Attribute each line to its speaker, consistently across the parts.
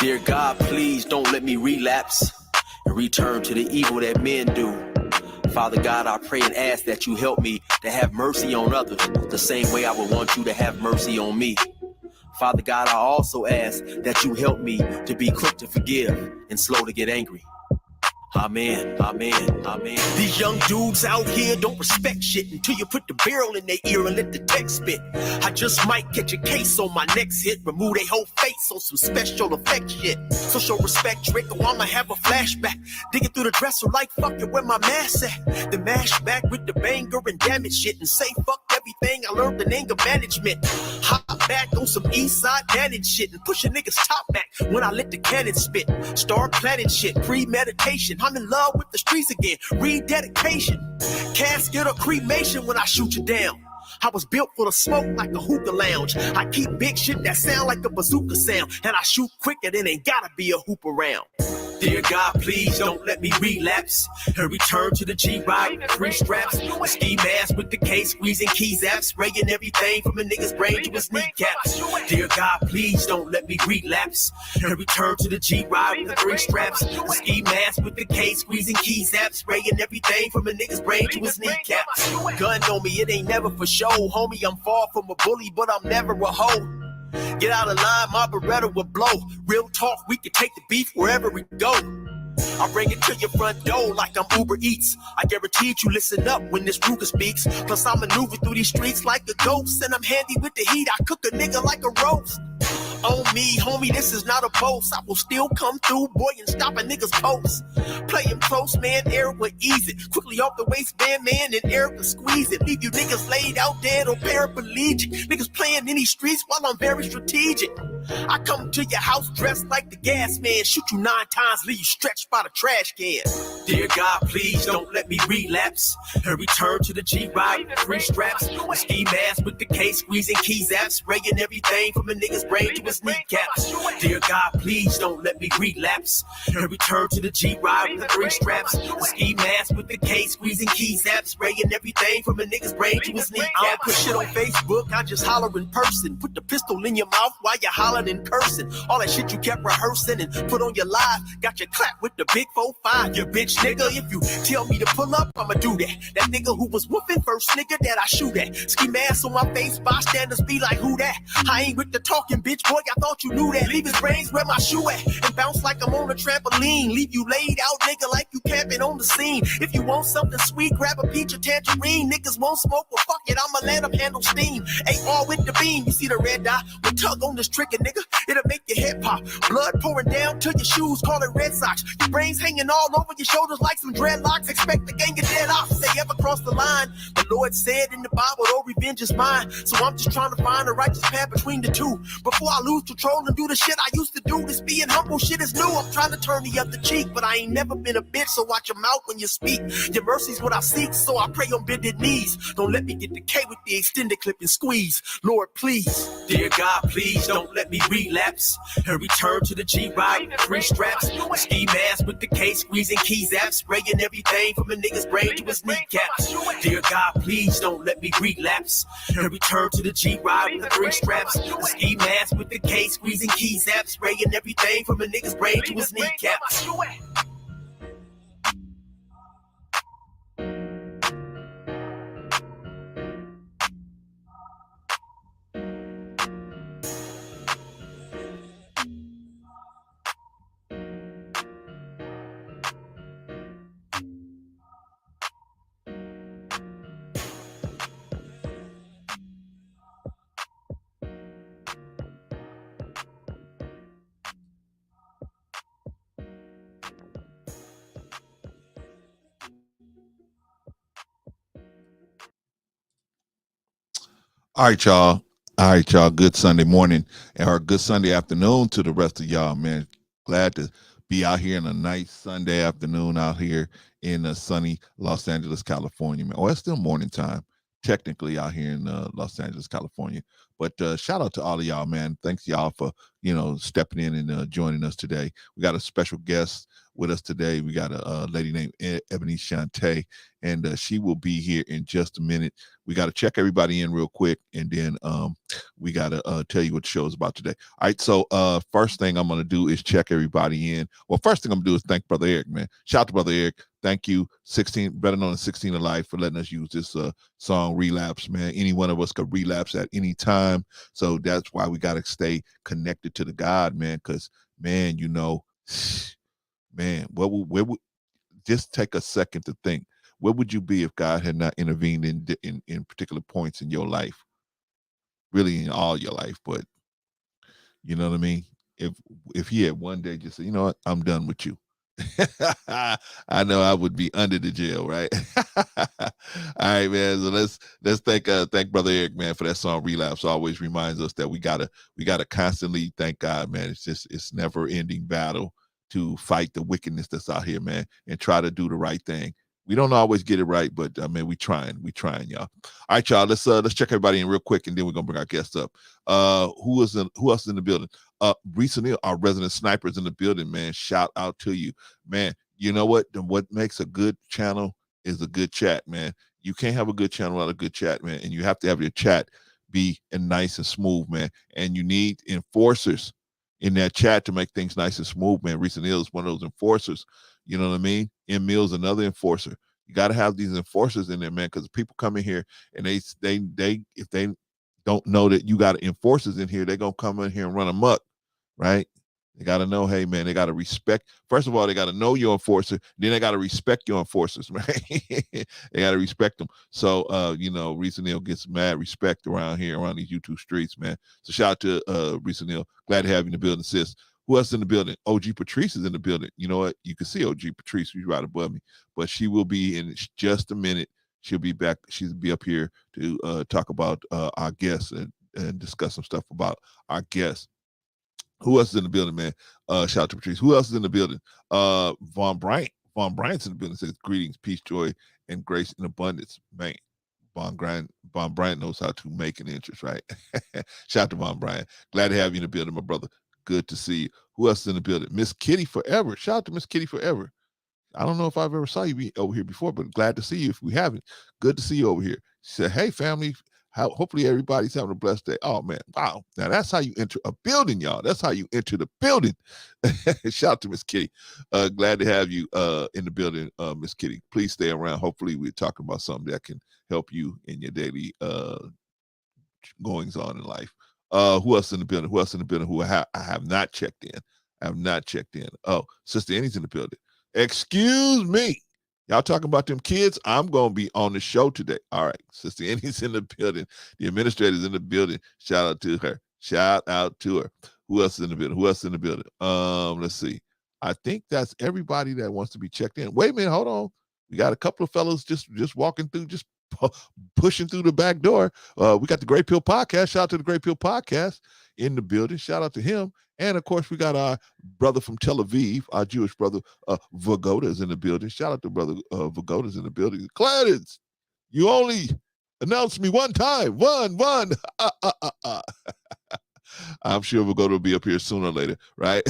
Speaker 1: Dear God, please don't let me relapse and return to the evil that men do. Father God, I pray and ask that you help me to have mercy on others the same way I would want you to have mercy on me. Father God, I also ask that you help me to be quick to forgive and slow to get angry. Amen, amen, amen. These young dudes out here don't respect shit until you put the barrel in their ear and let the text spit. I just might catch a case on my next hit, remove their whole face on some special effect shit. So show respect, Drake, or I'ma have a flashback. Digging through the dresser like fuck it, where my mask at? The mash back with the banger and damage shit and say fuck everything I learned in anger management. Hop back on some east side manage shit and push a nigga's top back when I let the cannon spit. Start planning shit, premeditation. I'm in love with the streets again, rededication. Casket or cremation when I shoot you down. I was built for the smoke like a hookah lounge. I keep big shit that sound like a bazooka sound, and I shoot quicker than ain't gotta be a hoop around. Dear God, please don't let me relapse and return to the G-Ride with 3 straps. A ski mask with the case, squeezing keys apps, spraying everything from a nigga's brain to his kneecaps. Dear God, please don't let me relapse and return to the G-Ride with 3 straps. A ski mask with the case, squeezing keys apps, spraying everything from a nigga's brain to his kneecaps. Gun on me, it ain't never for show, homie. I'm far from a bully, but I'm never a hoe. Get out of line, my Beretta will blow. Real talk, we can take the beef wherever we go. I bring it to your front door like I'm Uber Eats. I guarantee you listen up when this Ruger speaks. Plus I maneuver through these streets like a ghost, and I'm handy with the heat. I cook a nigga like a roast. On me, homie, this is not a boast. I will still come through, boy, and stop a nigga's post. Play him close, man, Eric will ease it. Quickly off the waistband, man, and Eric will squeeze it. Leave you niggas laid out dead or paraplegic. Niggas playing in these streets while I'm very strategic. I come to your house dressed like the gas man. Shoot you 9 times, leave you stretched by the trash can. Dear God, please don't let me relapse and return to the G-Ride with 3 straps. A ski mask with the case, squeezing keys apps, spraying everything from a nigga's brain to his kneecaps. Dear God, please don't let me relapse and return to the G-Ride with 3 straps. A ski mask with the case, squeezing keys apps, spraying everything from a nigga's brain to his kneecaps. I don't put shit on Facebook, I just holler in person. Put the pistol in your mouth while you holler and cursing. All that shit you kept rehearsing and put on your live, got your clap with the big 4-5. You bitch nigga, if you tell me to pull up, I'ma do that. That nigga who was whooping first nigga that I shoot at. Ski mask on my face, bystanders be like, who that? I ain't with the talking, bitch boy, I thought you knew that. Leave his brains where my shoe at and bounce like I'm on a trampoline. Leave you laid out nigga like you camping on the scene. If you want something sweet, grab a peach or tangerine. Niggas won't smoke, well fuck it, I'ma let them handle steam. AR with the beam, you see the red dot? We tug on this trigger, nigga. It'll make your head pop. Blood pouring down to your shoes, call it Red Sox. Your brains hanging all over your shoulders like some dreadlocks. Expect the gang of dead off if they ever cross the line. The Lord said in the Bible, oh, revenge is mine. So I'm just trying to find a righteous path between the two. Before I lose control and do the shit I used to do. This being humble shit is new. I'm trying to turn the other cheek, but I ain't never been a bitch, so watch your mouth when you speak. Your mercy's what I seek, so I pray on bended knees. Don't let me get the K with the extended clip and squeeze. Lord, please. Dear God, please don't let me relapse and return to the G-Ride with 3 straps. A ski mask with the case, squeezing keys apps, spraying everything from a nigga's brain to his kneecaps. Dear God, please don't let me relapse and return to the G-Ride with 3 straps. A ski mask with the case, squeezing keys apps, spraying everything from a nigga's brain to his kneecaps.
Speaker 2: All right, y'all. Good Sunday morning or good Sunday afternoon to the rest of y'all, man. Glad to be out here in a nice Sunday afternoon out here in sunny Los Angeles, California, man. Oh, it's still morning time, technically out here in Los Angeles, California. But shout out to all of y'all, man. Thanks y'all for, stepping in and joining us today. We got a special guest with us today. We got a lady named Eboni Shante, and she will be here in just a minute. We got to check everybody in real quick, and then we got to tell you what the show is about today. All right, so first thing I'm going to do is check everybody in. Well, first thing I'm going to do is thank Brother Eric, man. Shout out to Brother Eric. Thank you, 16, better known as 16 of Life, for letting us use this song, Relapse, man. Any one of us could relapse at any time. So that's why we got to stay connected to the God, man, because, man, man, where would just take a second to think, where would you be if God had not intervened in particular points in your life, really in all your life? But you know what I mean? If he had one day just said, you know what, I'm done with you, I know I would be under the jail, right? All right, man. So let's thank Brother Eric, man, for that song Relapse. Always reminds us that we gotta constantly thank God, man. It's never ending battle to fight the wickedness that's out here, man, and try to do the right thing. We don't always get it right, but I mean, we trying, y'all. All right, y'all. Let's check everybody in real quick, and then we're gonna bring our guests up. Who else is in the building? Recently, our resident sniper is in the building, man. Shout out to you, man. You know what? What makes a good channel is a good chat, man. You can't have a good channel without a good chat, man. And you have to have your chat be nice and smooth, man. And you need enforcers in that chat to make things nice and smooth, man. Recently is one of those enforcers. You know what I mean? In Mills, another enforcer. You got to have these enforcers in there, man, because people come in here and they if they don't know that you got enforcers in here, they're gonna come in here and run amok, right? They got to know, hey, man, they got to respect. First of all, they got to know your enforcer. Then they got to respect your enforcers, right? They got to respect them. So, Reese Neal gets mad respect around here, around these YouTube streets, man. So shout out to Reese Neal. Glad to have you in the building, sis. Who else in the building? OG Patrice is in the building. You know what? You can see OG Patrice. She's right above me. But she will be in just a minute. She'll be back. She'll be up here to talk about our guests and discuss some stuff about our guests. Who else is in the building, man? Shout out to Patrice. Who else is in the building? Von Bryant. Von Bryant's in the building. Says greetings, peace, joy, and grace and abundance. Man, Von Bryant knows how to make an interest, right? Shout out to Von Bryant. Glad to have you in the building, my brother. Good to see you. Who else is in the building? Miss Kitty Forever. Shout out to Miss Kitty Forever. I don't know if I've ever saw you over here before, but glad to see you. If we haven't, good to see you over here. She said, hey, family. Hopefully everybody's having a blessed day. Oh, man. Wow. Now, that's how you enter a building, y'all. That's how you enter the building. Shout out to Miss Kitty. Glad to have you in the building, Miss Kitty. Please stay around. Hopefully we're talking about something that can help you in your daily goings on in life. Who else in the building? Who else in the building who I have not checked in? I have not checked in. Oh, Sister Annie's in the building. Excuse me. Y'all talking about them kids? I'm going to be on the show today. All right. Sister Annie's in the building. The administrator's in the building. Shout out to her. Shout out to her. Who else is in the building? Who else is in the building? Let's see. I think that's everybody that wants to be checked in. Wait a minute. Hold on. We got a couple of fellows just walking through, just pushing through the back door. We got the Great Pill Podcast. Shout out to the Great Pill Podcast in the building. Shout out to him. And of course, we got our brother from Tel Aviv, our Jewish brother, Vagoda is in the building. Shout out to brother Vagoda's in the building. Clarence, you only announced me one time. One. I'm sure Vagoda will be up here sooner or later, right?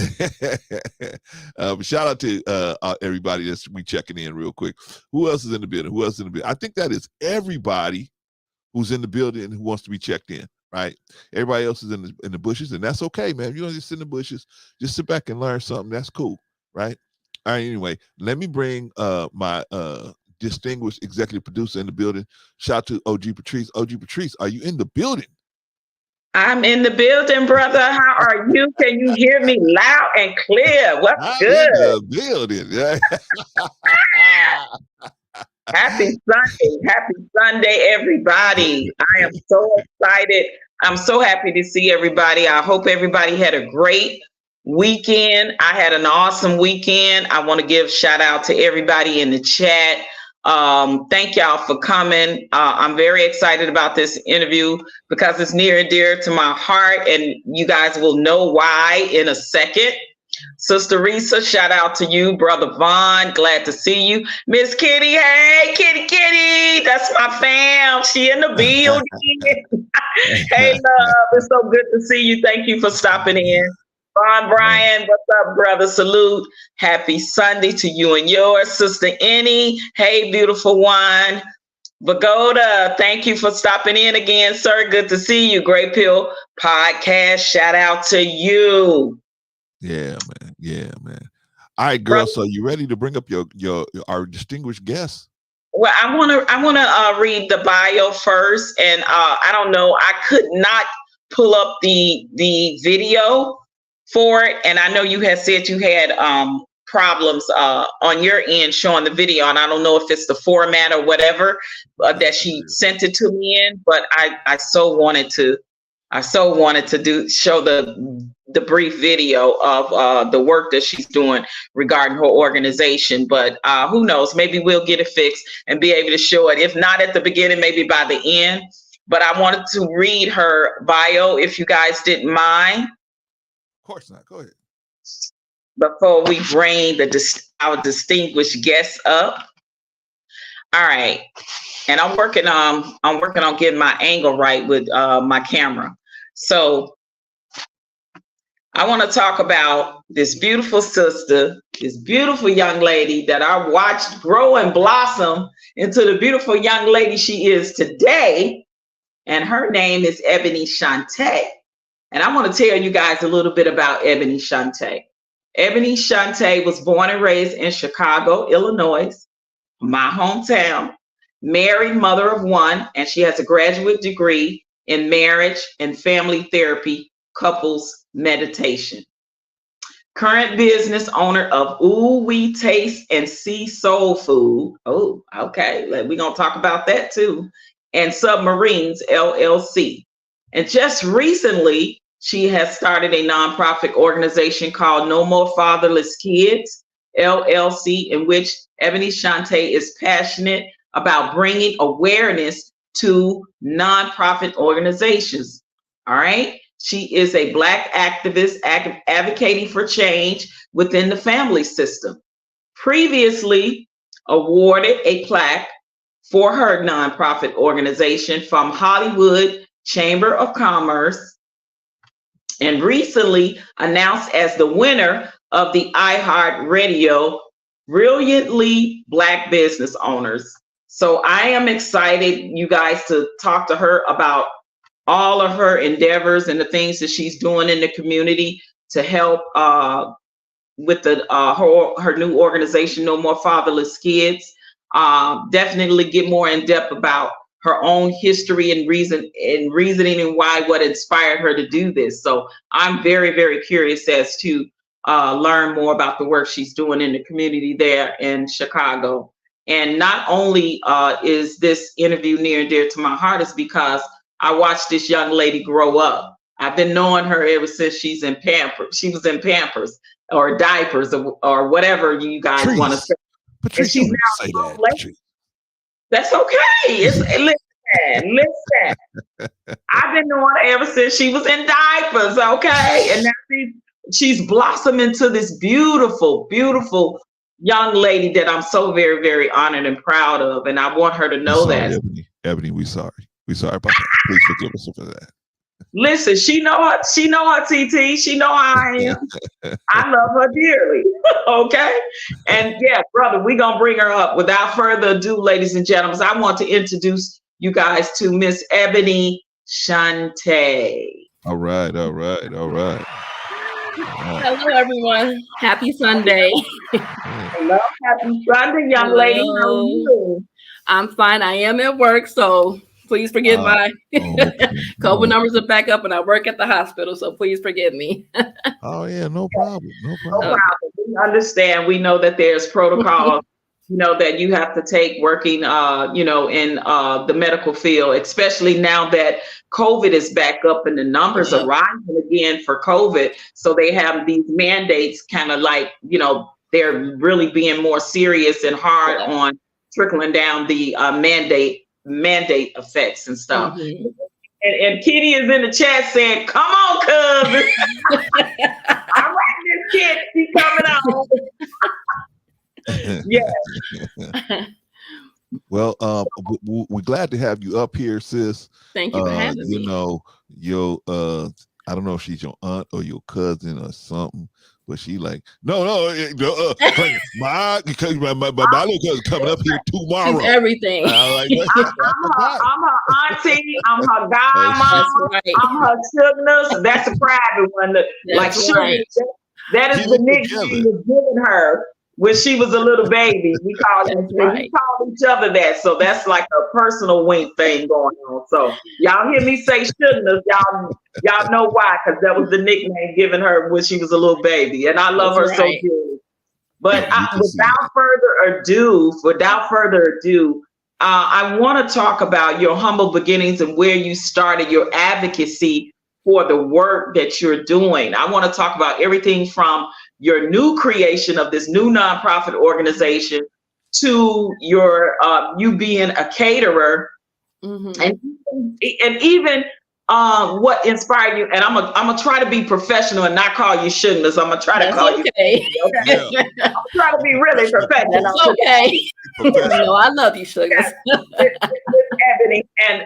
Speaker 2: Shout out to everybody that's we checking in real quick. Who else is in the building? Who else is in the building? I think that is everybody who's in the building and who wants to be checked in. Right, everybody else is in the bushes, and that's okay, man. If you don't just sit in the bushes, just sit back and learn something. That's cool, right? All right. Anyway, let me bring my distinguished executive producer in the building. Shout out to OG Patrice. OG Patrice, are you in the building?
Speaker 3: I'm in the building, brother. How are you? Can you hear me loud and clear? What's good?
Speaker 2: In the building.
Speaker 3: Happy Sunday, everybody. I am so excited. I'm so happy to see everybody. I hope everybody had a great weekend. I had an awesome weekend. I want to give shout out to everybody in the chat. Thank y'all for coming. I'm very excited about this interview because it's near and dear to my heart, and you guys will know why in a second. Sister Risa, shout out to you. Brother Vaughn, glad to see you. Miss Kitty, hey, Kitty, that's my fam. She in the building. Hey, love, it's so good to see you. Thank you for stopping in. Vaughn Bryan, what's up, brother? Salute. Happy Sunday to you and yours. Sister Annie, hey, beautiful one. Vagoda, thank you for stopping in again, sir. Good to see you. Great Pill Podcast. Shout out to you.
Speaker 2: Yeah, man. Yeah, man. All right, girl.
Speaker 3: Brother,
Speaker 2: So you ready to bring up your our distinguished guest?
Speaker 3: well, I want to read the bio first, and I don't know, I could not pull up the video for it, and I know you had said you had problems on your end showing the video, and I don't know if it's the format or whatever that she sent it to me in, but I so wanted to show the brief video of the work that she's doing regarding her organization. But who knows? Maybe we'll get it fixed and be able to show it. If not at the beginning, maybe by the end. But I wanted to read her bio, if you guys didn't mind.
Speaker 2: Of course not. Go ahead.
Speaker 3: Before we bring our distinguished guests up. All right. And I'm working on getting my angle right with my camera. So I want to talk about this beautiful sister, this beautiful young lady that I watched grow and blossom into the beautiful young lady she is today. And her name is Eboni Shante. And I want to tell you guys a little bit about Eboni Shante. Eboni Shante was born and raised in Chicago, Illinois, my hometown. Married, mother of one, and she has a graduate degree in marriage and family therapy, couples meditation. Current business owner of Ooh We Taste and See Soul Food. Oh, okay. We're going to talk about that too. And Submarines, LLC. And just recently, she has started a nonprofit organization called No More Fatherless Kids, LLC, in which Eboni Shante is passionate about bringing awareness to nonprofit organizations. All right. She is a Black activist advocating for change within the family system. Previously awarded a plaque for her nonprofit organization from Hollywood Chamber of Commerce, and recently announced as the winner of the iHeartRadio Brilliantly Black Business Owners. So I am excited, you guys, to talk to her about all of her endeavors and the things that she's doing in the community to help with her new organization, No More Fatherless Kids. Definitely get more in depth about her own history and reasoning and what inspired her to do this. So I'm very, very curious as to learn more about the work she's doing in the community there in Chicago. And not only is this interview near and dear to my heart, is because I watched this young lady grow up. I've been knowing her ever since she was in Pampers or diapers or whatever you guys want to say.
Speaker 2: Patrice,
Speaker 3: and she's now
Speaker 2: say that.
Speaker 3: That's okay. Listen. I've been knowing her ever since she was in diapers, okay? And now she's blossomed into this beautiful, beautiful young lady that I'm so very, very honored and proud of. And I want her to know that.
Speaker 2: Eboni, we sorry. We sorry about that. Please forgive us for that.
Speaker 3: Listen, she know her TT. She know how I am. I love her dearly. Okay. And yeah, brother, we're gonna bring her up. Without further ado, ladies and gentlemen, I want to introduce you guys to Miss Eboni Shante.
Speaker 2: All right.
Speaker 4: Hello, everyone. Happy Sunday.
Speaker 3: Hello, happy Sunday, young lady. How are you?
Speaker 4: I'm fine. I am at work, so please forgive my COVID numbers are back up, and I work at the hospital, so please forgive me.
Speaker 2: Oh yeah, no problem.
Speaker 3: We understand. We know that there's protocol, that you have to take working, in the medical field, especially now that COVID is back up and the numbers are rising again for COVID. So they have these mandates, kind of like, they're really being more serious and hard on trickling down the mandate effects and stuff. Mm-hmm. And Kitty is in the chat saying, "Come on, cousin." All right, this kid, she's coming on. Yeah.
Speaker 2: Well, we're glad to have you up here, sis.
Speaker 4: Thank you for having me.
Speaker 2: Your I don't know if she's your aunt or your cousin or something, but she like, no, my little cousin coming up here tomorrow.
Speaker 4: She's everything.
Speaker 3: I'm her auntie. I'm her godmama.
Speaker 4: Right.
Speaker 3: I'm her sugness. That's a private one.
Speaker 4: That's right.
Speaker 3: That is the nickname was given her when she was a little baby. We call each other that. So that's like a personal wink thing going on. So y'all hear me say sugness, y'all know why, because that was the nickname given her when she was a little baby. And I love her so dearly. But without further ado, I want to talk about your humble beginnings and where you started your advocacy for the work that you're doing. I want to talk about everything from your new creation of this new nonprofit organization to your you being a caterer, and even what inspired you. And I'm gonna try to be professional and not call you Sugness. I'm gonna try to call you. Okay. Yeah. I'm trying to be really professional.
Speaker 4: That's okay. No, I love you, Sugness.
Speaker 3: Eboni, and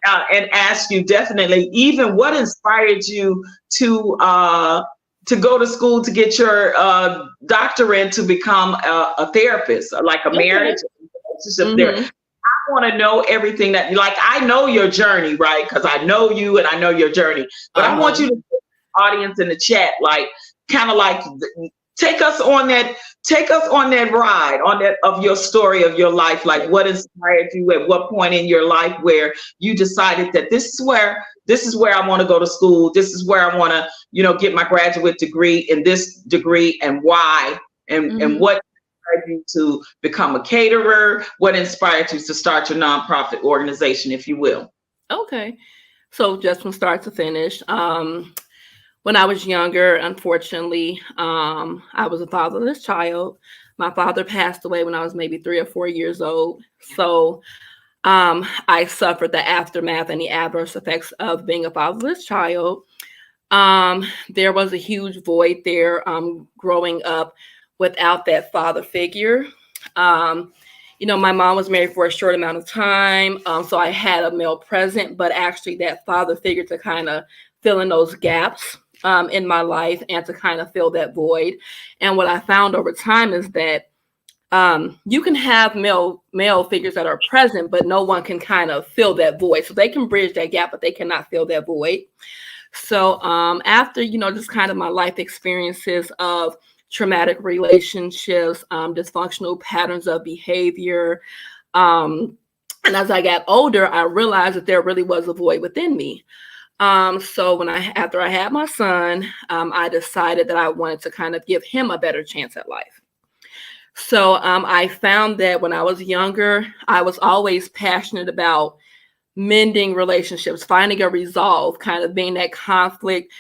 Speaker 3: ask you definitely, even what inspired you to go to school to get your doctorate to become a therapist, like a marriage relationship there. I want to know everything that, like, I know your journey, right? Because I know you and I know your journey. But I want you to, audience in the chat, like, kind of like take us on that ride of your story of your life. Like, what inspired you at what point in your life where you decided that this is where I want to go to school. This is where I want to, get my graduate degree in this degree, and why, and what inspired you to become a caterer? What inspired you to start your nonprofit organization, if you will?
Speaker 4: Okay. So just from start to finish, when I was younger, unfortunately, I was a fatherless child. My father passed away when I was maybe 3 or 4 years old. So I suffered the aftermath and the adverse effects of being a fatherless child. There was a huge void there growing up without that father figure. My mom was married for a short amount of time. So I had a male present, but actually that father figure to kind of fill in those gaps in my life and to kind of fill that void. And what I found over time is that you can have male figures that are present, but no one can kind of fill that void. So they can bridge that gap, but they cannot fill that void. So after, just kind of my life experiences of traumatic relationships, dysfunctional patterns of behavior, and as I got older, I realized that there really was a void within me. So after I had my son, I decided that I wanted to kind of give him a better chance at life. So I found that when I was younger, I was always passionate about mending relationships, finding a resolve, kind of being that conflict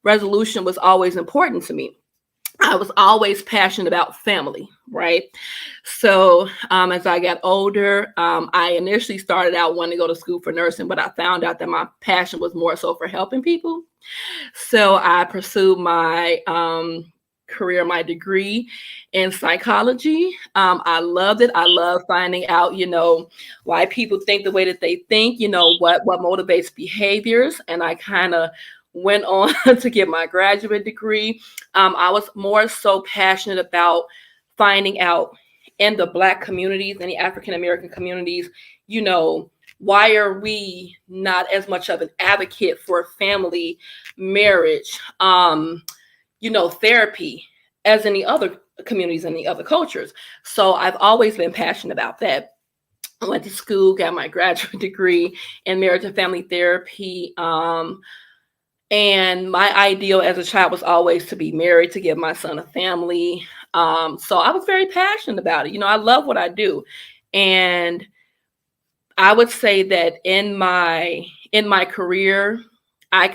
Speaker 4: resolution was always important to me. I was always passionate about family, right? So as I got older, I initially started out wanting to go to school for nursing, but I found out that my passion was more so for helping people. So I pursued my career, my degree in psychology. I loved it. I love finding out, why people think the way that they think, what motivates behaviors. And I kind of went on to get my graduate degree. I was more so passionate about finding out in the Black communities and the African American communities, why are we not as much of an advocate for family, marriage, therapy as in the other communities and the other cultures. So I've always been passionate about that. I went to school, got my graduate degree in marriage and family therapy. And my ideal as a child was always to be married, to give my son a family. So I was very passionate about it. I love what I do. And I would say that in my career, I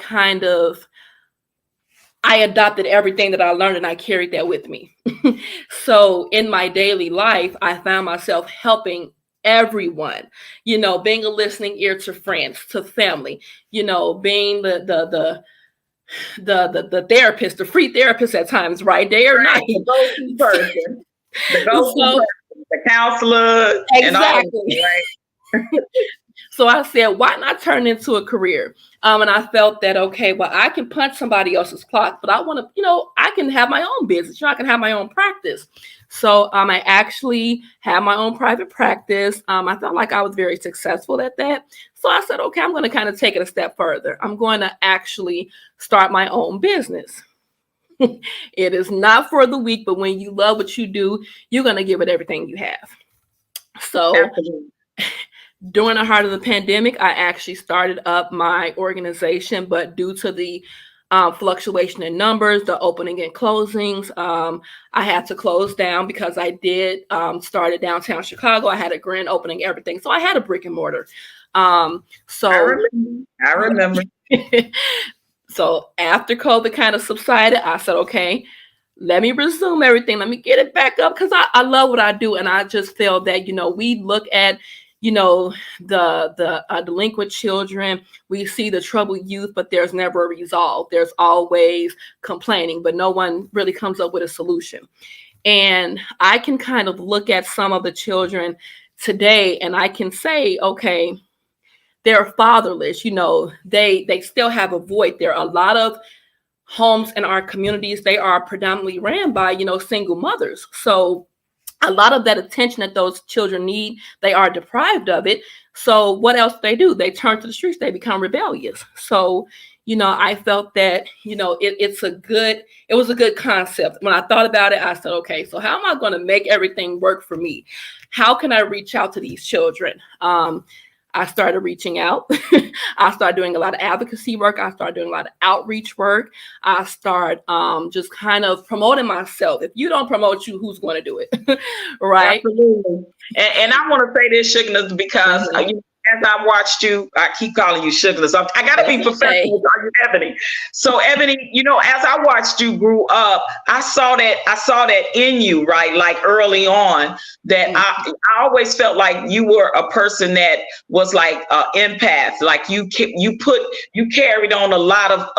Speaker 4: adopted everything that I learned and I carried that with me. So in my daily life, I found myself helping everyone, being a listening ear to friends, to family, being the therapist, the free therapist at times, right? Day or night.
Speaker 3: The go-to person. The counselor.
Speaker 4: Exactly.
Speaker 3: And all of it, right?
Speaker 4: So I said, why not turn it into a career? And I felt that, okay, well, I can punch somebody else's clock, but I want to, I can have my own business. I can have my own practice. So I actually have my own private practice. I felt like I was very successful at that. So I said, okay, I'm going to kind of take it a step further. I'm going to actually start my own business. It is not for the weak, but when you love what you do, you're going to give it everything you have. So
Speaker 3: Absolutely.
Speaker 4: During the heart of the pandemic, I actually started up my organization, but due to the fluctuation in numbers, the opening and closings, I had to close down because I did start at downtown Chicago. I had a grand opening, everything. So I had a brick and mortar. I
Speaker 3: remember.
Speaker 4: So after COVID kind of subsided, I said, okay, let me resume everything. Let me get it back up because I love what I do. And I just feel that, we look at, the delinquent children, we see the troubled youth, but there's never a resolve. There's always complaining, but no one really comes up with a solution. And I can kind of look at some of the children today and I can say, okay, they're fatherless, they still have a void. There are a lot of homes in our communities, they are predominantly ran by, single mothers. So a lot of that attention that those children need, they are deprived of it. So what else do? They turn to the streets, they become rebellious. So, I felt that, it was a good concept. When I thought about it, I said, okay, so how am I going to make everything work for me? How can I reach out to these children? I started reaching out. I started doing a lot of advocacy work. I started doing a lot of outreach work. I started just kind of promoting myself. If you don't promote you, who's going to do it? Right?
Speaker 3: Absolutely. And I want to say this, Sugarness, because as I watched you, I keep calling you Sugarness. I got to be professional. Okay. Eboni. So Eboni, as I watched you grew up, I saw that in you, right? Like early on, that I always felt like you were a person that was like empath. Like you carried on a lot of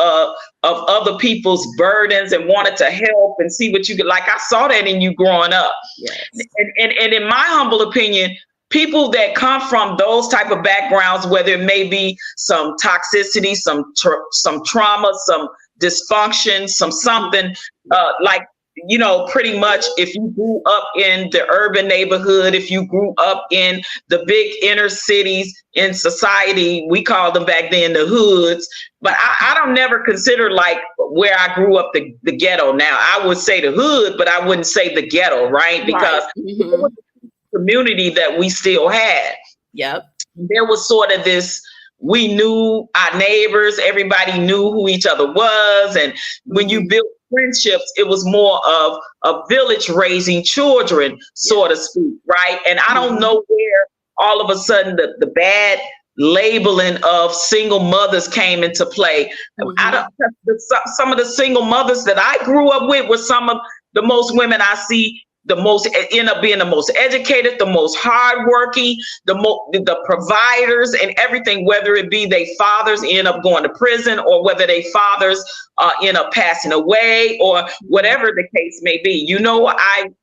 Speaker 3: other people's burdens and wanted to help and see what you could. Like I saw that in you growing up.
Speaker 4: Yes.
Speaker 3: And in my humble opinion, people that come from those type of backgrounds, whether it may be some toxicity, some trauma, some dysfunction, something pretty much if you grew up in the urban neighborhood, if you grew up in the big inner cities in society, we called them back then the hoods. But I don't never consider like where I grew up the ghetto. Now I would say the hood, but I wouldn't say the ghetto, right? Because community that we still had.
Speaker 4: Yep.
Speaker 3: There was sort of this, we knew our neighbors, everybody knew who each other was. And when you built friendships, it was more of a village raising children, so to speak, right? And I don't know where all of a sudden the bad labeling of single mothers came into play. Some of the single mothers that I grew up with were some of the most women I see end up being the most educated, the most hardworking, the providers and everything, whether it be they fathers end up going to prison or whether they fathers end up passing away or whatever the case may be.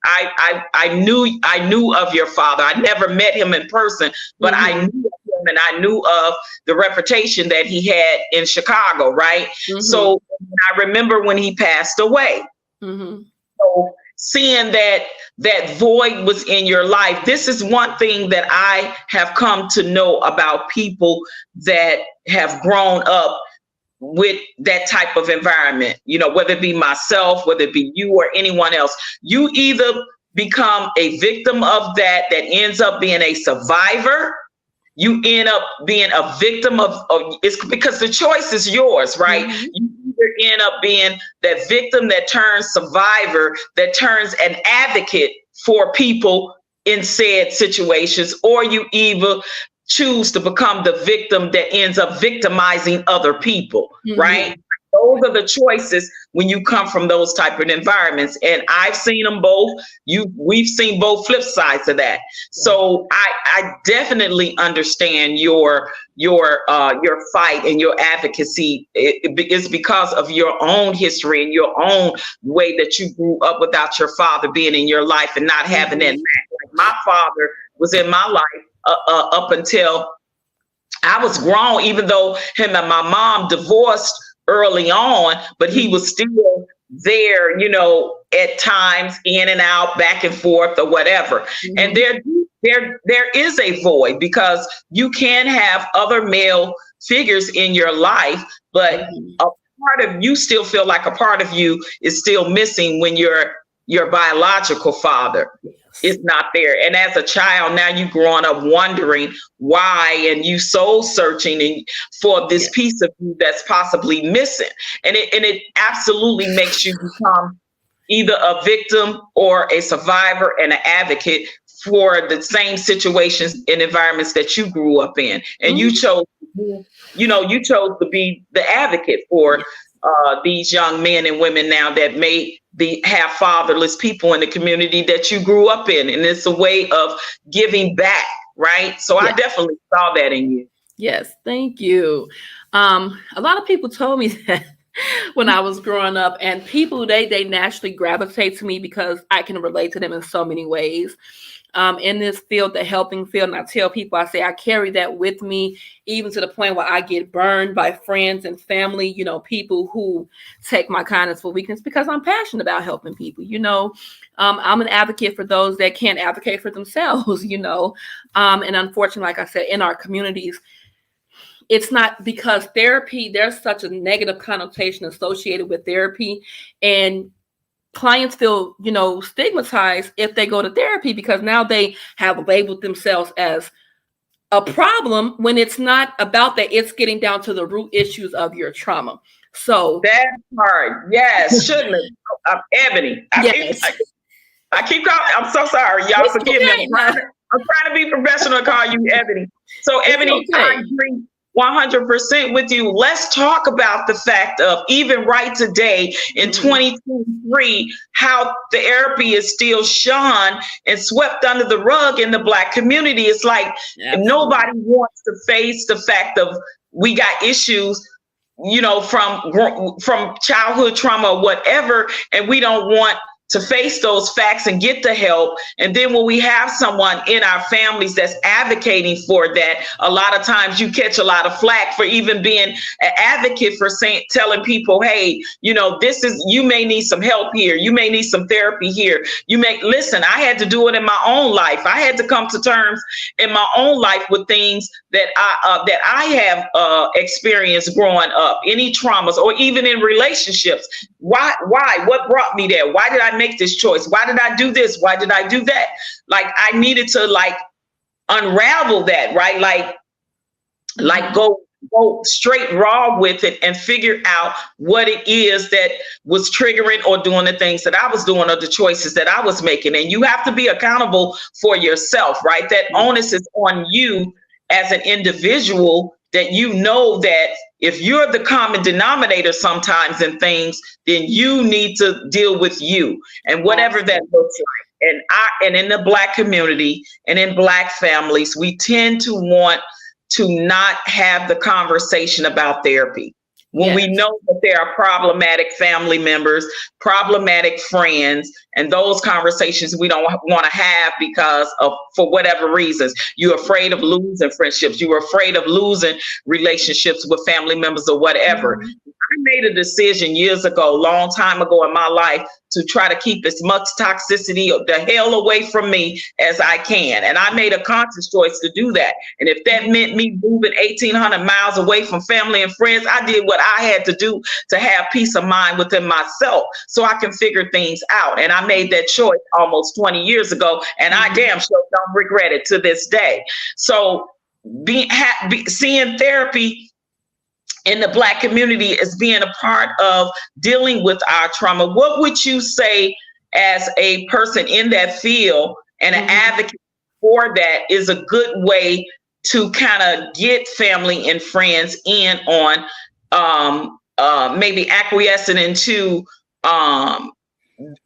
Speaker 3: I knew of your father. I never met him in person, but I knew of him and I knew of the reputation that he had in Chicago, right? So I remember when he passed away. So seeing that void was in your life, this is one thing that I have come to know about people that have grown up with that type of environment, whether it be myself, whether it be you or anyone else. You either become a victim of that ends up being a survivor. You end up being a victim of it's because the choice is yours, right? You either end up being that victim that turns survivor, that turns an advocate for people in said situations, or you either choose to become the victim that ends up victimizing other people, right? Those are the choices when you come from those type of environments. And I've seen them both. We've seen both flip sides of that. So I definitely understand your fight and your advocacy. It's because of your own history and your own way that you grew up without your father being in your life and not having that. Like my father was in my life up until I was grown, even though him and my mom divorced early on, but he was still there, at times in and out, back and forth or whatever.
Speaker 4: Mm-hmm.
Speaker 3: And there is a void, because you can have other male figures in your life, but a part of you still feel like a part of you is still missing when your biological father is not there. And as a child, now you growing up wondering why, and you soul searching for this piece of you that's possibly missing. And it absolutely makes you become either a victim or a survivor and an advocate for the same situations and environments that you grew up in. And you chose to be the advocate for these young men and women now that may have fatherless people in the community that you grew up in. And it's a way of giving back, right? So I definitely saw that in you.
Speaker 4: Yes, thank you. A lot of people told me that when I was growing up, and people, they naturally gravitate to me because I can relate to them in so many ways. In this field, the helping field, and I tell people, I say I carry that with me, even to the point where I get burned by friends and family, people who take my kindness for weakness, because I'm passionate about helping people. I'm an advocate for those that can't advocate for themselves, and unfortunately, like I said, in our communities, it's not, because therapy, there's such a negative connotation associated with therapy, and clients feel, stigmatized if they go to therapy, because now they have labeled themselves as a problem, when it's not about that. It's getting down to the root issues of your trauma. So
Speaker 3: that's hard. Yes. Shouldn't it? Ebony. I keep calling. I'm so sorry. Y'all forgive me. I'm trying to be professional and call you Ebony. So Ebony, I agree 100% with you. Let's talk about the fact of, even right today in 2023, how therapy is still shunned and swept under the rug in the Black community. It's like nobody wants to face the fact of, we got issues, from childhood trauma or whatever, and we don't want to face those facts and get the help. And then when we have someone in our families that's advocating for that, a lot of times you catch a lot of flack for even being an advocate for telling people, hey, you may need some help here. You may need some therapy here. Listen, I had to do it in my own life. I had to come to terms in my own life with things that I have experienced growing up, any traumas, or even in relationships. Why? What brought me there? Why did I make this choice? Why did I do this? Why did I do that? Like, I needed to unravel that, right? Like go straight raw with it and figure out what it is that was triggering or doing the things that I was doing, or the choices that I was making. And you have to be accountable for yourself, right? That onus is on you as an individual, that that if you're the common denominator sometimes in things, then you need to deal with you and whatever that looks like. And in the Black community and in Black families, we tend to want to not have the conversation about therapy. When we know that there are problematic family members, problematic friends, and those conversations we don't want to have because of, for whatever reasons, you're afraid of losing friendships, you're afraid of losing relationships with family members or whatever. I made a decision years ago, long time ago in my life, to try to keep as much toxicity the hell away from me as I can. And I made a conscious choice to do that. And if that meant me moving 1,800 miles away from family and friends, I did what I had to do to have peace of mind within myself so I can figure things out. And I made that choice almost 20 years ago, and I damn sure don't regret it to this day. So seeing therapy in the Black community as being a part of dealing with our trauma. What would you say, as a person in that field and an advocate for that, is a good way to kind of get family and friends in on maybe acquiescing into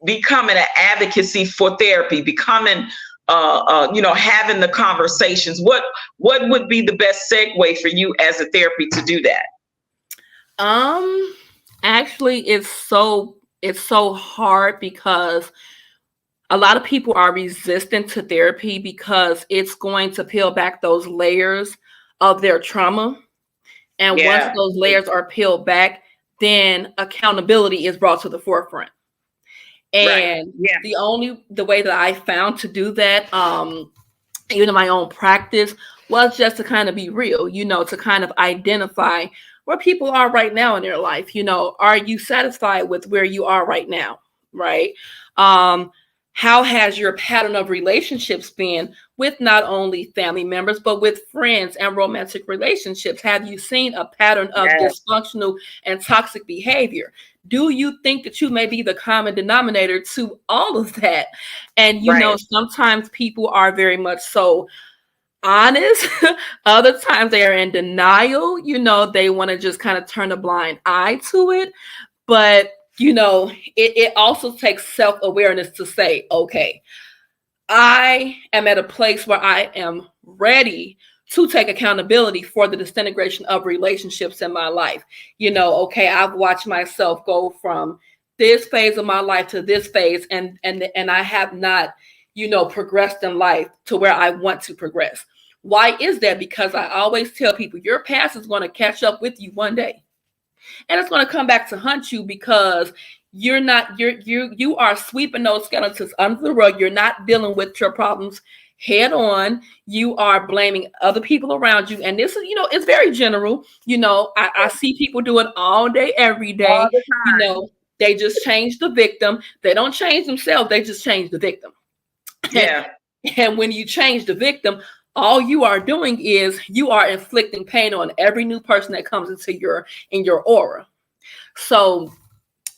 Speaker 3: becoming an advocacy for therapy, becoming having the conversations? What would be the best segue for you as a therapy to do that?
Speaker 4: Actually, it's so hard, because a lot of people are resistant to therapy because it's going to peel back those layers of their trauma. And once
Speaker 3: Yeah.
Speaker 4: those layers are peeled back, then accountability is brought to the forefront.
Speaker 3: Right.
Speaker 4: And
Speaker 3: Yeah.
Speaker 4: the way that I found to do that, even in my own practice, was just to kind of be real, to kind of identify where people are right now in their life. Are you satisfied with where you are right now? Right. How has your pattern of relationships been with not only family members, but with friends and romantic relationships? Have you seen a pattern of dysfunctional and toxic behavior? Do you think that you may be the common denominator to all of that? And, sometimes people are very much so honest. Other times they are in denial. They want to just kind of turn a blind eye to it. But, it also takes self-awareness to say, okay, I am at a place where I am ready to take accountability for the disintegration of relationships in my life. Okay, I've watched myself go from this phase of my life to this phase, and I have not, progressed in life to where I want to progress. Why is that? Because I always tell people your past is going to catch up with you one day. And it's going to come back to hunt you because you are sweeping those skeletons under the rug. You're not dealing with your problems head on. You are blaming other people around you. And this is, it's very general. I see people do it all day, every day.
Speaker 3: All the time.
Speaker 4: They just change the victim. They don't change themselves. They just change the victim.
Speaker 3: Yeah.
Speaker 4: And when you change the victim, all you are doing is you are inflicting pain on every new person that comes into your aura. So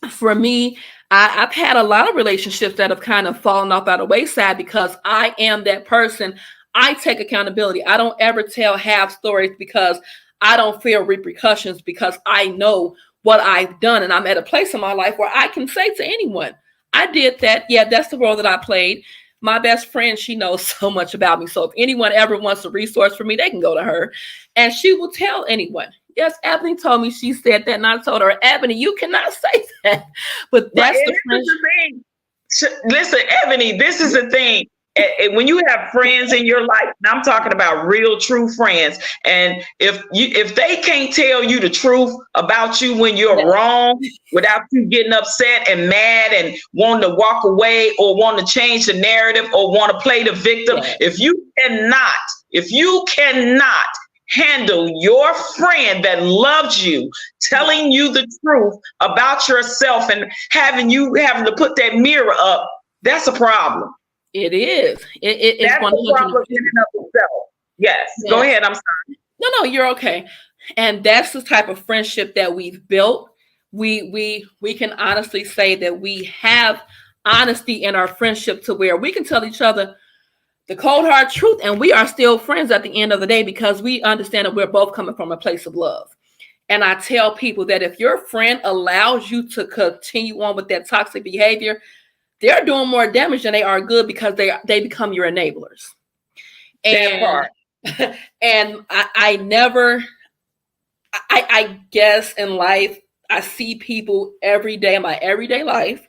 Speaker 4: for me, I've had a lot of relationships that have kind of fallen off by the wayside because I am that person. I take accountability. I don't ever tell half stories because I don't fear repercussions, because I know what I've done. And I'm at a place in my life where I can say to anyone, I did that. Yeah, that's the role that I played. My best friend, she knows so much about me. So if anyone ever wants a resource for me, they can go to her and she will tell anyone. Yes, Eboni told me she said that, and I told her, Eboni, you cannot say that. But that's the
Speaker 3: thing. Listen, Eboni, this is the thing. When you have friends in your life, and I'm talking about real, true friends, and if they can't tell you the truth about you when you're wrong, without you getting upset and mad and wanting to walk away or want to change the narrative or want to play the victim, if you cannot handle your friend that loves you telling you the truth about yourself and having to put that mirror up, that's a problem.
Speaker 4: It is. It's
Speaker 3: that's 100%. A problem in and of itself. Yes. Go ahead. I'm sorry.
Speaker 4: No, you're okay. And that's the type of friendship that we've built. We can honestly say that we have honesty in our friendship to where we can tell each other the cold hard truth, and we are still friends at the end of the day because we understand that we're both coming from a place of love. And I tell people that if your friend allows you to continue on with that toxic behavior, they're doing more damage than they are good because they become your enablers. And and I guess in life, I see people every day in my everyday life.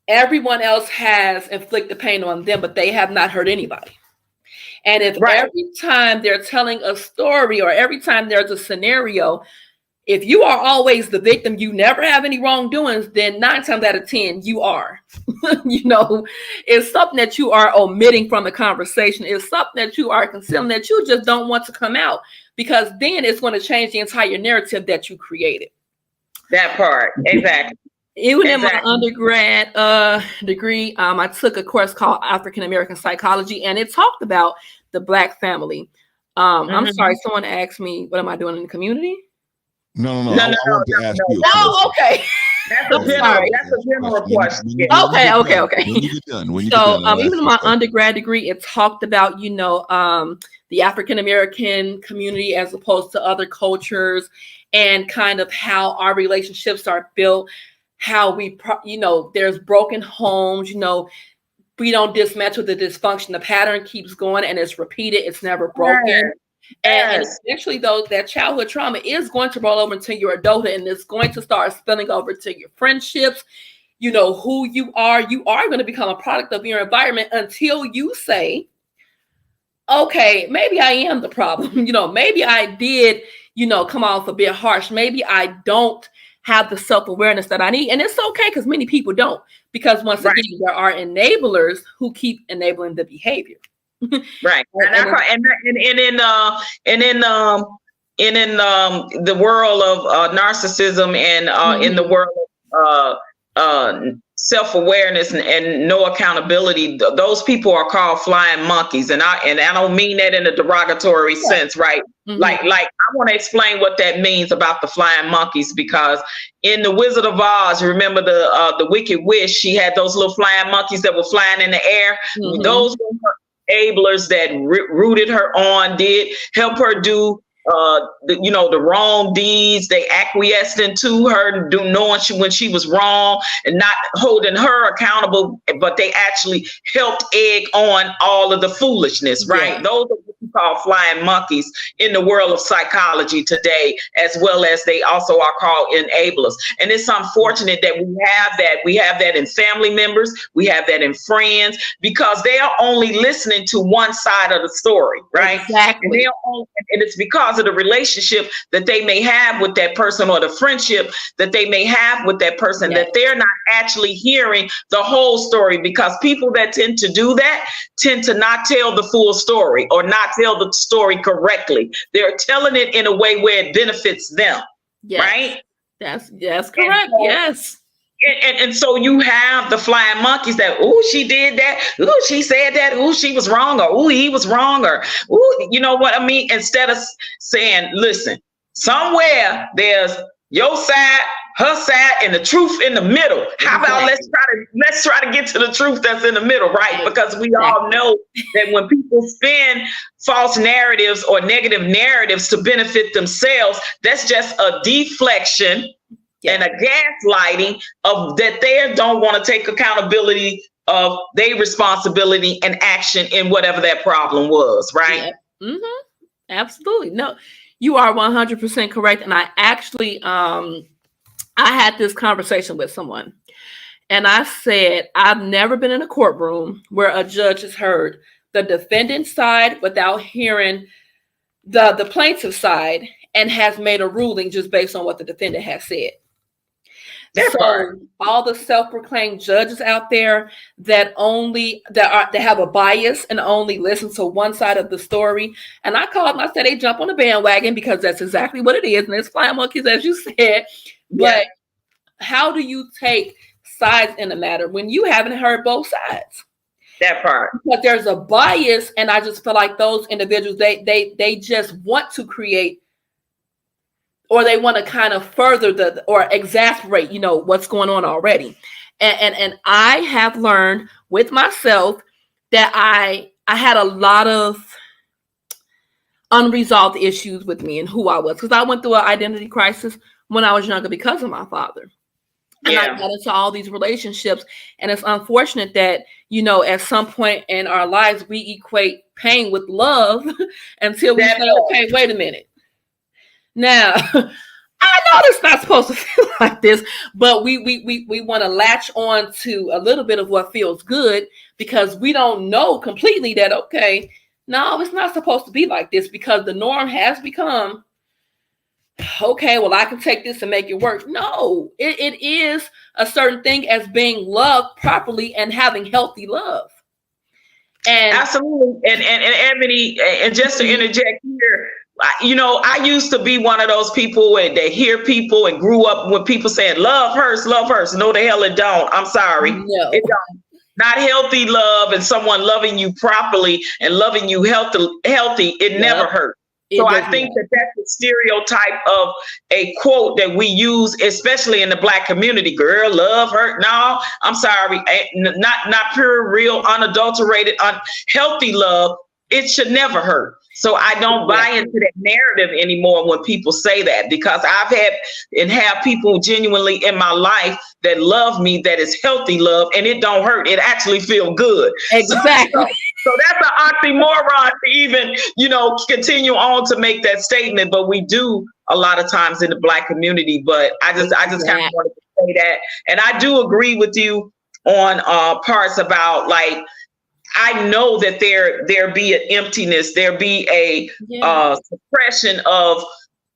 Speaker 4: Everyone else has inflicted pain on them, but they have not hurt anybody. And if every time they're telling a story or every time there's a scenario, if you are always the victim, you never have any wrongdoings, then 9 times out of 10, you are. It's something that you are omitting from the conversation. It's something that you are concealing that you just don't want to come out, because then it's going to change the entire narrative that you created.
Speaker 3: That part, exactly.
Speaker 4: Even in my undergrad degree, I took a course called African American Psychology, and it talked about the Black family. I'm sorry, someone asked me, what am I doing in the community?
Speaker 2: No. I want to ask you.
Speaker 4: Oh, okay.
Speaker 3: That's a general question.
Speaker 4: Okay.
Speaker 2: When you get done.
Speaker 4: Even in my undergrad degree, it talked about, the African American community as opposed to other cultures, and kind of how our relationships are built, how we, there's broken homes, we don't dismantle the dysfunction. The pattern keeps going and it's repeated. It's never broken. And eventually, though, that childhood trauma is going to roll over into your adulthood, and it's going to start spilling over to your friendships. Who you are going to become a product of your environment until you say, okay, maybe I am the problem. Maybe I did, come off a bit harsh. Maybe I don't have the self-awareness that I need. And it's okay because many people don't. Because once
Speaker 3: Right.
Speaker 4: again, there are enablers who keep enabling the behavior.
Speaker 3: Right. And in the world of narcissism and in the world of self-awareness and no accountability, those people are called flying monkeys. And I don't mean that in a derogatory sense, right? Like I want to explain what that means about the flying monkeys, because in the Wizard of Oz, you remember the Wicked Witch, she had those little flying monkeys that were flying in the air. Those were her enablers that rooted her on, did help her do the wrong deeds. They acquiesced into her knowing when she was wrong and not holding her accountable, but they actually helped egg on all of the foolishness, right? Those are what we call flying monkeys in the world of psychology today, as well as they also are called enablers. And it's unfortunate that we have that in family members, we have that in friends, because they are only listening to one side of the story, right?
Speaker 4: Exactly.
Speaker 3: And it's because of the relationship that they may have with that person, or the friendship that they may have with that person, that they're not actually hearing the whole story. Because people that tend to do that tend to not tell the full story, or not tell the story correctly. They're telling it in a way where it benefits them, right?
Speaker 4: That's correct. Yes.
Speaker 3: And so you have the flying monkeys that, oh, she did that. Oh, she said that. Oh, she was wrong. Or, oh, he was wrong. Or, oh, you know what I mean? Instead of saying, listen, somewhere there's your side, her side, and the truth in the middle. How about let's try to get to the truth that's in the middle, right? Because we all know that when people spin false narratives or negative narratives to benefit themselves, that's just a deflection and a gaslighting of that they don't want to take accountability of their responsibility and action in whatever that problem was, right?
Speaker 4: Absolutely. No, you are 100% correct. And I actually, I had this conversation with someone, and I said, I've never been in a courtroom where a judge has heard the defendant's side without hearing the plaintiff's side, and has made a ruling just based on what the defendant has said. All the self-proclaimed judges out there that have a bias and only listen to one side of the story, and I called them, I said they jump on the bandwagon, because that's exactly what it is, and it's flying monkeys, as you said. But how do you take sides in the matter when you haven't heard both sides?
Speaker 3: That part.
Speaker 4: Because there's a bias, and I just feel like those individuals, they just want to create, or they want to kind of further or exasperate, what's going on already. And I have learned with myself that I had a lot of unresolved issues with me and who I was, because I went through an identity crisis when I was younger because of my father. And I got into all these relationships, and it's unfortunate that, at some point in our lives, we equate pain with love until we say, okay, wait a minute. Now, I know it's not supposed to feel like this, but we want to latch on to a little bit of what feels good, because we don't know completely that, okay, no, it's not supposed to be like this, because the norm has become, okay, well, I can take this and make it work. No, it is a certain thing as being loved properly and having healthy love. And
Speaker 3: absolutely. And Eboni, and just to interject here, I used to be one of those people that hear people and grew up when people saying love hurts. No, the hell it don't. I'm sorry.
Speaker 4: No.
Speaker 3: It don't. Not healthy love, and someone loving you properly and loving you healthy, it never hurts. So I think that that's a stereotype of a quote that we use, especially in the Black community. Girl, love hurt. No, I'm sorry. Not pure, real, unadulterated, unhealthy love. It should never hurt. So I don't buy into that narrative anymore when people say that, because I've had and have people genuinely in my life that love me, that is healthy love, and it don't hurt. It actually feels good.
Speaker 4: Exactly.
Speaker 3: So that's an oxymoron to even, continue on to make that statement. But we do a lot of times in the Black community. But I just kind of wanted to say that. And I do agree with you on parts about like I know that there be an emptiness, there be a suppression of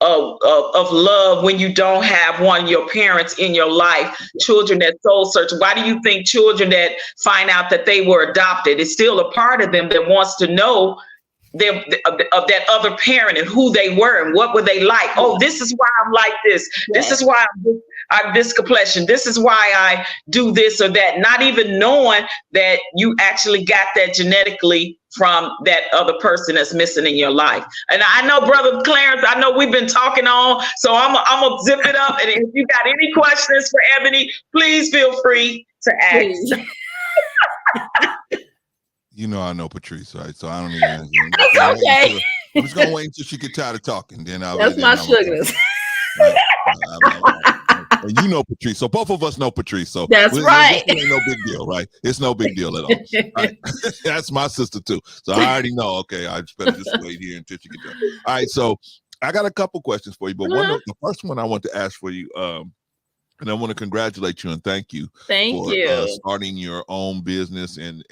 Speaker 3: love when you don't have one of your parents in your life. Children that soul search. Why do you think children that find out that they were adopted, it's still a part of them that wants to know of that other parent and who they were and what were they like? Oh, this is why I'm like this. This is why I'm this complexion. This is why I do this or that. Not even knowing that you actually got that genetically from that other person that's missing in your life. And I know, Brother Clarence, I know we've been talking on, so I'm gonna zip it up. And if you got any questions for Eboni, please feel free to ask.
Speaker 2: You know I know Patrice, right? So I don't even ask you.
Speaker 4: That's okay.
Speaker 2: I'm just gonna wait until she get tired of talking. Then
Speaker 4: That's my sugars.
Speaker 2: Right? And you know Patrice, so both of us know Patrice. So
Speaker 4: that's right.
Speaker 2: It ain't no big deal, right? It's no big deal at all. Right? That's my sister too. So I already know. Okay, I just better just wait here until she get done. All right, so I got a couple questions for you, but the first one I want to ask for you, and I want to congratulate you and thank you for starting your own business and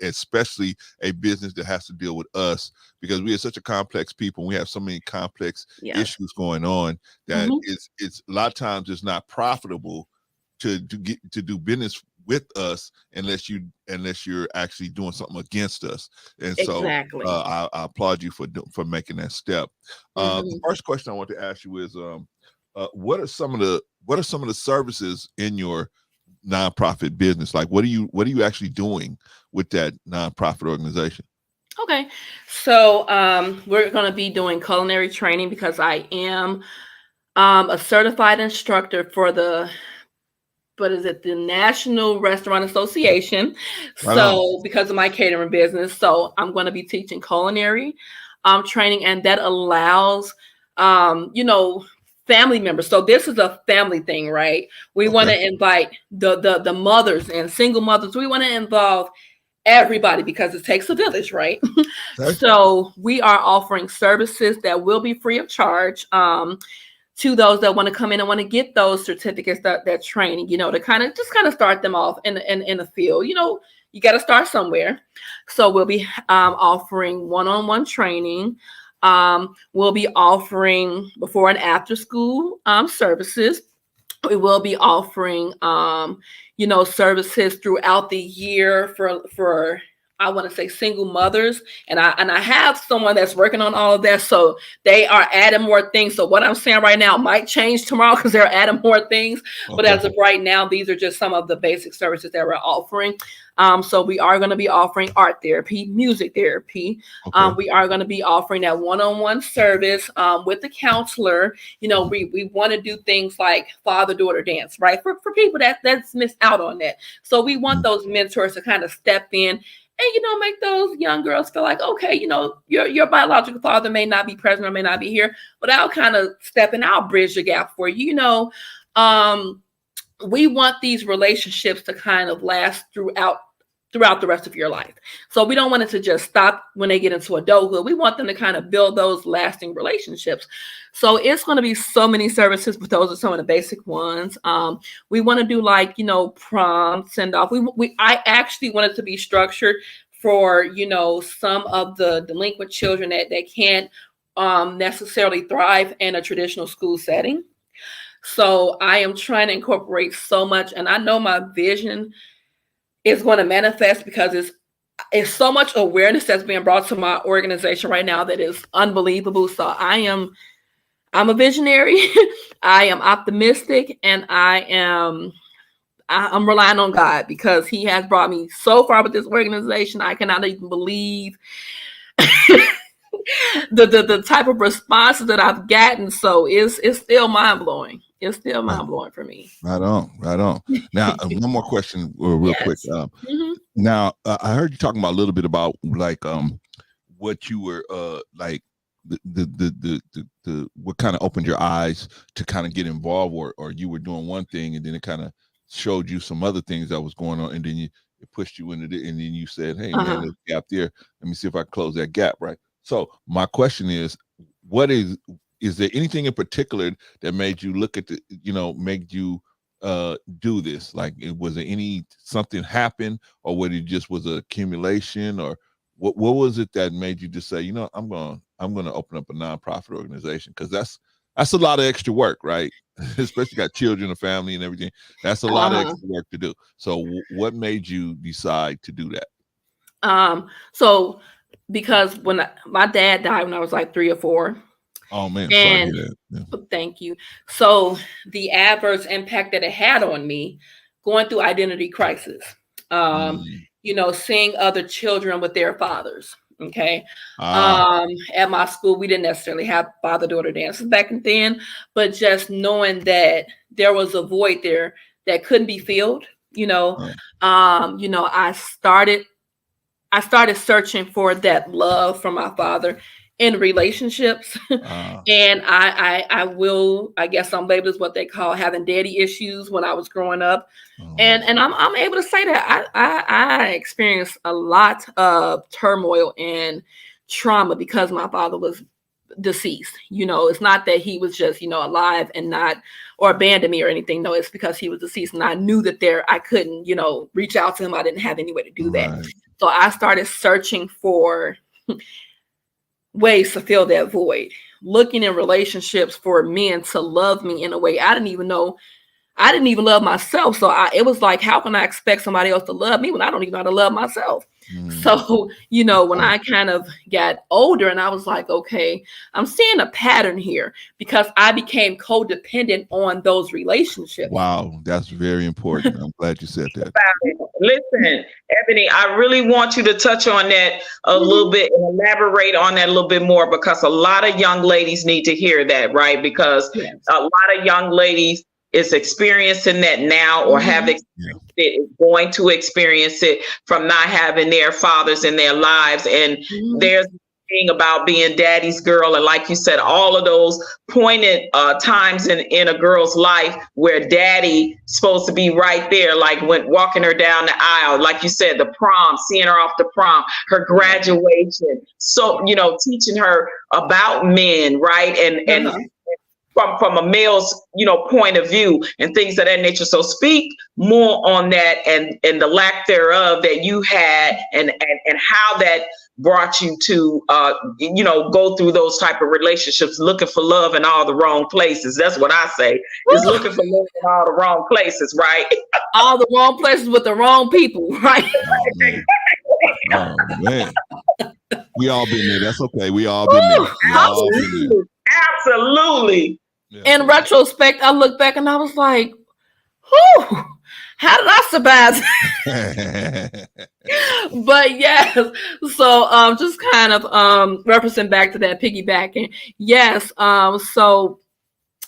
Speaker 2: especially a business that has to deal with us, because we are such a complex people. We have so many complex issues going on that it's a lot of times it's not profitable to do business with us unless you're actually doing something against us. And so I applaud you for making that step. The first question I want to ask you is what are some of the services in your nonprofit business? Like, what are you actually doing with that nonprofit organization?
Speaker 4: Okay, so we're going to be doing culinary training because I am a certified instructor for the National Restaurant Association. So because of my catering business, so I'm going to be teaching culinary training, and that allows family members. So this is a family thing, right? We want to invite the mothers and single mothers. We want to involve everybody because it takes a village, right? So we are offering services that will be free of charge to those that want to come in and want to get those certificates, that training, to kind of start them off in the field. You got to start somewhere. So we'll be offering one-on-one training. We'll be offering before and after school services. We will be offering services throughout the year for I want to say single mothers, and I have someone that's working on all of that, so they are adding more things. So what I'm saying right now might change tomorrow because they're adding more things, but as of right now, these are just some of the basic services that we're offering. So we are going to be offering art therapy, music therapy. We are going to be offering that one-on-one service with the counselor. We want to do things like father-daughter dance, right? For people that's missed out on that. So we want those mentors to kind of step in and, make those young girls feel like, okay, your biological father may not be present or may not be here, but I'll kind of step in, I'll bridge the gap for you. We want these relationships to kind of last throughout the rest of your life. So we don't want it to just stop when they get into adulthood. We want them to kind of build those lasting relationships. So it's going to be so many services, but those are some of the basic ones. We want to do prom, send off. I actually want it to be structured for, some of the delinquent children that can't necessarily thrive in a traditional school setting. So I am trying to incorporate so much, and I know my vision is going to manifest because it's so much awareness that's being brought to my organization right now that is unbelievable. So I'm a visionary. I am optimistic, and I'm relying on God because He has brought me so far with this organization. I cannot even believe the type of responses that I've gotten. So it's still mind blowing. It's still mind blowing for me.
Speaker 2: Right on. Now, one more question, real quick. Now, I heard you talking about a little bit about what you were like the what kind of opened your eyes to kind of get involved, or you were doing one thing and then it kind of showed you some other things that was going on, and then it pushed you into it, and then you said, "Hey, man, there's a gap there. Let me see if I can close that gap." Right. So my question is, is there anything in particular that made you look at made you do this? Like, was there something happen, or was it just was an accumulation, or what was it that made you just say, you know, I'm gonna open up a nonprofit organization? Because that's a lot of extra work, right? Especially got children, a family, and everything. That's a lot of extra work to do. So what made you decide to do that?
Speaker 4: So because when my dad died when I was like 3 or 4.
Speaker 2: Oh man, sorry
Speaker 4: And
Speaker 2: to hear that. Yeah.
Speaker 4: thank you. So the adverse impact that it had on me, going through identity crisis, you know, seeing other children with their fathers. Okay. At my school, we didn't necessarily have father-daughter dances back then, but just knowing that there was a void there that couldn't be filled, you know, I started searching for that love from my father in relationships. And I guess I'm labeled as what they call having daddy issues when I was growing up. And I'm able to say that I experienced a lot of turmoil and trauma because my father was deceased. You know, it's not that he was just, you know, alive and not, or abandoned me or anything. No, it's because he was deceased. And I knew that I couldn't, you know, reach out to him. I didn't have any way to do that. So I started searching for ways to fill that void, looking in relationships for men to love me in a way I didn't even know. I didn't even love myself. So it was like, how can I expect somebody else to love me when I don't even know how to love myself? So, you know, when I kind of got older and I was like, okay, I'm seeing a pattern here because I became codependent on those relationships.
Speaker 2: Wow, that's very important. I'm glad you said that.
Speaker 3: Listen, Eboni, I really want you to touch on that a little bit and elaborate on that a little bit more, because a lot of young ladies need to hear that, right? Because a lot of young ladies is experiencing that now, or have experienced it, is going to experience it from not having their fathers in their lives. And there's thing about being daddy's girl, and like you said, all of those pointed times in a girl's life where daddy supposed to be right there, like when walking her down the aisle, like you said, the prom, seeing her off the prom, her graduation, so, you know, teaching her about men, right? And from a male's, you know, point of view and things of that nature. So speak more on that and the lack thereof that you had, and how that brought you to, you know, go through those type of relationships, looking for love in all the wrong places. That's what I say, is looking for love in all the wrong places, right?
Speaker 4: All the wrong places with the wrong people, right?
Speaker 2: Oh man. We all been there. That's okay. We all been there.
Speaker 3: Absolutely.
Speaker 2: Yeah.
Speaker 4: In retrospect, I look back and I was like, whew, how did I survive? But yes, so just kind of referencing back to that, piggybacking. Yes, so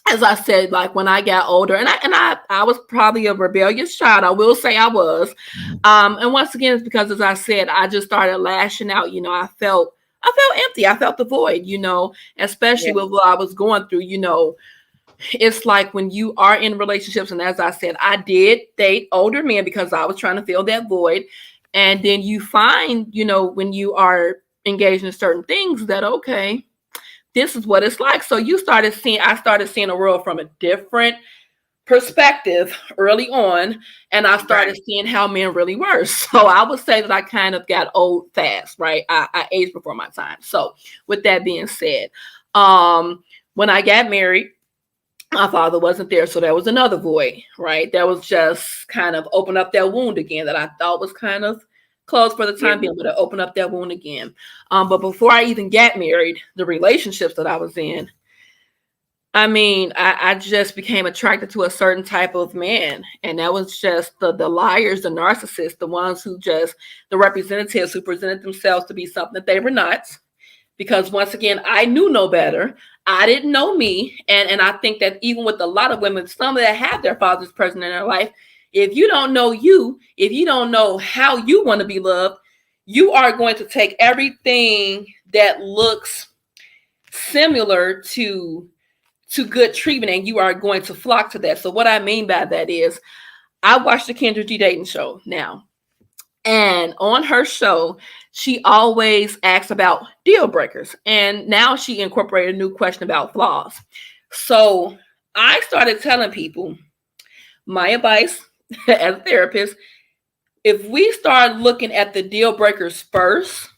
Speaker 4: as I said, like when I got older, and I was probably a rebellious child. I will say I was. And once again, it's because, as I said, I just started lashing out. You know, I felt empty. I felt the void, you know, especially with what I was going through. You know, it's like when you are in relationships, and as I said, I did date older men because I was trying to fill that void. And then you find, you know, when you are engaged in certain things that, okay, this is what it's like. So I started seeing a world from a different perspective early on, and I started seeing how men really were. So I would say that I kind of got old fast, right? I aged before my time. So with that being said, when I got married, my father wasn't there. So there was another void, right? That was just kind of open up that wound again that I thought was kind of closed for the time being, but to open up that wound again. But before I even got married, the relationships that I was in, I mean, I just became attracted to a certain type of man. And that was just the liars, the narcissists, the ones who just, the representatives who presented themselves to be something that they were not. Because once again, I knew no better. I didn't know me. And I think that even with a lot of women, some that have their fathers present in their life, if you don't know you, if you don't know how you want to be loved, you are going to take everything that looks similar to good treatment, and you are going to flock to that. So what I mean by that is, I watched the Kendra G. Dayton show now. And on her show, she always asks about deal breakers. And now she incorporated a new question about flaws. So I started telling people, my advice as a therapist, if we start looking at the deal breakers first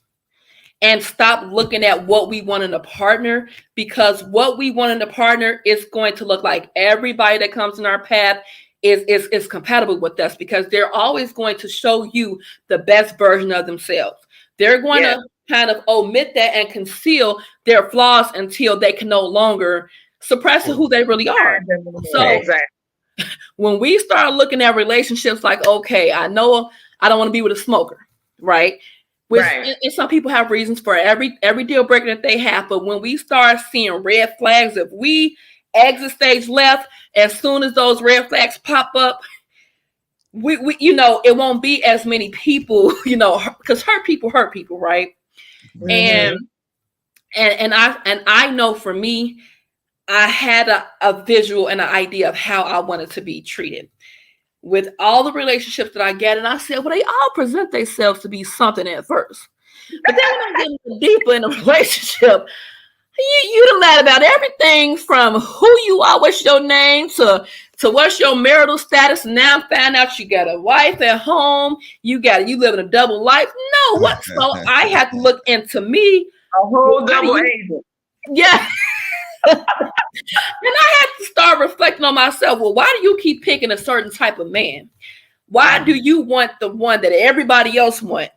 Speaker 4: and stop looking at what we want in a partner, because what we want in a partner is going to look like everybody that comes in our path is compatible with us, because they're always going to show you the best version of themselves. They're going to kind of omit that and conceal their flaws until they can no longer suppress who they really are. So when we start looking at relationships like, okay, I know I don't want to be with a smoker, right? Which, and some people have reasons for every deal breaker that they have, but when we start seeing red flags, if we exit stage left, as soon as those red flags pop up, we it won't be as many people, because hurt people, right? Mm-hmm. And I know for me, I had a visual and an idea of how I wanted to be treated with all the relationships that I get. And I said, well, they all present themselves to be something at first. But then when I get deeper in a relationship, you done lied about everything from who you are, what's your name, to what's your marital status. And now I found out you got a wife at home. You live in a double life. No, what? So I had to look into me.
Speaker 3: A whole double agent.
Speaker 4: Yeah. And I had to start reflecting on myself. Well, why do you keep picking a certain type of man? Why do you want the one that everybody else wants?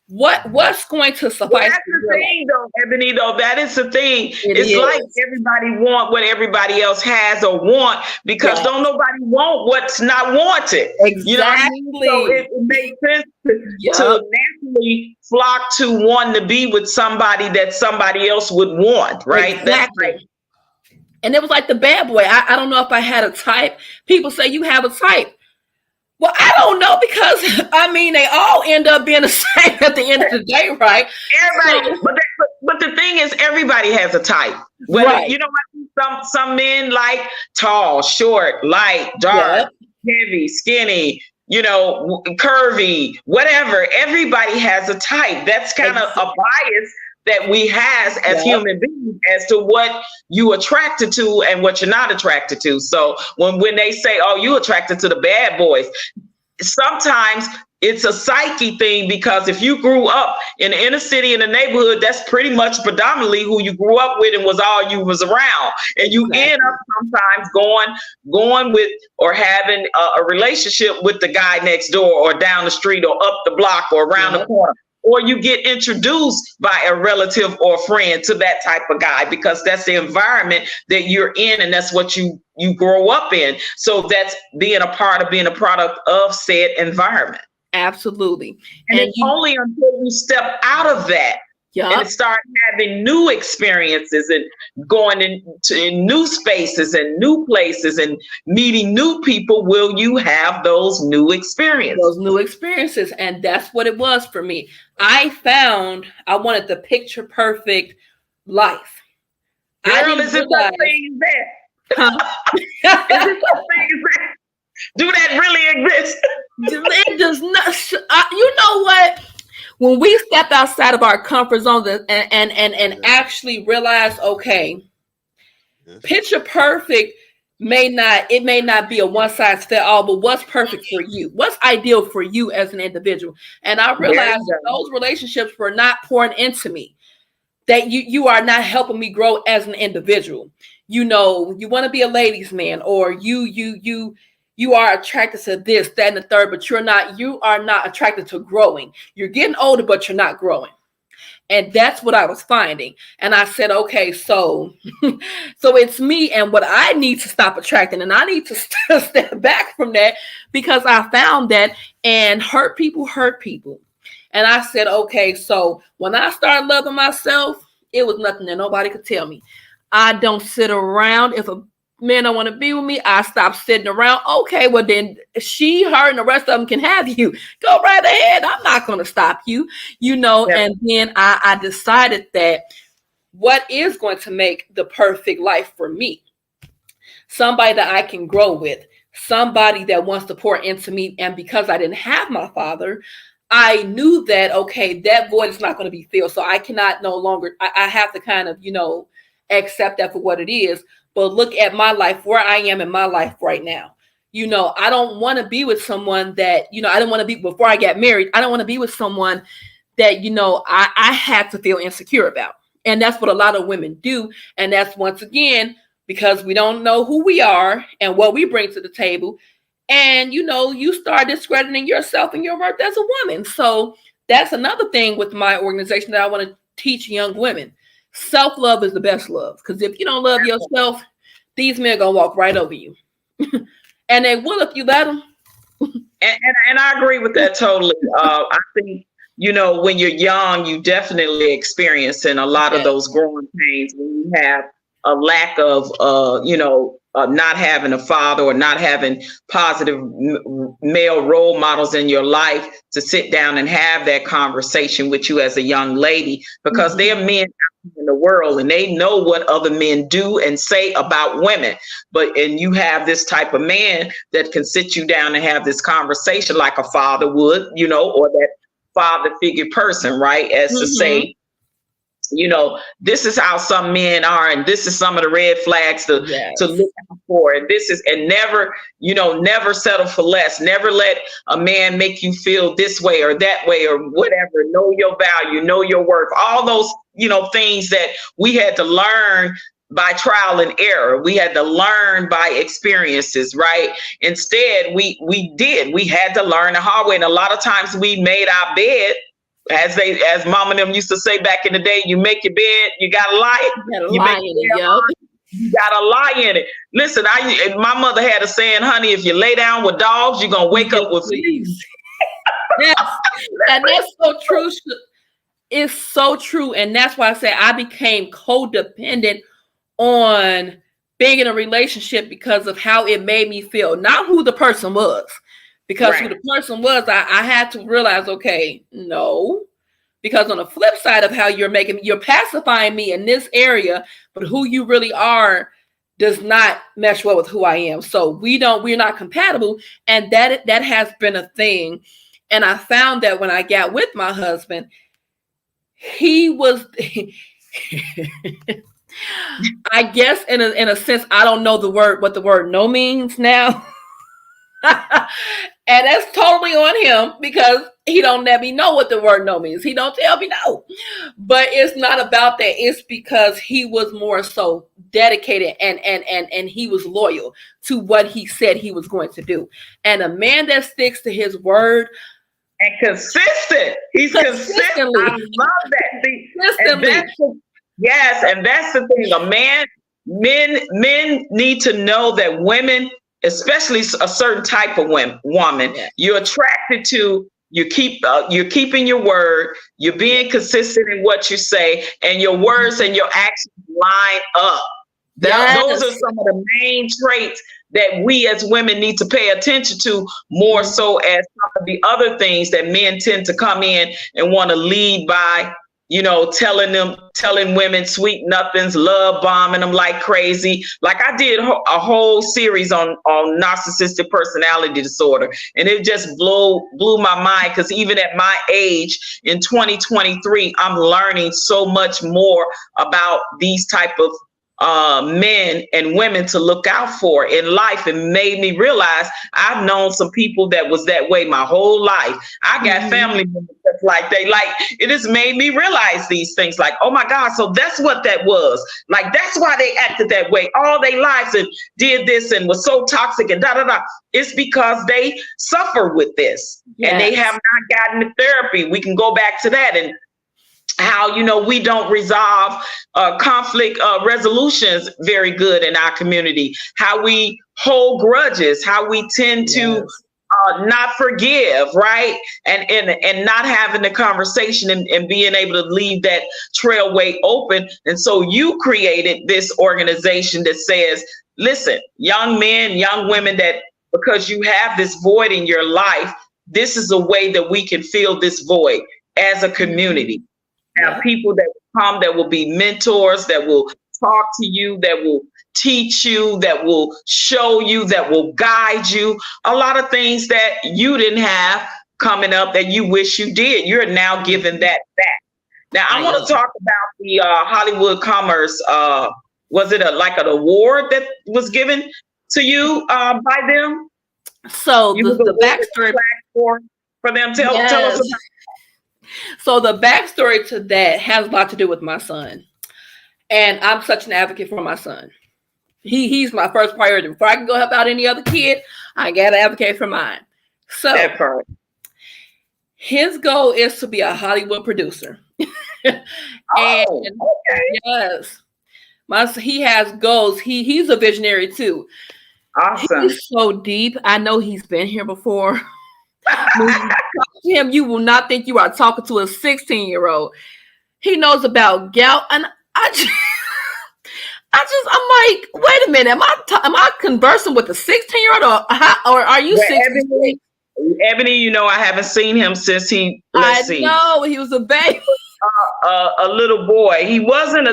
Speaker 4: What's going to suffice?
Speaker 3: Well, that's the thing, though, Ebony. Though that is the thing. It's like everybody want what everybody else has or want, because don't nobody want what's not wanted.
Speaker 4: Exactly.
Speaker 3: You know what I mean? So it makes sense to naturally flock to wanting to be with somebody that somebody else would want, right?
Speaker 4: Exactly. That's right. And it was like the bad boy. I don't know if I had a type. People say you have a type. Well, I don't know, because they all end up being the same at the end of the day, right?
Speaker 3: Everybody, but the thing is, everybody has a type. Whether, you know what? Some men like tall, short, light, dark, heavy, skinny, curvy, whatever. Everybody has a type. That's kind of a bias that we has as human beings as to what you attracted to and what you're not attracted to. So when they say, oh, you attracted to the bad boys, sometimes it's a psyche thing, because if you grew up in the inner city, in the neighborhood, that's pretty much predominantly who you grew up with and was all you was around. And you end up sometimes going with or having a relationship with the guy next door or down the street or up the block or around the corner. Or you get introduced by a relative or friend to that type of guy, because that's the environment that you're in and that's what you grow up in. So that's being a product of said environment.
Speaker 4: Absolutely.
Speaker 3: And it's only until you step out of that and start having new experiences and going into new spaces and new places and meeting new people will you have those new experiences.
Speaker 4: And that's what it was for me. I found I wanted the picture perfect life.
Speaker 3: Girl, is it that thing that? Huh? Is it that thing that? Do that really exist?
Speaker 4: It does not. You know what? When we step outside of our comfort zones and actually realize, okay, picture perfect may not be a one size fit all, but what's perfect for you? What's ideal for you as an individual? And I realized that those relationships were not pouring into me, that you are not helping me grow as an individual. You want to be a ladies' man, or you are attracted to this, that, and the third, but you are not attracted to growing. You're getting older, but you're not growing. And that's what I was finding. And I said, okay, so it's me and what I need to stop attracting. And I need to step back from that, because I found that, and hurt people. And I said, okay, so when I started loving myself, it was nothing that nobody could tell me. I don't sit around. If a man don't want to be with me, I stop sitting around. Okay, well then her and the rest of them can have you. Go right ahead. I'm not going to stop you, And then I decided that what is going to make the perfect life for me? Somebody that I can grow with, somebody that wants to pour into me. And because I didn't have my father, I knew that, okay, that void is not going to be filled. So I cannot no longer, I have to kind of, accept that for what it is. But look at my life, where I am in my life right now. You know, I don't want to be with someone that, you know, I didn't want to be before I got married. I don't want to be with someone that, you know, I had to feel insecure about. And that's what a lot of women do. And that's once again, because we don't know who we are and what we bring to the table. And, you know, you start discrediting yourself and your worth as a woman. So that's another thing with my organization that I want to teach young women. Self-love is the best love. Because if you don't love yourself, these men are going to walk right over you. And they will if you let them.
Speaker 3: And I agree with that totally. I think, you know, when you're young, you definitely experiencing a lot of those growing pains when you have a lack of, you know, not having a father or not having positive male role models in your life to sit down and have that conversation with you as a young lady, because there are men in the world and they know what other men do and say about women. And you have this type of man that can sit you down and have this conversation like a father would, you know, or that father figure person, right? As to say, you know, this is how some men are, and this is some of the red flags to look out for. And this is, and never, you know, never settle for less. Never let a man make you feel this way or that way or whatever. Know your value, know your worth. All those, you know, things that we had to learn by trial and error. We had to learn by experiences, right? Instead, we had to learn the hard way. And a lot of times we made our bed, as mom and them used to say back in the day, you make your bed, you gotta lie. You gotta lie in it. Listen, my mother had a saying, honey, if you lay down with dogs, you're gonna wake up with fleas.
Speaker 4: Yes. And that's so true. It's so true. And that's why I say I became codependent on being in a relationship because of how it made me feel, not who the person was. Because who the person was, I had to realize, okay, no. Because on the flip side of how you're pacifying me in this area, but who you really are does not mesh well with who I am. So we're not compatible. And that has been a thing. And I found that when I got with my husband, he was, I guess in a sense, I don't know what the word no means now. And that's totally on him because he don't let me know what the word no means. He don't tell me no. But it's not about that. It's because he was more so dedicated and he was loyal to what he said he was going to do. And a man that sticks to his word
Speaker 3: and consistent. He's consistent. I love that. See, consistently. And that's the thing. Men need to know that women, especially a certain type of woman, you're attracted to. You're keeping your word. You're being consistent in what you say, and your words and your actions line up. Those are some of the main traits that we as women need to pay attention to more so as some of the other things that men tend to come in and want to lead by. You know, telling women sweet nothings, love bombing them like crazy. Like I did a whole series on narcissistic personality disorder, and it just blew my mind because even at my age in 2023, I'm learning so much more about these type of men and women to look out for in life. And made me realize I've known some people that was that way my whole life. I got family members that's like it has made me realize these things like, oh my God, so that's what that was. Like, that's why they acted that way all their lives and did this and was so toxic and It's because they suffer with this and they have not gotten the therapy. We can go back to that and how, you know, we don't resolve conflict resolutions very good in our community, how we hold grudges, how we tend to not forgive, right? And not having the conversation and being able to leave that trailway open. And so you created this organization that says, listen, young men, young women, that because you have this void in your life, this is a way that we can fill this void as a community. Have people that will come, that will be mentors, that will talk to you, that will teach you, that will show you, that will guide you. A lot of things that you didn't have coming up that you wish you did. You're now giving that back. Now, I want to talk about the Hollywood Commerce. Was it like an award that was given to you by them?
Speaker 4: So
Speaker 3: You was
Speaker 4: the
Speaker 3: awarded a
Speaker 4: backstory.
Speaker 3: plaque for them. Tell us
Speaker 4: Yes.
Speaker 3: about.
Speaker 4: So the backstory to that has a lot to do with my son. And I'm such an advocate for my son. He's my first priority. Before I can go help out any other kid, I gotta advocate for mine. So
Speaker 3: That part.
Speaker 4: his goal is to be a Hollywood producer. And
Speaker 3: Okay.
Speaker 4: yes, he has goals. He's a visionary too.
Speaker 3: Awesome.
Speaker 4: He's so deep. I know he's been here before. When you talk to him, you will not think you are talking to a 16-year-old. He knows about gout, and I'm like, wait a minute, am I conversing with a 16-year-old, or are you 16?
Speaker 3: Ebony, you know, I haven't seen him since he.
Speaker 4: I know he was a baby.
Speaker 3: A little boy. He wasn't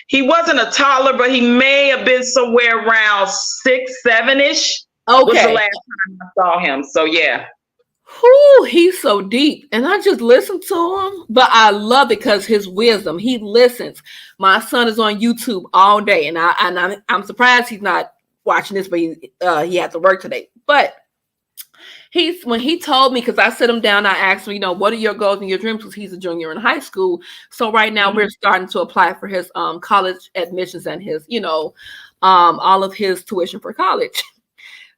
Speaker 3: he wasn't a toddler, but he may have been somewhere around 6, 7-ish. Was the last time I saw him. So yeah.
Speaker 4: Whew, he's so deep, and I just listen to him. But I love it because his wisdom. He listens. My son is on YouTube all day, and I'm surprised he's not watching this, but he had to work today. But when he told me, because I sit him down, I asked him, what are your goals and your dreams? Because he's a junior in high school. So right now we're starting to apply for his college admissions and his, all of his tuition for college.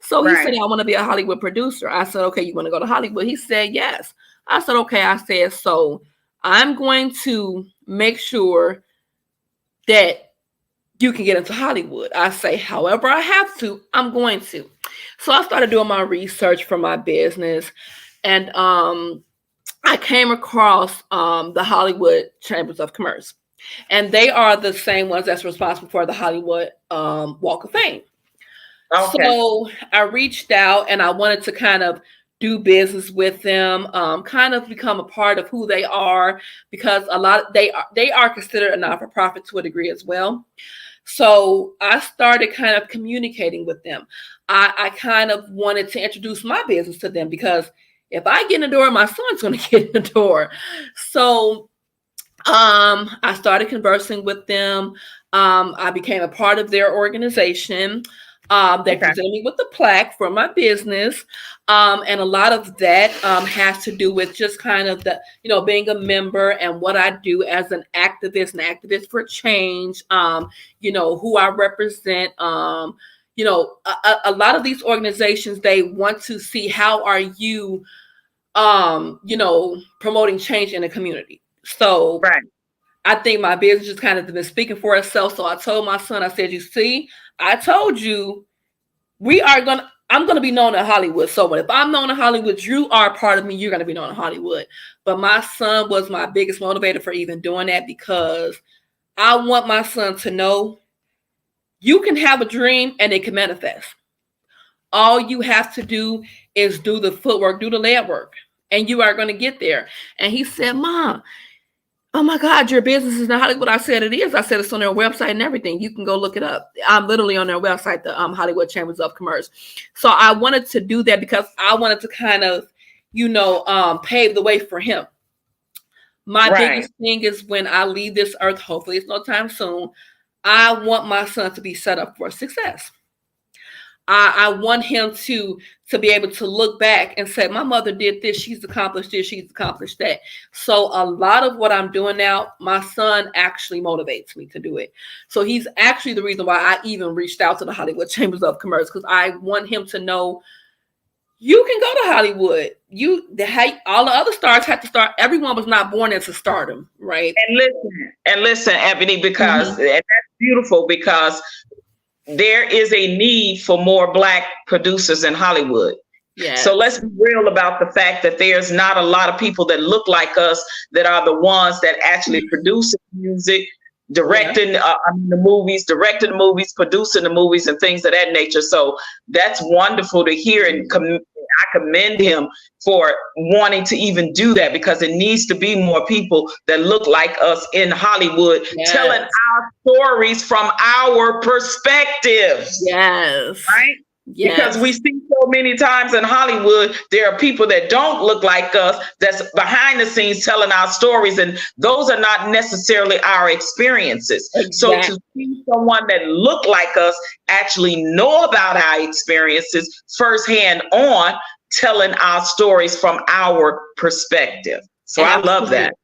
Speaker 4: So he said, I want to be a Hollywood producer. I said, okay, you want to go to Hollywood? He said, yes. I said, okay. I said, so I'm going to make sure that you can get into Hollywood. I say, however I have to, I'm going to. So I started doing my research for my business, and I came across the Hollywood Chambers of Commerce, and they are the same ones that's responsible for the Hollywood Walk of Fame. Okay. So I reached out, and I wanted to kind of do business with them, kind of become a part of who they are, because they are considered a not-for-profit to a degree as well. So I started kind of communicating with them. I kind of wanted to introduce my business to them, because if I get in the door, my son's going to get in the door. So I started conversing with them. I became a part of their organization. They presented me with the plaque for my business. And a lot of that has to do with just kind of the, being a member and what I do as an activist for change, who I represent. A lot of these organizations, they want to see how are you, promoting change in the community. So I think my business just kind of been speaking for itself. So I told my son, I said, you see, I told you I'm going to be known in Hollywood. So if I'm known in Hollywood, you are a part of me. You're going to be known in Hollywood. But my son was my biggest motivator for even doing that, because I want my son to know you can have a dream and it can manifest. All you have to do is do the footwork, do the lead work, and you are going to get there. And he said, Mom, oh my God, your business is in Hollywood. I said, it is. I said, it's on their website and everything. You can go look it up. I'm literally on their website, the Hollywood Chambers of Commerce. So I wanted to do that because I wanted to kind of, pave the way for him. My biggest thing is, when I leave this earth, hopefully it's no time soon, I want my son to be set up for success. I want him to be able to look back and say, my mother did this, she's accomplished this, she's accomplished that. So a lot of what I'm doing now, my son actually motivates me to do it. So he's actually the reason why I even reached out to the Hollywood Chambers of Commerce, because I want him to know you can go to Hollywood. All the other stars had to start. Everyone was not born into stardom, right?
Speaker 3: And listen, Ebony, because and that's beautiful, because there is a need for more Black producers in Hollywood. Yes. So let's be real about the fact that there's not a lot of people that look like us that are the ones that actually produce music, directing the movies, producing the movies, and things of that nature. So that's wonderful to hear, and I commend him for wanting to even do that, because it needs to be more people that look like us in Hollywood, telling our stories from our perspectives.
Speaker 4: Yes.
Speaker 3: Right? Because
Speaker 4: Yes.
Speaker 3: we see so many times in Hollywood, there are people that don't look like us that's behind the scenes telling our stories, and those are not necessarily our experiences. So to
Speaker 4: Exactly.
Speaker 3: see someone that look like us actually know about our experiences firsthand on telling our stories from our perspective. So I love
Speaker 4: Absolutely.
Speaker 3: that.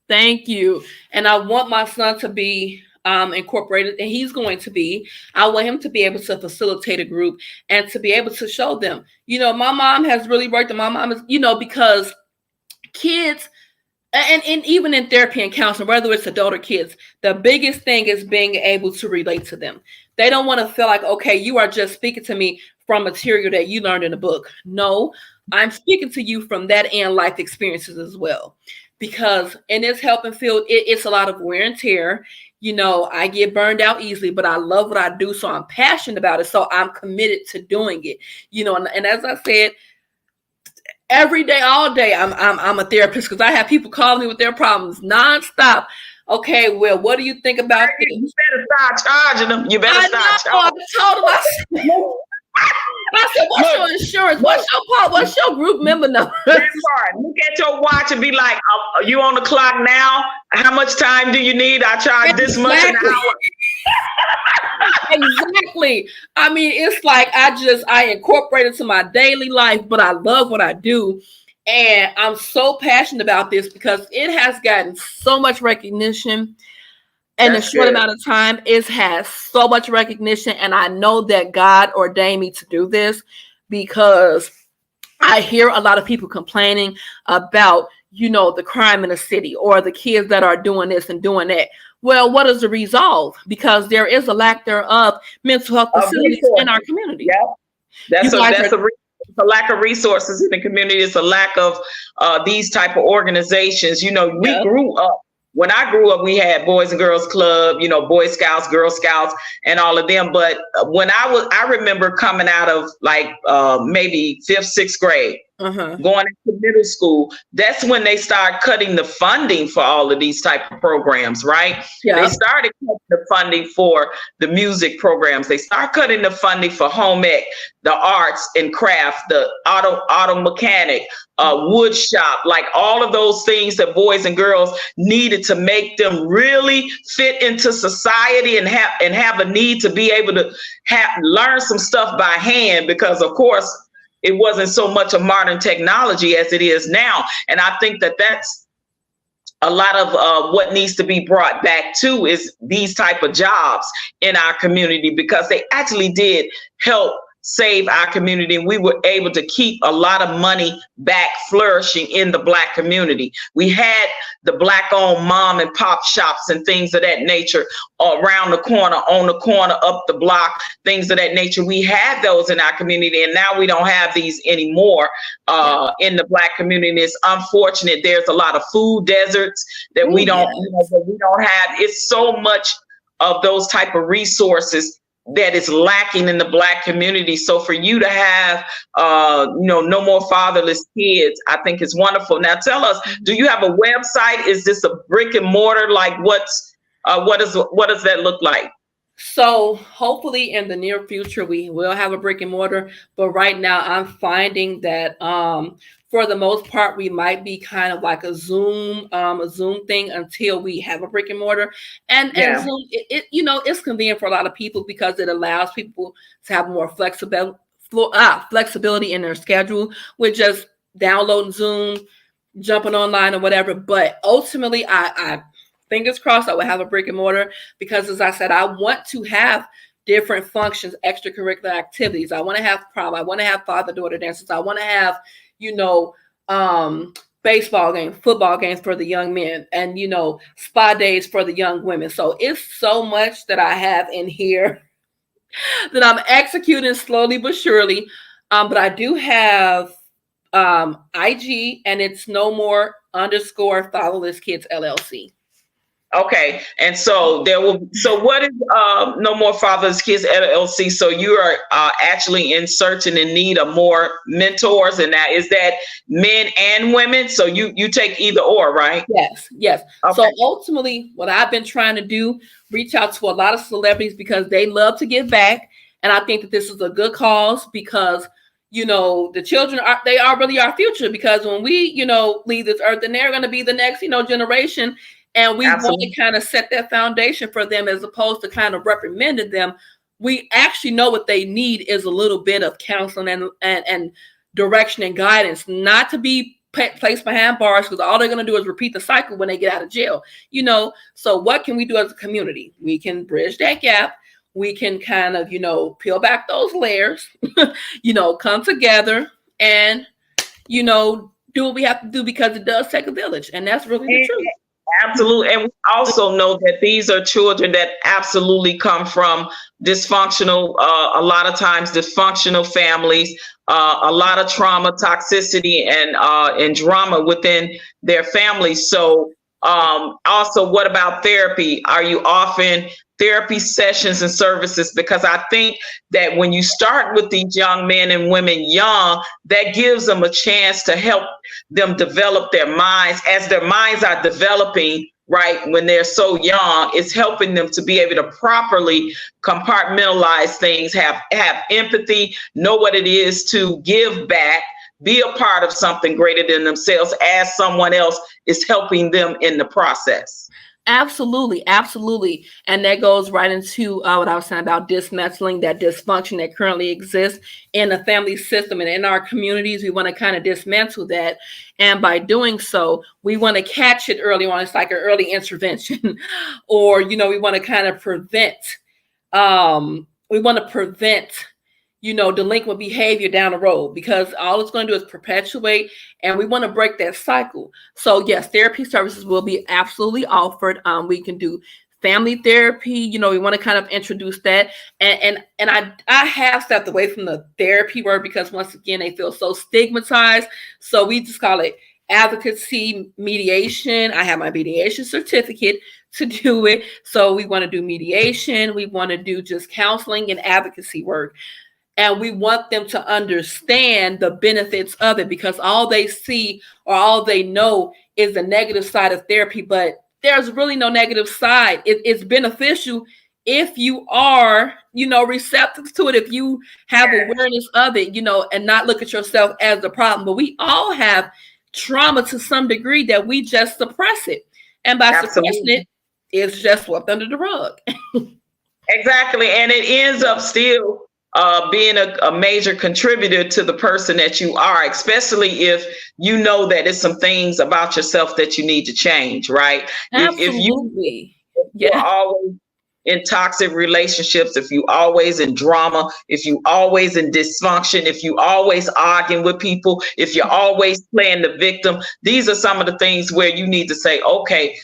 Speaker 4: Thank you. And I want my son to be incorporated, and he's going to be. I want him to be able to facilitate a group and to be able to show them. My mom has really worked, and my mom is, because kids, and even in therapy and counseling, whether it's adult or kids, the biggest thing is being able to relate to them. They don't want to feel like, okay, you are just speaking to me from material that you learned in a book. No, I'm speaking to you from that and life experiences as well. Because in this helping field, it's a lot of wear and tear. I get burned out easily, but I love what I do, so I'm passionate about it. So I'm committed to doing it. And as I said, every day, all day, I'm a therapist because I have people calling me with their problems nonstop. Okay, well, what do you think about
Speaker 3: You
Speaker 4: this?
Speaker 3: better start charging them. You better
Speaker 4: I
Speaker 3: start
Speaker 4: know. I told them. I said, "What's
Speaker 3: Look,
Speaker 4: your insurance? What's your group member number?"
Speaker 3: that part. Look at your watch and be like, "Are you on the clock now? How much time do you need? I charge this much an
Speaker 4: Exactly.
Speaker 3: hour."
Speaker 4: Exactly. I mean, it's like I incorporate it to my daily life, but I love what I do. And I'm so passionate about this because it has gotten so much recognition in a
Speaker 3: That's
Speaker 4: short
Speaker 3: good.
Speaker 4: amount of time. It has so much recognition. And I know that God ordained me to do this because I hear a lot of people complaining about, the crime in the city or the kids that are doing this and doing that. Well, what is the result? Because there is a lack thereof mental health
Speaker 3: Of
Speaker 4: facilities in our
Speaker 3: resources.
Speaker 4: community.
Speaker 3: Yeah.
Speaker 4: You guys are,
Speaker 3: It's a lack of resources in the community. It's a lack of these type of organizations. We
Speaker 4: yeah,
Speaker 3: grew up. When I grew up, we had Boys and Girls Club, Boy Scouts, Girl Scouts, and all of them. But I remember coming out of like maybe fifth, sixth grade, going into middle school. That's when they start cutting the funding for all of these type of programs, right? They
Speaker 4: yeah,
Speaker 3: started cutting the funding for the music programs. They start cutting the funding for home ec, the arts and craft, the auto mechanic, wood shop, like all of those things that boys and girls needed to make them really fit into society and have a need to be able to learn some stuff by hand, because of course it wasn't so much of modern technology as it is now. And I think that that's a lot of what needs to be brought back to is these type of jobs in our community, because they actually did help save our community, and we were able to keep a lot of money back flourishing in the Black community. We had the Black-owned mom and pop shops and things of that nature around the corner, on the corner, up the block, things of that nature. We had those in our community, and now we don't have these anymore in the Black community. It's unfortunate. There's a lot of food deserts that we don't, that we don't have. It's so much of those type of resources that is lacking in the Black community. So for you to have, no more fatherless kids, I think is wonderful. Now tell us, do you have a website? Is this a brick and mortar? Like what does that look like?
Speaker 4: So hopefully in the near future we will have a brick and mortar, but right now I'm finding that for the most part we might be kind of like a Zoom thing until we have a brick and mortar. And Zoom, it's convenient for a lot of people because it allows people to have more flexibility in their schedule with just downloading Zoom, jumping online or whatever. But ultimately I fingers crossed I will have a brick and mortar, because as I said, I want to have different functions, extracurricular activities. I want to have prom. I want to have father-daughter dances. I want to have, baseball games, football games for the young men, and, spa days for the young women. So it's so much that I have in here that I'm executing slowly but surely. But I do have IG, and it's no more _ fatherless kids LLC.
Speaker 3: Okay, and so what is No More Fatherless Kids LLC? So you are actually in search and in need of more mentors, and is that men and women? So you take either or, right?
Speaker 4: Yes.
Speaker 3: Okay.
Speaker 4: So ultimately, what I've been trying to do, reach out to a lot of celebrities because they love to give back, And I think that this is a good cause because, you know, the children they are really our future, because when we, you know, leave this earth, then they're going to be the next, you know, generation. And we want to kind of set that foundation for them, as opposed to kind of reprimanding them. We actually know what they need is a little bit of counseling and direction and guidance, not to be placed behind bars, because all they're going to do is repeat the cycle when they get out of jail, you know. So what can we do as a community? We can bridge that gap. We can kind of, you know, peel back those layers, you know, come together and, you know, do what we have to do, because it does take a village. And that's really the truth.
Speaker 3: Absolutely. And we also know that these are children that absolutely come from dysfunctional, a lot of times dysfunctional families, a lot of trauma, toxicity, and drama within their families. So also, what about therapy? Are you offering therapy sessions and services? Because I think that when you start with these young men and women young, that gives them a chance to help them develop their minds. As their minds are developing, right, when they're so young, it's helping them to be able to properly compartmentalize things, have empathy, know what it is to give back, be a part of something greater than themselves, as someone else is helping them in the process.
Speaker 4: Absolutely, absolutely. And that goes right into what I was saying about dismantling that dysfunction that currently exists in the family system and in our communities. We want to kind of dismantle that. And by doing so, we want to catch it early on. It's like an early intervention. Or, you know, we want to kind of prevent, you know, delinquent behavior down the road, because all it's going to do is perpetuate, and we want to break that cycle. So yes, therapy services will be absolutely offered. We can do family therapy. You know, we want to kind of introduce that. And I have stepped away from the therapy word, because once again, they feel so stigmatized. So we just call it advocacy mediation. I have my mediation certificate to do it. So we want to do mediation. We want to do just counseling and advocacy work. And we want them to understand the benefits of it, because all they see or all they know is the negative side of therapy. But there's really no negative side. It's beneficial if you are, you know, receptive to it, if you have awareness of it, you know, and not look at yourself as the problem. But we all have trauma to some degree that we just suppress it. And by suppressing it, it's just swept under the rug.
Speaker 3: Exactly. And it ends up still being a major contributor to the person that you are, especially if you know that it's some things about yourself that you need to change, right?
Speaker 4: Absolutely.
Speaker 3: If you're always in toxic relationships, if you always in drama, if you always in dysfunction, if you always arguing with people, if you're always playing the victim, these are some of the things where you need to say, okay,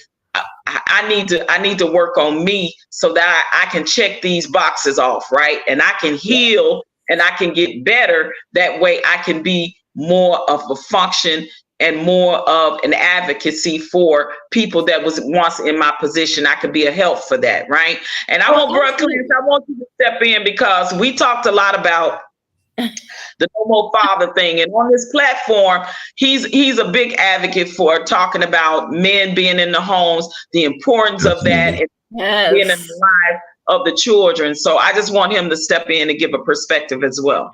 Speaker 3: I need to work on me so that I can check these boxes off, right? And I can heal and I can get better. That way I can be more of a function and more of an advocacy for people that was once in my position. I could be a help for that, right? And I want you to step in, because we talked a lot about the no more father thing. And on this platform, he's a big advocate for talking about men being in the homes, the importance of that, and being in the lives of the children. So I just want him to step in and give a perspective as well.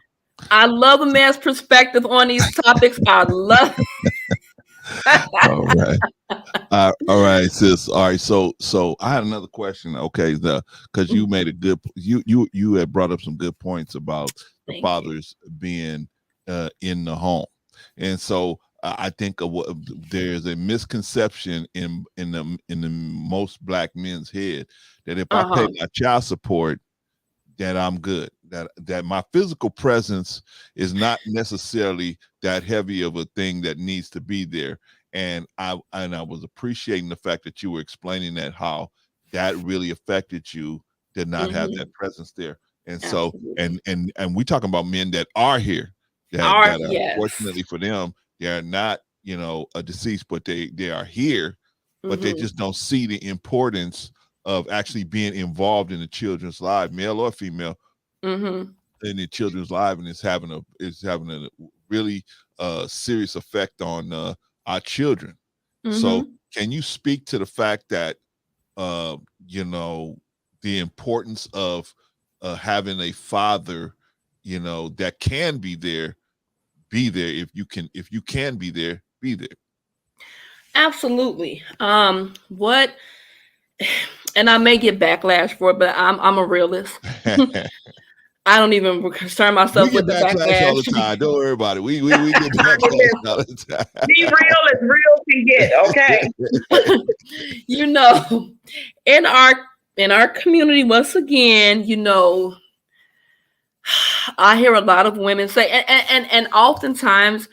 Speaker 4: I love a man's perspective on these topics. I love it.
Speaker 2: All right. All right, sis. All right. So I had another question. Okay, because you made a good, you had brought up some good points about the fathers being in the home, and so I think there's a misconception in the most Black men's head that if I pay my child support, that I'm good. That my physical presence is not necessarily that heavy of a thing that needs to be there. And I was appreciating the fact that you were explaining that, how that really affected you, did not have that presence there. And so, and we talking about men that are here, that are fortunately for them, they're not, you know, a deceased, but they are here, but they just don't see the importance of actually being involved in the children's life, male or female, in the children's life, and it's having a really serious effect on our children. So can you speak to the fact that you know, the importance of having a father, you know, that can be there. If you can be there, be there.
Speaker 4: Absolutely. What, and I may get backlash for it, but I'm a realist. I don't even concern myself
Speaker 2: we
Speaker 4: with
Speaker 2: get
Speaker 4: the
Speaker 2: backlash all the
Speaker 4: backlash.
Speaker 2: time. Don't worry about it. We get backlash all the time.
Speaker 3: Be real as real can get, okay?
Speaker 4: You know, in our community, once again, you know, I hear a lot of women say, and oftentimes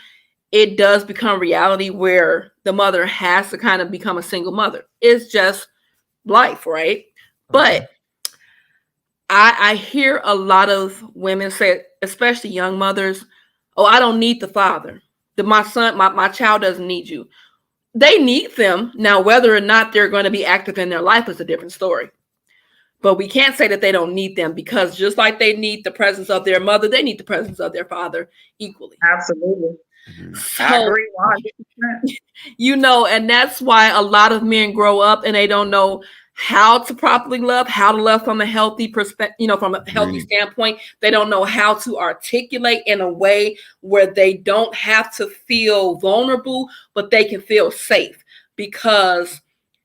Speaker 4: it does become reality where the mother has to kind of become a single mother. It's just life, right? But I hear a lot of women say, especially young mothers, "Oh, I don't need the father. My child doesn't need you." They need them. Now, whether or not they're going to be active in their life is a different story. But we can't say that they don't need them, because just like they need the presence of their mother, they need the presence of their father equally.
Speaker 3: Absolutely.
Speaker 4: So,
Speaker 3: I agree 100%.
Speaker 4: you know, and that's why a lot of men grow up and they don't know how to properly love, how to love from a healthy perspective, you know, from a healthy standpoint. They don't know how to articulate in a way where they don't have to feel vulnerable, but they can feel safe, because,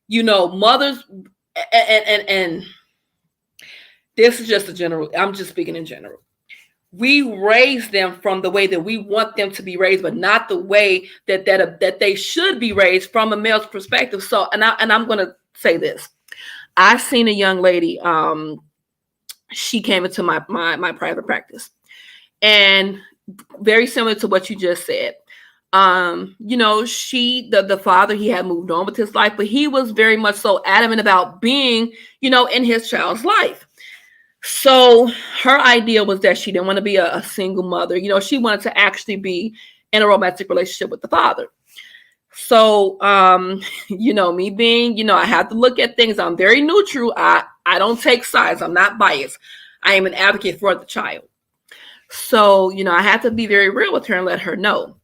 Speaker 4: you know, mothers and this is just a general, I'm just speaking in general. We raise them from the way that we want them to be raised, but not the way that they should be raised from a male's perspective. So, and I'm going to say this. I've seen a young lady. She came into my private practice, and very similar to what you just said. You know, the father, he had moved on with his life, but he was very much so adamant about being, you know, in his child's life. So her idea was that she didn't want to be a single mother. You know, she wanted to actually be in a romantic relationship with the father. So, you know, me being, you know, I have to look at things. I'm very neutral. I don't take sides. I'm not biased. I am an advocate for the child. So, you know, I had to be very real with her and let her know,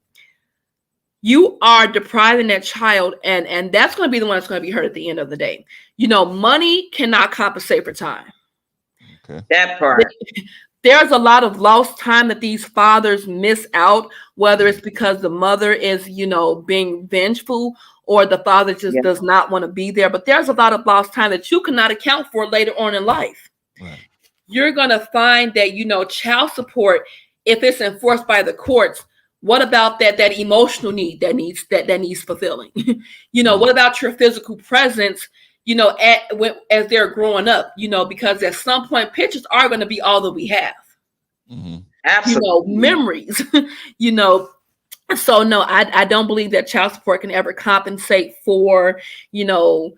Speaker 4: you are depriving that child, and that's going to be the one that's going to be hurt at the end of the day. You know, money cannot compensate for time.
Speaker 2: Okay.
Speaker 3: That part.
Speaker 4: There's a lot of lost time that these fathers miss out, whether it's because the mother is, you know, being vengeful, or the father just does not want to be there. But there's a lot of lost time that you cannot account for later on in life.
Speaker 2: Right.
Speaker 4: You're going to find that, you know, child support, if it's enforced by the courts, what about that emotional need that needs fulfilling? You know, what about your physical presence, you know, as they're growing up, you know, because at some point pictures are going to be all that we have.
Speaker 2: Mm-hmm.
Speaker 3: Absolutely.
Speaker 4: You know, memories, you know. So no, I don't believe that child support can ever compensate for, you know,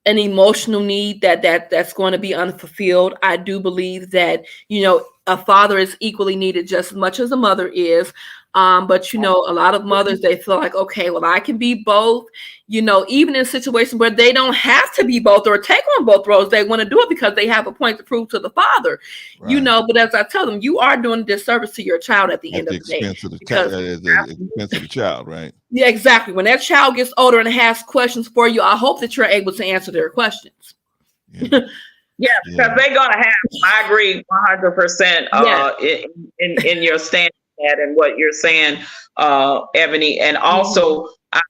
Speaker 4: an emotional need that's going to be unfulfilled. I do believe that, you know, a father is equally needed just as much as a mother is. But, you know, a lot of mothers, they feel like, okay, well, I can be both, you know, even in situations where they don't have to be both or take on both roles. They want to do it because they have a point to prove to the father, you know. But as I tell them, you are doing a disservice to your child at the end of the day.
Speaker 2: At the expense of the child, right?
Speaker 4: Yeah, exactly. When that child gets older and has questions for you, I hope that you're able to answer their questions.
Speaker 3: Yeah, because they're gonna have. I agree 100% in your stand and what you're saying, Ebony, and also I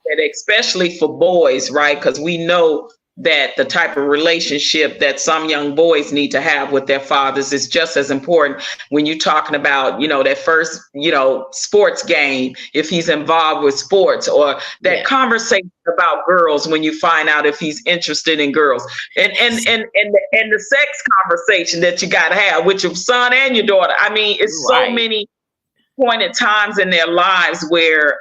Speaker 3: said especially for boys, right? Because we know that the type of relationship that some young boys need to have with their fathers is just as important when you're talking about, you know, that first, you know, sports game, if he's involved with sports, or that conversation about girls when you find out if he's interested in girls, and the sex conversation that you got to have with your son and your daughter. I mean, it's so many pointed times in their lives where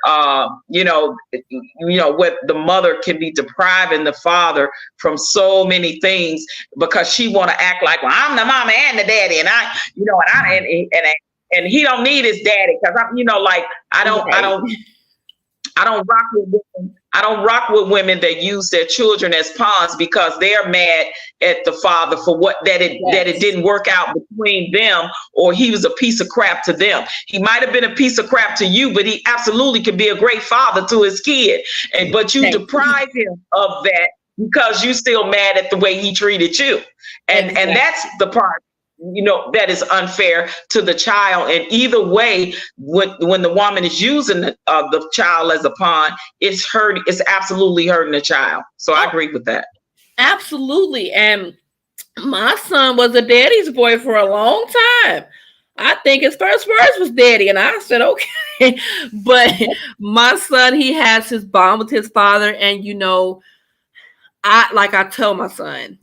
Speaker 3: you know what, the mother can be depriving the father from so many things because she want to act like, well, I'm the mama and the daddy, and I, you know, and he don't need his daddy because I'm, you know, like I don't rock with women. I don't rock with women that use their children as pawns because they're mad at the father for that it didn't work out between them, or he was a piece of crap to them. He might have been a piece of crap to you, but he absolutely could be a great father to his kid. But you deprive him of that because you still mad at the way he treated you. And that's the part that is unfair to the child. And either way, when the woman is using the child as a pawn, it's absolutely hurting the child. So I agree with that.
Speaker 4: Absolutely. And my son was a daddy's boy for a long time. I think his first words was daddy, and I said, okay. But my son, he has his bond with his father. And, I tell my son,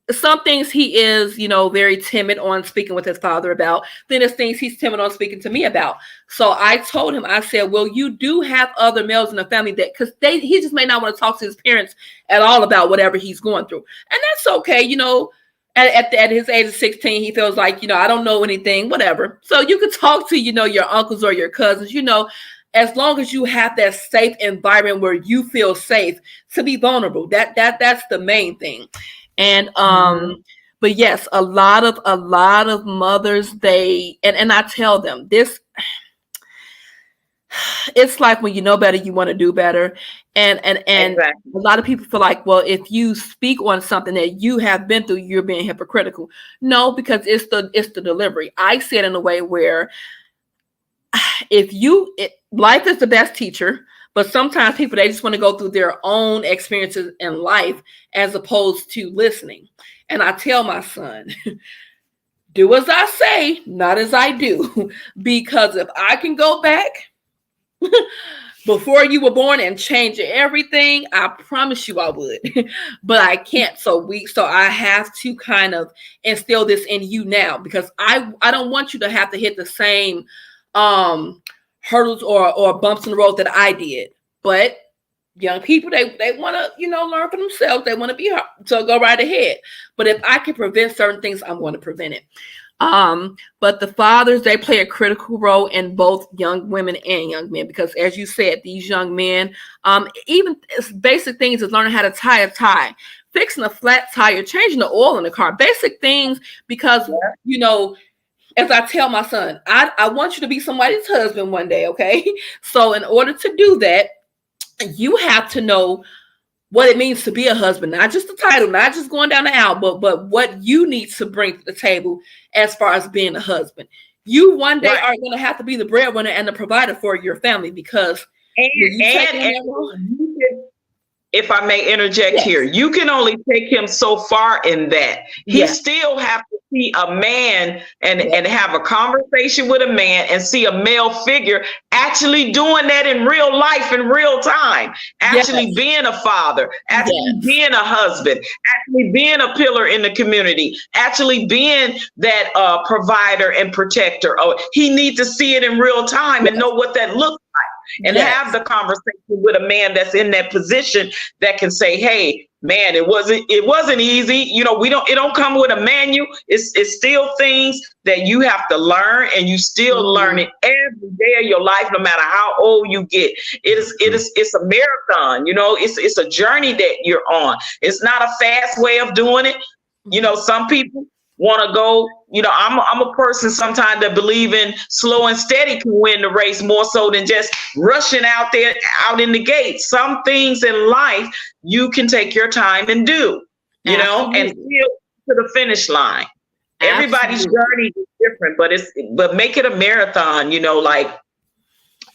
Speaker 4: some things he is, very timid on speaking with his father about. Then there's things he's timid on speaking to me about. So I told him, I said, well, you do have other males in the family because he just may not want to talk to his parents at all about whatever he's going through. And that's okay. At his age of 16, he feels like, I don't know anything, whatever. So you could talk to, your uncles or your cousins, as long as you have that safe environment where you feel safe to be vulnerable. That's the main thing. And but yes, a lot of mothers, and I tell them this, it's like when you know better, you want to do better. And exactly. A lot of people feel like, well, if you speak on something that you have been through, you're being hypocritical. No, because it's the delivery. I say it in a way where life is the best teacher. But sometimes people, they just want to go through their own experiences in life as opposed to listening. And I tell my son, do as I say, not as I do. Because if I can go back before you were born and change everything, I promise you I would. But I can't. So I have to kind of instill this in you now, because I don't want you to have to hit the same hurdles or bumps in the road that I did. But young people, they want to, learn for themselves. They want to go right ahead. But if I can prevent certain things, I'm going to prevent it. But the fathers, they play a critical role in both young women and young men, because as you said, these young men, even basic things is learning how to tie a tie, fixing a flat tire, changing the oil in the car, basic things, because, as I tell my son, I want you to be somebody's husband one day, okay? So in order to do that, you have to know what it means to be a husband, not just the title, not just going down the aisle, but what you need to bring to the table as far as being a husband. You one day are going to have to be the breadwinner and the provider for your family, because
Speaker 3: if I may interject here, you can only take him so far in that. He still have to see a man and have a conversation with a man and see a male figure actually doing that in real life, in real time, actually being a father, actually being a husband, actually being a pillar in the community, actually being that provider and protector. Oh, he needs to see it in real time and know what that looks like. And have the conversation with a man that's in that position that can say, hey, man, it wasn't easy. It don't come with a manual. It's still things that you have to learn, and you still learn it every day of your life, no matter how old you get. It's a marathon, it's a journey that you're on. It's not a fast way of doing it. Some people want to go, I'm a person sometimes that believe in slow and steady can win the race more so than just rushing out there, out in the gate. Some things in life you can take your time and do, and still to the finish line. Everybody's journey is different, but make it a marathon,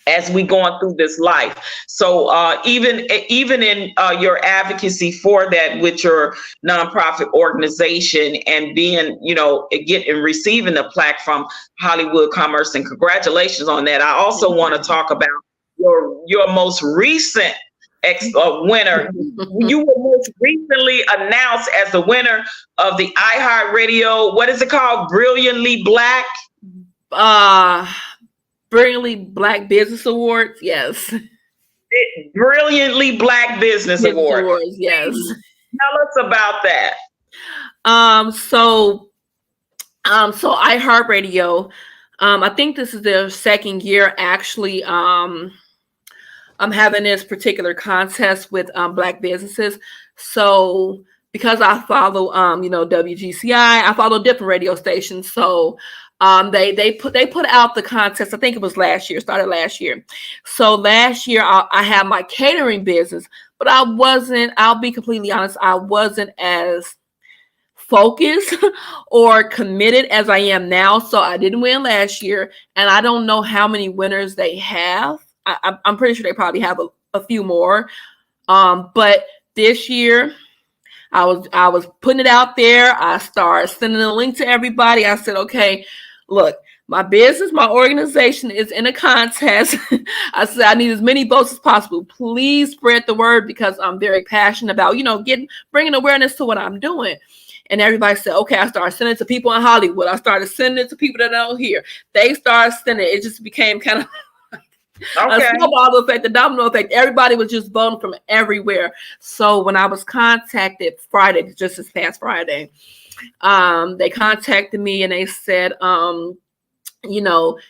Speaker 3: as we going through this life. So even in your advocacy for that with your nonprofit organization and being, receiving the plaque from Hollywood Commerce, and congratulations on that. I also want to talk about your most recent winner. You were most recently announced as the winner of the iHeartRadio, what is it called? Brilliantly Black?
Speaker 4: Brilliantly Black Business Awards, yes.
Speaker 3: Brilliantly Black Business Awards,
Speaker 4: yes.
Speaker 3: Tell us about that.
Speaker 4: So iHeartRadio, I think this is their second year actually. I'm having this particular contest with Black businesses. So because I follow WGCI, I follow different radio stations. So they put out the contest. I think it was started last year. So last year I had my catering business, but I'll be completely honest, I wasn't as focused or committed as I am now. So I didn't win last year, and I don't know how many winners they have. I'm pretty sure they probably have a few more. But this year, I was putting it out there. I started sending a link to everybody. I said, okay, look, my business, my organization is in a contest. I said, I need as many votes as possible. Please spread the word, because I'm very passionate about, bringing awareness to what I'm doing. And everybody said, okay. I started sending it to people in Hollywood. I started sending it to people that I don't hear. They started sending it. It just became kind of a snowball effect, the domino effect. Everybody was just voting from everywhere. So when I was contacted Friday, just this past Friday, they contacted me and they said,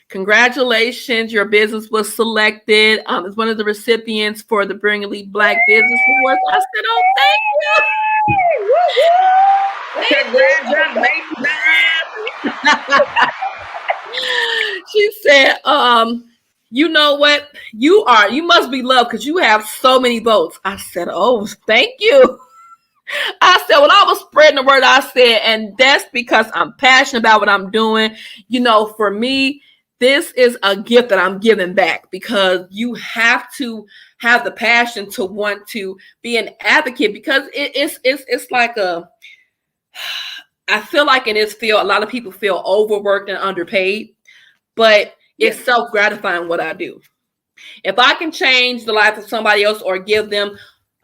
Speaker 4: congratulations, your business was selected as one of the recipients for the Bringley Black Business Awards. I said, oh, thank you. Congratulations. She said, you know what? You must be loved because you have so many votes. I said, oh, thank you. I said, when I was spreading the word, I said, and that's because I'm passionate about what I'm doing. For me, this is a gift that I'm giving back, because you have to have the passion to want to be an advocate, because it's like I feel like in this field, a lot of people feel overworked and underpaid, but it's self-gratifying what I do. If I can change the life of somebody else or give them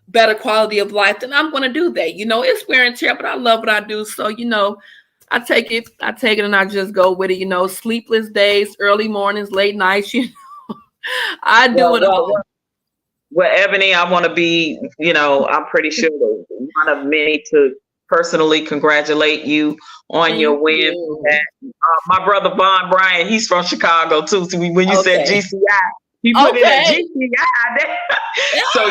Speaker 4: better quality of life, then I'm going to do that. It's wear and tear, but I love what I do. So, I take it and I just go with it, sleepless days, early mornings, late nights, I do it all.
Speaker 3: Well, Eboni, I want to be, I'm pretty sure one of many to personally congratulate you on your win. My brother Von Bryant, he's from Chicago too. So when you said GCI, he put it at GCI. So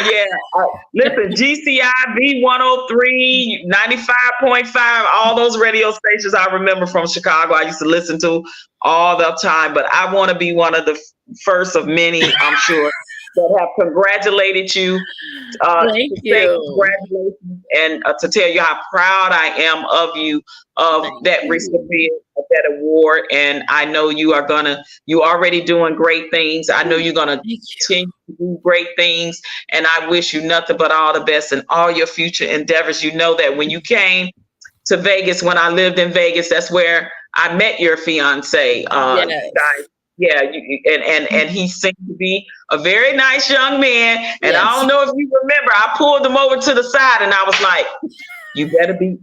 Speaker 3: listen, GCI, V103, 95.5, all those radio stations I remember from Chicago. I used to listen to all the time, but I want to be one of the first of many, I'm sure, that have congratulated you.
Speaker 4: Thank you.
Speaker 3: Congratulations, and to tell you how proud I am of you, that recipient of that award. And I know you already doing great things. I know you're gonna continue to do great things. And I wish you nothing but all the best in all your future endeavors. You know that when you came to Vegas, when I lived in Vegas, that's where I met your fiance, guys. Yeah, and he seemed to be a very nice young man. And I don't know if you remember, I pulled him over to the side and I was like, you better be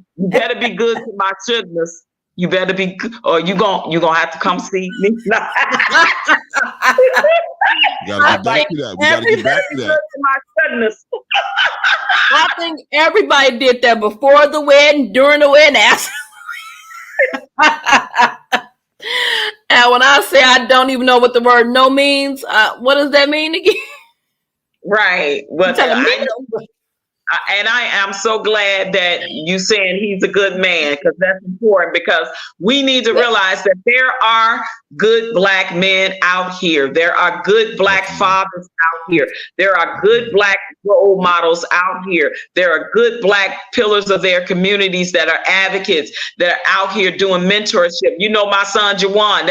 Speaker 3: good to my goodness. You better be, or you gonna have to come see me.
Speaker 2: You gotta get back to that. We gotta get back to that.
Speaker 3: My goodness.
Speaker 4: I think everybody did that before the wedding, during the wedding, after. And when I say I don't even know what the word no means, what does that mean again?
Speaker 3: Right. Well, and I am so glad that you saying he's a good man, because that's important, because we need to realize that there are good Black men out here. There are good Black fathers out here. There are good Black role models out here. There are good Black pillars of their communities that are advocates, that are out here doing mentorship. My son Jawan,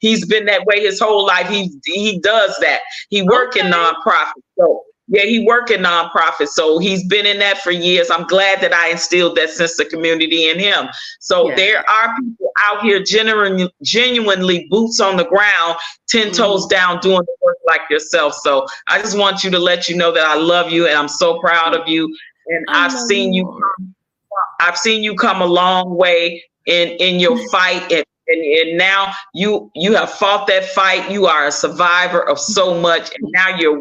Speaker 3: he's been that way his whole life. He does that. He works in nonprofits. So he works in nonprofits. So he's been in that for years. I'm glad that I instilled that sense of community in him. So there are people out here genuinely boots on the ground, 10 toes down, doing the work like yourself. So I just want you to let you know that I love you and I'm so proud of you. And I've seen you come a long way in your fight. And now you have fought that fight. You are a survivor of so much, and now you're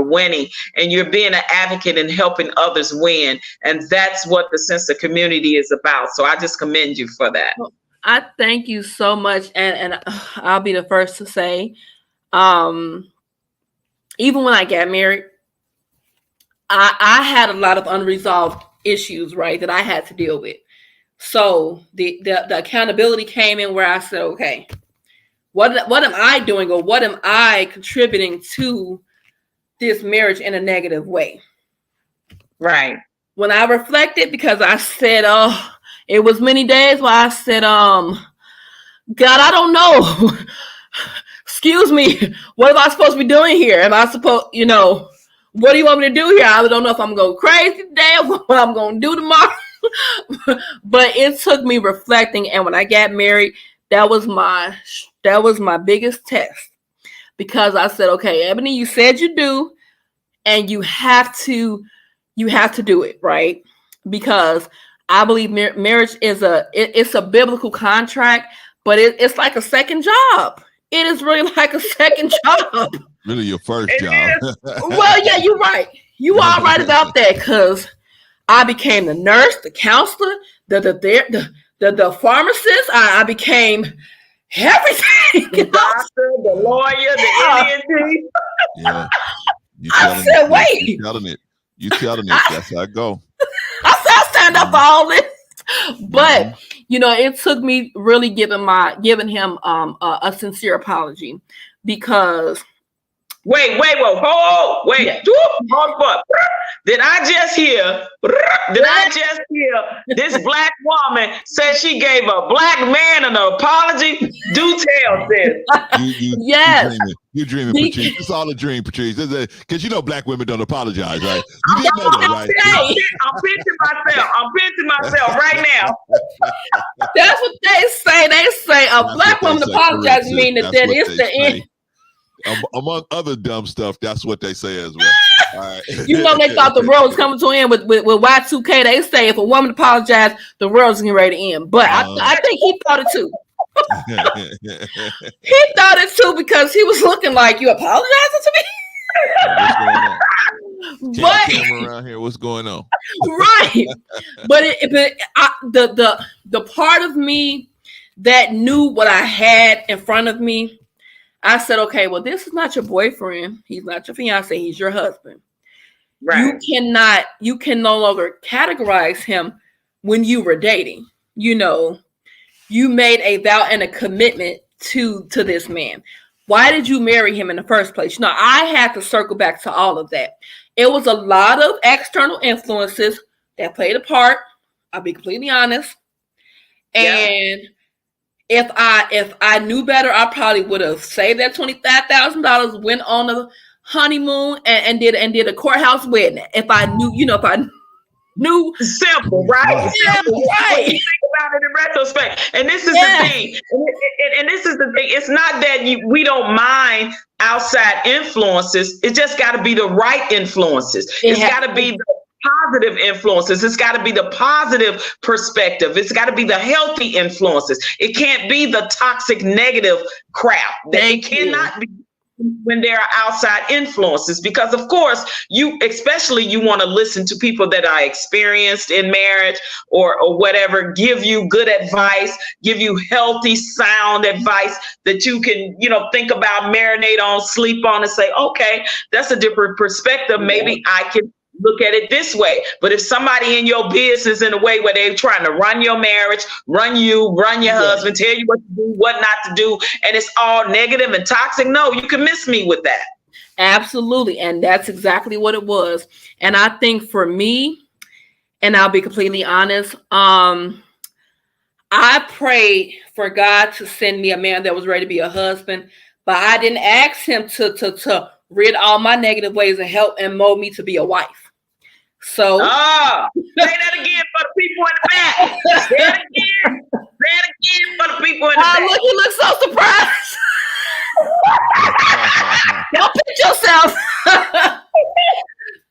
Speaker 3: winning, and you're being an advocate and helping others win. And that's what the sense of community is about. So I just commend you for that.
Speaker 4: Well, I thank you so much. And I'll be the first to say, even when I got married, I had a lot of unresolved issues, right, that I had to deal with. So the accountability came in where I said, okay, what am I doing, or what am I contributing to this marriage in a negative way?
Speaker 3: Right.
Speaker 4: When I reflected, because I said, it was many days where I said, God, I don't know. Excuse me, what am I supposed to be doing here? Am I supposed, what do you want me to do here? I don't know if I'm going to go crazy today or what I'm going to do tomorrow. But it took me reflecting, and when I got married, that was my biggest test, because I said, okay, Eboni, you said you do, and you have to do it, right? Because I believe marriage is it's a biblical contract, but it's like a second job. It is really like a second job.
Speaker 2: Really your first job.
Speaker 4: Well, yeah, you're right. You are right about that, because I became the nurse, the counselor, the pharmacist. I became everything.
Speaker 3: The doctor, the lawyer, the NNT.
Speaker 2: Yeah.
Speaker 4: I said, wait.
Speaker 2: You telling it. That's how I go.
Speaker 4: I said, I stand up for all this. But, it took me really giving him a sincere apology, because.
Speaker 3: Wait.
Speaker 4: Yeah.
Speaker 3: Hold up. Did I just hear this black woman say she gave a black man an apology? Do tell, sis.
Speaker 4: Yes.
Speaker 2: You're dreaming, Patrice. It's all a dream, Patrice. Because black women don't apologize, right? You didn't know that, right?
Speaker 3: I'm pinching myself right now.
Speaker 4: That's what they say. They say a black woman apologizes, mean that it's the end.
Speaker 2: Among other dumb stuff, that's what they say as well. All right.
Speaker 4: They thought the world was coming to an end with Y2K. They say if a woman apologized, the world's getting ready to end. But I think he thought it too. He thought it too, because he was looking like, you apologizing to me?
Speaker 2: But camera around here, what's going on?
Speaker 4: Right. But the part of me that knew what I had in front of me, I said, okay, well, this is not your boyfriend. He's not your fiance. He's your husband. Right. You can no longer categorize him when you were dating. You made a vow and a commitment to this man. Why did you marry him in the first place? I had to circle back to all of that. It was a lot of external influences that played a part. I'll be completely honest. And if I knew better, I probably would have saved that $25,000, went on a honeymoon and did a courthouse wedding. If I knew,
Speaker 3: simple, right? Simple, right? Think about it in retrospect. And this is the thing. And this is the thing. It's not that we don't mind outside influences. It just got to be the right influences. It's got to be the positive influences. It's got to be the positive perspective. It's got to be the healthy influences. It can't be the toxic negative crap. It cannot be when there are outside influences, because of course you want to listen to people that are experienced in marriage or whatever, give you good advice, give you healthy, sound advice that you can, think about, marinate on, sleep on, and say, okay, that's a different perspective. Maybe I can look at it this way. But if somebody in your business in a way where they're trying to run your marriage, run your husband, tell you what to do, what not to do, and it's all negative and toxic, no, you can miss me with that.
Speaker 4: Absolutely. And that's exactly what it was. And I think for me, and I'll be completely honest, I prayed for God to send me a man that was ready to be a husband, but I didn't ask him to rid all my negative ways and help and mold me to be a wife. So
Speaker 3: say that again for the people in the back. Say it again for the people in the back.
Speaker 4: Look, you look so surprised. Don't pitch yourself.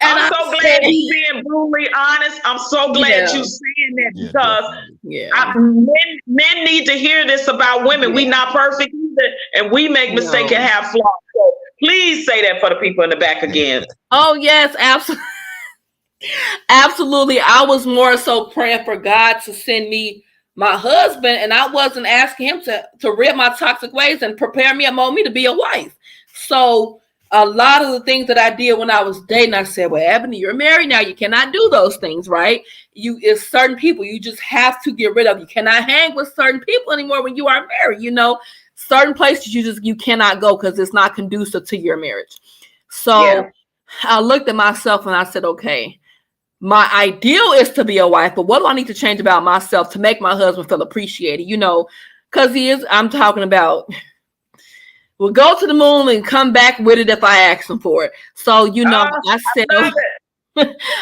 Speaker 4: And
Speaker 3: I'm so glad you're being brutally honest. I'm so glad you're saying that, because men need to hear this about women. We not perfect either, and we make mistakes and have flaws. So please say that for the people in the back again.
Speaker 4: Oh yes, absolutely. Absolutely. I was more so praying for God to send me my husband, and I wasn't asking him to rid my toxic ways and prepare me and mold me to be a wife. So a lot of the things that I did when I was dating, I said, well, Eboni, you're married now. You cannot do those things, right? It's certain people you just have to get rid of. You cannot hang with certain people anymore when you are married. Certain places you cannot go because it's not conducive to your marriage. So I looked at myself and I said, okay, my ideal is to be a wife, but what do I need to change about myself to make my husband feel appreciated? Because I'm talking about, we'll go to the moon and come back with it if I ask him for it. So, I said,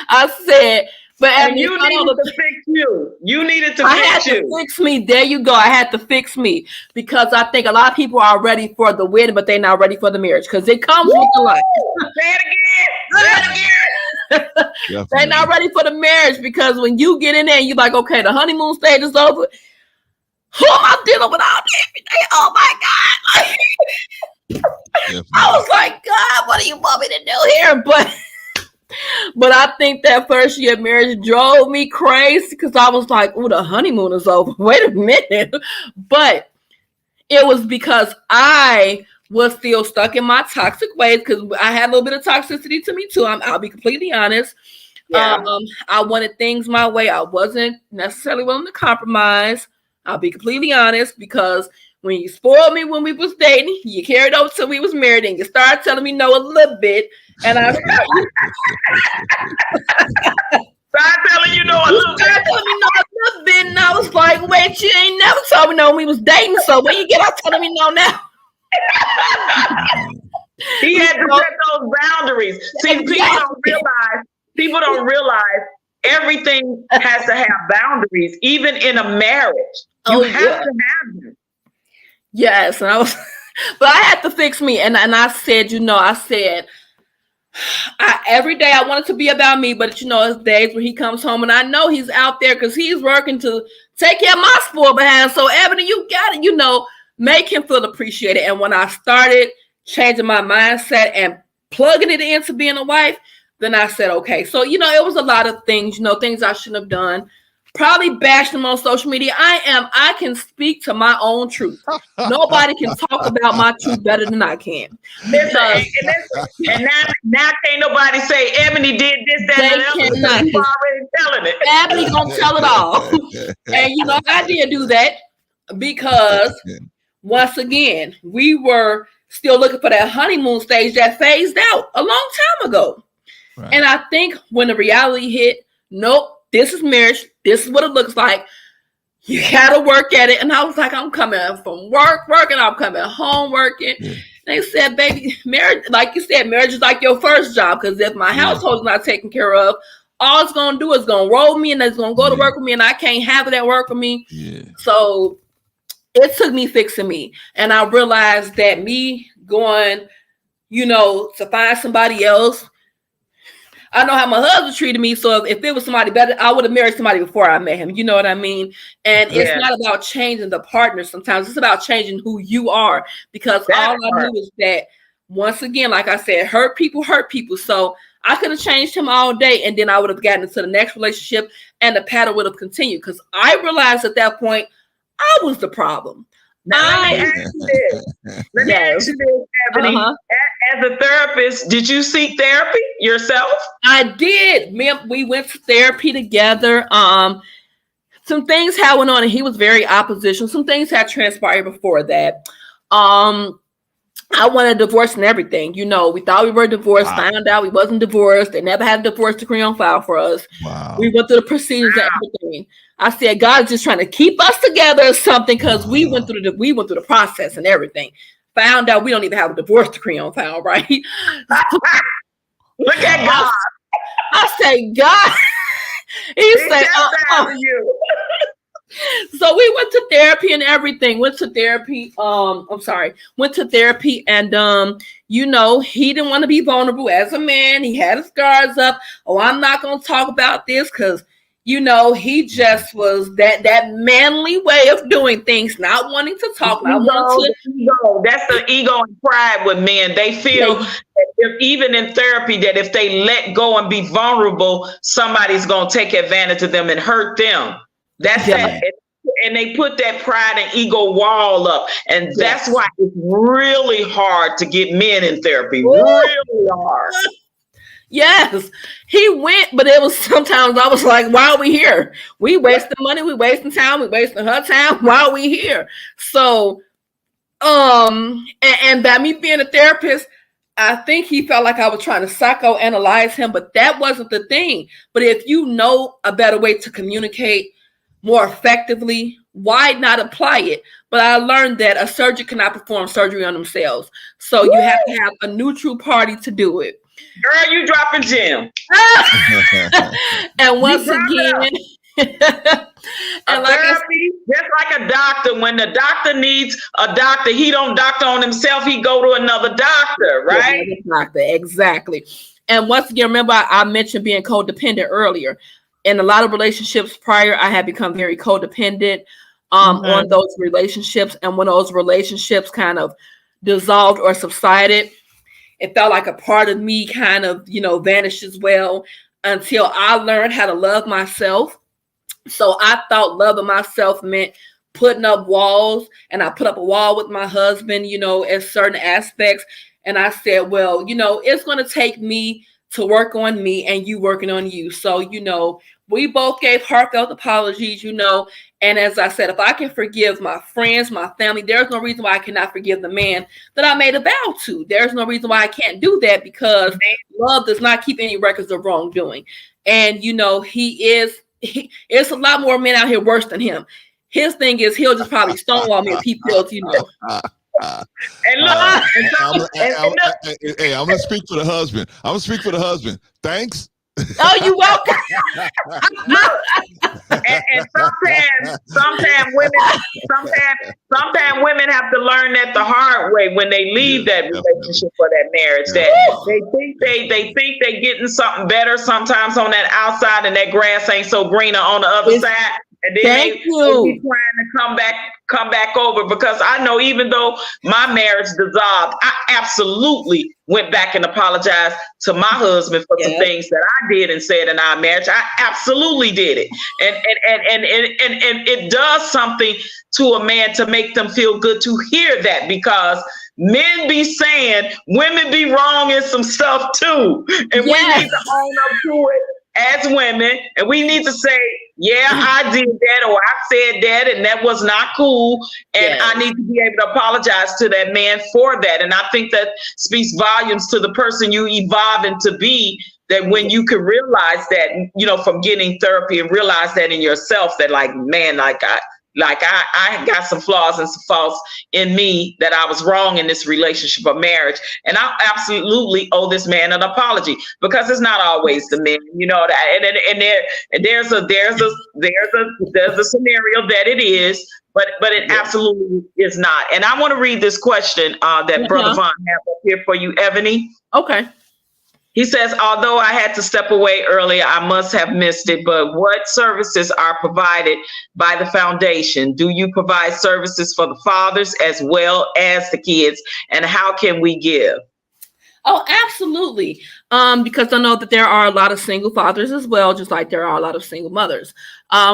Speaker 4: I said, but
Speaker 3: and you needed to fix you. You needed to fix you.
Speaker 4: To fix me. There you go. I had to fix me because I think a lot of people are ready for the wedding, but they're not ready for the marriage because it comes with the life.
Speaker 3: Say it again. Say it again.
Speaker 4: They're not ready for the marriage because when you get in there and you're like, okay, the honeymoon stage is over. Who am I dealing with all day every day? Oh my God. I was like, God, what do you want me to do here? But I think that first year of marriage drove me crazy because I was like, oh, the honeymoon is over. Wait a minute. But it was because I was still stuck in my toxic ways because I had a little bit of toxicity to me too. I'll be completely honest. Yeah. I wanted things my way. I wasn't necessarily willing to compromise. I'll be completely honest because when you spoiled me when we was dating, you carried over till we was married and you started telling me no a little bit. And I started
Speaker 3: telling you no a little
Speaker 4: bit. And I was like, wait, you ain't never told me no when we was dating. So when you get out telling me no now?
Speaker 3: He had to set those boundaries. See, people don't realize everything has to have boundaries, even in a marriage. You have to have them.
Speaker 4: Yes, and but I had to fix me, and I said, every day I want it to be about me, but it's days where he comes home and I know he's out there because he's working to take care of my spoiled behind. So Eboni, you got it, make him feel appreciated. And when I started changing my mindset and plugging it into being a wife, then I said, okay. So, it was a lot of things, things I shouldn't have done. Probably bashed him on social media. I can speak to my own truth. Nobody can talk about my truth better than I can.
Speaker 3: And now can't nobody say Eboni did this, that, and the other. You're already telling it.
Speaker 4: Eboni gonna tell it all. And I did do that because once again, we were still looking for that honeymoon stage that phased out a long time ago. Right. And I think when the reality hit, nope, this is marriage. This is what it looks like. You got to work at it. And I was like, I'm coming from working. I'm coming home working. Yeah. They said, baby, marriage, like you said, marriage is like your first job. Because if my household's not taken care of, all it's going to do is going to roll me and it's going to go to work with me. And I can't have it at work with me. Yeah. So it took me fixing me. And I realized that me going, to find somebody else, I know how my husband treated me. So if it was somebody better, I would have married somebody before I met him. You know what I mean? And it's not about changing the partner. Sometimes it's about changing who you are, because all I knew is that, once again, like I said, hurt people. So I could have changed him all day, and then I would have gotten into the next relationship and the pattern would have continued, because I realized at that point I was the problem.
Speaker 3: Now, let me ask you this, Eboni. As a therapist, did you seek therapy yourself?
Speaker 4: I did. We went to therapy together. Some things had went on, and he was very oppositional. Some things had transpired before that. I wanted a divorce and everything. We thought we were divorced, found out we wasn't divorced. They never had a divorce decree on file for us. Wow. We went through the procedures and everything. I said, God's just trying to keep us together or something, because we went through the process and everything. Found out we don't even have a divorce decree on file, right?
Speaker 3: Look at God.
Speaker 4: I say, God. He said, So we went to therapy and everything. Went to therapy and he didn't want to be vulnerable as a man. He had his guards up. Oh, I'm not gonna talk about this because he just was that manly way of doing things, not wanting to talk.
Speaker 3: Ego. That's the ego and pride with men. They feel that even in therapy, that if they let go and be vulnerable, somebody's gonna take advantage of them and hurt them. That's it. And they put that pride and ego wall up. And that's why it's really hard to get men in therapy. Really hard.
Speaker 4: Yes, he went, but it was sometimes I was like, why are we here? We wasting money, we wasting time, we wasting her time. Why are we here? So, and by me being a therapist, I think he felt like I was trying to psychoanalyze him, but that wasn't the thing. But if you know a better way to communicate more effectively, why not apply it? But I learned that a surgeon cannot perform surgery on themselves. So you have to have a neutral party to do it.
Speaker 3: Girl, you dropping Jim.
Speaker 4: And once again, and like
Speaker 3: therapy, just like a doctor, when the doctor needs a doctor, he don't doctor on himself, he go to another doctor, right?
Speaker 4: Doctor, exactly. And once again, remember I mentioned being codependent earlier. In a lot of relationships prior, I had become very codependent on those relationships. And when those relationships kind of dissolved or subsided, it felt like a part of me kind of, vanished as well, until I learned how to love myself. So I thought loving myself meant putting up walls, and I put up a wall with my husband, in certain aspects. And I said, well, it's going to take me to work on me and you working on you. So, we both gave heartfelt apologies, and as I said, if I can forgive my friends, my family, there's no reason why I cannot forgive the man that I made a vow to. There's no reason why I can't do that, because love does not keep any records of wrongdoing. And, it's a lot more men out here worse than him. His thing is he'll just probably stonewall me if he feels,
Speaker 3: And look,
Speaker 2: hey, I'm gonna speak for the husband. Thanks.
Speaker 4: Oh, you welcome.
Speaker 3: and sometimes women have to learn that the hard way when they leave that relationship or that marriage. That they think they getting something better sometimes on that outside, and that grass ain't so greener on the other side. And then they be trying to come back over, because I know even though my marriage dissolved, I absolutely went back and apologized to my husband for some things that I did and said in our marriage. I absolutely did it. And it does something to a man to make them feel good to hear that, because men be saying women be wrong in some stuff too. And we need to own up to it as women, and we need to say, yeah, I did that, or I said that, and that was not cool, and I need to be able to apologize to that man for that. And I think that speaks volumes to the person you evolving to be, that when you can realize that, from getting therapy, and realize that in yourself, that I got some flaws and some faults in me, that I was wrong in this relationship or marriage. And I absolutely owe this man an apology, because it's not always the men, and there's a scenario that it is, but it absolutely is not. And I want to read this question that Brother Vaughn have up here for you, Eboni.
Speaker 4: Okay.
Speaker 3: He says, although I had to step away earlier, I must have missed it, but what services are provided by the foundation? Do you provide services for the fathers as well as the kids? And how can we give?
Speaker 4: Oh, absolutely. Because I know that there are a lot of single fathers as well, just like there are a lot of single mothers.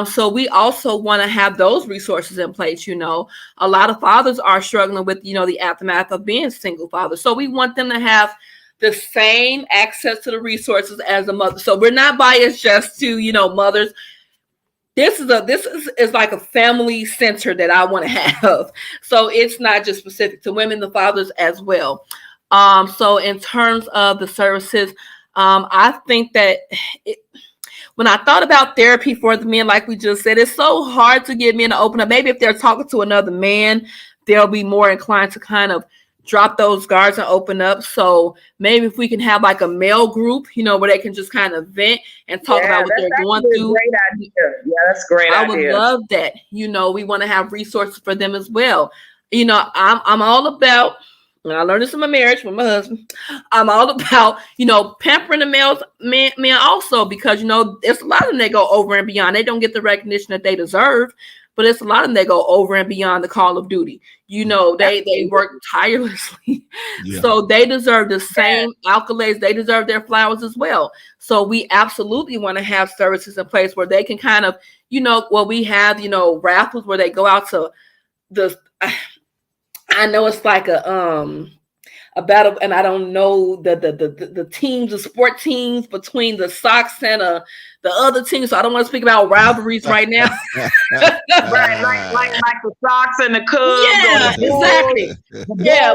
Speaker 4: So we also want to have those resources in place. A lot of fathers are struggling with, the aftermath of being single fathers. So we want them to have the same access to the resources as a mother. So we're not biased just to, mothers. This is like a family center that I want to have. So it's not just specific to women, the fathers as well. So in terms of the services, I think that when I thought about therapy for the men, like we just said, it's so hard to get men to open up. Maybe if they're talking to another man, they'll be more inclined to kind of drop those guards and open up. So maybe if we can have like a male group, where they can just kind of vent and talk about what they're going through.
Speaker 3: Great idea. Yeah, that's a great idea.
Speaker 4: I would love that. We want to have resources for them as well. I'm all about, and I learned this in my marriage with my husband, I'm all about, pampering the men also, because, it's a lot of them that go over and beyond. They don't get the recognition that they deserve, but it's a lot of them that go over and beyond the call of duty. They work tirelessly. Yeah. So they deserve the same accolades. They deserve their flowers as well. So we absolutely want to have services in place where they can kind of, we have, raffles where they go out to I know it's like a a battle, and I don't know the teams, the sport teams between the Sox and the other teams. So I don't want to speak about rivalries right now.
Speaker 3: Right, like the Sox and the Cubs,
Speaker 4: Yeah,
Speaker 3: or the Bulls,
Speaker 4: exactly.
Speaker 3: the Bulls
Speaker 4: Yeah,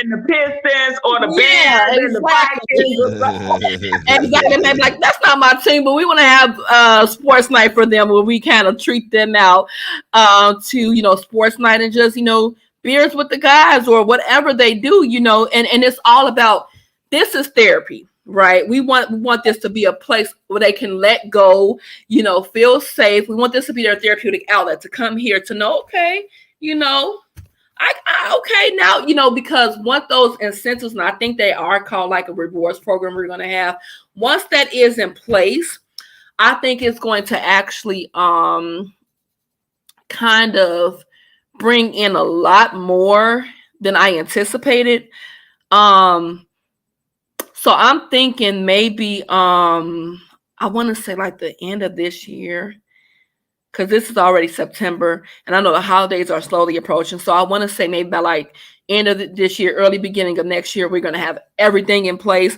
Speaker 3: and the Pistons, or the
Speaker 4: Yeah,
Speaker 3: Bears and the Vikings. Or something.
Speaker 4: exactly. And they're like, that's not my team, but we want to have sports night for them where we kind of treat them out to sports night and just beers with the guys or whatever they do, and it's all about, this is therapy, right? We want this to be a place where they can let go, feel safe. We want this to be their therapeutic outlet, to come here to know, okay, okay now, because once those incentives, and I think they are called like a rewards program we're going to have, once that is in place, I think it's going to actually kind of bring in a lot more than I anticipated. So I'm thinking maybe I want to say like the end of this year, because this is already September, and I know the holidays are slowly approaching. So I want to say maybe by like end of this year, early beginning of next year, we're going to have everything in place.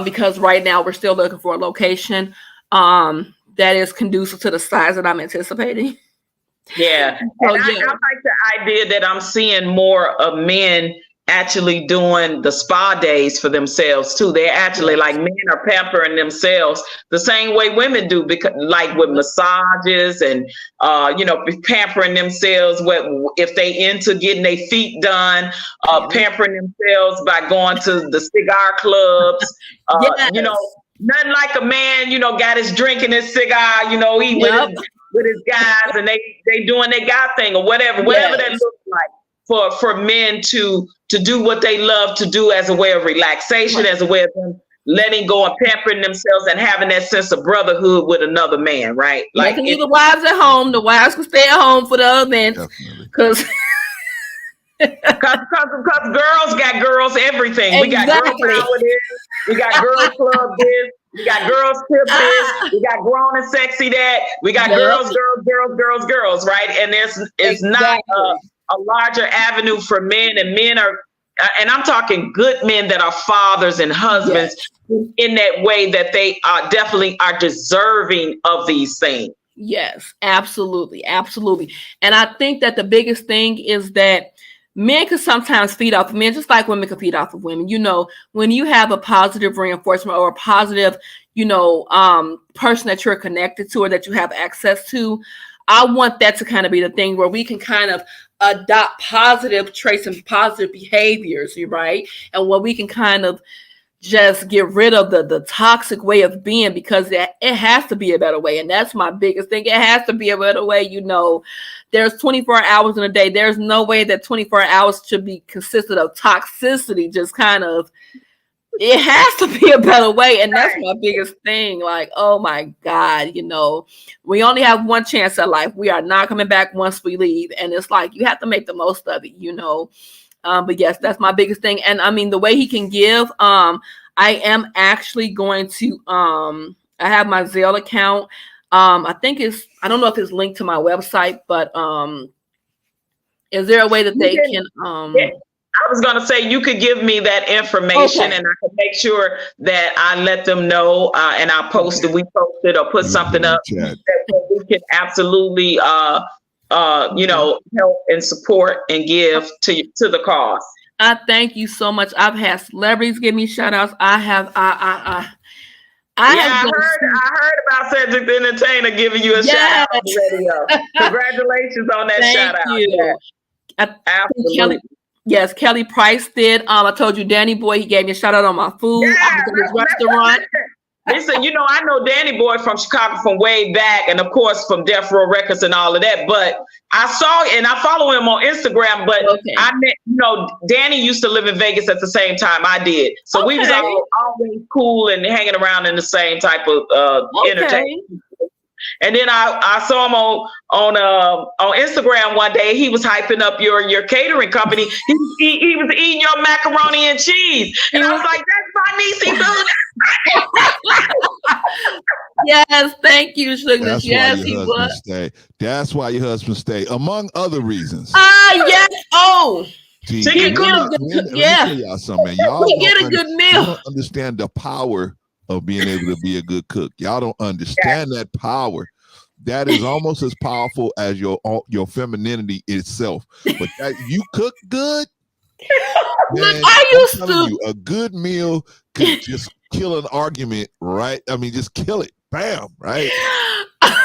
Speaker 4: Because right now we're still looking for a location that is conducive to the size that I'm anticipating.
Speaker 3: Yeah.
Speaker 4: So,
Speaker 3: and I like the idea that I'm seeing more of men actually doing the spa days for themselves too. They're actually like, men are pampering themselves the same way women do, because like with massages and pampering themselves. If they into getting their feet done, pampering themselves by going to the cigar clubs. Nothing like a man, got his drink and his cigar, he with his guys, and they doing their guy thing or whatever that looks like for men to do what they love to do as a way of relaxation, as a way of them letting go and pampering themselves and having that sense of brotherhood with another man, right?
Speaker 4: Like, can leave the wives at home. The wives can stay at home for the other men, because
Speaker 3: girls got girls everything.
Speaker 4: Exactly.
Speaker 3: We got girl power this, we got girl club this, we got girls tip this, we got grown and sexy that, we got girls, right? And it's not a larger avenue for men, and men are, and I'm talking good men that are fathers and husbands in that way, that they are definitely are deserving of these things.
Speaker 4: Yes, absolutely. Absolutely. And I think that the biggest thing is that men can sometimes feed off of men, just like women can feed off of women. When you have a positive reinforcement or a positive, person that you're connected to or that you have access to, I want that to kind of be the thing where we can kind of adopt positive traits and positive behaviors, right? And where we can kind of just get rid of the toxic way of being, because it has to be a better way. And that's my biggest thing. It has to be a better way. There's 24 hours in a day. There's no way that 24 hours should be consisted of toxicity. Just kind of, it has to be a better way. And that's my biggest thing. Like, oh my God, we only have one chance at life. We are not coming back once we leave. And it's like, you have to make the most of it, But yes, that's my biggest thing. And I mean, the way he can give, I am actually going to, I have my Zelle account. I don't know if it's linked to my website, but is there a way that they can?
Speaker 3: I was going to say, you could give me that information, and I can make sure that I let them know, and I'll post it. We post it or put something up that we can absolutely, help and support and give to the cause.
Speaker 4: I thank you so much. I've had celebrities give me shout outs. I
Speaker 3: heard about Cedric the Entertainer giving you a shout out on the radio. Congratulations on that shout out.
Speaker 4: Thank you.
Speaker 3: Absolutely.
Speaker 4: Kelly Price did. I told you, Danny Boy, he gave me a shout out on my food. I was in his restaurant.
Speaker 3: Listen, I know Danny Boy from Chicago from way back, and of course from Death Row Records and all of that. But I saw, and I follow him on Instagram. But I met, Danny used to live in Vegas at the same time I did, so we was always cool and hanging around in the same type of entertainment. And then I saw him on Instagram one day. He was hyping up your catering company. He was eating your macaroni and cheese, and I was like, "That's my niece."
Speaker 4: Yes, thank you, Sugar. Yes, he was.
Speaker 2: That's why your husband stayed, among other reasons.
Speaker 4: Yes. Oh,
Speaker 2: See,
Speaker 3: She can cook.
Speaker 2: let me tell y'all something, man. Y'all don't understand the power of being able to be a good cook. Y'all don't understand that power. That is almost as powerful as your femininity itself. But that you cook good, man, I'm telling you, a good meal could just kill an argument, right? I mean, just kill it. Bam, right?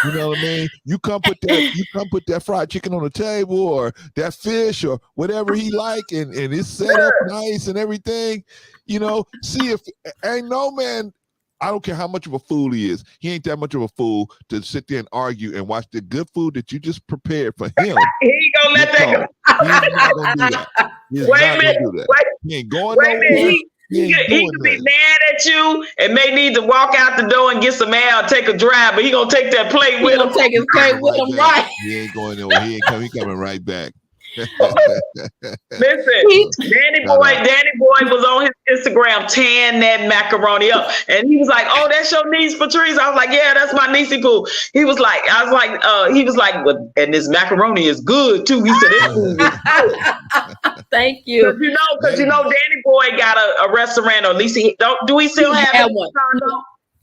Speaker 2: You know what I mean? You come put that fried chicken on the table or that fish or whatever he like, and it's set up nice and everything. You know, see if ain't no man. I don't care how much of a fool he is. He ain't that much of a fool to sit there and argue and watch the good food that you just prepared for him.
Speaker 3: He ain't gonna let that go.
Speaker 2: He's not gonna do that. He's not gonna do that. He ain't going nowhere.
Speaker 3: He could be mad at you and may need to walk out the door and get some air or take a drive, but he gonna take that plate with him.
Speaker 4: Take his plate with him, right?
Speaker 2: He ain't going nowhere. He coming right back.
Speaker 3: Listen, Danny Boy was on his Instagram tearing that macaroni up, and he was like, "Oh, that's your niece Patrice." I was like, "Yeah, that's my niecey poo." He was like, "Well, and this macaroni is good too." He said, "This food is good."
Speaker 4: Thank you.
Speaker 3: Because Danny Boy got a restaurant, or at least do we still have one?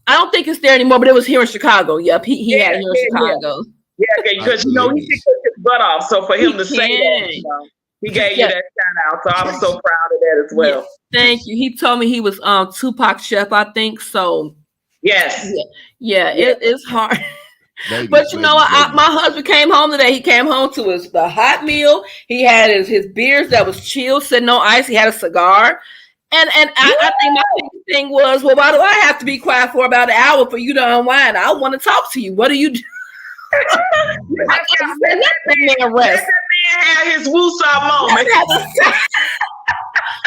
Speaker 4: I don't think it's there anymore, but it was here in Chicago. Yep, he had it here in Chicago.
Speaker 3: Yeah, because he can cook his butt off. So for him to say that, he gave you that shout out. So I was so proud of that as well.
Speaker 4: Yeah, thank you. He told me he was Tupac's chef, I think. So
Speaker 3: yes,
Speaker 4: it's hard. But my husband came home today. He came home to the hot meal. He had his beers that was chilled, sitting on ice. He had a cigar. And I think my thing was, well, why do I have to be quiet for about an hour for you to unwind? I want to talk to you. What do you do?
Speaker 3: Let that man have his woosah moment.
Speaker 4: I'm like,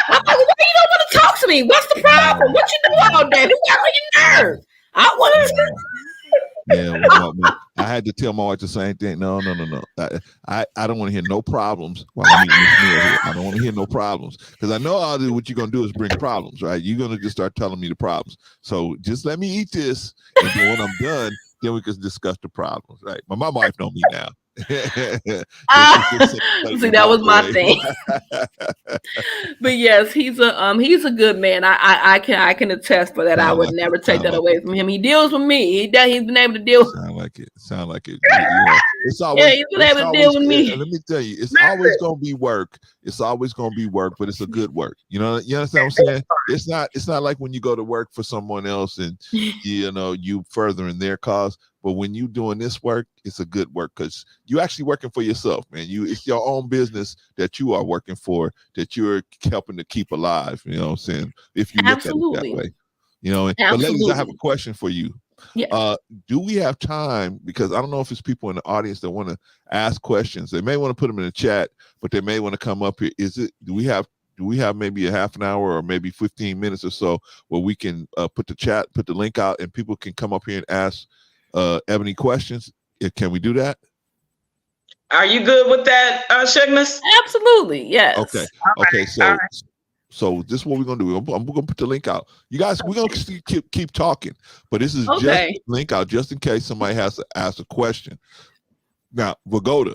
Speaker 4: why you don't want to talk to me? What's the problem? What you do all day? Who got on your nerves? I want to.
Speaker 2: Yeah, I had to tell my wife the same thing. No. I don't want to hear no problems while I'm eating this meal here. I don't want to hear no problems because I know what you're gonna do is bring problems, right? You're gonna just start telling me the problems. So just let me eat this, and then when I'm done, then we can discuss the problems, right? My wife know me now.
Speaker 4: See, that was my thing. But yes, he's a good man. I can attest for that. I would never take that away from him. He deals with me. He's been able to deal.
Speaker 2: Sound like it. Yeah, it's always,
Speaker 4: he's been able to deal with me.
Speaker 2: And let me tell you, it's always gonna be work. It's always gonna be work, but it's a good work. You understand what I'm saying? It's not like when you go to work for someone else and you furthering their cause. But when you doing this work, it's a good work because you actually working for yourself, man. It's your own business that you are working for, that you're helping to keep alive. You know what I'm saying? If you look at it that way, But ladies, I have a question for you.
Speaker 4: Yeah.
Speaker 2: Do we have time? Because I don't know if it's people in the audience that want to ask questions. They may want to put them in the chat, but they may want to come up here. Do we have maybe a half an hour or maybe 15 minutes or so where we can put the link out and people can come up here and ask Eboni questions? Can we do that?
Speaker 3: Are you good with that, Shugmas?
Speaker 4: Absolutely, yes.
Speaker 2: Okay. So this is what we're gonna do. I'm gonna put the link out. You guys, we're gonna keep talking, but this is just a link out just in case somebody has to ask a question. Now, Vagoda,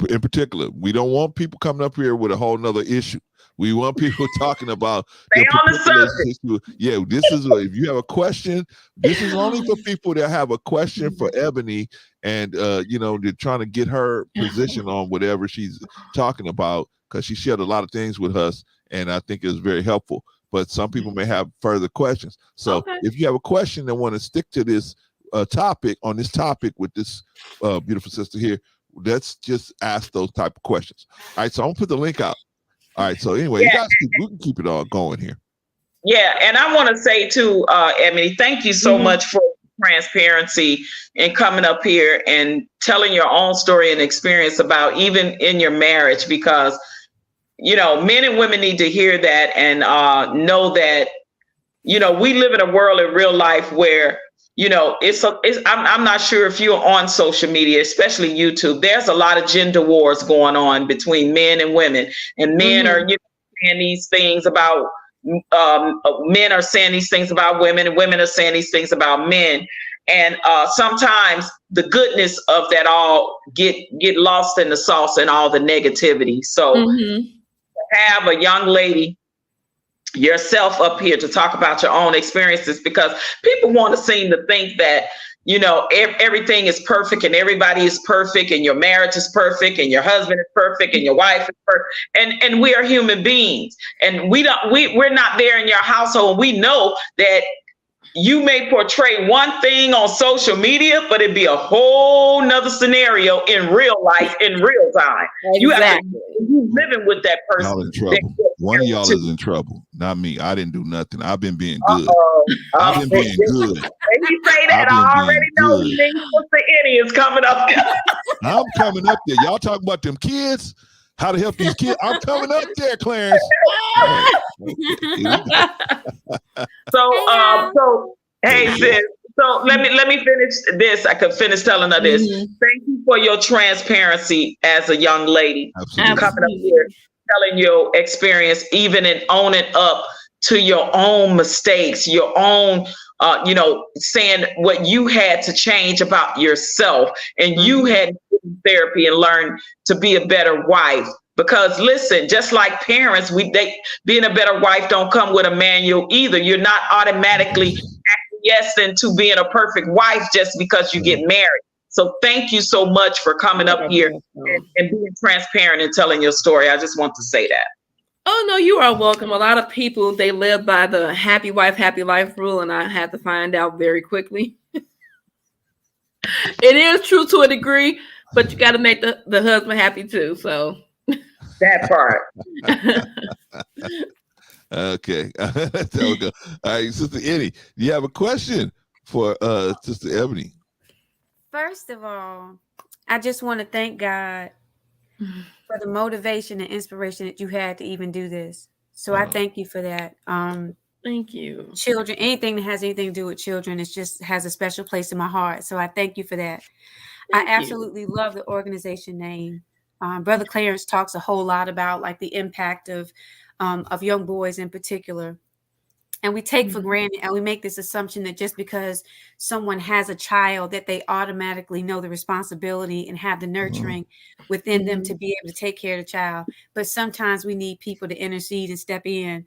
Speaker 2: in particular, we don't want people coming up here with a whole nother issue. We want people talking about
Speaker 3: stay on the subject.
Speaker 2: Issue. Yeah, this is if you have a question. This is only for people that have a question for Eboni, and they're trying to get her position on whatever she's talking about because she shared a lot of things with us, and I think it was very helpful. But some people may have further questions. So if you have a question and want to stick to this topic with this beautiful sister here, let's just ask those type of questions. All right, so I'm gonna put the link out. All right, so anyway, you guys we can keep it all going here.
Speaker 3: Yeah, and I want to say too, Eboni, thank you so much for transparency and coming up here and telling your own story and experience about even in your marriage, because men and women need to hear that and know that we live in a world in real life where I'm not sure if you're on social media, especially YouTube. There's a lot of gender wars going on between men and women, and men are saying these things about men are saying these things about women, and women are saying these things about men. And sometimes the goodness of that all get lost in the sauce and all the negativity. So have a young lady yourself up here to talk about your own experiences, because people want to seem to think that, you know, everything is perfect and everybody is perfect and your marriage is perfect and your husband is perfect and your wife is perfect. And we are human beings, and we're not there in your household. We know that you may portray one thing on social media, but it'd be a whole nother scenario in real life, in real time.
Speaker 4: Exactly.
Speaker 3: You have to you living with that person.
Speaker 2: Y'all in trouble. One of y'all is in trouble, not me. I didn't do nothing. I've been being good. I've been being good.
Speaker 3: When you say that, I already know you think Sister Eddie is coming up there.
Speaker 2: I'm coming up there. Y'all talking about them kids? How to help these kids? I'm coming up there, Clarence.
Speaker 3: So hey sis. So let me finish this. I could finish telling her this. Thank you for your transparency as a young lady.
Speaker 2: Absolutely.
Speaker 3: Coming up here, telling your experience, even in owning up to your own mistakes, your own, saying what you had to change about yourself, and you had therapy and learn to be a better wife. Because listen, just like parents, being a better wife don't come with a manual either. You're not automatically acquiescing to being a perfect wife just because you get married. So thank you so much for coming up here and being transparent and telling your story. I just want to say that.
Speaker 4: Oh, no, you are welcome. A lot of people, they live by the happy wife, happy life rule, and I had to find out very quickly. It is true to a degree, but you got to make the husband happy too. So
Speaker 3: that part.
Speaker 2: Okay. There we go. All right, Sister Eddie, do you have a question for Sister Eboni?
Speaker 5: First of all, I just want to thank God for the motivation and inspiration that you had to even do this. So I thank you for that.
Speaker 4: Thank you.
Speaker 5: Children, anything that has anything to do with children, it just has a special place in my heart. So I thank you for that. I absolutely love the organization name. Brother Clarence talks a whole lot about like the impact of young boys in particular. And we take for granted, and we make this assumption that just because someone has a child that they automatically know the responsibility and have the nurturing within them to be able to take care of the child. But sometimes we need people to intercede and step in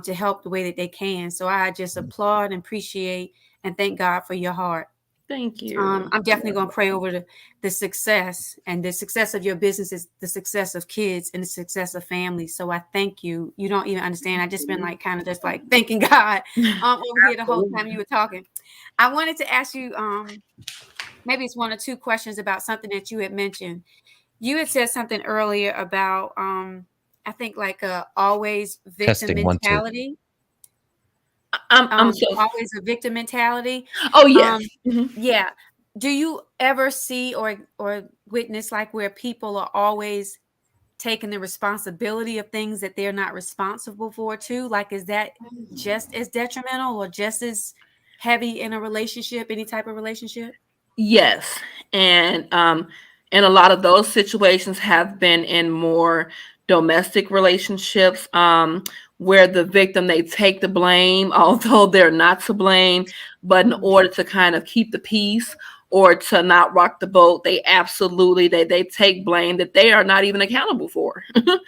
Speaker 5: to help the way that they can. So I just applaud and appreciate and thank God for your heart.
Speaker 4: Thank you.
Speaker 5: I'm definitely going to pray over the success, and the success of your business is the success of kids and the success of families. So I thank you. You don't even understand. I just been like kind of just like thanking God over here the whole time you were talking. I wanted to ask you, maybe it's one or two questions about something that you had mentioned. You had said something earlier about, I think like always victim
Speaker 6: Testing,
Speaker 5: mentality.
Speaker 4: I'm so
Speaker 5: always a victim mentality.
Speaker 4: Oh yeah.
Speaker 5: Yeah. Do you ever see or witness like where people are always taking the responsibility of things that they're not responsible for too? Like, is that just as detrimental or just as heavy in a relationship, any type of relationship?
Speaker 4: Yes. And a lot of those situations have been in more domestic relationships, where the victim, they take the blame, although they're not to blame, but in order to kind of keep the peace or to not rock the boat, they absolutely, they take blame that they are not even accountable for. And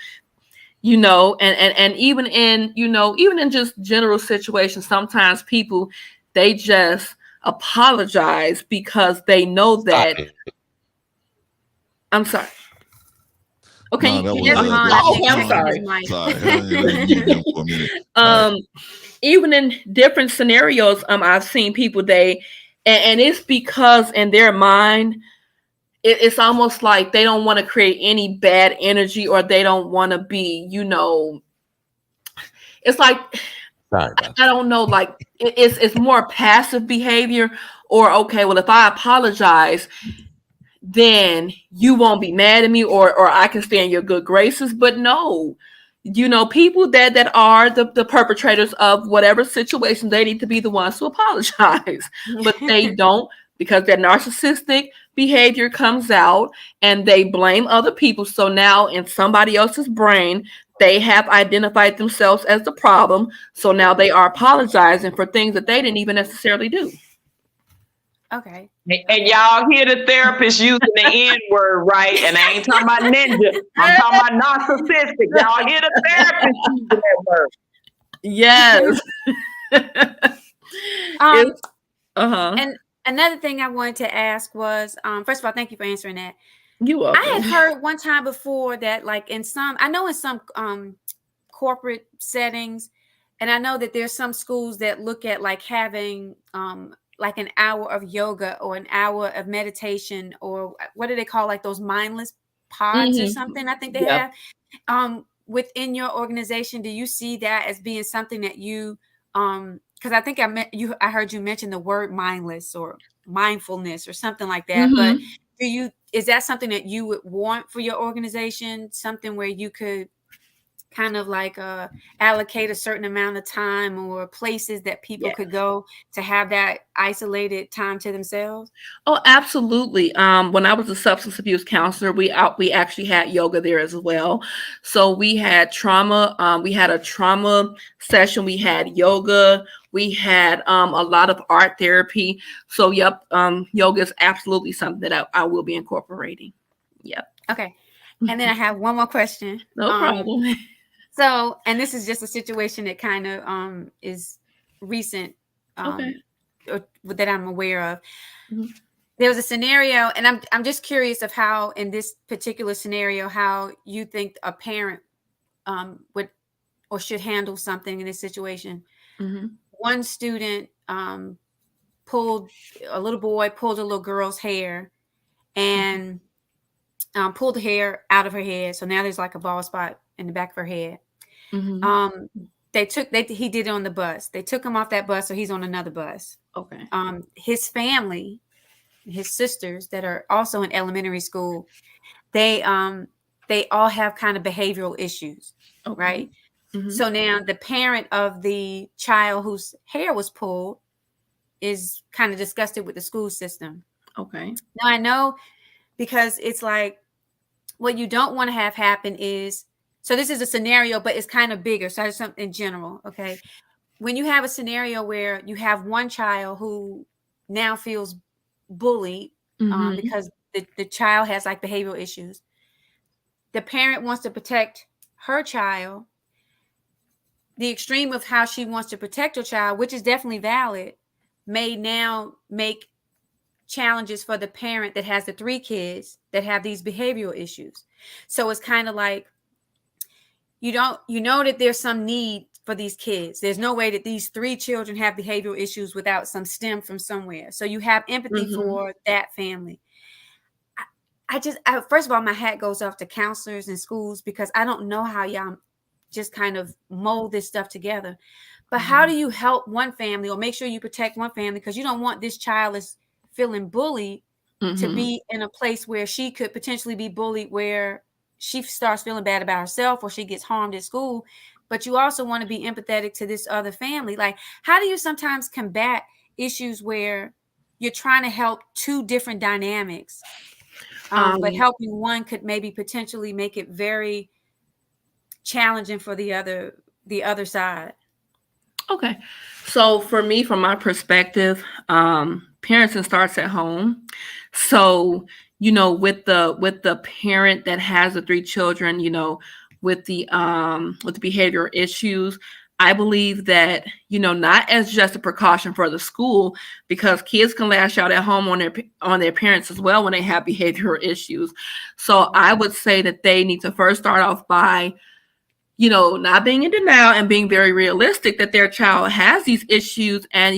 Speaker 4: even in just general situations, sometimes people, they just apologize because they know that. I'm sorry. Okay.
Speaker 2: No,
Speaker 4: I'm sorry. Even in different scenarios, I've seen people, and it's because in their mind, it's almost like they don't want to create any bad energy, or they don't want to be, it's like, I don't know, like it's more passive behavior, or, okay, well, if I apologize, then you won't be mad at me, or I can stay in your good graces. But no, people that are the perpetrators of whatever situation, they need to be the ones to apologize, but they don't, because their narcissistic behavior comes out and they blame other people. So now in somebody else's brain, they have identified themselves as the problem. So now they are apologizing for things that they didn't even necessarily do.
Speaker 5: Okay.
Speaker 3: And y'all hear the therapist using the N word, right? And I ain't talking about ninja. I'm talking about narcissistic. Y'all hear the therapist using that word.
Speaker 4: Yes.
Speaker 5: And another thing I wanted to ask was, first of all, thank you for answering that.
Speaker 4: You welcome.
Speaker 5: I had heard one time before that, like in some corporate settings, and I know that there's some schools that look at like having like an hour of yoga or an hour of meditation, or what do they call, like those mindless pods or something, I think they have. Within your organization, do you see that as being something that you because I think I heard you mention the word mindless or mindfulness or something like that, but is that something that you would want for your organization, something where you could kind of like allocate a certain amount of time or places that people could go to have that isolated time to themselves?
Speaker 4: Oh, absolutely. When I was a substance abuse counselor, we actually had yoga there as well. So we had trauma. We had a trauma session. We had yoga. We had a lot of art therapy. So yep, yoga is absolutely something that I will be incorporating. Yep.
Speaker 5: Okay. And then I have one more question.
Speaker 4: No problem.
Speaker 5: So, and this is just a situation that kind of is recent, or that I'm aware of. There was a scenario, and I'm just curious of how, in this particular scenario, how you think a parent would or should handle something in this situation. One student a little boy pulled a little girl's hair and pulled the hair out of her head. So now there's like a bald spot in the back of her head. He did it on the bus. They took him off that bus, so he's on another bus.
Speaker 4: Okay.
Speaker 5: His family, his sisters that are also in elementary school, they all have kind of behavioral issues, right? So now the parent of the child whose hair was pulled is kind of disgusted with the school system.
Speaker 4: Okay.
Speaker 5: Now I know, because it's like, what you don't want to have happen is, so this is a scenario, but it's kind of bigger. So it's something in general. Okay. When you have a scenario where you have one child who now feels bullied because the child has like behavioral issues, the parent wants to protect her child. The extreme of how she wants to protect her child, which is definitely valid, may now make challenges for the parent that has the 3 kids that have these behavioral issues. So it's kind of like, you know that there's some need for these kids. There's no way that these 3 children have behavioral issues without some stem from somewhere. So you have empathy for that family. I first of all, my hat goes off to counselors and schools, because I don't know how y'all just kind of mold this stuff together. But how do you help one family or make sure you protect one family? Because you don't want this child is feeling bullied to be in a place where she could potentially be bullied, where she starts feeling bad about herself or she gets harmed at school. But you also want to be empathetic to this other family. Like, how do you sometimes combat issues where you're trying to help 2 different dynamics, but helping one could maybe potentially make it very challenging for the other side?
Speaker 4: Okay. So for me, from my perspective, parenting starts at home. So, with the parent that has the 3 children, with the behavioral issues, I believe that, not as just a precaution for the school, because kids can lash out at home on their parents as well when they have behavioral issues. So I would say that they need to first start off by, not being in denial and being very realistic that their child has these issues, and,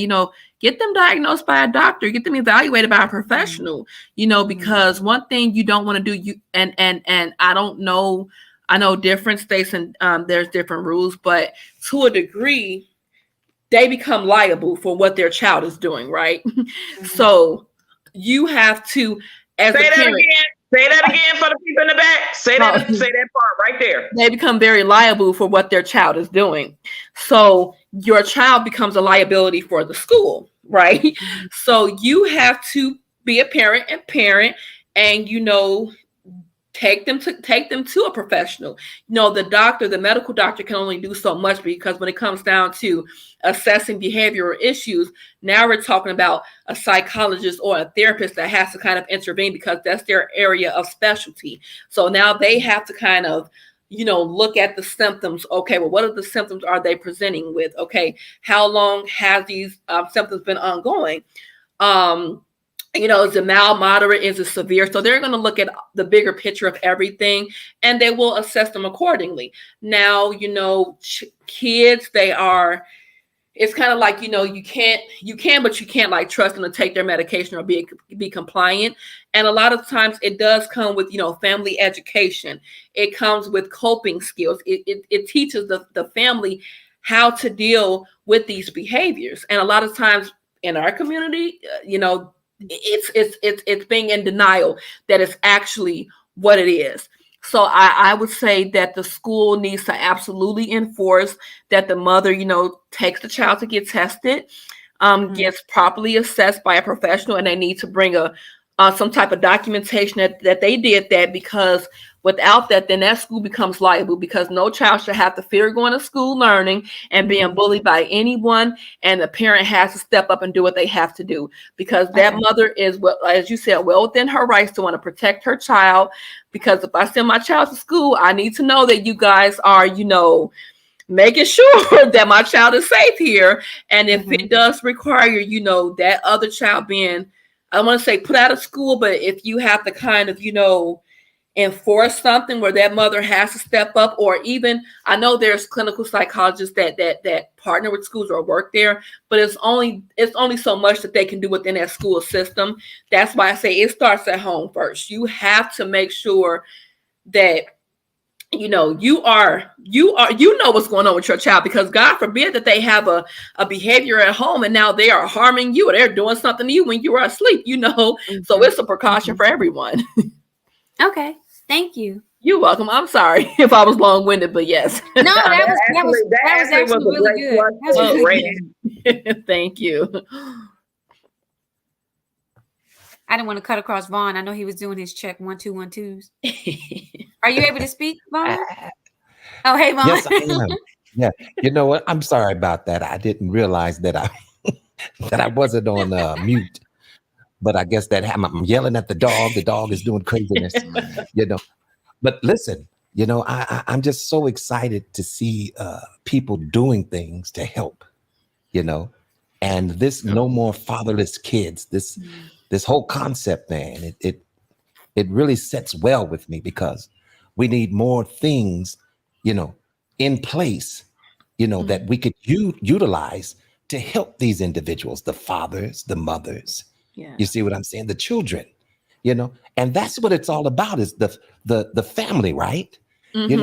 Speaker 4: get them diagnosed by a doctor, get them evaluated by a professional, because one thing you don't want to do, and I know different states and there's different rules, but to a degree, they become liable for what their child is doing, right? So you have to, as a parent,
Speaker 3: Say that again for the people in the back. Say that part right there.
Speaker 4: They become very liable for what their child is doing. So your child becomes a liability for the school, right? So you have to be a parent and take them to a professional. The medical doctor can only do so much, because when it comes down to assessing behavioral issues, now we're talking about a psychologist or a therapist that has to kind of intervene, because that's their area of specialty. So now they have to kind of look at the symptoms. Okay, well, what are the symptoms are they presenting with? Okay, how long have these symptoms been ongoing? Is it mild, moderate, is it severe? So they're going to look at the bigger picture of everything, and they will assess them accordingly. Now, kids, it's kind of like, you can, but you can't like trust them to take their medication or be compliant. And a lot of times it does come with, family education. It comes with coping skills. It teaches the family how to deal with these behaviors. And a lot of times in our community, it's being in denial that it's actually what it is. So I would say that the school needs to absolutely enforce that the mother, takes the child to get tested, gets properly assessed by a professional, and they need to bring some type of documentation that they did that, because without that, then that school becomes liable, because no child should have to fear going to school, learning, and being bullied by anyone. And the parent has to step up and do what they have to do, because that mother is, as you said, well within her rights to want to protect her child. Because if I send my child to school, I need to know that you guys are, making sure that my child is safe here. And if it does require, that other child being, I don't want to say put out of school, but if you have to kind of, enforce something where that mother has to step up, or even, I know there's clinical psychologists that partner with schools or work there, but it's only so much that they can do within that school system. That's why I say it starts at home first. You have to make sure that you know what's going on with your child, because God forbid that they have a behavior at home and now they are harming you, or they're doing something to you when you are asleep, so it's a precaution for everyone.
Speaker 5: Okay, thank you.
Speaker 4: You're welcome. I'm sorry if I was long-winded, but yes.
Speaker 5: No, that was actually really good. That was really
Speaker 4: good. Thank you.
Speaker 5: I didn't want to cut across Vaughn. I know he was doing his check 1 2 1 2s. Are you able to speak, Vaughn? Oh, hey, Vaughn.
Speaker 6: Yes, I am. Yeah, you know what? I'm sorry about that. I didn't realize that I wasn't on mute. But I guess that I'm yelling at the dog. The dog is doing craziness, But listen, I'm just so excited to see people doing things to help, and this no more fatherless kids. This whole concept, man, it really sets well with me, because we need more things, in place, that we could utilize to help these individuals, the fathers, the mothers.
Speaker 4: Yeah.
Speaker 6: You see what I'm saying? The children, and that's what it's all about, is the family, right? And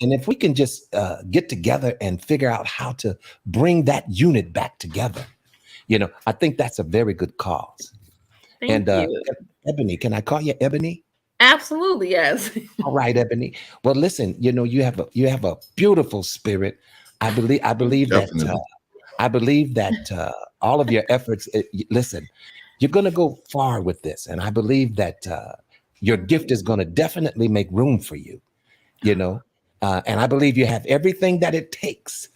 Speaker 6: if we can just get together and figure out how to bring that unit back together, I think that's a very good cause.
Speaker 4: Thank you.
Speaker 6: Eboni, can I call you Eboni?
Speaker 4: Absolutely, yes.
Speaker 6: All right, Eboni. Well, listen, you have a beautiful spirit. I believe that all of your efforts. Listen, you're going to go far with this, and I believe that your gift is going to definitely make room for you. And I believe you have everything that it takes,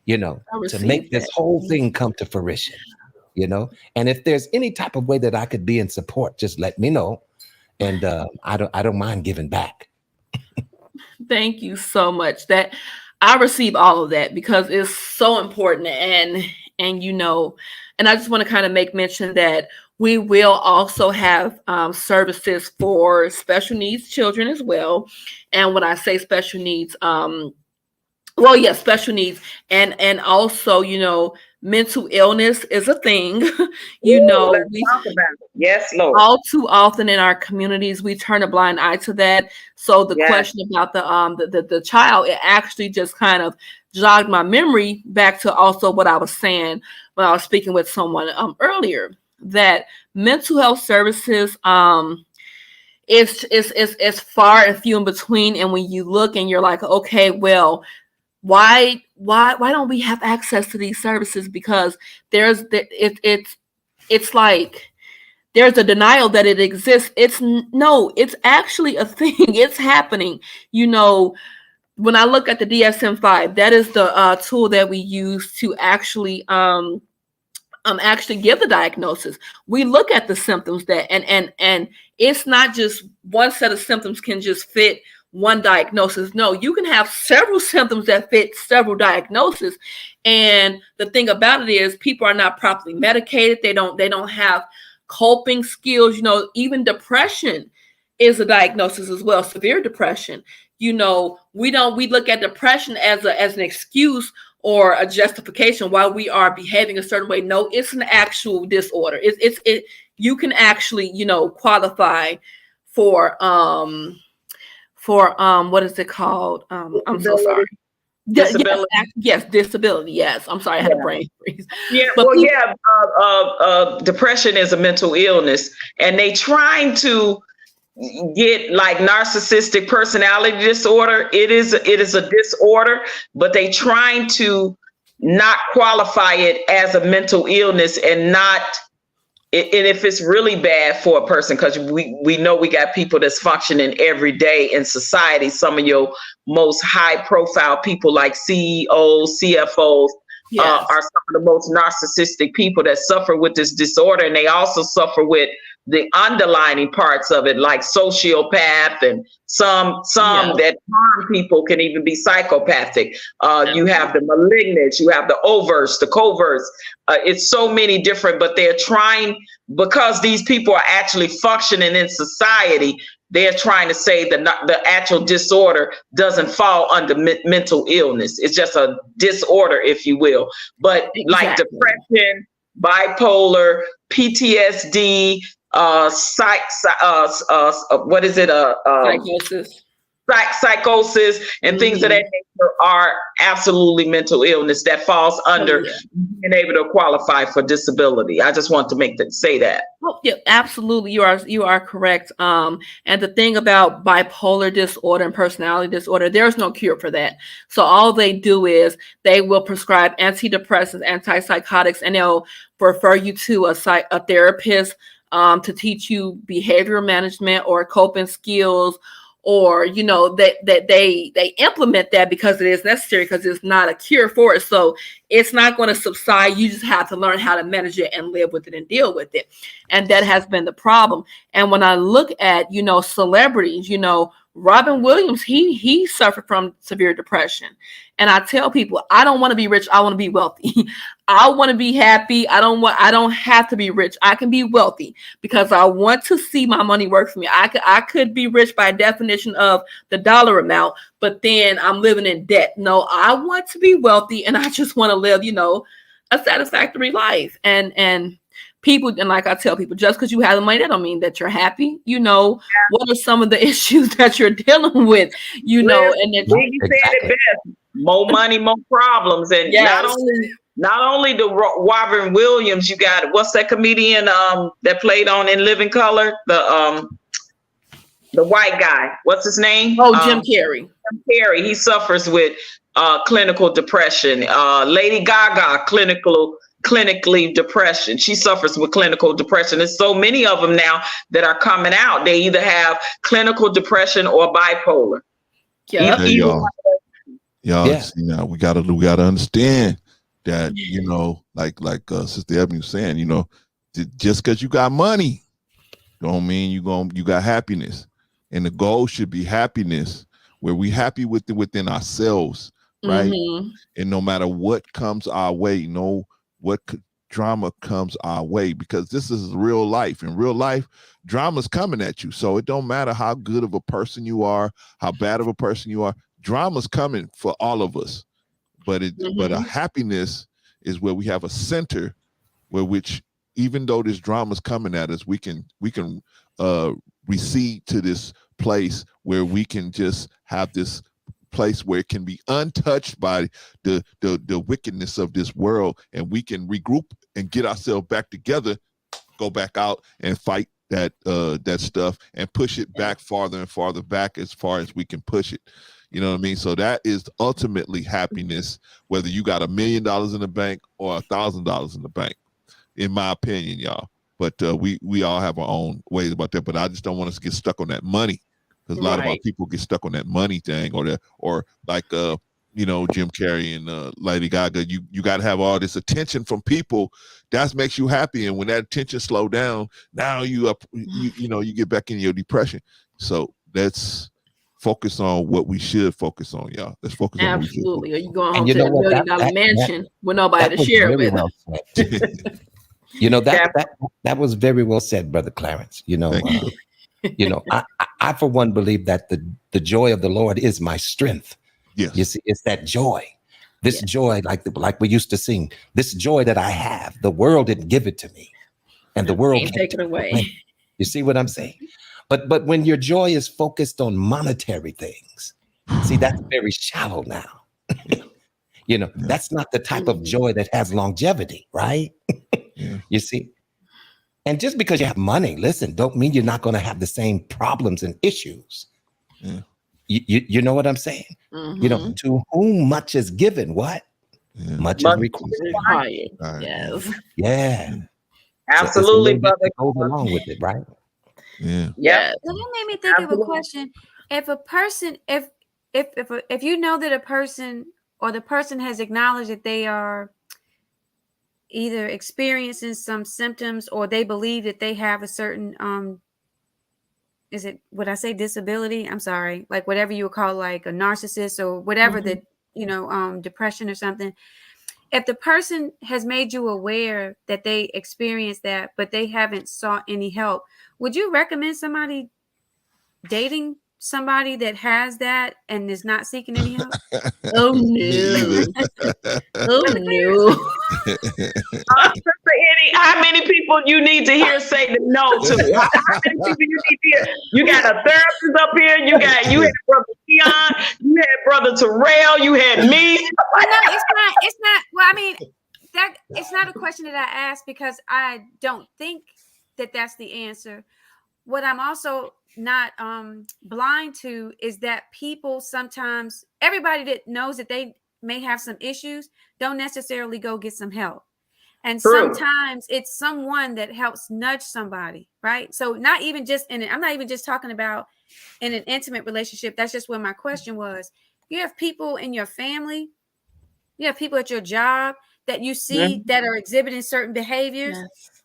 Speaker 6: to make this whole thing come to fruition. And if there's any type of way that I could be in support, just let me know. And I don't mind giving back.
Speaker 4: Thank you so much. That I receive all of that, because it's so important. And I just want to kind of make mention that we will also have services for special needs children as well. And when I say special needs, special needs, and also, mental illness is a thing.
Speaker 3: Let's talk about it. Yes, Lord.
Speaker 4: All too often in our communities, we turn a blind eye to that. So the question about the child, it actually just kind of jogged my memory back to also what I was saying when I was speaking with someone earlier, that mental health services it's far and few in between. And when you look and you're like, okay, well, why don't we have access to these services? Because it's like there's a denial that it exists. No, it's actually a thing. It's happening. You know, when I look at the DSM-5, that is the tool that we use to actually give the diagnosis. We look at the symptoms that and it's not just one set of symptoms can just fit one diagnosis. No, you can have several symptoms that fit several diagnoses. And the thing about it is people are not properly medicated. They don't have coping skills. You know, even depression is a diagnosis as well, severe depression. You know, we look at depression as an excuse or a justification why we are behaving a certain way. No, it's an actual disorder. You can actually, you know, qualify for what is it called? I'm so sorry.
Speaker 3: Disability.
Speaker 4: Yes, disability. Yes, I'm sorry, I had a brain freeze.
Speaker 3: Yeah,
Speaker 4: But
Speaker 3: depression is a mental illness, and they trying to get like narcissistic personality disorder. It is a disorder, but they trying to not qualify it as a mental illness and not. And if it's really bad for a person, because we know we got people that's functioning every day in society, some of your most high profile people like CEOs, CFOs are some of the most narcissistic people that suffer with this disorder. And they also suffer with the underlining parts of it, like sociopath, and some that harm people can even be psychopathic. You have the malignant, you have the overts, the coverts. It's so many different, but they're trying, because these people are actually functioning in society, they're trying to say that the actual disorder doesn't fall under mental illness. It's just a disorder, if you will. But like depression, bipolar, PTSD, what is it? Psychosis and things of that nature are absolutely mental illness that falls under being able to qualify for disability. I just want to say that.
Speaker 4: Oh, yeah, absolutely. You are correct. And the thing about bipolar disorder and personality disorder, there's no cure for that. So all they do is they will prescribe antidepressants, antipsychotics, and they'll refer you to a therapist to teach you behavior management or coping skills. Or, you know, that they implement that because it is necessary, because it's not a cure for it. So it's not going to subside. You just have to learn how to manage it and live with it and deal with it. And that has been the problem. And when I look at, you know, celebrities, you know, Robin Williams, he suffered from severe depression. And I tell people, I don't want to be rich. I want to be wealthy. I want to be happy. I don't have to be rich. I can be wealthy because I want to see my money work for me. I could be rich by definition of the dollar amount, but then I'm living in debt. No, I want to be wealthy, and I just want to live, you know, a satisfactory life. And people, and like I tell people, just because you have the money, that don't mean that you're happy. You know, what are some of the issues that you're dealing with? You know, and that
Speaker 3: you said it best. More money, more problems, and not only the Robin Williams. You got, what's that comedian that played on In Living Color? The white guy. What's his name?
Speaker 4: Oh, Jim Carrey.
Speaker 3: Jim Carrey. He suffers with clinical depression. Lady Gaga, clinically depression. She suffers with clinical depression. There's so many of them now that are coming out. They either have clinical depression or bipolar.
Speaker 4: Yeah.
Speaker 2: Y'all, see, now we gotta understand that, you know, like Sister Eboni was saying, you know, just because you got money don't mean you got happiness. And the goal should be happiness, where we happy within ourselves, right?
Speaker 4: Mm-hmm.
Speaker 2: And no matter what comes our way, what drama comes our way, because this is real life. In real life, drama's coming at you. So it don't matter how good of a person you are, how bad of a person you are, drama's coming for all of us. But a happiness is where we have a center where which, even though this drama's coming at us, we can recede to this place where we can just have this place where it can be untouched by the wickedness of this world, and we can regroup and get ourselves back together, go back out and fight that stuff and push it back farther and farther back as far as we can push it. You know what I mean? So that is ultimately happiness, whether you got $1 million in the bank or $1,000 in the bank, in my opinion, y'all. but we all have our own ways about that. But I just don't want us to get stuck on that money, because a lot of our people get stuck on that money thing, or like Jim Carrey and Lady Gaga. You got to have all this attention from people. That makes you happy, and when that attention slow down, now you get back in your depression. So let's focus on what we should focus on, y'all. Let's focus on what we should focus on.
Speaker 4: Are you going home to that $1 million mansion with nobody to share it with?
Speaker 6: Well that was very well said, Brother Clarence. I for one believe that the joy of the Lord is my strength.
Speaker 2: Yes.
Speaker 6: You see, it's that joy. This joy, like we used to sing, this joy that I have, the world didn't give it to me, and the world can't take it away. You see what I'm saying? But when your joy is focused on monetary things, see, that's very shallow now. That's not the type of joy that has longevity, right? You see? And just because you have money, listen, don't mean you're not going to have the same problems and issues.
Speaker 2: Yeah.
Speaker 6: You know what I'm saying?
Speaker 4: Mm-hmm.
Speaker 6: To whom much is given, what? Yeah. Much is required.
Speaker 4: Yes.
Speaker 6: Yeah.
Speaker 3: Absolutely,
Speaker 6: so
Speaker 3: brother.
Speaker 6: Goes along with it, right?
Speaker 2: Yeah.
Speaker 3: Yeah.
Speaker 5: Well, that made me think of a question. If a person, if you know that a person or the person has acknowledged that they are either experiencing some symptoms or they believe that they have a certain would I say disability? I'm sorry, like whatever you would call like a narcissist or whatever that depression or something. If the person has made you aware that they experienced that, but they haven't sought any help, would you recommend somebody dating somebody that has that and is not seeking any help?
Speaker 4: Oh no! Oh no!
Speaker 3: How many people you need to hear say the no to? How many people you need to hear? You got a therapist up here. You had Brother Keon. You had Brother Terrell. You had me.
Speaker 5: No, it's not. Well, I mean, that it's not a question that I asked because I don't think that that's the answer. What I'm also not blind to is that people sometimes, everybody that knows that they may have some issues, don't necessarily go get some help. And sometimes it's someone that helps nudge somebody, right? So not even just I'm not even just talking about in an intimate relationship. That's just where my question was. You have people in your family, you have people at your job that you see that are exhibiting certain behaviors,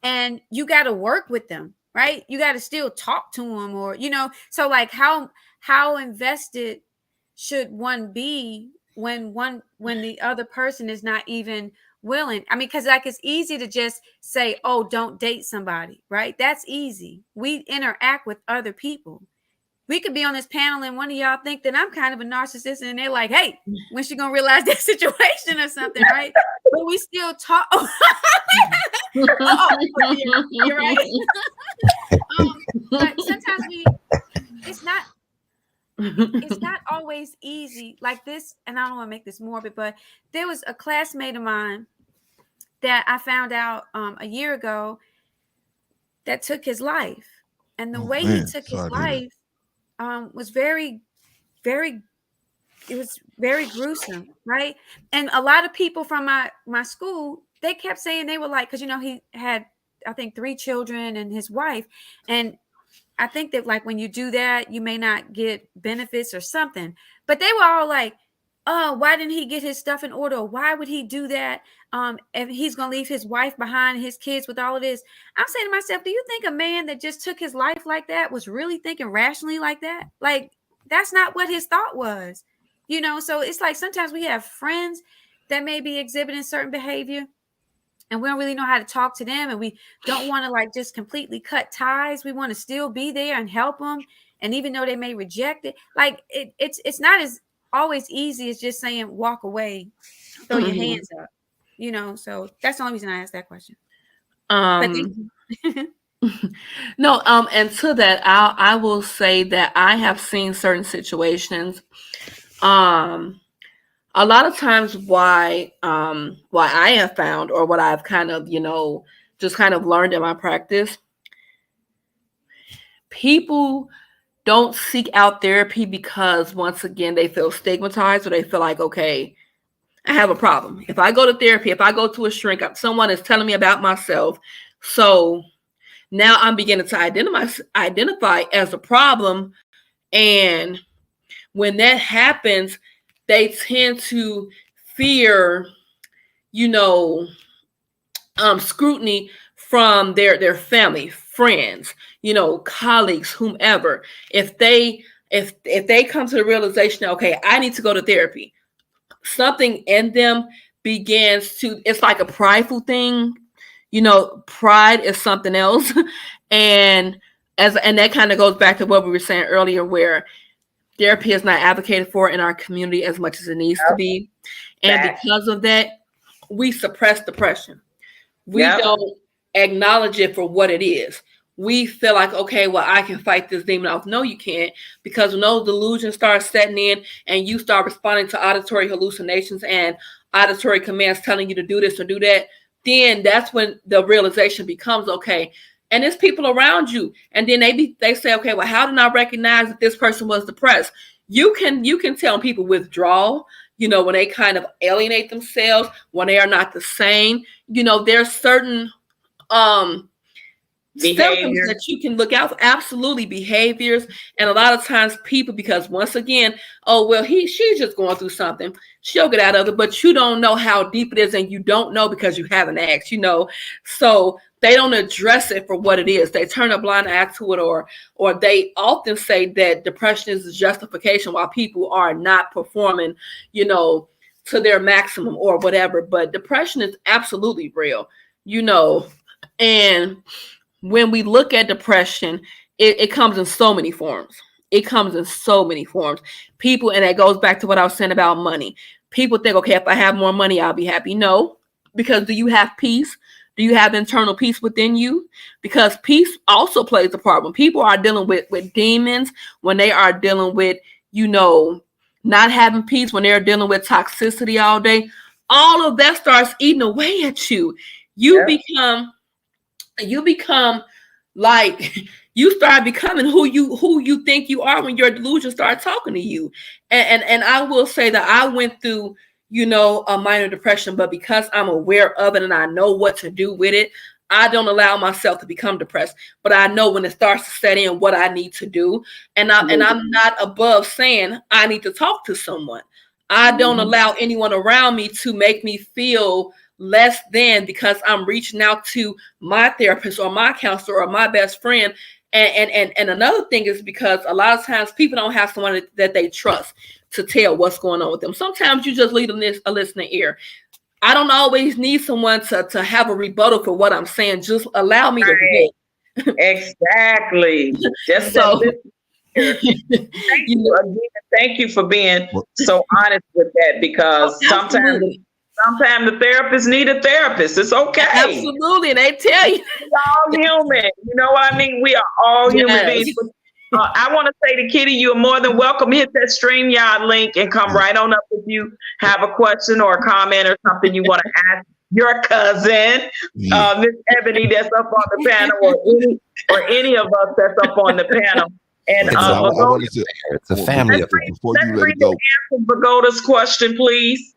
Speaker 5: and you got to work with them, right? You got to still talk to them, or so like how invested should one be when the other person is not even willing? I mean, because like it's easy to just say, oh, don't date somebody, right? That's easy. We interact with other people. We could be on this panel and one of y'all think that I'm kind of a narcissist, and they're like, hey, when she gonna realize that situation or something, right? But we still talk. You're right. But sometimes it's not always easy like this. And I don't want to make this morbid, but there was a classmate of mine that I found out a year ago that took his life. And the way he took his life was very, very, it was very gruesome, right? And a lot of people from my school, they kept saying they were like, because he had, I think, 3 children and his wife, and I think that like when you do that, you may not get benefits or something. But they were all like, oh, why didn't he get his stuff in order? Why would he do that? If he's going to leave his wife behind and his kids with all of this. I'm saying to myself, do you think a man that just took his life like that was really thinking rationally like that? Like, that's not what his thought was, So it's like sometimes we have friends that may be exhibiting certain behavior, and we don't really know how to talk to them, and we don't want to like just completely cut ties. We want to still be there and help them. And even though they may reject it, like it's not as always easy as just saying walk away, throw your hands up, So that's the only reason I asked that question.
Speaker 4: No, and to that, I will say that I have seen certain situations. A lot of times why I have found, or what I've kind of, just kind of learned in my practice, people don't seek out therapy because once again, they feel stigmatized, or they feel like, okay, I have a problem. If I go to therapy, if I go to a shrink, someone is telling me about myself. So Now I'm beginning to identify as a problem. And when that happens, they tend to fear, scrutiny from their family, friends, colleagues, whomever. If they come to the realization, okay, I need to go to therapy, something in them begins to, it's like a prideful thing. Pride is something else. and that kind of goes back to what we were saying earlier, where therapy is not advocated for in our community as much as it needs to be. And because of that, we suppress depression. We don't acknowledge it for what it is. We feel like, okay, well, I can fight this demon off. No, you can't, because when those delusions start setting in and you start responding to auditory hallucinations and auditory commands telling you to do this or do that, then that's when the realization becomes, okay, and it's people around you. And then they say, okay, well, how did I recognize that this person was depressed? You can tell when people withdraw, when they kind of alienate themselves, when they are not the same. There's certain symptoms that you can look out for. Absolutely, behaviors. And a lot of times people, because once again, oh, well, she's just going through something, she'll get out of it, but you don't know how deep it is, and you don't know because you haven't asked, so they don't address it for what it is. They turn a blind eye to it, or they often say that depression is a justification while people are not performing, to their maximum or whatever. But depression is absolutely real, and when we look at depression, it comes in so many forms. People, and that goes back to what I was saying about money. People think, okay, if I have more money, I'll be happy. No, because do you have peace? Do you have internal peace within you? Because peace also plays a part. When people are dealing with demons, when they are dealing with, not having peace, when they're dealing with toxicity all day, all of that starts eating away at you. You become like, you start becoming who you think you are when your delusions start talking to you. And I will say that I went through, a minor depression, but because I'm aware of it and I know what to do with it, I don't allow myself to become depressed. But I know when it starts to set in what I need to do. And I'm not above saying I need to talk to someone. I don't allow anyone around me to make me feel less than because I'm reaching out to my therapist or my counselor or my best friend. And another thing is because a lot of times people don't have someone that they trust to tell what's going on with them. Sometimes you just leave them a listening ear. I don't always need someone to have a rebuttal for what I'm saying. Just allow me to vent.
Speaker 3: Exactly. Just so. Thank you again. Thank you for being so honest with that, because sometimes the therapists need a therapist. It's okay.
Speaker 4: Absolutely. They tell you.
Speaker 3: We're all human. You know what I mean? We are all human beings. I want to say to Kitty, you're more than welcome. Hit that StreamYard link and come right on up if you have a question or a comment or something you want to ask your cousin, Miss Eboni, that's up on the panel, or any of us that's up on the panel. And
Speaker 6: it's a family.
Speaker 3: Let's read the answer Pagoda's question, please.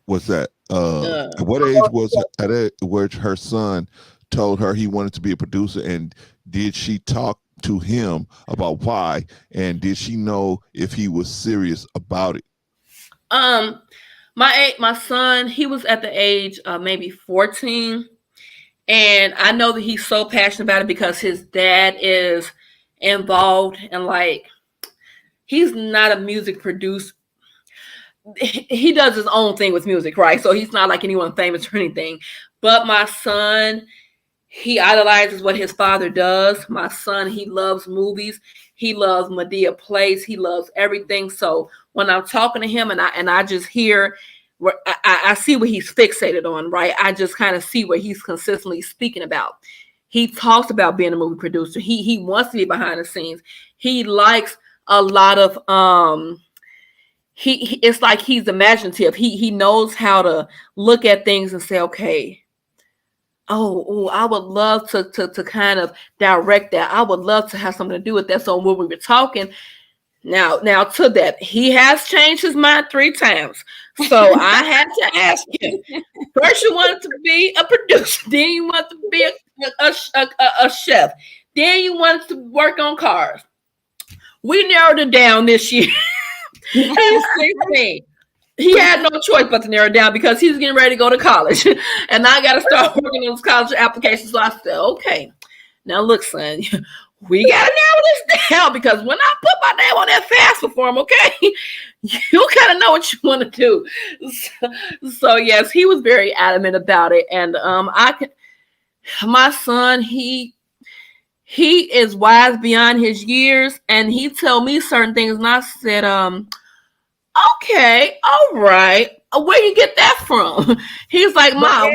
Speaker 2: What's that? At what age was it at where her son told her he wanted to be a producer, and did she talk to him about why, and did she know if he was serious about it?
Speaker 4: My son, he was at the age of maybe 14, and I know that he's so passionate about it because his dad is involved, and like, he's not a music producer. He does his own thing with music, right? So he's not like anyone famous or anything. But my son, he idolizes what his father does. My son, he loves movies. He loves Medea plays. He loves everything. So when I'm talking to him and I just hear where I see what he's fixated on, right? I just kind of see what he's consistently speaking about. He talks about being a movie producer. He wants to be behind the scenes. He likes a lot of he it's like he's imaginative. He knows how to look at things and say, okay, oh, I would love to kind of direct that. I would love to have something to do with that. So when we were talking, now to that, he has changed his mind 3 times. So I had to ask him. First, you wanted to be a producer, then you want to be a chef. Then you wanted to work on cars. We narrowed it down this year. He's 16. He had no choice but to narrow it down because he's getting ready to go to college. And I got to start working on his college application. So I said, okay, now look, son, we got to narrow this down because when I put my name on that FAFSA form, okay, you kind of know what you want to do. So yes, he was very adamant about it. And my son, he is wise beyond his years, and he told me certain things, and I said, okay, all right. Where you get that from? He's like, Mom,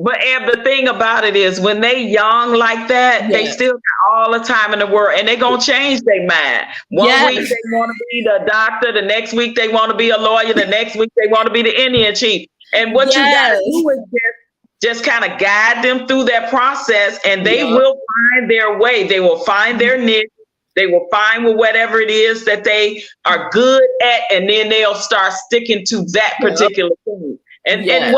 Speaker 3: but Eb, the thing about it is when they young like that, they still got all the time in the world, and they gonna change their mind. One week they want to be the doctor, the next week they want to be a lawyer, the next week they want to be the Indian chief. And what you gotta do is just kind of guide them through that process, and they will find their way. They will find their niche. They will find whatever it is that they are good at, and then they'll start sticking to that particular thing. And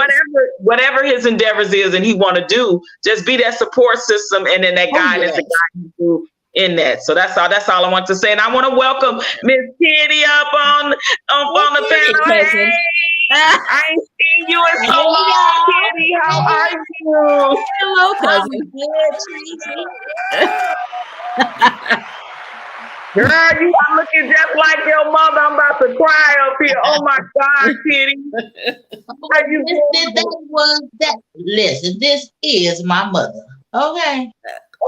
Speaker 3: whatever his endeavors is and he want to do, just be that support system, and then that guidance to guide you through in that. So that's all I want to say. And I want to welcome Miss Kitty up on the panel. Hey, I ain't seen you in so long, Kitty. How are you?
Speaker 4: Hello, cousin.
Speaker 3: Girl, you are looking just like your mother. I'm about to cry up here. Oh my God, Kitty.
Speaker 7: Listen, this is my mother. Okay.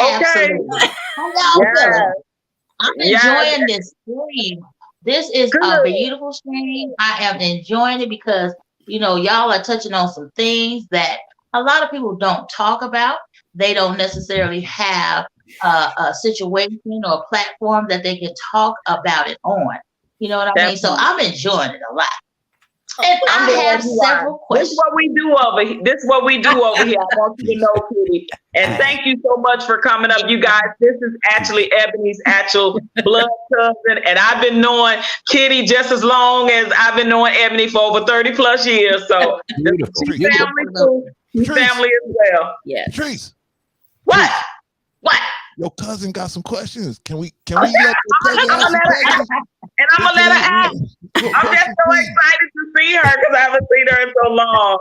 Speaker 7: Absolutely. I'm enjoying this stream. This is a beautiful stream. I am enjoying it because, y'all are touching on some things that a lot of people don't talk about. They don't necessarily have a situation or a platform that they can talk about it on. You know what I mean? So I'm enjoying it a lot. And I have several questions.
Speaker 3: This is what we do over here. I want you to know, Kitty. And thank you so much for coming up, you guys. This is actually Ebony's actual blood cousin. And I've been knowing Kitty just as long as I've been knowing Ebony for over 30 plus years. So she's family too. She's family as well.
Speaker 4: Yeah.
Speaker 2: Patrice.
Speaker 3: What?
Speaker 2: Your cousin got some questions. Can we let your cousin ask some questions?
Speaker 3: And I'm gonna let her ask. I'm just so excited to see her because I haven't seen her in so long.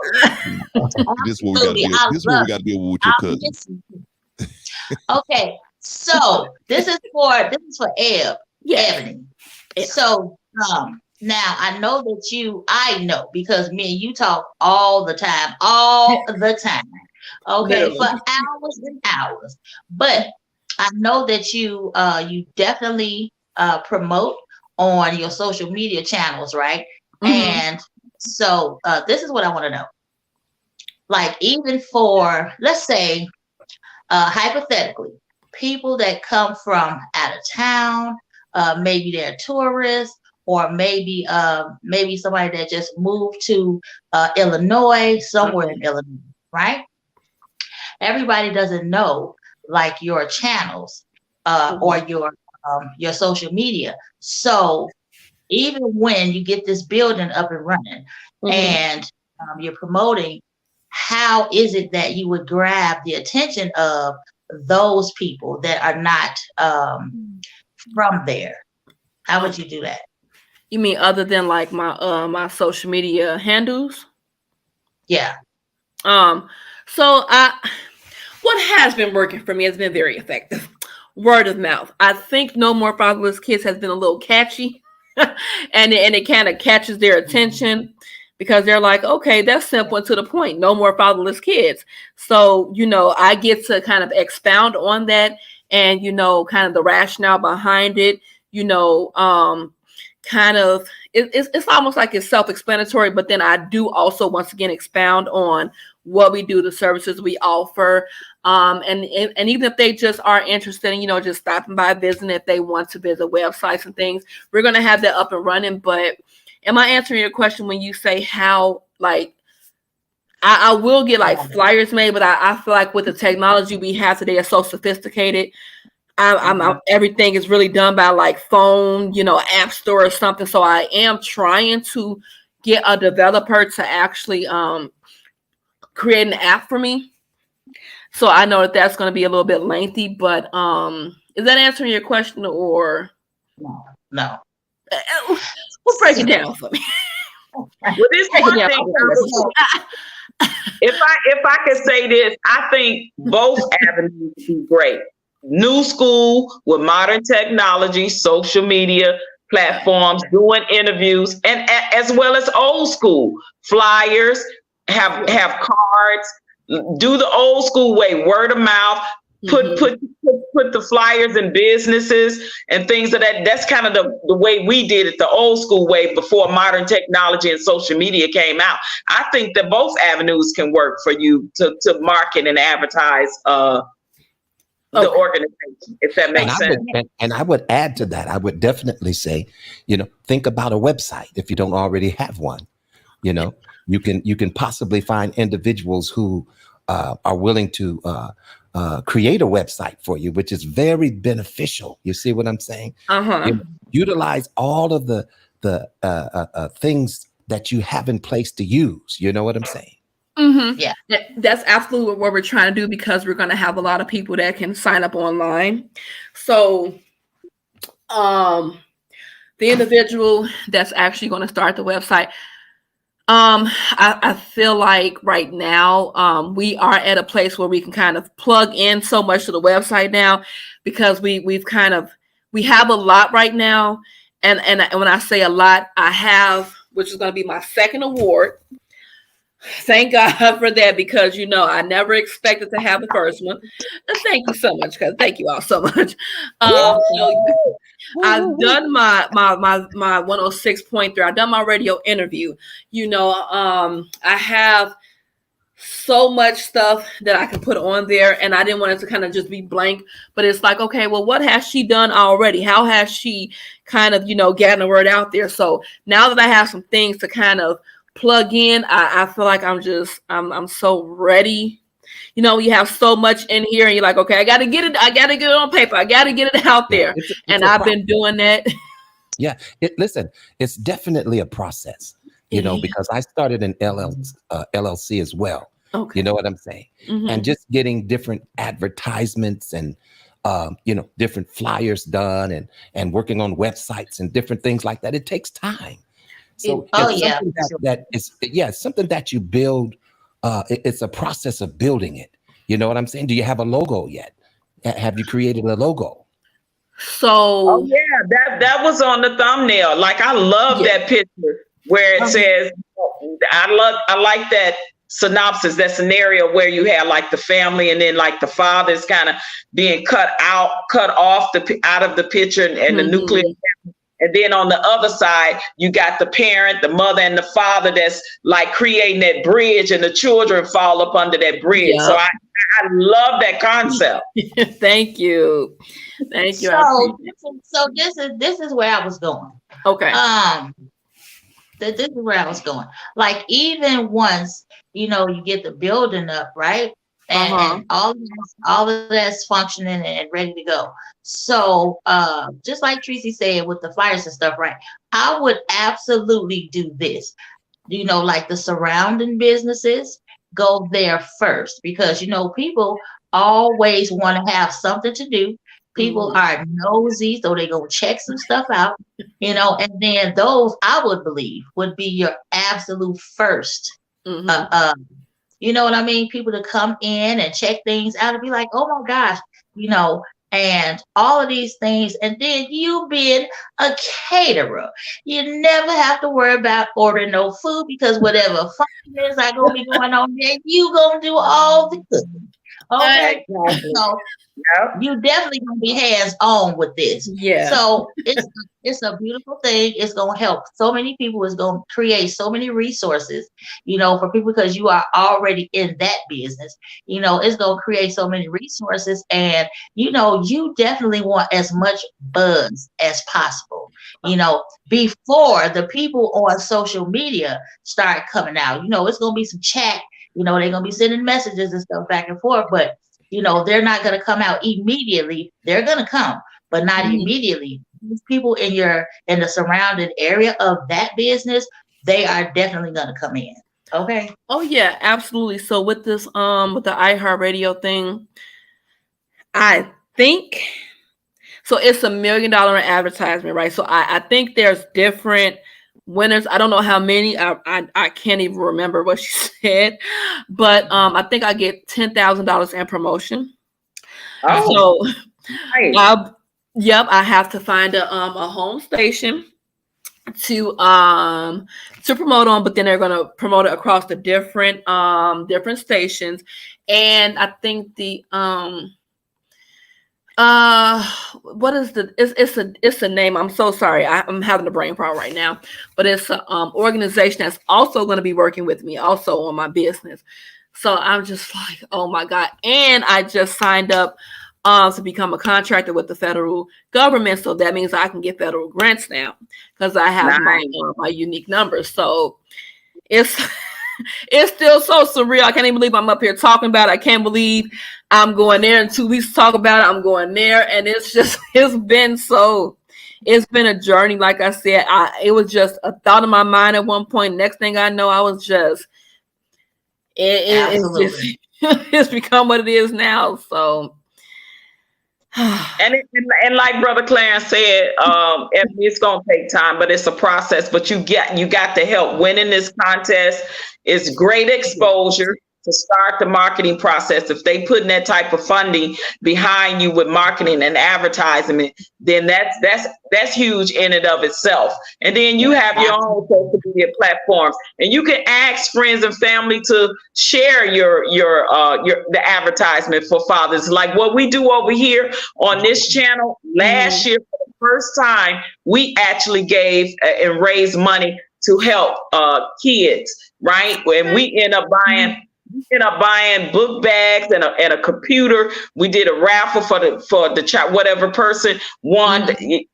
Speaker 2: This is what we got to deal with your cousin.
Speaker 7: Okay, so this is for Ebony. So now I know because me and you talk all the time. Okay, for hours and hours. But I know that you definitely promote on your social media channels, right? Mm-hmm. And so this is what I want to know. Like, even for, let's say, hypothetically, people that come from out of town, maybe they're tourists, or maybe somebody that just moved to Illinois, somewhere in Illinois, right? Everybody doesn't know like your channels or your social media. So even when you get this building up and running and you're promoting, how is it that you would grab the attention of those people that are not from there? How would you do that?
Speaker 4: You mean other than like my social media handles?
Speaker 7: Yeah.
Speaker 4: So what has been working for me has been very effective. Word of mouth. I think No More Fatherless Kids has been a little catchy, and it kind of catches their attention because they're like, okay, that's simple and to the point. No more fatherless kids. So, I get to kind of expound on that and, kind of the rationale behind it, kind of, it's almost like it's self-explanatory, but then I do also, once again, expound on what we do, the services we offer. And even if they just are interested in, just stopping by, visiting, if they want to visit websites and things, we're going to have that up and running. But am I answering your question when you say how, like, I will get like flyers made, but I feel like with the technology we have today is so sophisticated. Everything is really done by like phone, app store or something. So I am trying to get a developer to actually create an app for me So I know that that's going to be a little bit lengthy, but is that answering your question or?
Speaker 7: No.
Speaker 4: We'll break it down for me.
Speaker 3: Well, this one thing, if I could say this, I think both avenues would be great. New school with modern technology, social media platforms, doing interviews, and as well as old school flyers, have cards, do the old school way, word of mouth. Put the flyers in businesses and things of that. That's kind of the way we did it, the old school way before modern technology and social media came out. I think that both avenues can work for you to market and advertise the organization, if that makes sense.
Speaker 6: And I would add to that. I would definitely say, think about a website if you don't already have one. You can possibly find individuals who are willing to create a website for you, which is very beneficial. You see what I'm saying? Utilize all of the things that you have in place to use. You know what I'm saying?
Speaker 7: Yeah,
Speaker 4: that's absolutely what we're trying to do, because we're going to have a lot of people that can sign up online. So the individual that's actually going to start the website, I feel like right now we are at a place where we can kind of plug in so much to the website now, because we have a lot right now, and when I say a lot, I have, which is going to be my second award. Thank God for that, because I never expected to have the first one. And thank you so much, because thank you all so much. I've done my 106.3. I've done my radio interview. I have so much stuff that I can put on there, and I didn't want it to kind of just be blank. But it's like, okay, well, what has she done already? How has she kind of, getting the word out there? So now that I have some things to kind of plug in, I feel like I'm so ready. You have so much in here, and you're like, okay, I gotta get it on paper, I gotta get it out there. And I've been doing that.
Speaker 6: Yeah, listen, it's definitely a process, because I started an LLC as well.
Speaker 4: Okay.
Speaker 6: You know what I'm saying? And just getting different advertisements and different flyers done and working on websites and different things like that. It takes time. So it's something that you build. It's a process of building it. You know what I'm saying? Do you have a logo yet? Have you created a logo?
Speaker 4: So
Speaker 3: that was on the thumbnail. Like, I love that picture where it says, I like that synopsis, that scenario where you have like the family, and then like the father's kind of being cut off out of the picture, and the nuclear family. And then on the other side, you got the parent, the mother, and the father that's like creating that bridge, and the children fall up under that bridge. Yep. So I love that concept.
Speaker 4: Thank you.
Speaker 7: So this is where I was going.
Speaker 4: Okay.
Speaker 7: This is where I was going. Like, even once you get the building up, right? And all of that's functioning and ready to go. So just like Tracy said with the flyers and stuff, right? I would absolutely do this. Like the surrounding businesses, go there first, because people always want to have something to do. People are nosy, so they go check some stuff out, and then those, I would believe, would be your absolute first you know what I mean? People to come in and check things out and be like, oh my gosh, and all of these things. And then you being a caterer, you never have to worry about ordering no food, because whatever functions are going to be going on there, you going to do all the cooking. Okay. So you definitely going to be hands-on with this.
Speaker 4: Yeah.
Speaker 7: So it's a beautiful thing. It's going to help so many people. It's going to create so many resources, for people, because you are already in that business. It's going to create so many resources, and you definitely want as much buzz as possible, before the people on social media start coming out. It's going to be some chat. They're going to be sending messages and stuff back and forth, but they're not going to come out immediately. They're going to come, but not immediately. These people in the surrounding area of that business, they are definitely going to come in. Okay.
Speaker 4: Oh yeah, absolutely. So with this with the iHeartRadio thing, I think so it's $1 million in advertisement, right? So I think there's different winners. I don't know how many. I can't even remember what she said, but I think I get $10,000 in promotion.
Speaker 3: Oh,
Speaker 4: So
Speaker 3: nice.
Speaker 4: I have to find a home station to promote on, but then they're gonna promote it across the different stations. And I think the what is the it's a name. I'm so sorry. I'm having a brain problem right now, but it's a organization that's also going to be working with me also on my business. So I'm just like, oh my God. And I just signed up to become a contractor with the federal government. So that means I can get federal grants now because I have my unique numbers. So it's it's still so surreal. I can't even believe I'm up here talking about it. I can't believe I'm going there in 2 weeks to talk about it. I'm going there. And it's been a journey. Like I said, it was just a thought in my mind at one point. Next thing I know, I was just, it's become what it is now. So.
Speaker 3: And like Brother Clarence said, it's gonna take time, but it's a process. But you got to help. Winning this contest is great exposure to start the marketing process. If they putting that type of funding behind you with marketing and advertisement, then that's huge in and of itself. And then you have your own social media platforms, and you can ask friends and family to share your the advertisement for fathers, like what we do over here on this channel. Last year, for the first time, we actually gave and raised money to help kids, right? When we end up buying book bags and a computer. We did a raffle for the child, whatever person won. The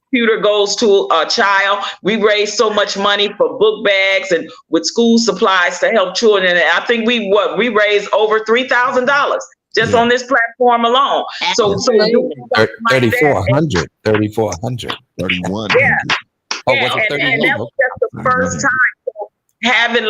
Speaker 3: computer goes to a child. We raised so much money for book bags and with school supplies to help children. And I think we raised over $3,000 just on this platform alone. So
Speaker 6: 3,400.
Speaker 2: 3,100.
Speaker 3: Yeah.
Speaker 6: Oh, was it 31?
Speaker 3: And that was just the first time. Having the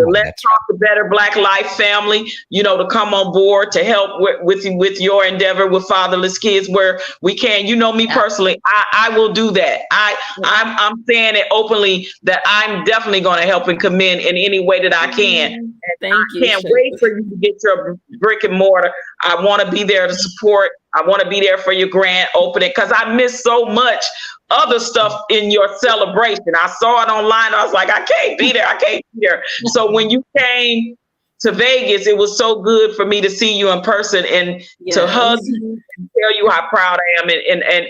Speaker 3: Let's Talk the Better Black Life family, to come on board to help with your endeavor with fatherless kids where we can. Me personally, I will do that. I'm saying it openly that I'm definitely going to help and commend in any way that I can. And I can't wait for you to get your brick and mortar. I want to be there to support. I want to be there for your grand opening because I miss so much other stuff in your celebration. I saw it online. I was like, I can't be there. So when you came to Vegas, it was so good for me to see you in person and to hug you and tell you how proud I am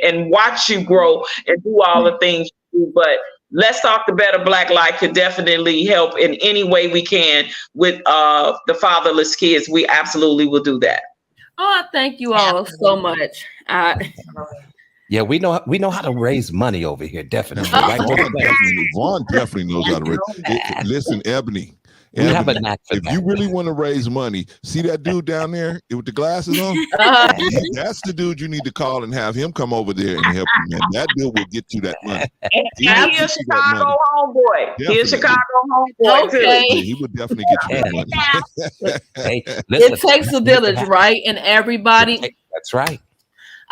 Speaker 3: and watch you grow and do all the things you do. But Let's Talk the Better Black Life could definitely help in any way we can with the fatherless kids. We absolutely will do that.
Speaker 4: Oh, thank you all so much.
Speaker 6: Yeah, we know how to raise money over here. Definitely.
Speaker 2: Vaughn definitely knows how to raise. Listen, Ebony,
Speaker 6: have a knack for
Speaker 2: if
Speaker 6: that.
Speaker 2: you really want to raise money, see that dude down there with the glasses on? That's the dude you need to call and have him come over there and help you, man. That dude will get you that money.
Speaker 3: He's a Chicago homeboy. He's a Chicago homeboy too.
Speaker 2: He would definitely get you that money.
Speaker 6: Hey,
Speaker 4: it takes a village, right? And everybody.
Speaker 6: That's right.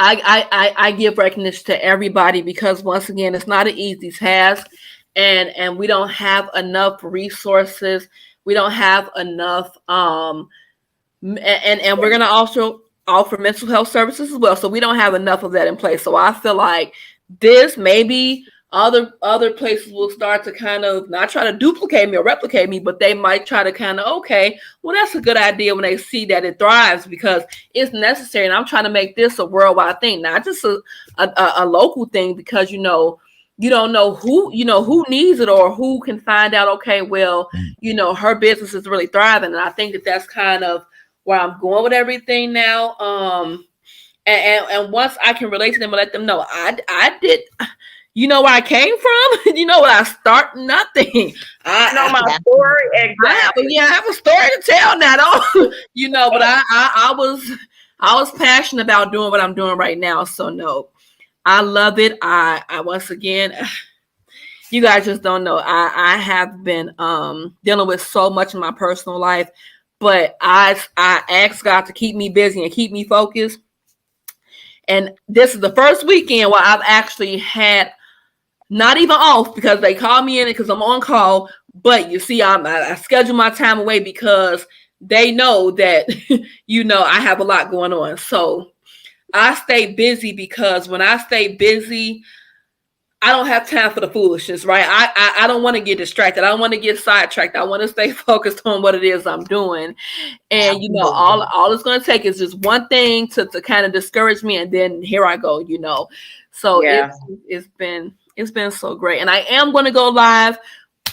Speaker 4: I give recognition to everybody because once again, it's not an easy task, and we don't have enough resources. We don't have enough, and we're gonna also offer mental health services as well. So we don't have enough of that in place. So I feel like this maybe other places will start to kind of not try to duplicate me or replicate me, but they might try to kind of, okay, well, that's a good idea when they see that it thrives because it's necessary. And I'm trying to make this a worldwide thing, not just a local thing, because, you don't know who needs it or who can find out, okay, well, her business is really thriving. And I think that's kind of where I'm going with everything now. And once I can relate to them and let them know I did. You know where I came from? You know where I start? Nothing.
Speaker 3: I know my story exactly.
Speaker 4: I have a story to tell now. But I was passionate about doing what I'm doing right now. So no, I love it. I once again, You guys just don't know. I have been dealing with so much in my personal life, but I asked God to keep me busy and keep me focused. And this is the first weekend where I've actually had not even off, because they call me in because I'm on call. But you see, I schedule my time away because they know that I have a lot going on. So I stay busy, because when I stay busy, I don't have time for the foolishness, right? I don't want to get distracted. I don't want to get sidetracked. I want to stay focused on what it is I'm doing. And all it's going to take is just one thing to kind of discourage me, and then here I go. So it's been so great. And I am going to go live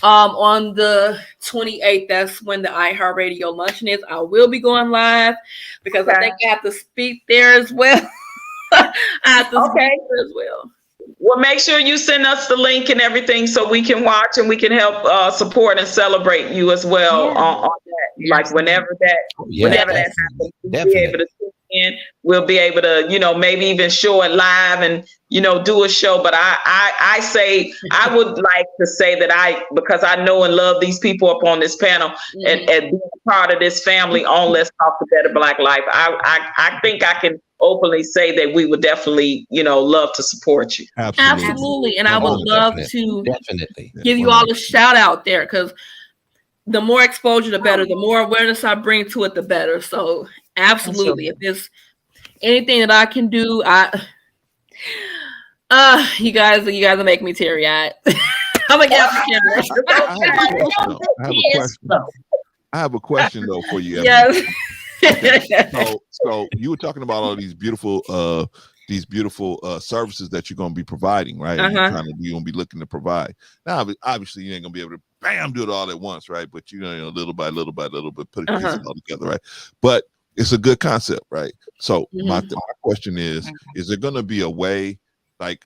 Speaker 4: on the 28th. That's when the iHeartRadio luncheon is. I will be going live because I think I have to speak there as well. I have to speak there as well.
Speaker 3: Well, make sure you send us the link and everything so we can watch and we can help support and celebrate you as well on that. Like whenever that happens, we'll be able to tune in. We'll be able to, maybe even show it live and, do a show. But I say, I would like to say that because I know and love these people up on this panel and being part of this family on Let's Talk for Better Black Life, I think I can openly say that we would definitely, love to support you.
Speaker 4: Absolutely. And I would love to give you all a shout out there, because the more exposure, the better. The more awareness I bring to it, the better. So absolutely. If there's anything that I can do, you guys are making me teary-eyed. I'm gonna get off the camera.
Speaker 2: I have a question though for you.
Speaker 4: Yes.
Speaker 2: So you were talking about all these beautiful services that you're going to be providing, right? You're going to be looking to provide. Now, obviously, you ain't going to be able to do it all at once, right? But little by little by little bit, put it all together, right? But it's a good concept, right? So my question is there going to be a way, like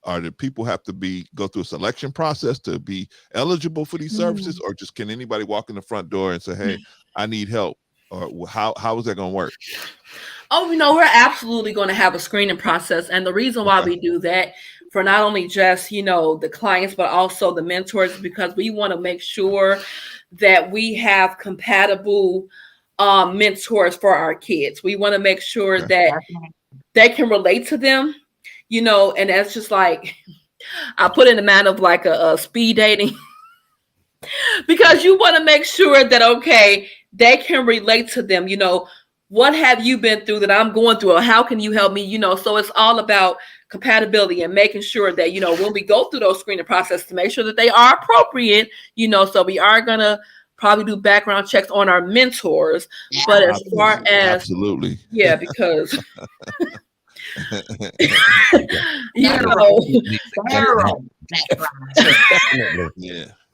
Speaker 2: are the people have to go through a selection process to be eligible for these services, or just can anybody walk in the front door and say, hey, I need help? Or how is that going to work?
Speaker 4: Oh, we're absolutely going to have a screening process. And the reason why we do that for not only just, the clients, but also the mentors, because we want to make sure that we have compatible mentors for our kids. We want to make sure that they can relate to them, and that's just like, I put in the mind of like a speed dating, because you want to make sure that, they can relate to them. What have you been through that I'm going through, or how can you help me? So it's all about compatibility and making sure that, when we go through those screening processes, to make sure that they are appropriate, so we are going to probably do background checks on our mentors. But as far as, yeah, because,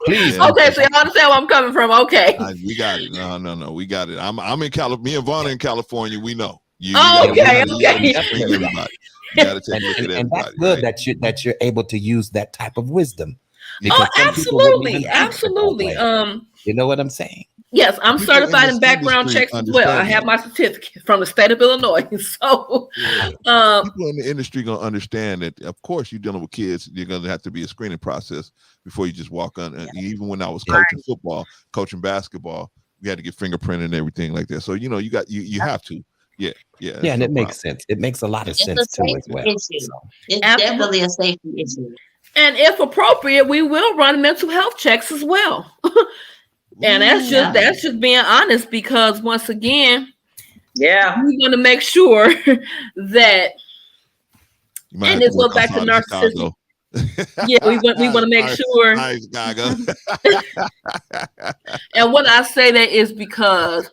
Speaker 4: Please. Okay, so you understand where I'm coming from. Okay.
Speaker 2: We got it. No, we got it. I'm in California. Me and Vonna in California. We know.
Speaker 4: Okay.
Speaker 2: You got to take a look at everybody.
Speaker 6: And that's good, right? that you're able to use that type of wisdom.
Speaker 4: Absolutely.
Speaker 6: You know what I'm saying?
Speaker 4: Yes, I'm certified in background checks as well. I have my certificate from the state of Illinois. So
Speaker 2: people in the industry gonna understand that, of course, you're dealing with kids. You're gonna have to be a screening process before you just walk on. Even when I was coaching football, coaching basketball, we had to get fingerprinted and everything like that. So you have to. Yeah,
Speaker 6: and it makes sense. It makes a lot of sense too as well.
Speaker 7: It's definitely a safety issue.
Speaker 4: And if appropriate, we will run mental health checks as well. And that's just being honest, because once again, we're going to make sure that, and this goes back to narcissism. We want to make sure. And when I say that is because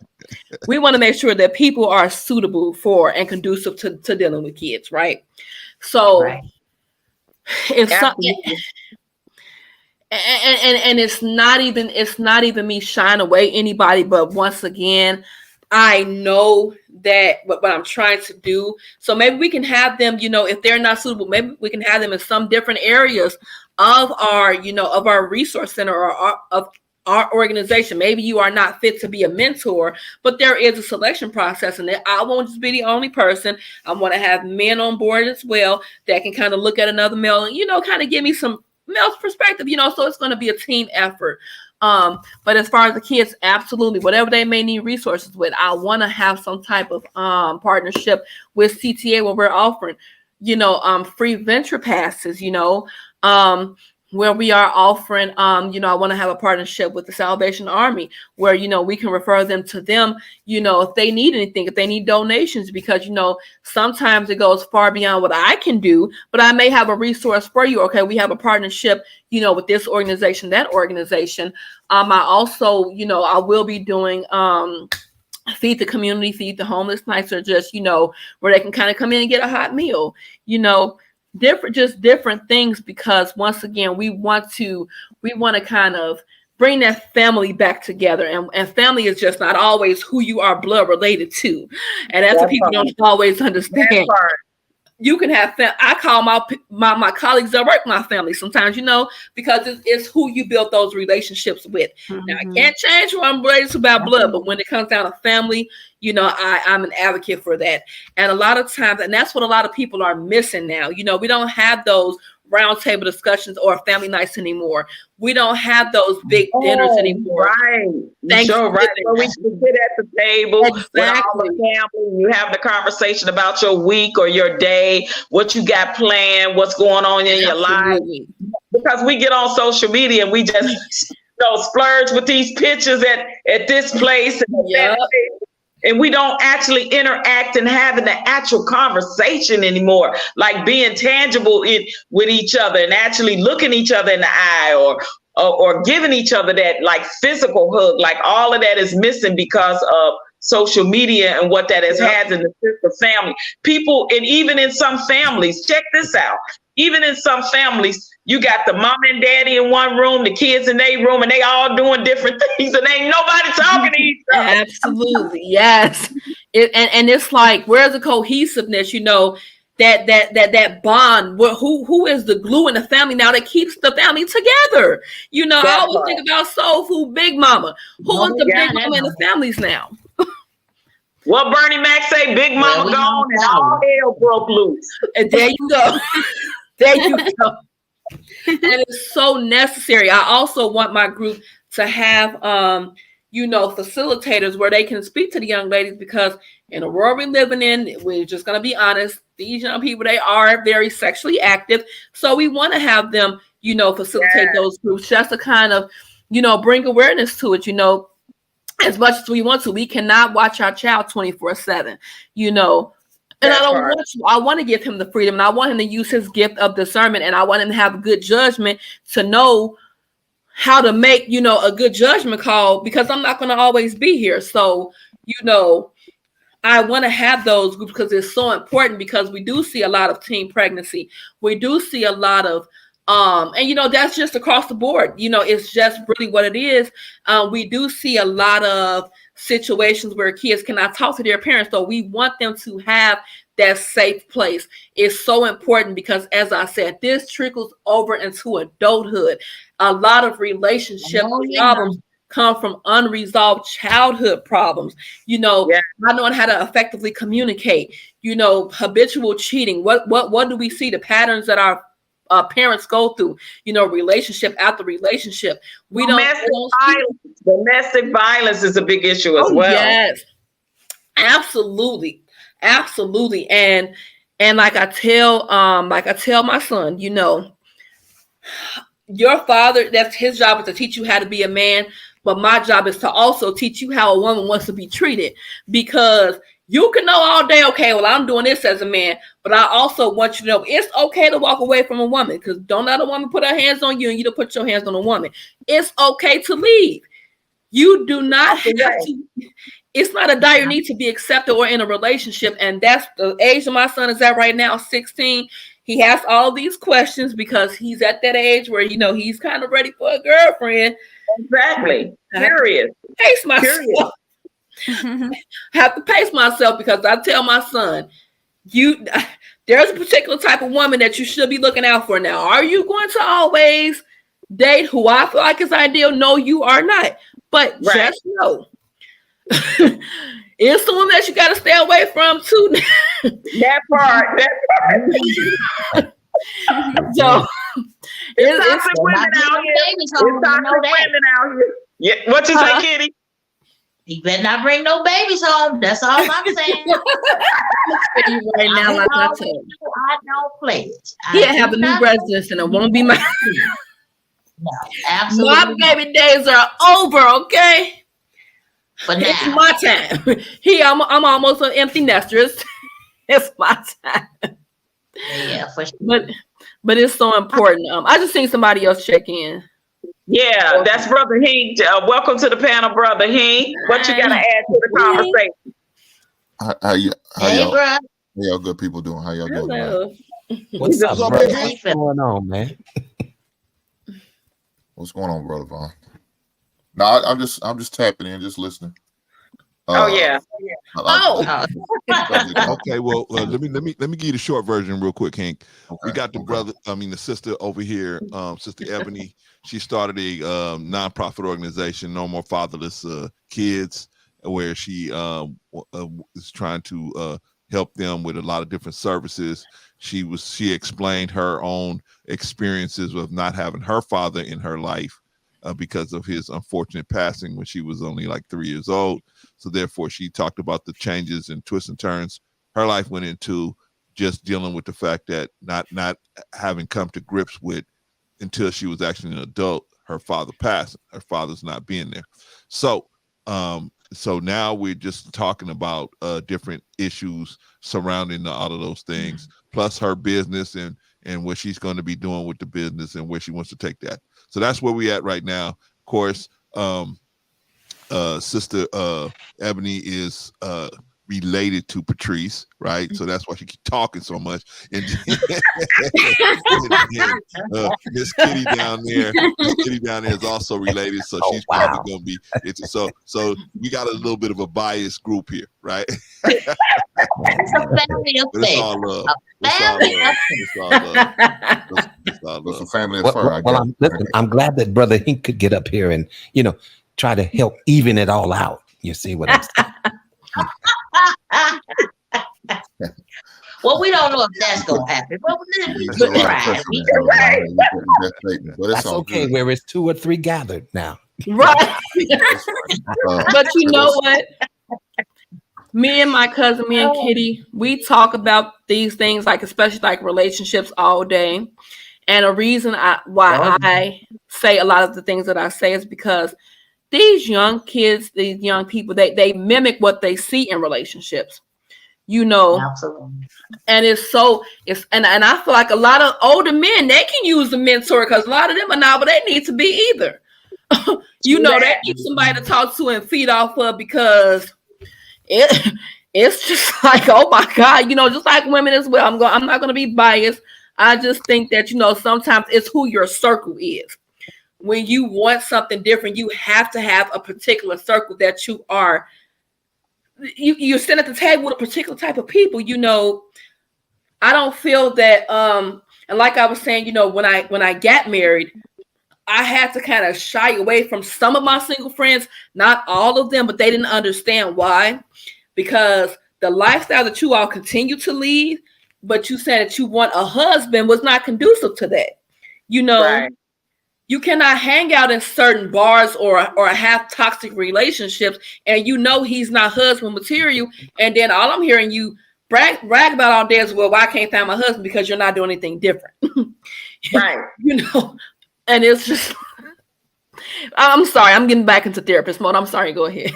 Speaker 4: we want to make sure that people are suitable for and conducive to dealing with kids, right? So if something. And it's not even me shying away anybody, but once again, I know that what I'm trying to do. So maybe we can have them, if they're not suitable, maybe we can have them in some different areas of our, of our resource center, or our organization. Maybe you are not fit to be a mentor, but there is a selection process, and I won't just be the only person. I want to have men on board as well that can kind of look at another male and, kind of give me some male's perspective, so it's going to be a team effort. But as far as the kids, absolutely, whatever they may need resources with, I want to have some type of partnership with CTA where we're offering, free venture passes, where we are offering, I want to have a partnership with the Salvation Army where, we can refer them to them, if they need anything, if they need donations, because, sometimes it goes far beyond what I can do, but I may have a resource for you. Okay, we have a partnership, with this organization, that organization. I also, I will be doing, feed the community, feed the homeless nights, or just, where they can kind of come in and get a hot meal, different things, because once again, we want to kind of bring that family back together, and family is just not always who you are blood related to, and that's what people don't always understand. You can have I call my colleagues at work my family sometimes, because it's who you build those relationships with. Mm-hmm. Now, I can't change who I'm related to by blood, but when it comes down to family, I'm an advocate for that. And a lot of times, and that's what a lot of people are missing now. We don't have those roundtable discussions or family nights anymore. We don't have those big dinners anymore.
Speaker 3: Right. Sure, right. So we can sit at the table with all the family. You have the conversation about your week or your day, what you got planned, what's going on in your life. Because we get on social media and we just splurge with these pictures at this place and that place. And we don't actually interact and having the actual conversation anymore, like being tangible with each other and actually looking each other in the eye or giving each other that like physical hug. Like all of that is missing because of social media and what that has had in the sister family. People, and even in some families, check this out. Even in some families, you got the mom and daddy in one room, the kids in their room, and they all doing different things, and ain't nobody talking to each other.
Speaker 4: Absolutely, yes. And it's like, where's the cohesiveness? That bond. Who is the glue in the family now that keeps the family together? I always think about Soul Food Big Mama. Who is the big mama in the families now?
Speaker 3: What Bernie Mac say? Big Mama gone and all hell broke loose.
Speaker 4: And there you go. There you go. And it's so necessary. I also want my group to have, facilitators where they can speak to the young ladies, because in the world we're living in, we're just going to be honest, these young people, they are very sexually active. So we want to have them, facilitate those groups just to kind of, bring awareness to it, as much as we want to. We cannot watch our child 24/7, And I want to give him the freedom, and I want him to use his gift of discernment, and I want him to have good judgment to know how to make, a good judgment call, because I'm not going to always be here. So, I want to have those groups because it's so important, because we do see a lot of teen pregnancy. We do see a lot of, and that's just across the board. It's just really what it is. We do see a lot of situations where kids cannot talk to their parents, so we want them to have that safe place. It's so important because, as I said, this trickles over into adulthood. A lot of relationship problems come from unresolved childhood problems. Not knowing how to effectively communicate. Habitual cheating. What do we see? The patterns that our parents go through, relationship after relationship.
Speaker 3: Domestic violence is a big issue as well. Yes,
Speaker 4: absolutely. And like I tell my son, your father, that's his job, is to teach you how to be a man. But my job is to also teach you how a woman wants to be treated, because you can know all day, okay, well, I'm doing this as a man, but I also want you to know it's okay to walk away from a woman, because don't let a woman put her hands on you and you don't put your hands on a woman. It's okay to leave. You do not have to. It's not a dire need to be accepted or in a relationship. And that's the age that my son is at right now, 16. He has all these questions because he's at that age where, he's kind of ready for a girlfriend.
Speaker 3: Exactly. Curious.
Speaker 4: Pace myself. I have to pace myself, because I tell my son, there's a particular type of woman that you should be looking out for now. Are you going to always date who I feel like is ideal. No, you are not. But just know, it's someone that you got to stay away from too.
Speaker 3: That part.
Speaker 4: So
Speaker 3: it's toxic women out here. It's toxic women out here. Yeah, what you say, Kitty?
Speaker 7: You better not bring no babies home. That's all I'm saying.
Speaker 4: Right now, like I told you,
Speaker 7: I don't play it.
Speaker 4: He'll have a new residence and it won't be my.
Speaker 7: No, absolutely.
Speaker 4: My baby days are over. Okay.
Speaker 7: But now
Speaker 4: it's my time. I'm almost an empty nester. It's my time.
Speaker 7: Yeah, for sure.
Speaker 4: But it's so important. I just seen somebody else check in.
Speaker 3: Yeah, that's Brother Hink. Welcome to the panel, Brother Hink. What you got to add to the conversation?
Speaker 8: How y'all good people doing? How y'all doing?
Speaker 6: Hello. What's going on, man?
Speaker 8: What's going on, Brother Vaughn? No, I'm just tapping in, just listening.
Speaker 3: Yeah.
Speaker 2: Okay, well, let me give you the short version real quick, Hank. Okay, we got the sister over here, Sister Eboni. She started a nonprofit organization, No More Fatherless Kids, where she is trying to help them with a lot of different services. She explained her own experiences with not having her father in her life because of his unfortunate passing when she was only like 3 years old. So therefore, she talked about the changes and twists and turns her life went into, just dealing with the fact that not having come to grips with until she was actually an adult, her father passed, her father's not being there. So now we're just talking about different issues surrounding all of those things, plus her business and what she's going to be doing with the business and where she wants to take that. So that's where we're at right now. Of course, Sister Eboni is related to Patrice, right? So that's why she keeps talking so much. And Miss Kitty down there, is also related, so she's probably going to be. So we got a little bit of a biased group here, right?
Speaker 7: It's a family affair.
Speaker 2: It's all love. It's all love.
Speaker 8: It's a family affair.
Speaker 6: I'm glad that Brother Hink could get up here and try to help even it all out. You see what I'm saying?
Speaker 7: Well, we don't know if that's gonna happen, but we try.
Speaker 6: That's okay. Where it's 2 or 3 gathered now,
Speaker 4: right? But you know what? Me and my cousin, me and Kitty, we talk about these things, like especially like relationships, all day. And a reason why I say a lot of the things that I say is because these young kids, these young people, they mimic what they see in relationships,
Speaker 7: Absolutely.
Speaker 4: And and I feel like a lot of older men, they can use a mentor, because a lot of them are not, but they need to be either. They need somebody to talk to and feed off of, because it's just like, oh my God, just like women as well. I'm not going to be biased. I just think that, sometimes it's who your circle is. When you want something different, you have to have a particular circle that you're sitting at the table with a particular type of people. I don't feel that, and like I was saying, when I got married, I had to kind of shy away from some of my single friends, not all of them, but they didn't understand why, because the lifestyle that you all continue to lead, but you said that you want a husband, was not conducive to that.
Speaker 3: Right.
Speaker 4: You cannot hang out in certain bars or have toxic relationships, and he's not husband material, and then all I'm hearing you brag about all day is, well, why can't I find my husband? Because you're not doing anything different.
Speaker 3: Right.
Speaker 4: And it's just, I'm sorry, I'm getting back into therapist mode. I'm sorry, go ahead.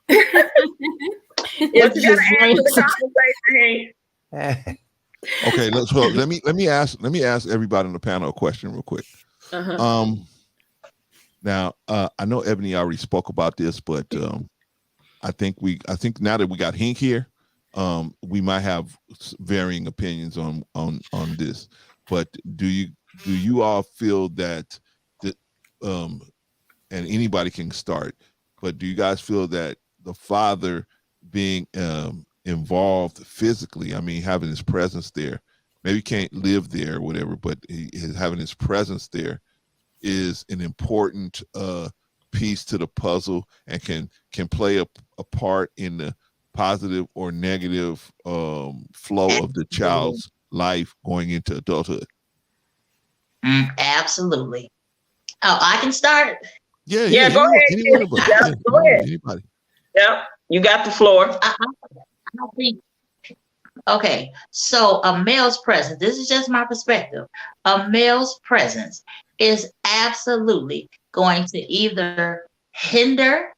Speaker 3: It's just add to the conversation.
Speaker 2: Okay, let me ask everybody on the panel a question real quick. Now I know Eboni already spoke about this, but I think now that we got Hink here, we might have varying opinions on this. But do you all feel that and anybody can start, but do you guys feel that the father being involved physically, I mean, having his presence there, maybe can't live there or whatever, but having his presence there is an important piece to the puzzle and can play a part in the positive or negative flow of the child's life going into adulthood.
Speaker 7: Absolutely. Oh, I can start.
Speaker 2: Yeah,
Speaker 3: go ahead.
Speaker 2: Any one of us.
Speaker 3: Yeah, go ahead.
Speaker 2: Anybody.
Speaker 3: Yep, you got the floor.
Speaker 7: I think. Okay, so a male's presence, this is just my perspective. A male's presence is absolutely going to either hinder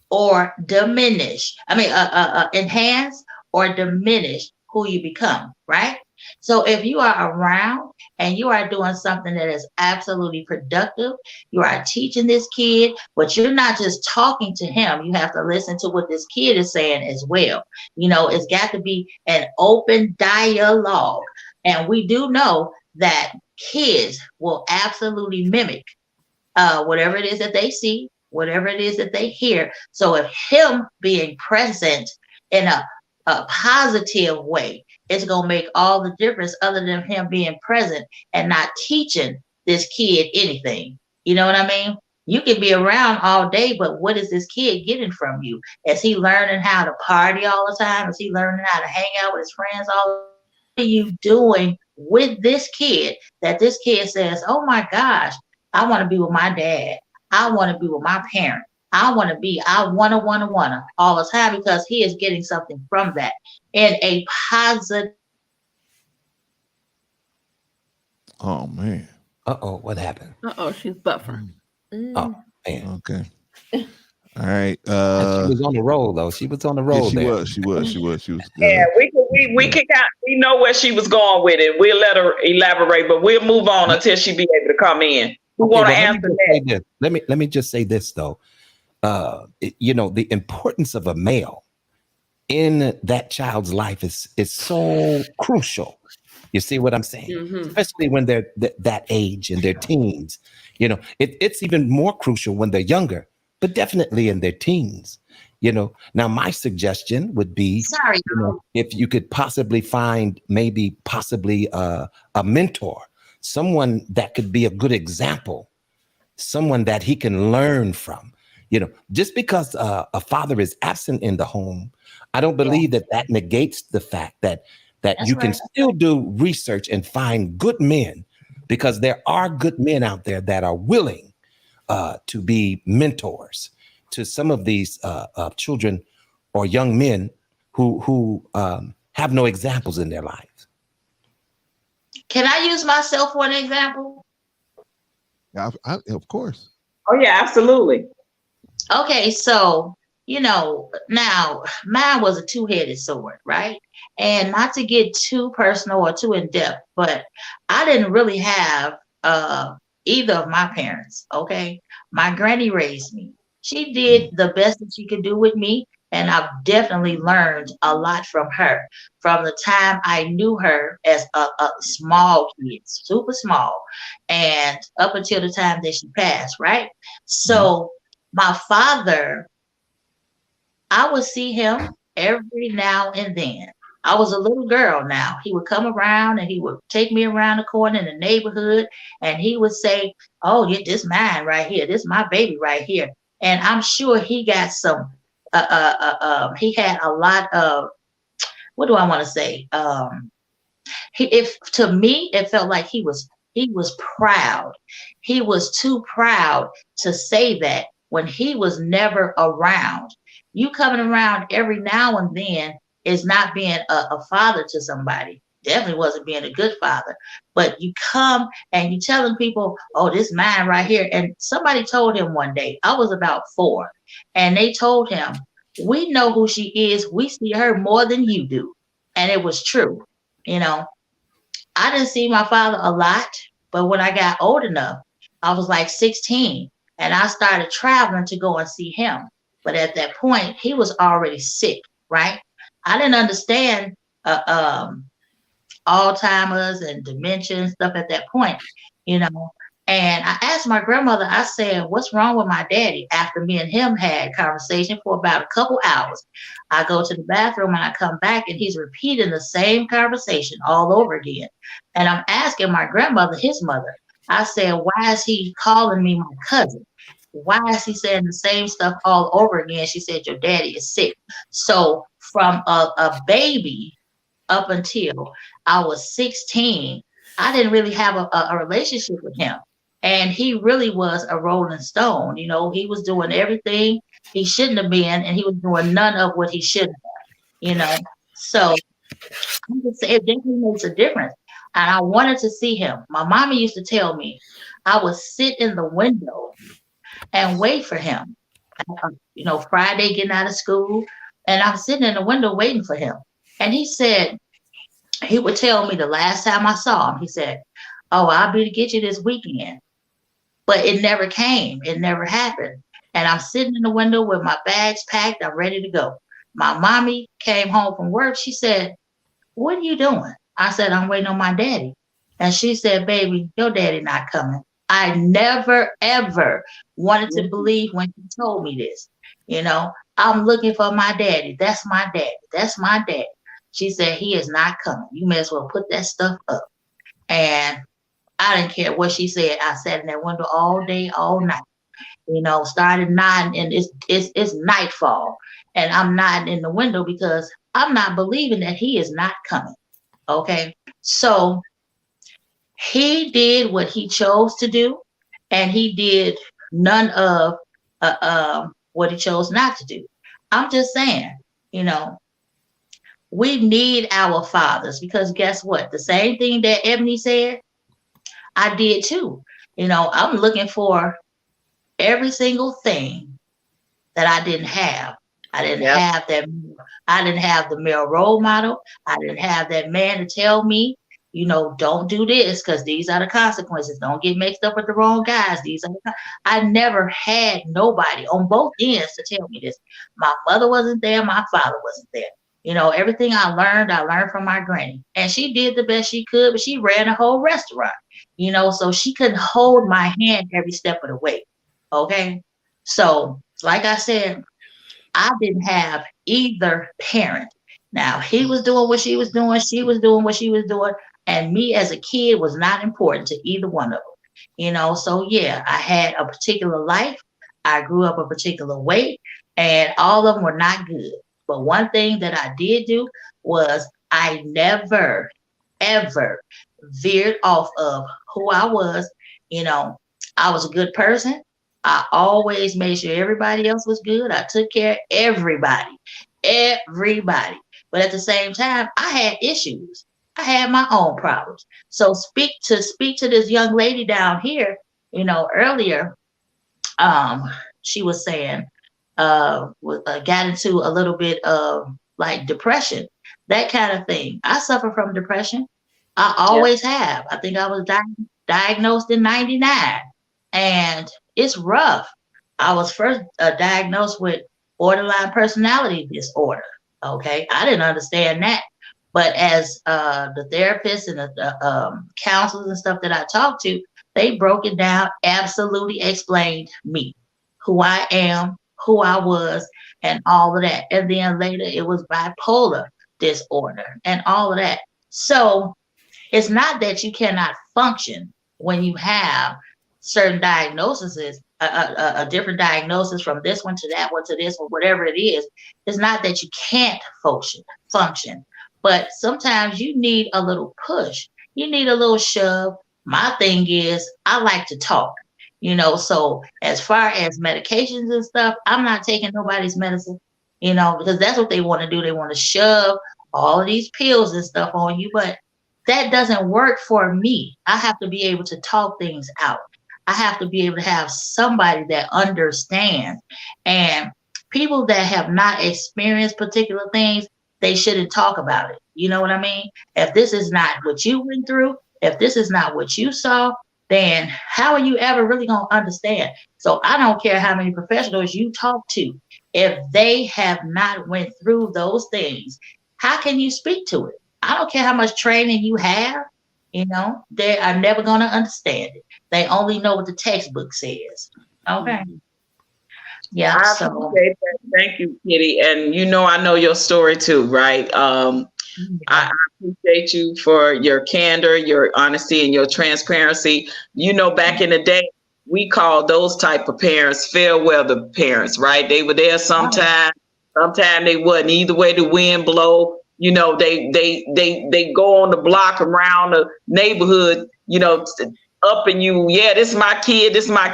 Speaker 7: or diminish. Enhance or diminish who you become, right? So if you are around and you are doing something that is absolutely productive, you are teaching this kid, but you're not just talking to him. You have to listen to what this kid is saying as well. It's got to be an open dialogue. And we do know that kids will absolutely mimic whatever it is that they see, whatever it is that they hear. So if him being present in a positive way, it's going to make all the difference other than him being present and not teaching this kid anything. You know what I mean? You can be around all day, but what is this kid getting from you? Is he learning how to party all the time? Is he learning how to hang out with his friends all the time? What are you doing with this kid that this kid says, oh my gosh, I want to be with my dad. I want to be with my parent. I want to all the time, because he is getting something from that in a positive.
Speaker 2: Oh man.
Speaker 6: Uh-oh, what happened?
Speaker 4: She's buffering.
Speaker 6: Oh man.
Speaker 2: Okay. All right.
Speaker 6: She was on the roll though. She was on the roll.
Speaker 2: Yeah, she was. Good.
Speaker 3: Yeah, we can we know where she was going with it. We'll let her elaborate, but we'll move on until she be able to come in. Who want to answer that?
Speaker 6: Let me just say this though. The importance of a male in that child's life is so crucial. You see what I'm saying? Mm-hmm. Especially when they're that age in their teens. It's even more crucial when they're younger, but definitely in their teens. Now my suggestion would be, if you could possibly find possibly a mentor, someone that could be a good example, someone that he can learn from. Just because a father is absent in the home, I don't believe that negates the fact that you can still do research and find good men, because there are good men out there that are willing to be mentors to some of these children or young men who have no examples in their lives.
Speaker 7: Can I use myself for an example?
Speaker 2: Yeah, of course.
Speaker 3: Oh yeah, absolutely.
Speaker 7: Okay, so now mine was a two-headed sword, right? And not to get too personal or too in depth, but I didn't really have either of my parents. Okay, my granny raised me. She did the best that she could do with me, and I've definitely learned a lot from her from the time I knew her as a small kid, super small, and up until the time that she passed, right? So my father, I would see him every now and then. I was a little girl now. He would come around and he would take me around the corner in the neighborhood, and he would say, oh, yeah, this mine right here. This my baby right here. And I'm sure he got some, he had a lot of, what do I want to say? If to me, it felt like he was proud. He was too proud to say that when he was never around. You coming around every now and then is not being a father to somebody. Definitely wasn't being a good father. But you come and you telling people, oh, this mine right here. And somebody told him one day, I was about 4, and they told him, we know who she is. We see her more than you do. And it was true. I didn't see my father a lot, but when I got old enough, I was like 16, and I started traveling to go and see him. But at that point, he was already sick, right? I didn't understand Alzheimer's and dementia and stuff at that point, And I asked my grandmother, I said, what's wrong with my daddy? After me and him had conversation for about a couple hours, I go to the bathroom and I come back and he's repeating the same conversation all over again. And I'm asking my grandmother, his mother, I said, why is he calling me my cousin? Why is he saying the same stuff all over again? She said, your daddy is sick. So from a baby up until I was 16, I didn't really have a relationship with him. And he really was a rolling stone. You know, he was doing everything he shouldn't have been, and he was doing none of what he should have, you know. So I'm just saying, it definitely makes a difference. And I wanted to see him. My mama used to tell me I would sit in the window and wait for him. You know, Friday getting out of school, and I'm sitting in the window waiting for him. And he said, he would tell me the last time I saw him, he said, oh, I'll be to get you this weekend. But it never came. It never happened. And I'm sitting in the window with my bags packed. I'm ready to go. My mommy came home from work. She said, what are you doing? I said, I'm waiting on my daddy. And she said, baby, your daddy not coming. I never, ever wanted to believe when she told me this. You know, I'm looking for my daddy. That's my daddy. That's my daddy. She said, he is not coming. You may as well put that stuff up. And I didn't care what she said. I sat in that window all day, all night. You know, started nodding, and it's nightfall, and I'm nodding in the window because I'm not believing that he is not coming. Okay, so he did what he chose to do, and he did none of what he chose not to do. I'm just saying, you know, we need our fathers, because guess what? The same thing that Eboni said, I did too. You know, I'm looking for every single thing that I didn't have. I didn't have that. I didn't have the male role model. I didn't have that man to tell me, you know, don't do this because these are the consequences. Don't get mixed up with the wrong guys. I never had nobody on both ends to tell me this. My mother wasn't there. My father wasn't there. You know, everything I learned from my granny. And she did the best she could, but she ran a whole restaurant, you know, so she couldn't hold my hand every step of the way. Okay. So, like I said, I didn't have either parent. Now, he was doing what she was doing. She was doing what she was doing. And me as a kid was not important to either one of them. You know, so yeah, I had a particular life. I grew up a particular way, and all of them were not good. But one thing that I did do was I never, ever veered off of who I was. You know, I was a good person. I always made sure everybody else was good. I took care of everybody. But at the same time, I had issues. I had my own problems. So speak to this young lady down here, you know, earlier, she was saying, got into a little bit of like depression, that kind of thing. I suffer from depression. I always have. I think I was diagnosed in 99, and it's rough. I was first diagnosed with borderline personality disorder. Okay, I didn't understand that, but as the therapists and the counselors and stuff that I talked to, they broke it down, absolutely explained me, who I am, who I was, and all of that. And then later it was bipolar disorder and all of that. So it's not that you cannot function when you have certain diagnoses, a different diagnosis from this one to that one to this one, whatever it is. It's not that you can't function, but sometimes you need a little push. You need a little shove. My thing is, I like to talk, you know, so as far as medications and stuff, I'm not taking nobody's medicine, you know, because that's what they want to do. They want to shove all of these pills and stuff on you, but that doesn't work for me. I have to be able to talk things out. I have to be able to have somebody that understands. And people that have not experienced particular things, they shouldn't talk about it. You know what I mean? If this is not what you went through, if this is not what you saw, then how are you ever really going to understand? So I don't care how many professionals you talk to. If they have not went through those things, how can you speak to it? I don't care how much training you have, you know, they are never going to understand it. They only know what the textbook says. Okay. Yeah.
Speaker 3: I appreciate that. Thank you, Kitty. And you know, I know your story too, right? I appreciate you for your candor, your honesty, and your transparency. You know, back in the day, we called those type of parents fair weather parents, right? They were there sometime they wasn't. Either way the wind blow, you know, they go on the block around the neighborhood, you know, up and you, yeah, this is my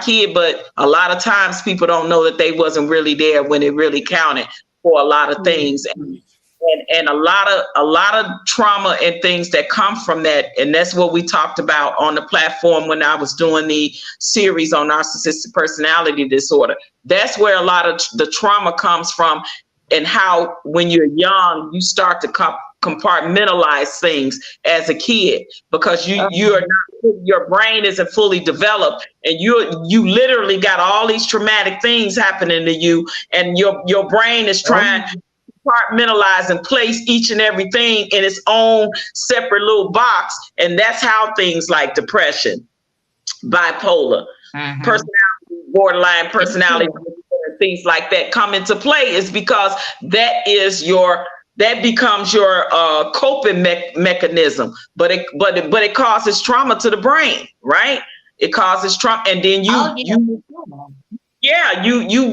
Speaker 3: kid. But a lot of times people don't know that they wasn't really there when it really counted for a lot of things. And a lot of trauma and things that come from that. And that's what we talked about on the platform when I was doing the series on narcissistic personality disorder. That's where a lot of the trauma comes from, and how when you're young, you start to compartmentalize things as a kid, because you're not, your brain isn't fully developed, and you literally got all these traumatic things happening to you, and your brain is trying to compartmentalize and place each and everything in its own separate little box. And that's how things like depression, bipolar, personality, borderline personality, things like that come into play, is because that becomes your coping mechanism, but it causes trauma to the brain, right? It causes trauma, and then you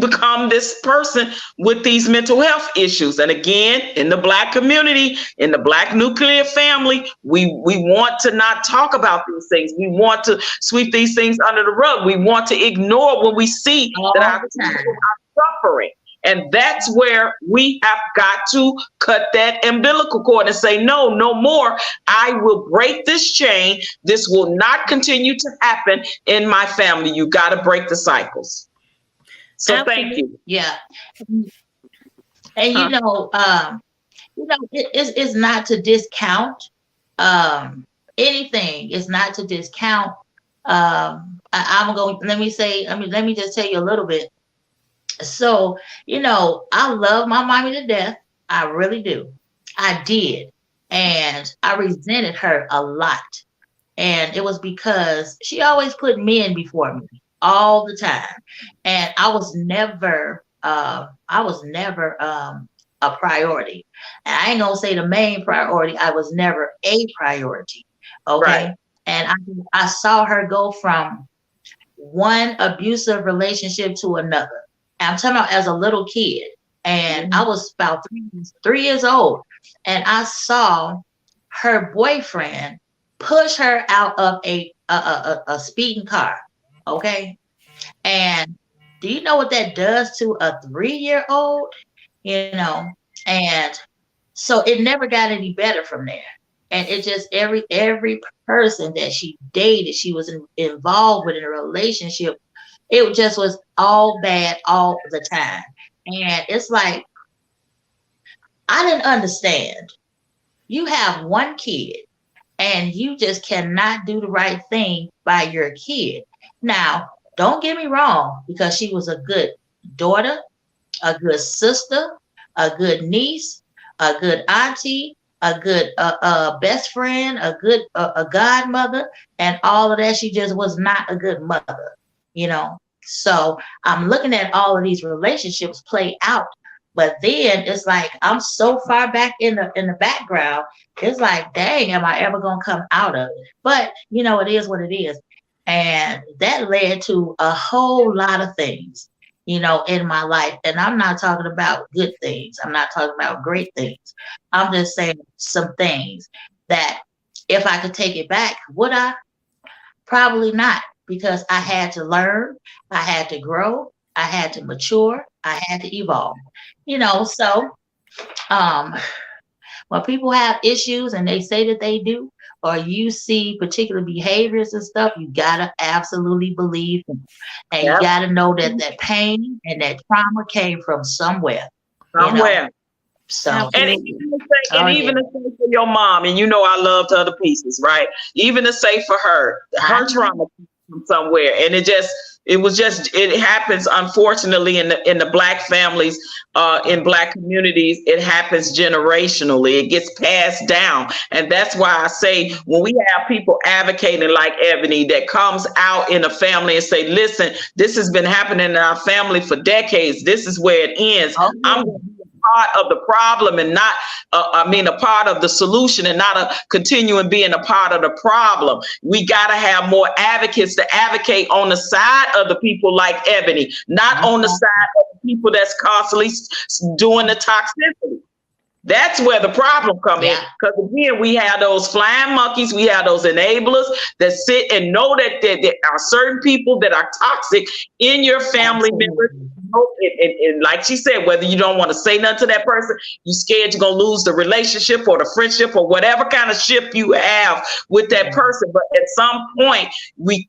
Speaker 3: become this person with these mental health issues. And again, in the Black community, in the Black nuclear family, we want to not talk about these things. We want to sweep these things under the rug. We want to ignore when we see that our people are suffering. And that's where we have got to cut that umbilical cord and say, no more. I will break this chain. This will not continue to happen in my family. You got to break the cycles. So thank you.
Speaker 7: Yeah. And it's not to discount anything. It's not to discount. Let me just tell you a little bit. So, I love my mommy to death. I really do. I did. And I resented her a lot. And it was because she always put men before me all the time. And I was never a priority. And I ain't gonna say the main priority. I was never a priority. Okay. Right. And I saw her go from one abusive relationship to another. I'm talking about as a little kid. And I was about 3 years old. And I saw her boyfriend push her out of a speeding car. Okay. And do you know what that does to a 3-year-old? And so it never got any better from there. And it just every person that she dated, she was involved with in a relationship, it just was all bad all the time. And it's like, I didn't understand. You have one kid and you just cannot do the right thing by your kid. Now, don't get me wrong, because she was a good daughter, a good sister, a good niece, a good auntie, a good best friend, a good a godmother, and all of that. She just was not a good mother, So I'm looking at all of these relationships play out, but then it's like I'm so far back in the background. It's like, dang, am I ever gonna come out of it? But it is what it is. And that led to a whole lot of things, in my life. And I'm not talking about good things. I'm not talking about great things. I'm just saying some things that if I could take it back, would I? Probably not, because I had to learn, I had to grow, I had to mature, I had to evolve, So when people have issues and they say that they do, or you see particular behaviors and stuff, you gotta absolutely believe them. And you gotta know that that pain and that trauma came from somewhere. So,
Speaker 3: and even to say for your mom, and I loved her to pieces, right? Even to say for her trauma from somewhere, and it happens, unfortunately, in the Black families, in Black communities. It happens generationally. It gets passed down, and that's why I say when we have people advocating like Eboni that comes out in a family and say, "Listen, this has been happening in our family for decades. This is where it ends. I'm going to be a part of the problem and not, a part of the solution and not continuing being a part of the problem. We got to have more advocates to advocate on the side of the people like Eboni, not on the side of the people that's constantly doing the toxicity. That's where the problem comes in. Because again, we have those flying monkeys, we have those enablers that sit and know that there are certain people that are toxic in your family members. And like she said, whether you don't want to say nothing to that person, you're scared you're going to lose the relationship or the friendship or whatever kind of ship you have with that person. But at some point, we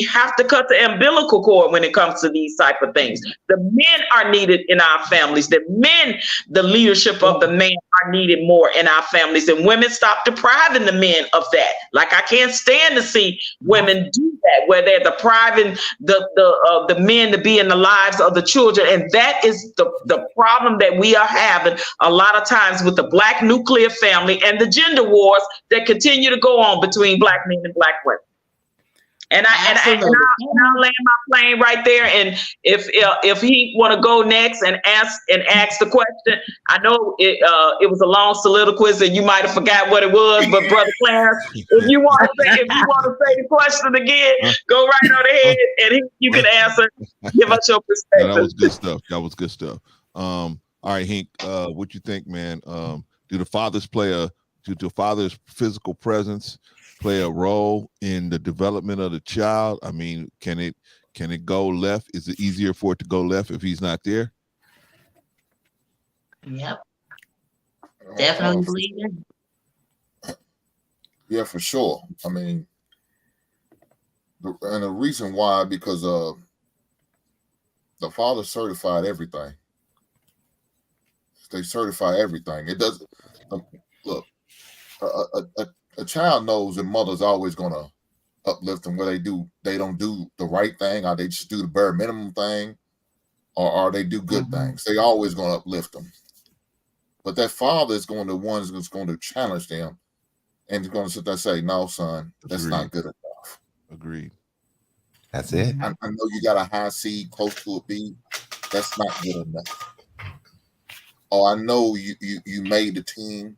Speaker 3: have to cut the umbilical cord when it comes to these type of things. The men are needed in our families. The leadership of the man are needed more in our families, and women stop depriving the men of that. Like, I can't stand to see women do that, where they're depriving the men to be in the lives of the children. And that is the problem that we are having a lot of times with the Black nuclear family and the gender wars that continue to go on between Black men and Black women. And I'll land my plane right there. And if he want to go next and ask the question, I know it was a long soliloquy and you might have forgot what it was, but Brother Clarence, if you want to say the question again, go right on ahead and you can answer. Give us your perspective.
Speaker 2: Yeah, that was good stuff. All right, Hink, what you think, man? Do the father's physical presence play a role in the development of the child? I mean, can it go left? Is it easier for it to go left if he's not there?
Speaker 7: Yep. Definitely believe it.
Speaker 8: Yeah, for sure. I mean, and the reason why, because the father certified everything. They certify everything. It doesn't look. A child knows their mother's always going to uplift them. Whether they don't do the right thing, or they just do the bare minimum thing, or they do good things. They always going to uplift them. But that father is going to ones that's going to challenge them, and is going to sit there and say, "No, son, that's not good enough."
Speaker 2: Agreed.
Speaker 6: That's it.
Speaker 8: I know you got a high C, close to a B. That's not good enough. Oh, I know you made the team,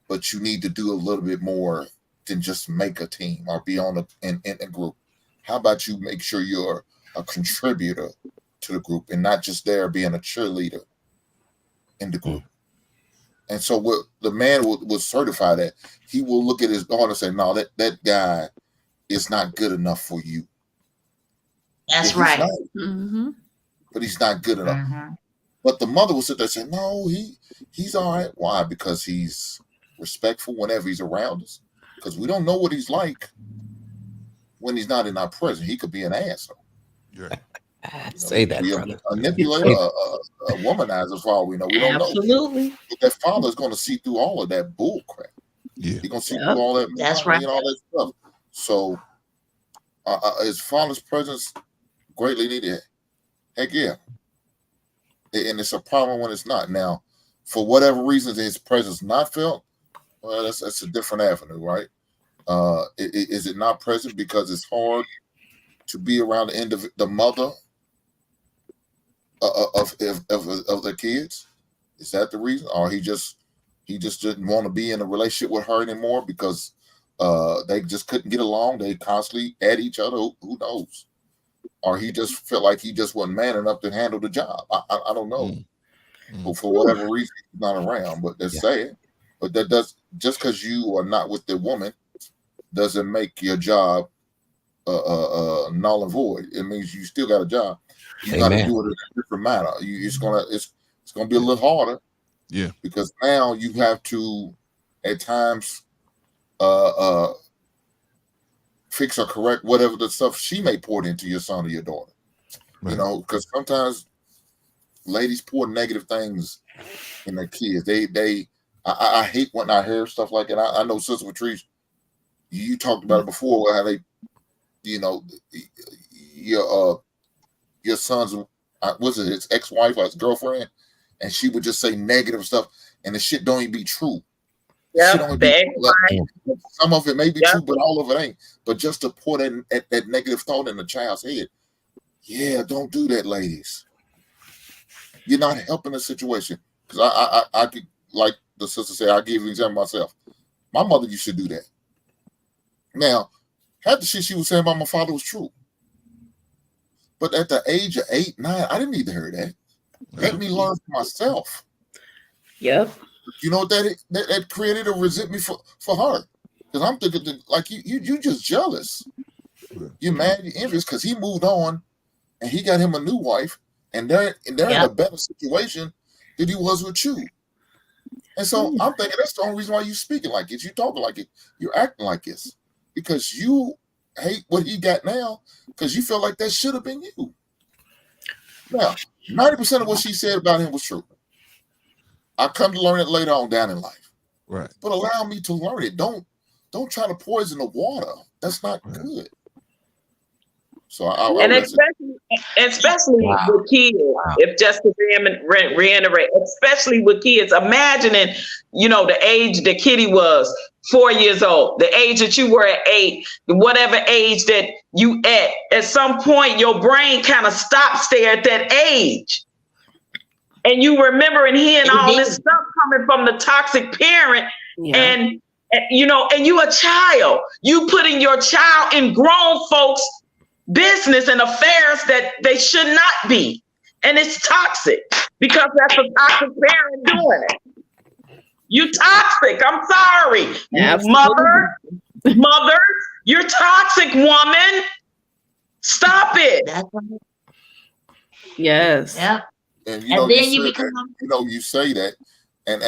Speaker 8: but you need to do a little bit more than just make a team or be on in a group. How about you make sure you're a contributor to the group and not just there being a cheerleader in the group? And so what the man will certify that. He will look at his daughter and say, "No, that guy is not good enough for you."
Speaker 7: That's right.
Speaker 8: But he's not good enough. But the mother will sit there and say, "No, he's all right." Why? Because he's respectful whenever he's around us. Because we don't know what he's like when he's not in our presence. He could be an asshole.
Speaker 2: Yeah.
Speaker 6: Say that, brother.
Speaker 8: A manipulator, a womanizer, for all we know. We don't know.
Speaker 4: Absolutely.
Speaker 8: But that father's going to see through all of that bull crap.
Speaker 2: Yeah.
Speaker 8: He's going to see through all that.
Speaker 7: That's right.
Speaker 8: And all that stuff. So his father's presence greatly needed. Heck yeah. And it's a problem when it's not. Now, for whatever reasons his presence not felt, well, that's a different avenue, right? Is it not present because it's hard to be around the end of the mother of the kids? Is that the reason, or he just didn't want to be in a relationship with her anymore because they just couldn't get along? They constantly at each other. Who knows? Or he just felt like he just wasn't man enough to handle the job. I don't know. But for whatever reason, he's not around. But they're saying, but that does, just because you are not with the woman doesn't make your job null and void. It means you still got a job. You got to do it in a different manner. It's gonna be a little harder.
Speaker 2: Yeah. Because
Speaker 8: now you have to at times fix or correct whatever the stuff she may pour into your son or your daughter. Right. You know, because sometimes ladies pour negative things in their kids. I hate when I hear stuff like that. I know Sister Patrice, you talked about it before, how they, you know, your son's was it his ex-wife or his girlfriend, and she would just say negative stuff, and the shit don't even be true.
Speaker 3: Yeah,
Speaker 8: some of it may be true, but all of it ain't. But just to put that negative thought in the child's head, yeah, don't do that, ladies. You're not helping the situation. Because I could, like the sister said, I give you an example myself. My mother used to do that. Now, half the shit she was saying about my father was true. But at the age of 8, 9, I didn't need to hear that. Let me learn for myself.
Speaker 4: Yep.
Speaker 8: You know what that created a resentment for her. Because I'm thinking like you just jealous. You're mad, you're envious because he moved on and he got him a new wife and they're in a better situation than he was with you. And so I'm thinking that's the only reason why you're speaking like it, you talking like it, you're acting like this. Because you hate what he got now because you feel like that should have been you. Now, 90% of what she said about him was true. I come to learn it later on down in life.
Speaker 2: Right.
Speaker 8: But allow me to learn it. Don't try to poison the water. That's not good. So
Speaker 3: and especially with kids, if just to reiterate, especially with kids, imagining, the age that Kitty was 4 years old, the age that you were at 8, whatever age that you at some point, your brain kind of stops there at that age. And you remember and hearing all this stuff coming from the toxic parent and you a child, you putting your child in grown folks' business and affairs that they should not be. And it's toxic because that's a toxic parent doing it. You toxic. I'm sorry. Mother, you're toxic, woman. Stop it.
Speaker 7: That's right.
Speaker 4: Yes.
Speaker 7: Yep.
Speaker 8: And
Speaker 7: then you
Speaker 8: become, you say that, and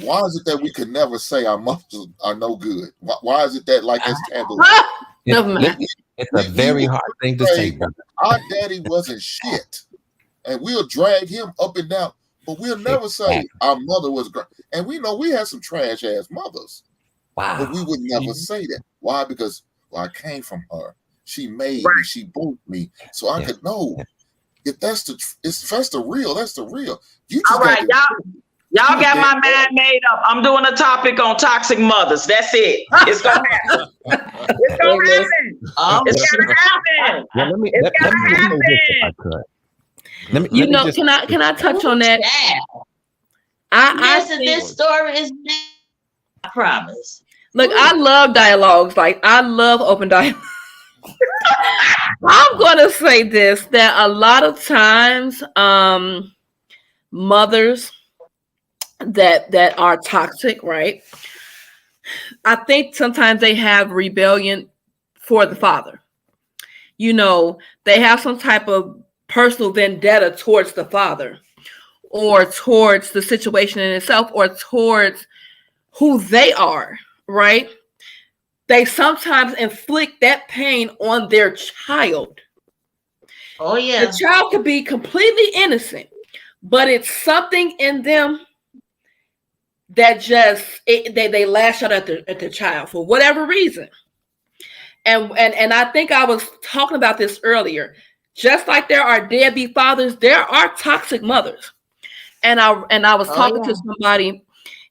Speaker 8: why is it that we could never say our mothers are no good? Why is it that like it's taboo?
Speaker 6: It's a very hard thing to say, brother.
Speaker 8: Our daddy wasn't shit, and we'll drag him up and down, but we'll never say our mother was great. And we know we had some trash ass mothers, but we would never say that. Why? Because I came from her. She made me. She brought me, so I could know. If that's the real, that's the real. You just
Speaker 3: all right, y'all got my mind made up. I'm doing a topic on toxic mothers. That's it. It's gonna happen. It's gonna happen. It's gonna happen. It's gonna happen.
Speaker 4: Can I touch on that?
Speaker 7: Listen, this story is. I promise.
Speaker 4: Look, I love dialogues. Like I love open dialogue. I'm gonna say this, that a lot of times mothers that are toxic, right? I think sometimes they have rebellion for the father. They have some type of personal vendetta towards the father or towards the situation in itself or towards who they are, right? They sometimes inflict that pain on their child.
Speaker 7: Oh, yeah.
Speaker 4: The child could be completely innocent, but it's something in them that just they lash out at the child for whatever reason. And I think I was talking about this earlier. Just like there are deadbeat fathers, there are toxic mothers. And I was talking to somebody,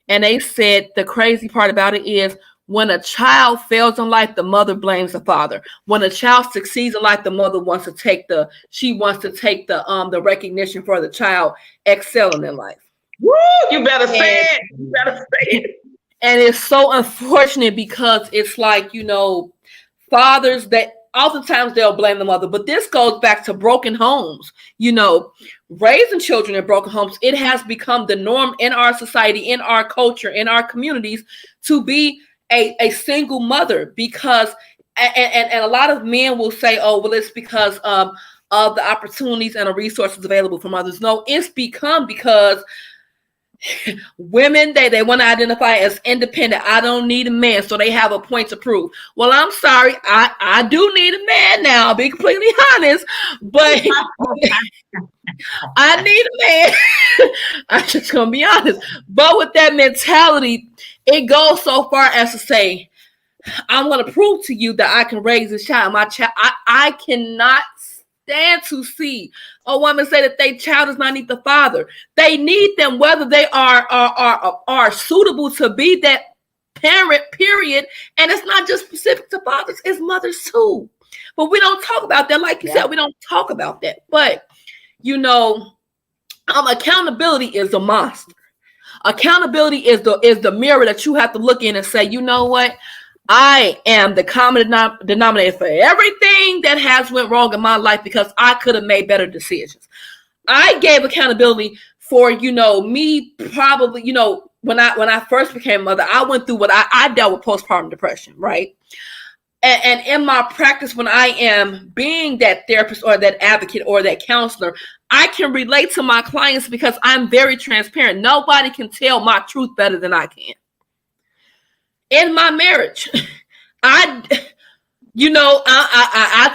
Speaker 4: and they said the crazy part about it is, when a child fails in life, the mother blames the father. When a child succeeds in life, the mother wants to take the recognition for the child excelling in life.
Speaker 3: Woo! You better say it. You better say it.
Speaker 4: And it's so unfortunate because it's like, fathers that oftentimes they'll blame the mother, but this goes back to broken homes. Raising children in broken homes, it has become the norm in our society, in our culture, in our communities to be a single mother because, and a lot of men will say, oh, well, it's because of the opportunities and the resources available for mothers. No, it's become because women, they want to identify as independent. I don't need a man, so they have a point to prove. Well, I'm sorry, I do need a man now, I'll be completely honest, but I need a man. I'm just gonna be honest. But with that mentality, it goes so far as to say, I'm gonna prove to you that I can raise this child. My child, I cannot stand to see a woman say that their child does not need the father. They need them, whether they are suitable to be that parent, period. And it's not just specific to fathers, it's mothers too. But we don't talk about that. Like you said, we don't talk about that. But Accountability is a monster. Accountability is the mirror that you have to look in and say, you know what? I am the common denominator for everything that has went wrong in my life because I could have made better decisions. I gave accountability for, me probably, when I first became a mother, I went through what I dealt with postpartum depression, right? And in my practice, when I am being that therapist or that advocate or that counselor, I can relate to my clients because I'm very transparent. Nobody can tell my truth better than I can. In my marriage, I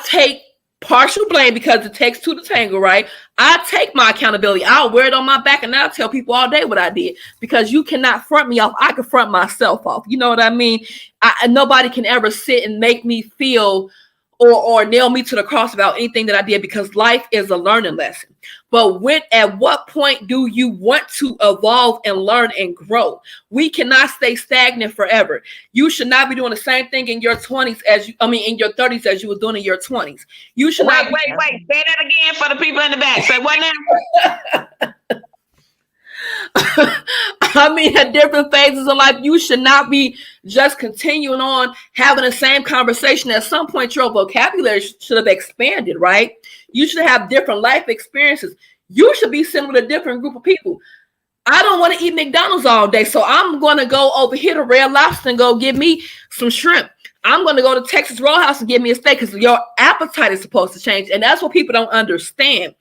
Speaker 4: take partial blame because it takes two to tango, right? I take my accountability. I'll wear it on my back and I'll tell people all day what I did because you cannot front me off. I can front myself off. You know what I mean? Nobody can ever sit and make me feel or nail me to the cross about anything that I did because life is a learning lesson. But at what point do you want to evolve and learn and grow? We cannot stay stagnant forever. You should not be doing the same thing in your 20s in your 30s as you were doing in your 20s. You should
Speaker 3: wait. Say that again for the people in the back. Say what now?
Speaker 4: At different phases of life, you should not be just continuing on having the same conversation. At some point, your vocabulary should have expanded, right? You should have different life experiences. You should be sitting with a different group of people. I don't want to eat McDonald's all day, so I'm going to go over here to Red Lobster and go get me some shrimp. I'm going to go to Texas Roadhouse and get me a steak because your appetite is supposed to change, and that's what people don't understand.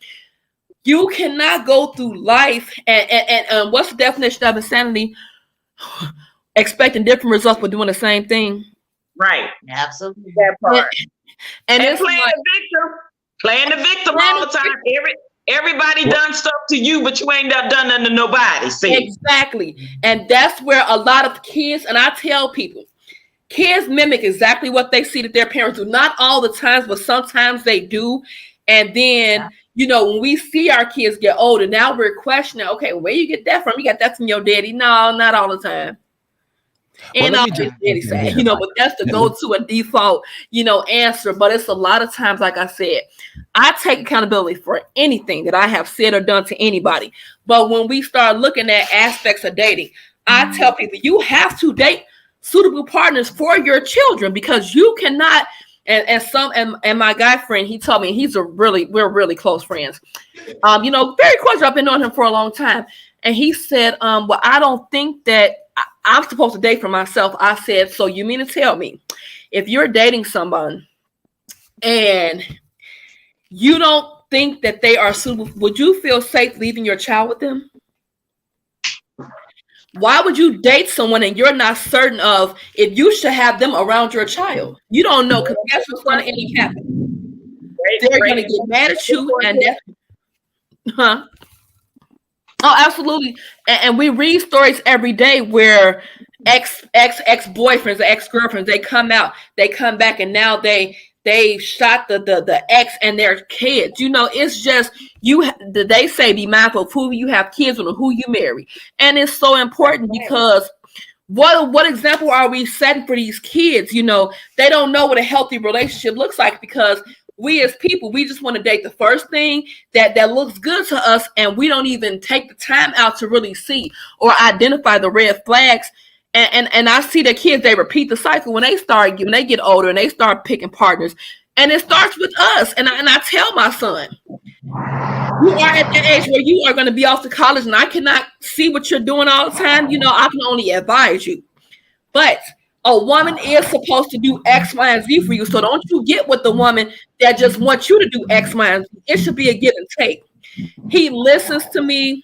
Speaker 4: You cannot go through life and what's the definition of insanity? Expecting different results but doing the same thing.
Speaker 3: Right.
Speaker 7: Absolutely.
Speaker 3: That part.
Speaker 4: And it's
Speaker 3: playing the victim all the time. Everybody done stuff to you, but you ain't done nothing to nobody. See?
Speaker 4: Exactly. And that's where a lot of kids, and I tell people, kids mimic exactly what they see that their parents do. Not all the times, but sometimes they do. And then, when we see our kids get older, now we're questioning, okay, where you get that from? You got that from your daddy? No, not all the time. And all this daddy say, but that's the go-to and default, answer. But it's a lot of times, like I said, I take accountability for anything that I have said or done to anybody. But when we start looking at aspects of dating, I tell people you have to date suitable partners for your children because you cannot. And my guy friend, he told me we're really close friends. Very cordial. I've been knowing him for a long time. And he said, well, I don't think that I'm supposed to date for myself. I said, so you mean to tell me if you're dating someone and you don't think that they are suitable, would you feel safe leaving your child with them? Why would you date someone and you're not certain of if you should have them around your child? You don't know because guess what's going to end up happening? They're going to get mad at you and Oh, absolutely. And we read stories every day where ex-boyfriends or ex-girlfriends, they come back and now they shot the ex and their kids. It's just they say be mindful of who you have kids with and who you marry. And it's so important because what example are we setting for these kids? They don't know what a healthy relationship looks like because we as people, we just want to date the first thing that looks good to us, and we don't even take the time out to really see or identify the red flags. And I see the kids, they repeat the cycle when they get older and they start picking partners. And it starts with us. And I tell my son, you are at the age where you are going to be off to college and I cannot see what you're doing all the time. I can only advise you. But a woman is supposed to do X, Y, and Z for you. So don't you get with the woman that just wants you to do X, Y, and Z. It should be a give and take. He listens to me.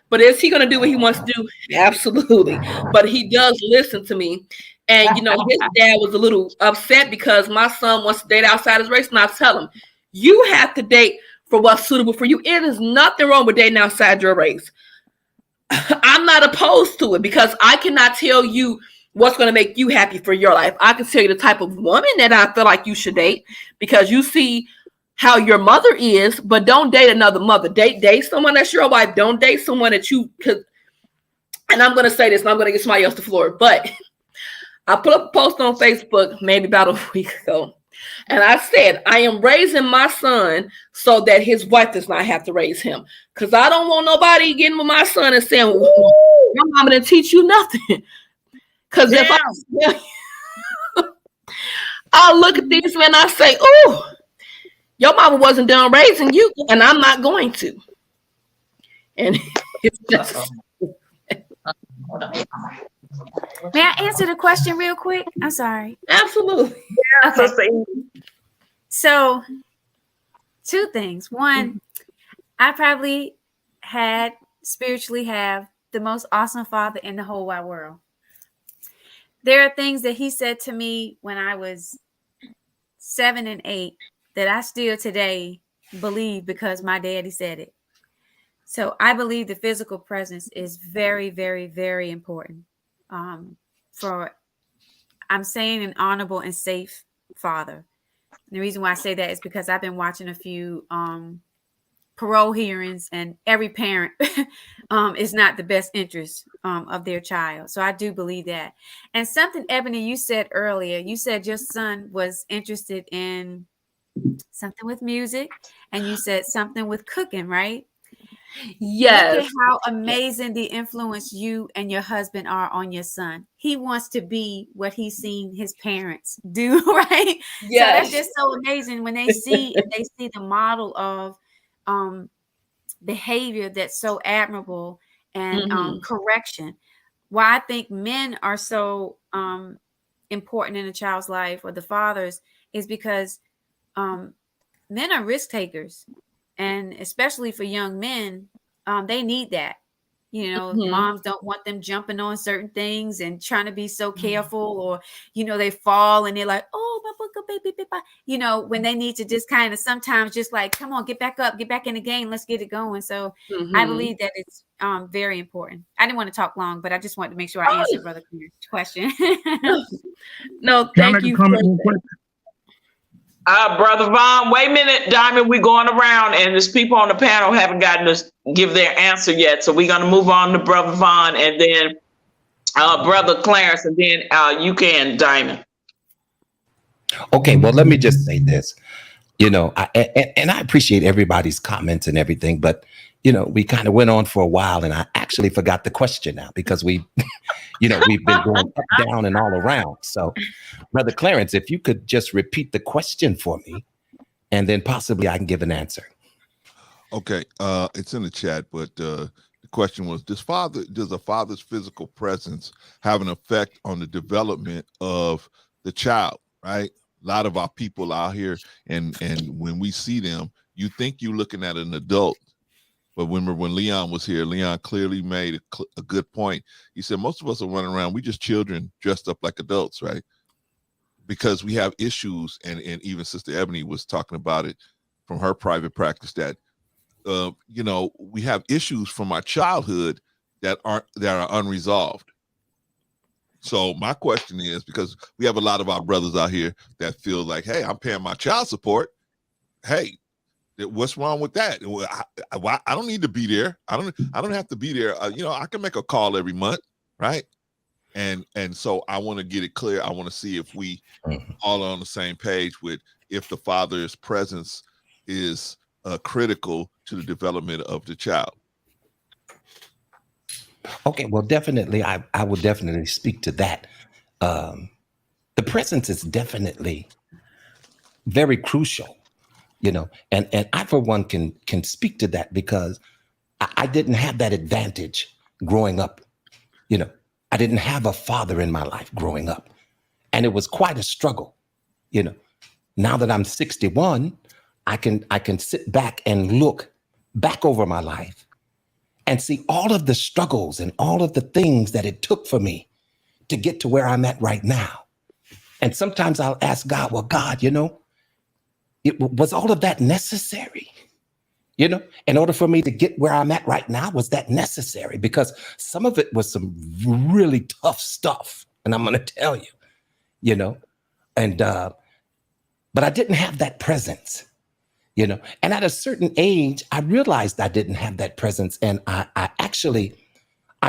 Speaker 4: But is he going to do what he wants to do? Absolutely. But he does listen to me. And, his dad was a little upset because my son wants to date outside his race. And I tell him, you have to date for what's suitable for you. It is nothing wrong with dating outside your race. I'm not opposed to it because I cannot tell you what's going to make you happy for your life. I can tell you the type of woman that I feel like you should date because you see how your mother is, but don't date another mother. Date someone that's your wife. Don't date someone that you could. And I'm going to say this, and I'm going to get somebody else the floor. But I put up a post on Facebook maybe about a week ago. And I said, I am raising my son so that his wife does not have to raise him. Because I don't want nobody getting with my son and saying, well, your mama didn't teach you nothing. Because if I'll look at these men, I say, oh, your mama wasn't done raising you, and I'm not going to. And it's just...
Speaker 5: May I answer the question real quick? I'm sorry.
Speaker 4: Absolutely.
Speaker 3: Yeah,
Speaker 5: okay. So, two things. One, I probably spiritually have the most awesome father in the whole wide world. There are things that he said to me when I was 7 and 8 that I still today believe because my daddy said it. So I believe the physical presence is very, very, very important for, I'm saying, an honorable and safe father. And the reason why I say that is because I've been watching a few parole hearings, and every parent is not the best interest of their child. So I do believe that. And something, Eboni, you said earlier, you said your son was interested in something with music, and you said something with cooking, right?
Speaker 4: Yes.
Speaker 5: Look at how amazing the influence you and your husband are on your son. He wants to be what he's seen his parents do, right? Yes. So that's just so amazing when they see the model of behavior that's so admirable and correction. Why I think men are so important in a child's life, or the fathers, is because men are risk takers. And especially for young men, they need that. You know, moms don't want them jumping on certain things and trying to be so careful, or, you know, they fall and they're like, oh, baby, you know, when they need to just kind of sometimes just like, come on, get back up, get back in the game. Let's get it going. So I believe that it's very important. I didn't want to talk long, but I just wanted to make sure I answered Brother Claire's question.
Speaker 4: No, thank you.
Speaker 3: Brother Vaughn, wait a minute, Diamond. We're going around, and there's people on the panel haven't gotten to give their answer yet. So we're going to move on to Brother Vaughn, and then Brother Clarence, and then you can, Diamond.
Speaker 6: Okay, well, let me just say this. You know, I appreciate everybody's comments and everything, but, you know, we kind of went on for a while, and I actually forgot the question now because we, you know, we've been going up, down, and all around. So, Brother Clarence, if you could just repeat the question for me, and then possibly I can give an answer.
Speaker 2: Okay, it's in the chat, but the question was, does a father's physical presence have an effect on the development of the child, right? A lot of our people out here, and when we see them, you think you're looking at an adult. But remember when Leon was here, Leon clearly made a good point. He said, most of us are running around, we just children dressed up like adults, right? Because we have issues, and even Sister Eboni was talking about it from her private practice, that you know, we have issues from our childhood that are unresolved. So my question is, because we have a lot of our brothers out here that feel like, hey, I'm paying my child support. Hey, what's wrong with that? I don't need to be there. I don't have to be there. You know, I can make a call every month, right? And so I want to get it clear. I want to see if we all are on the same page with if the father's presence is critical to the development of the child.
Speaker 6: Okay, well, definitely, I will definitely speak to that. The presence is definitely very crucial, you know, and I, for one, can speak to that because I didn't have that advantage growing up. You know, I didn't have a father in my life growing up, and it was quite a struggle. You know, now that I'm 61, I can sit back and look back over my life and see all of the struggles and all of the things that it took for me to get to where I'm at right now. And sometimes I'll ask God, well, God, you know, was all of that necessary? You know, in order for me to get where I'm at right now, was that necessary? Because some of it was some really tough stuff. And I'm going to tell you, you know, and, but I didn't have that presence, you know, and at a certain age, I realized I didn't have that presence. And I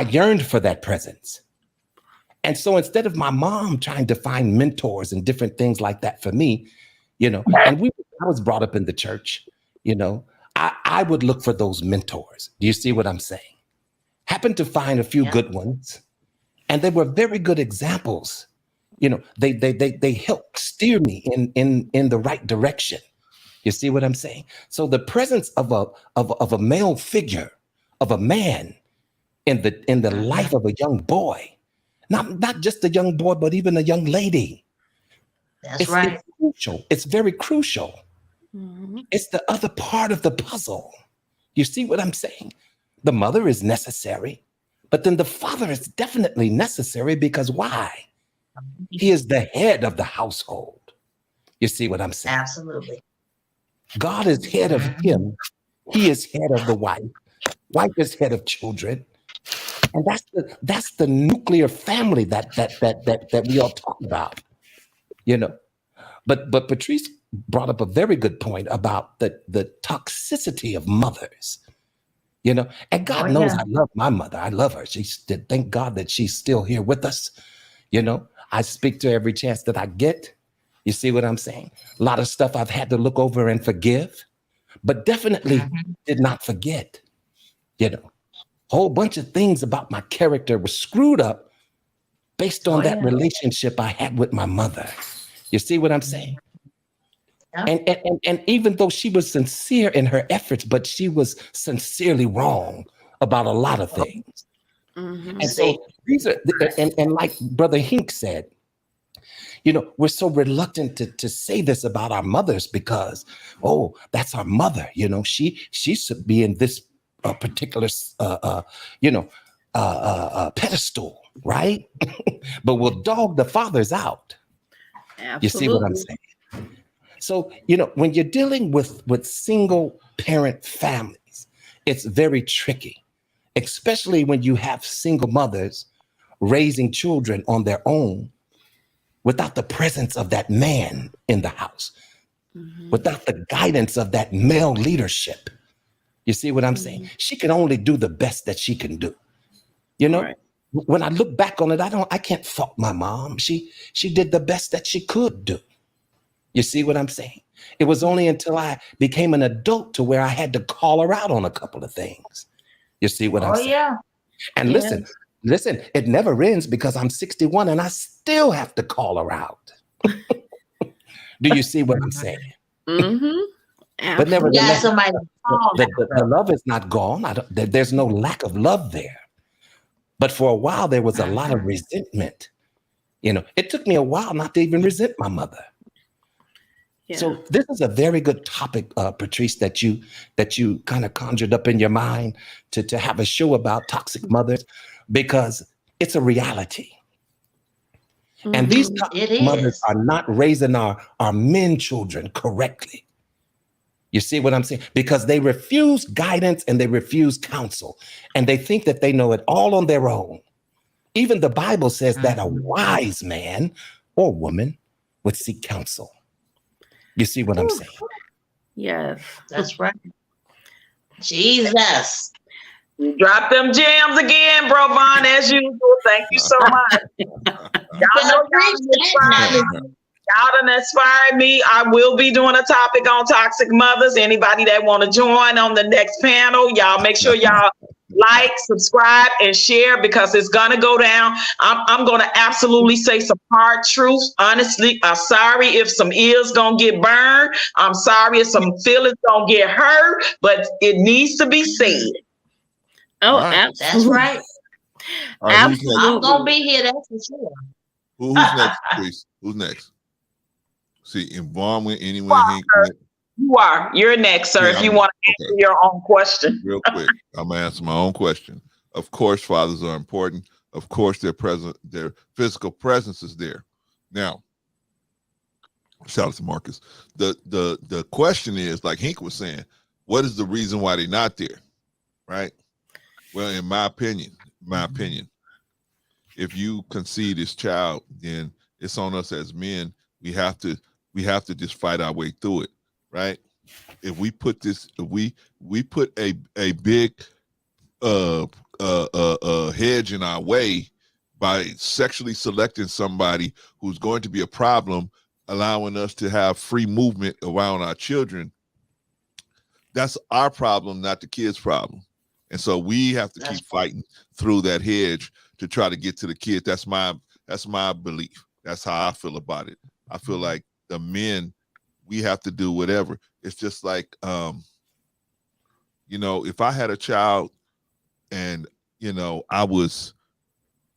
Speaker 6: yearned for that presence. And so instead of my mom trying to find mentors and different things like that for me, you know, and I was brought up in the church, you know, I would look for those mentors. Do you see what I'm saying? Happened to find a few good ones, and they were very good examples. You know, they helped steer me in the right direction. You see what I'm saying? So the presence of a male figure, of a man in the life of a young boy, not just a young boy, but even a young lady.
Speaker 7: That's right.
Speaker 6: It's crucial. It's very crucial.
Speaker 5: Mm-hmm.
Speaker 6: It's the other part of the puzzle. You see what I'm saying? The mother is necessary, but then the father is definitely necessary, because why? He is the head of the household. You see what I'm saying?
Speaker 7: Absolutely.
Speaker 6: God is head of him. He is head of the wife. Wife is head of children. And that's the nuclear family that we all talk about, you know. But Patrice brought up a very good point about the toxicity of mothers, you know. And God knows I love my mother. I love her. Thank God that she's still here with us. You know, I speak to her every chance that I get. You see what I'm saying? A lot of stuff I've had to look over and forgive, but definitely did not forget, you know. Whole bunch of things about my character was screwed up based on that relationship I had with my mother. You see what I'm saying? Yeah. And even though she was sincere in her efforts, but she was sincerely wrong about a lot of things.
Speaker 5: Mm-hmm.
Speaker 6: And so these are, and like Brother Hink said, you know, we're so reluctant to say this about our mothers because, oh, that's our mother. You know, she should be in this particular, pedestal, right? But we'll dog the fathers out.
Speaker 4: Absolutely.
Speaker 6: You see what I'm saying? So, you know, when you're dealing with single parent families, it's very tricky, especially when you have single mothers raising children on their own without the presence of that man in the house, without the guidance of that male leadership. You see what I'm saying? She can only do the best that she can do. You know, when I look back on it, I can't fault my mom. She did the best that she could do. You see what I'm saying? It was only until I became an adult to where I had to call her out on a couple of things. You see what I'm saying?
Speaker 7: Yeah.
Speaker 6: And listen, it never ends, because I'm 61 and I still have to call her out. Do you see what I'm saying?
Speaker 4: Mm-hmm.
Speaker 6: But nevertheless,
Speaker 7: the
Speaker 6: love is not gone. There's no lack of love there. But for a while, there was a lot of resentment. You know, it took me a while not to even resent my mother. Yeah. So this is a very good topic, Patrice, that you kind of conjured up in your mind to have a show about toxic mothers, because it's a reality. And these toxic mothers are not raising our men children correctly. You see what I'm saying? Because they refuse guidance and they refuse counsel, and they think that they know it all on their own. Even the Bible says that a wise man or woman would seek counsel. You see what I'm saying?
Speaker 4: Yes.
Speaker 7: That's right. Jesus.
Speaker 3: You dropped them gems again, Bro Von, as usual. Thank you so much. Y'all done inspired me. I will be doing a topic on toxic mothers. Anybody that want to join on the next panel, y'all make sure y'all like, subscribe, and share, because it's gonna go down. I'm gonna absolutely say some hard truth. Honestly, I'm sorry if some ears gonna get burned. I'm sorry if some feelings gonna get hurt, but it needs to be said.
Speaker 4: Oh,
Speaker 8: right.
Speaker 7: That's right.
Speaker 4: Absolutely.
Speaker 7: I'm gonna be here. That's for sure.
Speaker 2: Who's next, please? Who's next? See, Vaughn went anywhere.
Speaker 3: You are. You're next, sir. If you want to answer your own question.
Speaker 2: Real quick, I'm gonna answer my own question. Of course, fathers are important. Of course, their physical presence is there. Now, shout out to Marcus. The question is, like Hink was saying, what is the reason why they're not there? Right? Well, in my opinion, if you conceive this child, then it's on us as men. We have to just fight our way through it, right? If we put this, we put a big hedge in our way by sexually selecting somebody who's going to be a problem allowing us to have free movement around our children, that's our problem, not the kids' problem. And so we have to keep fighting through that hedge to try to get to the kids. That's my belief. That's how I feel about it. I feel like the men, we have to do whatever. It's just like, if I had a child and, I was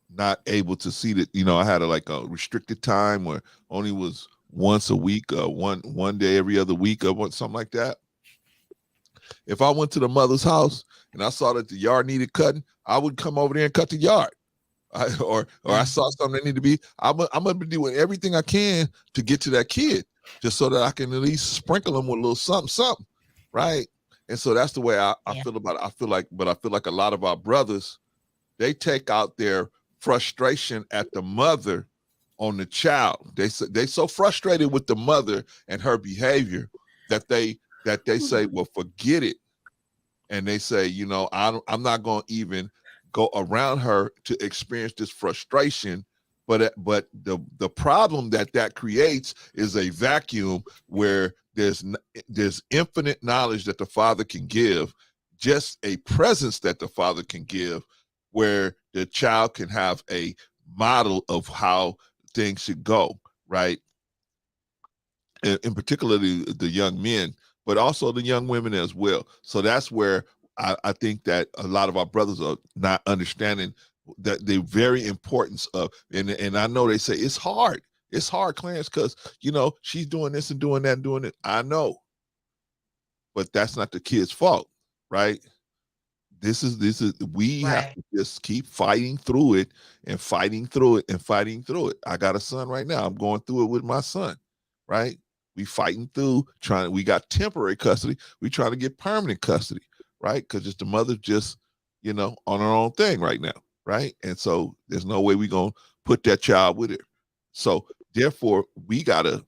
Speaker 2: not able to see that, I had a restricted time where only was once a week, one day every other week or something like that. If I went to the mother's house and I saw that the yard needed cutting, I would come over there and cut the yard. Or I saw something that needed to be, I'm gonna be doing everything I can to get to that kid, just so that I can at least sprinkle them with a little something, right? And so that's the way I feel about it. I feel like a lot of our brothers, they take out their frustration at the mother on the child. They so frustrated with the mother and her behavior that they say, well, forget it. And they say, I'm not going to even go around her to experience this frustration. But the problem that creates is a vacuum where there's infinite knowledge that the father can give, just a presence that the father can give, where the child can have a model of how things should go, right? And particularly the young men, but also the young women as well. So that's where I think that a lot of our brothers are not understanding that the very importance of, and I know they say it's hard, Clarence, because she's doing this and doing that and doing it. I know, but that's not the kid's fault, right? This is we have to just keep fighting through it and fighting through it and fighting through it. I got a son right now. I'm going through it with my son, right? We fighting through we got temporary custody. We trying to get permanent custody, right? Because just the mother just, on her own thing right now, right? And so there's no way we gonna put that child with her. So therefore, we gotta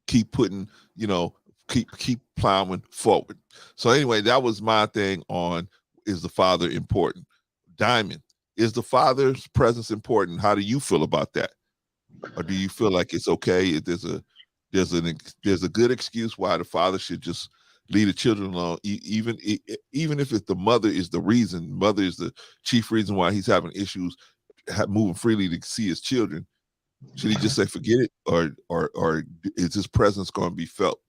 Speaker 2: keep putting, keep plowing forward. So anyway, that was my thing on, is the father important? Diamond, is the father's presence important? How do you feel about that? Or do you feel like it's okay if there's a good excuse why the father should just leave the children alone, even if the mother is the reason, mother is the chief reason why he's having issues moving freely to see his children? Should he just say forget it, or is his presence going to be felt?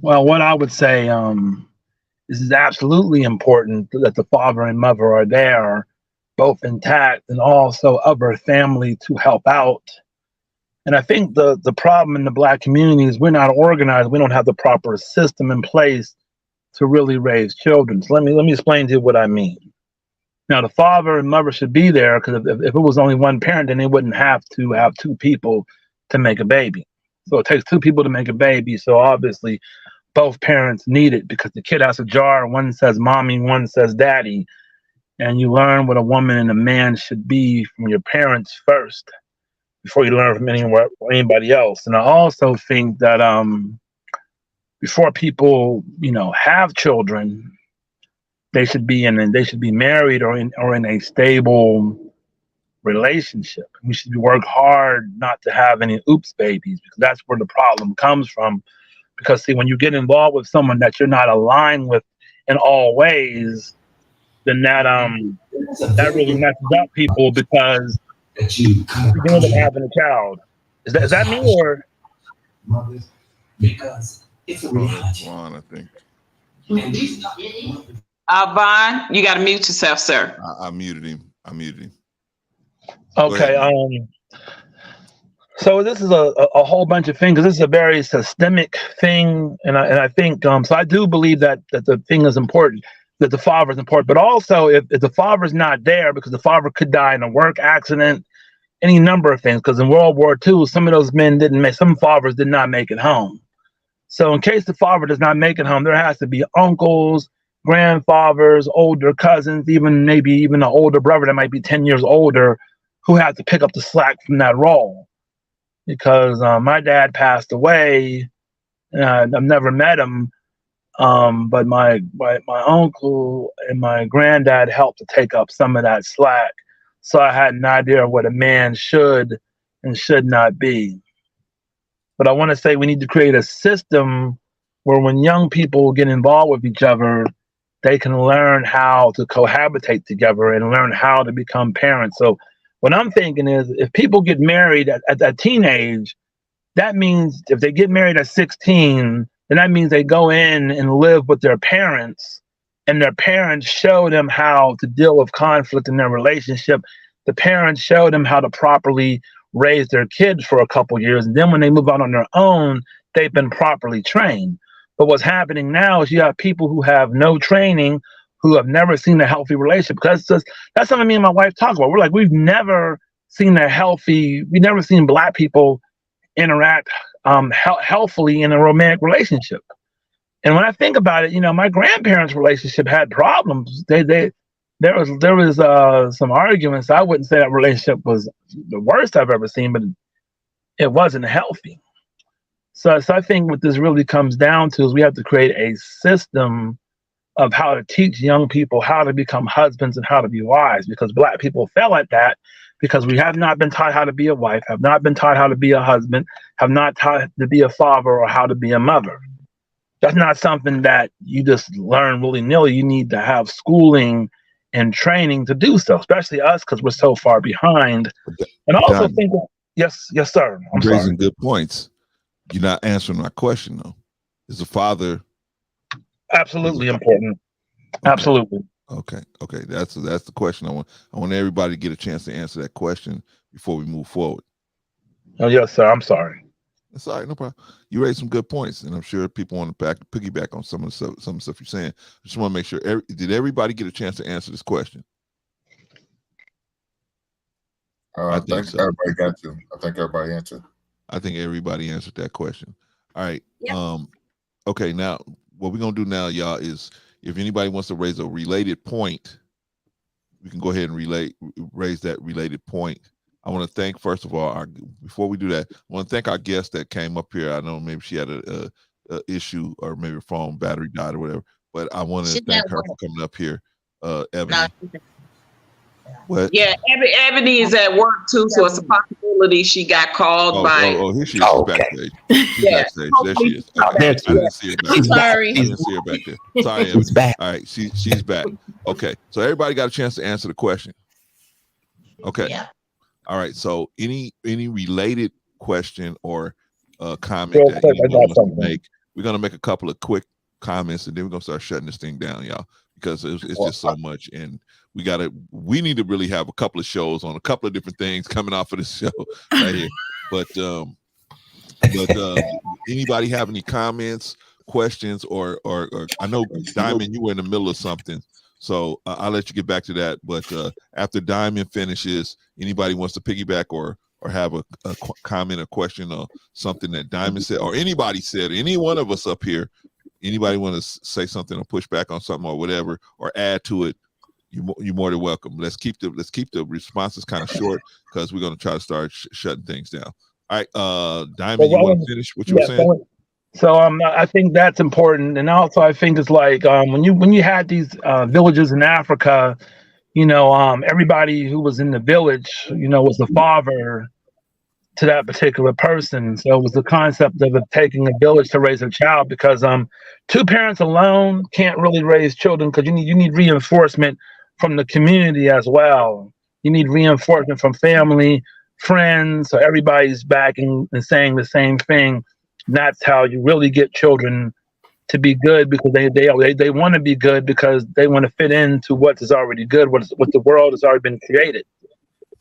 Speaker 9: Well, what I would say, this is absolutely important that the father and mother are there, both intact, and also other family to help out. And I think the problem in the Black community is we're not organized. We don't have the proper system in place to really raise children. So let me explain to you what I mean. Now, the father and mother should be there, because if it was only one parent, then they wouldn't have to have two people to make a baby. So it takes two people to make a baby. So obviously, both parents need it, because the kid has a jar. One says mommy, one says daddy. And you learn what a woman and a man should be from your parents first, before you learn from anybody else. And I also think that before people, have children, they should be married or in a stable relationship. We should work hard not to have any oops babies, because that's where the problem comes from. Because see, when you get involved with someone that you're not aligned with in all ways, then that really messes up people, because you end up having a child. Is that me, or?
Speaker 2: Because it's a reality. I think.
Speaker 3: Vaughn, you got to mute yourself, sir.
Speaker 2: I muted him.
Speaker 9: Okay. So this is a whole bunch of things. This is a very systemic thing, and I think so. I do believe that the thing is important, that the father is important, but also if the father is not there, because the father could die in a work accident, any number of things. Because in World War II, some of those men some fathers did not make it home. So in case the father does not make it home, there has to be uncles, grandfathers, older cousins, maybe even an older brother that might be 10 years older, who have to pick up the slack from that role. Because my dad passed away, and I've never met him, but my uncle and my granddad helped to take up some of that slack. so I had an idea of what a man should and should not be. But I want to say we need to create a system where when young people get involved with each other, they can learn how to cohabitate together and learn how to become parents. So what I'm thinking is if people get married at that teenage, that means if they get married at 16, then that means they go in and live with their parents, and their parents show them how to deal with conflict in their relationship. The parents show them how to properly raise their kids for a couple years, and then when they move out on their own, they've been properly trained. But what's happening now is you have people who have no training, who have never seen a healthy relationship. Because that's something me and my wife talk about. We're like, we've never seen Black people interact healthily in a romantic relationship. And when I think about it, my grandparents' relationship had problems. There was some arguments. I wouldn't say that relationship was the worst I've ever seen, but it wasn't healthy. So I think what this really comes down to is we have to create a system of how to teach young people how to become husbands and how to be wives, because Black people fail at that because we have not been taught how to be a wife, have not been taught how to be a husband, have not taught to be a father or how to be a mother. That's not something that you just learn willy-nilly. You need to have schooling and training to do so, especially us because we're so far behind. And I also think, yes, sir. I'm
Speaker 2: raising
Speaker 9: sorry.
Speaker 2: Good points. You're not answering my question though. Is a father
Speaker 9: absolutely important? Okay. Absolutely.
Speaker 2: Okay. That's the question I want everybody to get a chance to answer that question before we move forward.
Speaker 9: Oh yes, sir. I'm sorry.
Speaker 2: That's all right, no problem. You raised some good points, and I'm sure people want to piggyback on some of the stuff you're saying. I just want to make sure. Did everybody get a chance to answer this question?
Speaker 8: I think so. Everybody got to. I think everybody answered.
Speaker 2: I think everybody answered that question. All right.
Speaker 5: Yep.
Speaker 2: Okay. Now, what we're gonna do now, y'all, is if anybody wants to raise a related point, we can go ahead and raise that related point. I want to thank, first of all, before we do that, I want to thank our guest that came up here. I know maybe she had a issue, or maybe her phone battery died or whatever, but I want to thank her for coming up here. Eboni.
Speaker 3: What? Yeah, Eboni is at work too, so it's a possibility she got called by.
Speaker 2: Oh, here she is. She's backstage. She's backstage. There she is. Okay. I didn't see her back there.
Speaker 5: Sorry.
Speaker 2: I didn't see her back there. Sorry, Eboni.
Speaker 6: She's back.
Speaker 2: All right, she's back. Okay, so everybody got a chance to answer the question. Okay.
Speaker 7: Yeah.
Speaker 2: All right. So any related question or comment that anyone wants to make, we're gonna make a couple of quick comments, and then we're gonna start shutting this thing down, y'all, because it's just so much, and we need to really have a couple of shows on a couple of different things coming off of this show right here. But anybody have any comments, questions, or I know Diamond, you were in the middle of something, so I'll let you get back to that. But after Diamond finishes, anybody wants to piggyback or have a comment or question or something that Diamond said or anybody said, any one of us up here, anybody want to say something or push back on something or whatever, or add to it, you're more than welcome. Let's keep the responses kind of short because we're going to try to start shutting things down. All right, Diamond, you want to finish what you were saying?
Speaker 9: So I think that's important, and also I think it's like when you had these villages in Africa, everybody who was in the village, was the father to that particular person. So it was the concept of it taking a village to raise a child, because two parents alone can't really raise children, because you need reinforcement from the community as well. You need reinforcement from family, friends, so everybody's backing and saying the same thing. That's how you really get children to be good, because they want to be good because they want to fit into what is already good, what the world has already been created.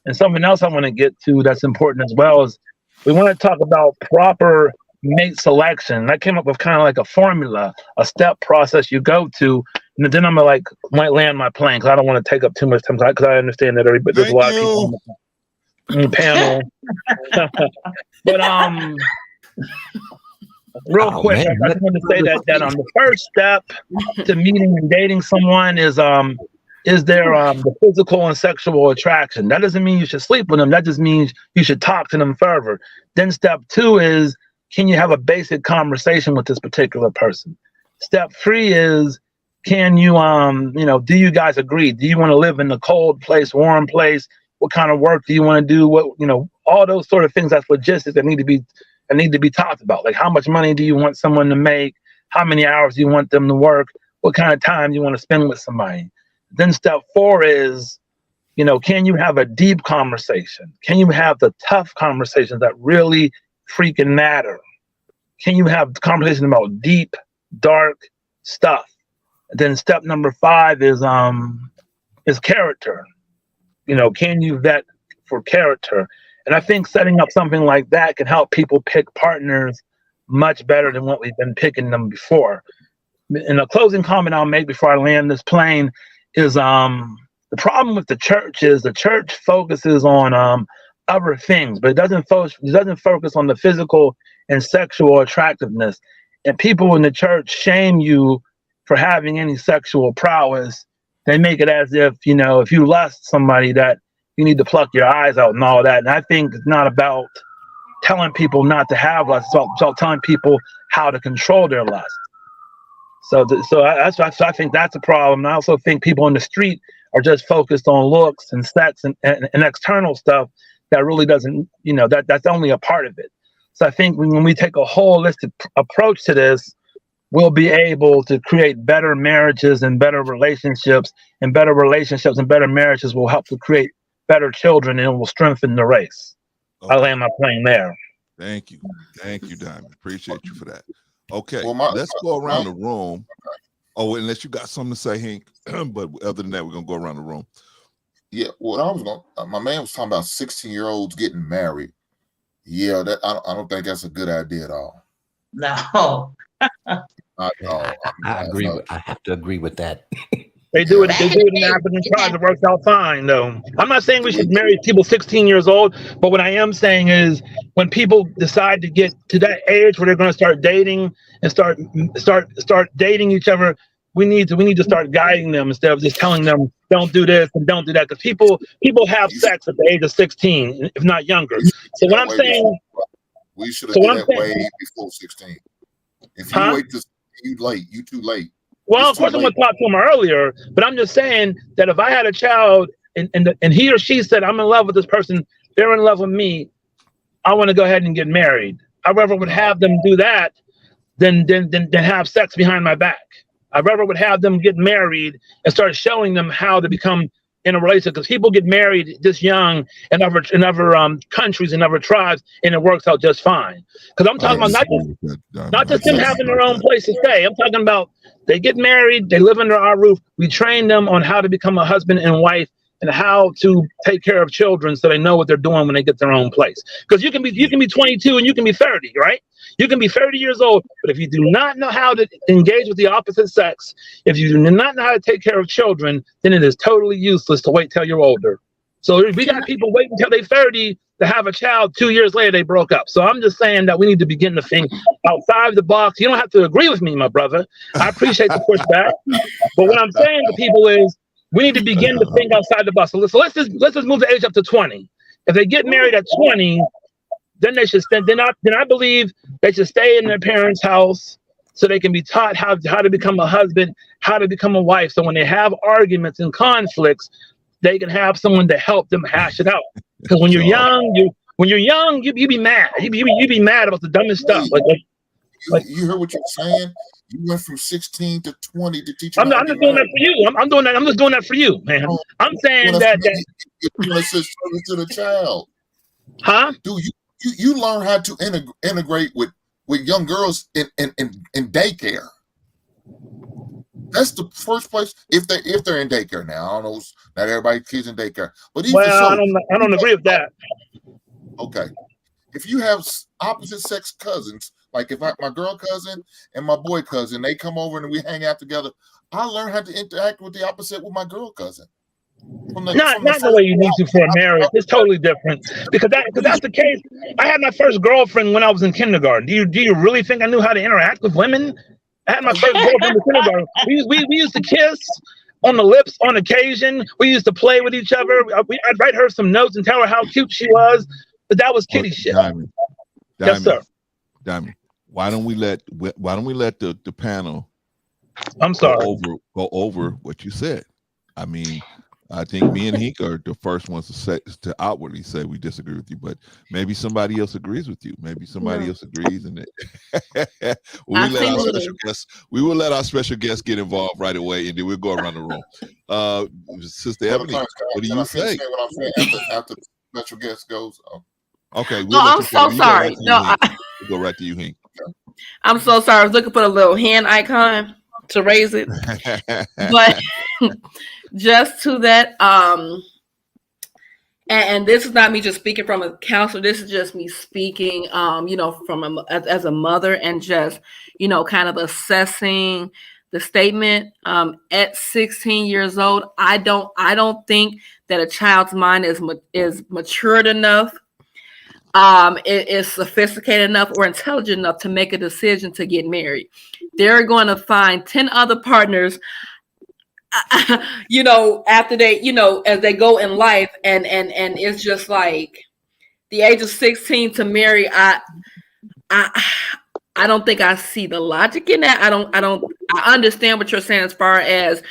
Speaker 9: And something else I want to get to that's important as well is we want to talk about proper mate selection. I came up with kind of like a formula, a step process you go to, and then I'm might land my plane because I don't want to take up too much time, because I understand that everybody, there's a lot of people on the panel. But real quick, I just want to say that the first step to meeting and dating someone is there the physical and sexual attraction. That doesn't mean you should sleep with them. That just means you should talk to them further. Then step 2 is, can you have a basic conversation with this particular person? Step 3 is, can you do you guys agree? Do you want to live in a cold place, warm place? What kind of work do you want to do? What, all those sort of things, that's logistics that need to be talked about. Like, how much money do you want someone to make? How many hours do you want them to work? What kind of time you want to spend with somebody? Then step 4 is, can you have a deep conversation? Can you have the tough conversations that really freaking matter? Can you have conversations about deep, dark stuff? And then step number 5 is character. Can you vet for character? And I think setting up something like that can help people pick partners much better than what we've been picking them before. And a closing comment I'll make before I land this plane is the problem with the church is the church focuses on other things, but it doesn't focus on the physical and sexual attractiveness. And people in the church shame you for having any sexual prowess. They make it as if, if you lust somebody, that you need to pluck your eyes out and all that. And I think it's not about telling people not to have lust. It's about telling people how to control their lust. So I think that's a problem. And I also think people in the street are just focused on looks and sex and external stuff that really doesn't, that's only a part of it. So I think when we take a holistic approach to this, we'll be able to create better marriages and better relationships, and better relationships and better marriages will help to create better children, and it will strengthen the race. Okay. I land my plane there.
Speaker 2: Thank you, Diamond. Appreciate you for that. Okay, let's go around the room. Oh, unless you got something to say, Hank. But other than that, we're gonna go around the room.
Speaker 8: Yeah, my man was talking about 16-year-olds getting married. Yeah, that I don't think that's a good idea at all.
Speaker 7: No.
Speaker 6: I agree. I have to agree with that.
Speaker 9: They do it in African tribes. It works out fine, though. I'm not saying we should marry people 16 years old, but what I am saying is when people decide to get to that age where they're going to start dating and start dating each other, we need to start guiding them instead of just telling them don't do this and don't do that. Because people have sex at the age of 16, if not younger. So what I'm saying,
Speaker 8: we should have done that way before 16. If you wait till you too late.
Speaker 9: Well, of course, I'm going to talk to him earlier, but I'm just saying that if I had a child and he or she said, I'm in love with this person, they're in love with me, I want to go ahead and get married. I rather would have them do that than have sex behind my back. I rather would have them get married and start showing them how to become in a relationship, because people get married this young in other countries and other tribes, and it works out just fine. Because I'm talking about not just them having their own place to stay. I'm talking about they get married, they live under our roof. We train them on how to become a husband and wife and how to take care of children, so they know what they're doing when they get their own place. Because you can be 22 and you can be 30, right? You can be 30 years old, but if you do not know how to engage with the opposite sex, if you do not know how to take care of children, then it is totally useless to wait till you're older. So we got people waiting until they're 30 to have a child. 2 years later, they broke up. So I'm just saying that we need to begin to think outside the box. You don't have to agree with me, my brother. I appreciate the pushback. But what I'm saying to people is we need to begin to think outside the box. So let's just move the age up to 20. If they get married at 20, then they should stay. Then I believe they should stay in their parents' house so they can be taught how to become a husband, how to become a wife. So when they have arguments and conflicts, they can have someone to help them hash it out. Because when you're young, you be mad. You be mad about the dumbest stuff.
Speaker 8: You heard what you're saying? You went from 16 to 20 to teach.
Speaker 9: I'm just doing that for you. I'm doing that. I'm just doing that for you, man. I'm saying that
Speaker 8: to the child.
Speaker 9: Huh?
Speaker 8: Dude, you learn how to integrate with young girls in daycare. That's the first place. If they're in daycare now, I don't know. Not everybody's kids in daycare, but even
Speaker 9: I don't agree with that.
Speaker 8: Okay, if you have opposite sex cousins, like if my girl cousin and my boy cousin, they come over and we hang out together, I learn how to interact with the opposite with my girl cousin.
Speaker 9: Not the way you need to for a marriage. It's totally different. Because that's the case. I had my first girlfriend when I was in kindergarten. Do you really think I knew how to interact with women? I had my first girlfriend in kindergarten. We used to kiss on the lips on occasion. We used to play with each other. I'd write her some notes and tell her how cute she was. But that was kiddie shit.
Speaker 2: Diamond,
Speaker 9: yes, sir.
Speaker 2: Diamond, why don't we let the panel
Speaker 9: go over
Speaker 2: what you said? I mean, I think me and Hink are the first ones to outwardly say we disagree with you, but maybe somebody else agrees with you. Maybe somebody else agrees, and we let our special guests. We will let our special guests get involved right away, and then we'll go around the room. Sister Ebony, what do you say?
Speaker 8: What I'm saying after the special guest goes?
Speaker 2: Okay,
Speaker 4: no, I'm so sorry.
Speaker 2: We'll go right to you, Hink.
Speaker 4: I'm so sorry. I was looking for a little hand icon to raise it, but just to that, and this is not me just speaking from a counselor. This is just me speaking, from as a mother, and just, kind of assessing the statement. At 16 years old, I don't think that a child's mind is matured enough, is sophisticated enough or intelligent enough to make a decision to get married. They're going to find 10 other partners, after they, as they go in life, and it's just like the age of 16 to marry. I don't think I see the logic in that. I understand what you're saying as far as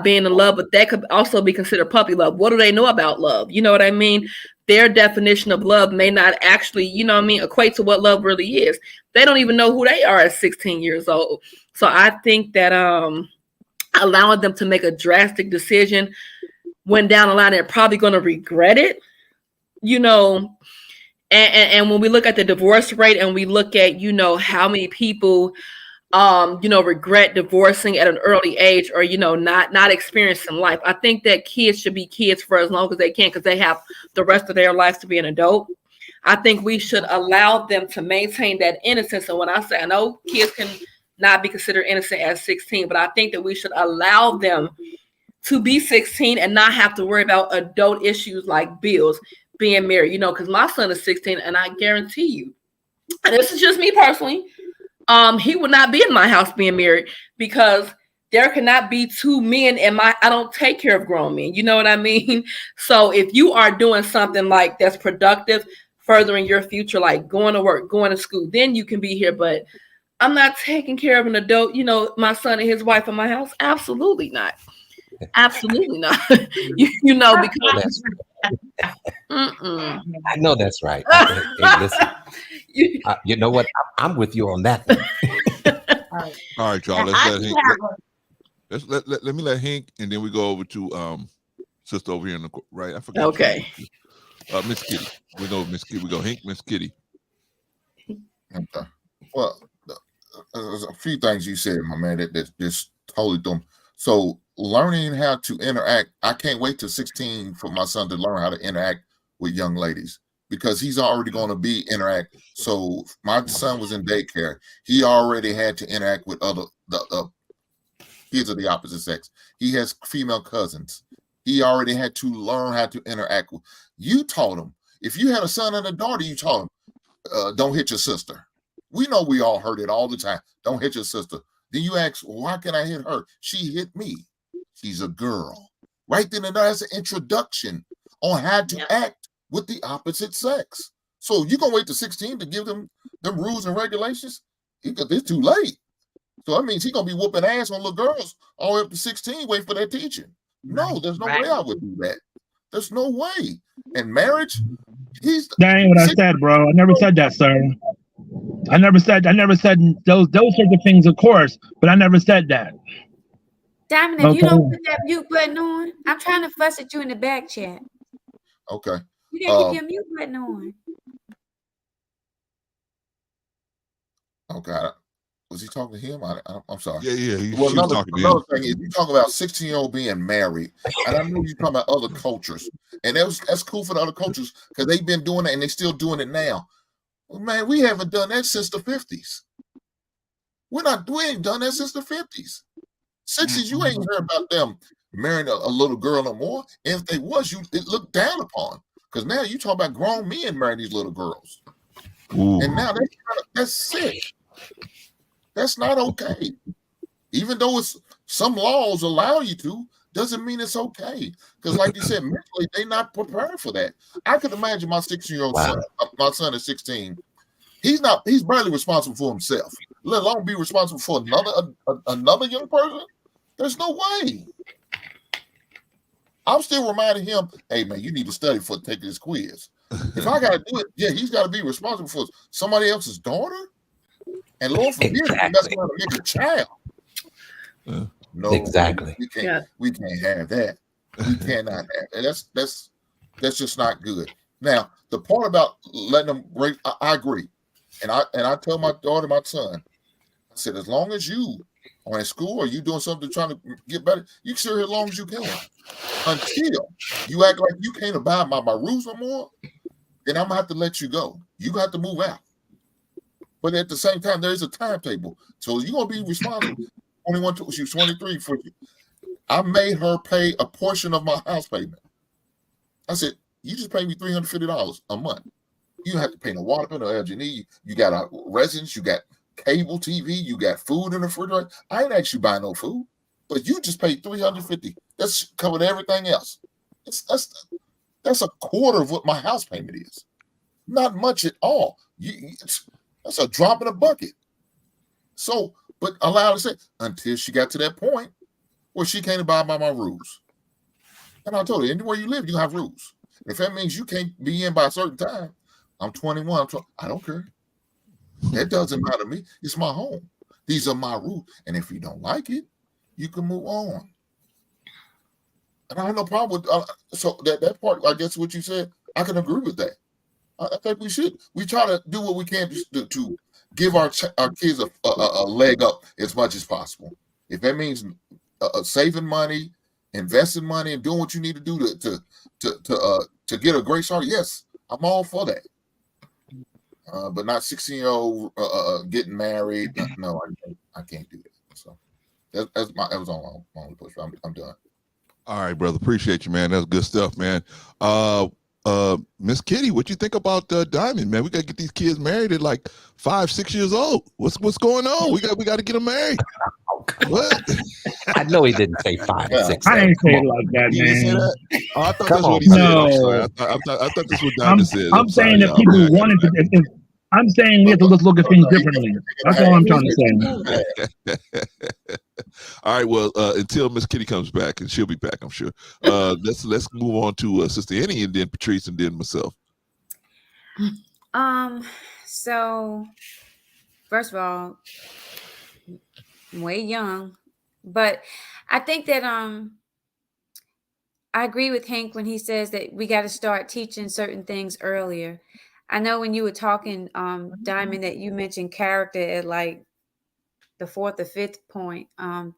Speaker 4: being in love, but that could also be considered puppy love. What do they know about love? You know what I mean? Their definition of love may not actually, equate to what love really is. They don't even know who they are at 16 years old. So I think that allowing them to make a drastic decision when down the line, they're probably going to regret it, and when we look at the divorce rate, and we look at, how many people, regret divorcing at an early age, or, not experiencing life. I think that kids should be kids for as long as they can, because they have the rest of their lives to be an adult. I think we should allow them to maintain that innocence. And when I say, I know kids can not be considered innocent at 16, but I think that we should allow them to be 16 and not have to worry about adult issues like bills, being married, because my son is 16, and I guarantee you, and this is just me personally, he would not be in my house being married, because there cannot be two men I don't take care of grown men. You know what I mean? So if you are doing something like that's productive, furthering your future, like going to work, going to school, then you can be here. But I'm not taking care of an adult, my son and his wife in my house. Absolutely not. Absolutely not. Because
Speaker 6: I know that's right. Hey, listen, you know what? I'm with you on that one.
Speaker 2: All right, y'all. Let me let Hink, and then we go over to sister over here in the right. I forgot.
Speaker 4: Okay.
Speaker 2: Miss Kitty. We know Miss Kitty. We go Hink, Miss Kitty.
Speaker 8: Okay. Well, there's a few things you said, my man, that just totally dumb. So learning how to interact, I can't wait till 16 for my son to learn how to interact with young ladies, because he's already going to be interact. So my son was in daycare. He already had to interact with the kids of the opposite sex. He has female cousins. He already had to learn how to interact with. You taught him. If you had a son and a daughter, you taught him, don't hit your sister. We know we all heard it all the time. Don't hit your sister. Then you ask, why can I hit her? She hit me. She's a girl. Right then and there, that's an introduction on how to act with the opposite sex. So you're going to wait to 16 to give them rules and regulations? It's too late. So that means he's going to be whooping ass on little girls all the way up to 16 waiting for that teaching. No, there's no way I would do that. There's no way. And marriage,
Speaker 9: that ain't what I said, bro. I never said that, sir. I never said those sorts of things, of course, but I never said that.
Speaker 5: Diamond, if you don't put that mute button on, I'm trying to fuss at you in the back chat.
Speaker 8: Okay.
Speaker 5: You gotta keep your mute button on.
Speaker 8: Okay. Was he talking to him? I'm sorry.
Speaker 2: Yeah.
Speaker 8: Well, another thing is, you talk about 16-year-old being married, and I know you're talking about other cultures, and that's cool for the other cultures because they've been doing it and they're still doing it now. Well, man, we haven't done that since the 50s. We ain't done that since the 50s. 60s, you ain't heard about them marrying a little girl no more. And if they was, it looked down upon. Because now you talk about grown men marrying these little girls. Ooh. And now that's sick. That's not okay. Even though some laws allow you to, doesn't mean it's okay. Because like you said, mentally, they're not prepared for that. I could imagine my 16-year-old son, my son is 16. He's barely responsible for himself, let alone be responsible for another young person. There's no way. I'm still reminding him, hey man, you need to study for taking this quiz. If I gotta do it, yeah, he's gotta be responsible for somebody else's daughter. And Lord forbid you mess around and make a child. No,
Speaker 6: exactly.
Speaker 8: We can't have that. We cannot have that. That's just not good. Now, the part about letting them break, I agree. And I tell my daughter, my son, I said, as long as you are in school or you doing something trying to get better, you can stay here as long as you can. Until you act like you can't abide by my rules no more, then I'm gonna have to let you go. You have to move out. But at the same time, there's a timetable. So you're gonna be responsible. 21, she was 23 for you. I made her pay a portion of my house payment. I said, you just pay me $350 a month. You don't have to pay no water bill, no LG&E. You got a residence, you got cable TV, you got food in the refrigerator. I ain't actually buying no food, but you just paid $350. That's covered everything else. That's a quarter of what my house payment is. Not much at all. That's a drop in a bucket. So, but allow her to say, until she got to that point where she can't abide by my rules. And I told her, anywhere you live, you have rules. If that means you can't be in by a certain time, I'm 21. I don't care. That doesn't matter to me. It's my home. These are my rules. And if you don't like it, you can move on. And I have no problem with so that part, I guess what you said, I can agree with that. I think we should. We try to do what we can to give our kids a leg up as much as possible. If that means saving money, investing money, and doing what you need to do to get a great start, yes, I'm all for that. But not 16-year-old getting married. No, I can't do that. So that was all my only push. I'm done.
Speaker 2: All right, brother. Appreciate you, man. That's good stuff, man. Miss Kitty, what you think about Diamond, man? We gotta get these kids married at like 5-6 years old. What's going on? We got to get them married. What?
Speaker 6: I know he didn't say 5 or 6.
Speaker 9: I didn't say it like that,
Speaker 2: He didn't say
Speaker 9: man.
Speaker 2: that? Oh, I thought
Speaker 6: Come
Speaker 2: that's
Speaker 6: on,
Speaker 2: what he said.
Speaker 9: No.
Speaker 2: I'm sorry. I thought that's what Diamond said.
Speaker 9: I'm saying that people wanted to. I'm saying we have to look at things differently. That's all I'm trying to say.
Speaker 2: All right. Well, until Miss Kitty comes back, and she'll be back, I'm sure. Let's move on to Sister Annie, and then Patrice, and then myself.
Speaker 5: So first of all, I'm way young, but I think that I agree with Hank when he says that we got to start teaching certain things earlier. I know when you were talking, Diamond, that you mentioned character at like the 4th or 5th point.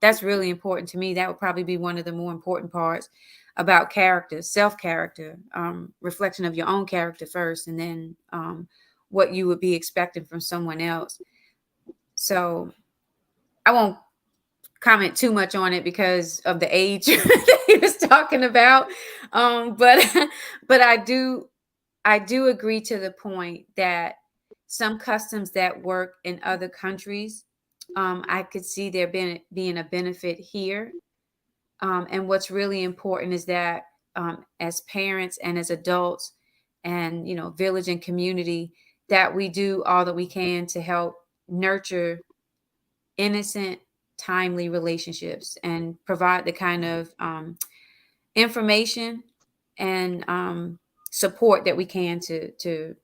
Speaker 5: That's really important to me. That would probably be one of the more important parts about character, self-character, reflection of your own character first, and then what you would be expecting from someone else. So I won't comment too much on it because of the age that he was talking about. But I do agree to the point that some customs that work in other countries, I could see there being a benefit here. And what's really important is that as parents and as adults and, village and community, that we do all that we can to help nurture innocent, timely relationships and provide the kind of information and support that we can to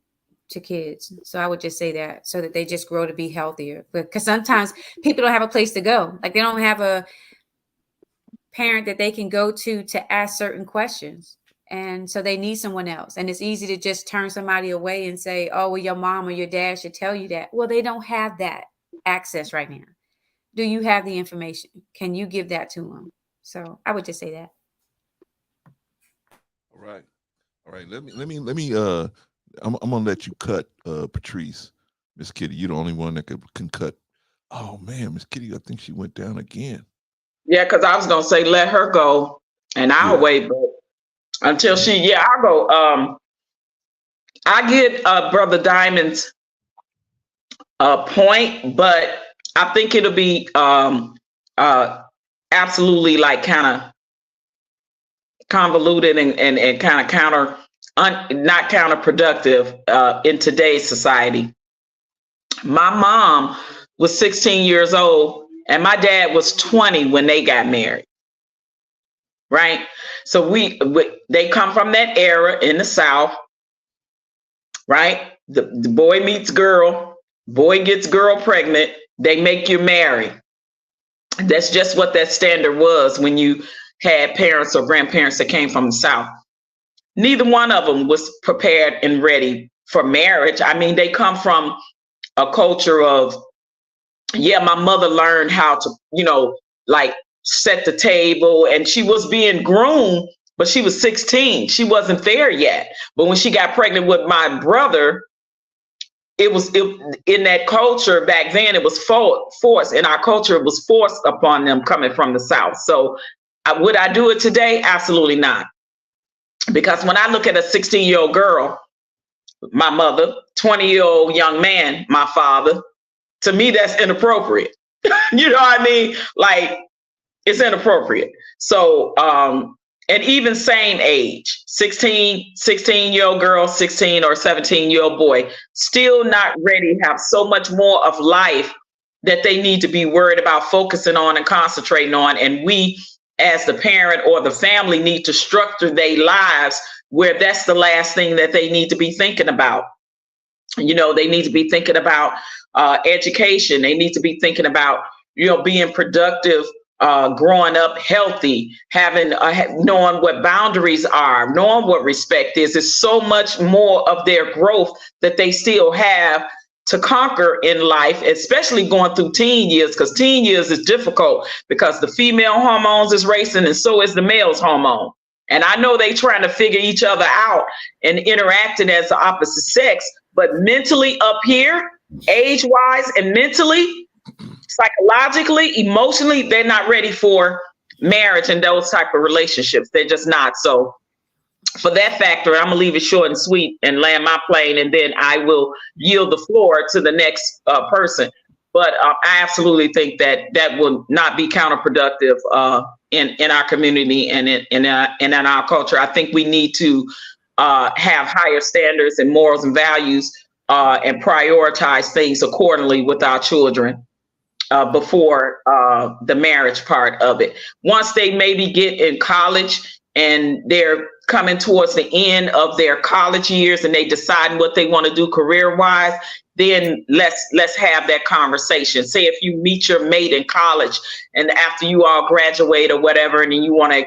Speaker 5: kids. So I would just say that, so that they just grow to be healthier. Because sometimes people don't have a place to go. Like they don't have a parent that they can go to ask certain questions. And so they need someone else. And it's easy to just turn somebody away and say, oh, well, your mom or your dad should tell you that. Well, they don't have that access right now. Do you have the information? Can you give that to them? So I would just say that.
Speaker 2: All right. Let me. I'm gonna let you cut Patrice. Miss Kitty, you're the only one that can cut. Oh man, Miss Kitty, I think she went down again.
Speaker 3: Yeah, because I was gonna say let her go, and I'll wait, but until I'll go. I get Brother Diamond's point, but I think it'll be absolutely like kind of convoluted and kind of not counterproductive in today's society. My mom was 16 years old and my dad was 20 when they got married. right? So they come from that era in the South, right? The boy meets girl, boy gets girl pregnant, they make you marry. That's just what that standard was when you had parents or grandparents that came from the South. Neither one of them was prepared and ready for marriage. I mean, they come from a culture of, yeah, my mother learned how to, like set the table, and she was being groomed, but she was 16. She wasn't there yet. But when she got pregnant with my brother, it was in that culture back then, it was forced. In our culture, it was forced upon them coming from the South. So would I do it today? Absolutely not. Because when I look at a 16-year-old girl, my mother, 20-year-old young man, my father, to me, that's inappropriate. You know what I mean? Like, it's inappropriate. So, and even same age, 16-year-old girl, 16 or 17-year-old boy, still not ready, have so much more of life that they need to be worried about focusing on and concentrating on. And we, as the parent or the family, need to structure their lives where that's the last thing that they need to be thinking about. They need to be thinking about education. They need to be thinking about, being productive, growing up healthy, having knowing what boundaries are, knowing what respect is. There's so much more of their growth that they still have to conquer in life, especially going through teen years, because teen years is difficult because the female hormones is racing and so is the male's hormone. And I know they trying to figure each other out and interacting as the opposite sex, but mentally up here, age-wise and mentally, psychologically, emotionally, they're not ready for marriage and those type of relationships. They're just not. So for that factor, I'm gonna leave it short and sweet and land my plane, and then I will yield the floor to the next person. But I absolutely think that will not be counterproductive in our community and in our culture. I think we need to have higher standards and morals and values and prioritize things accordingly with our children before the marriage part of it. Once they maybe get in college and they're coming towards the end of their college years and they decide what they want to do career-wise, then let's have that conversation. Say if you meet your mate in college and after you all graduate or whatever, and then you want to,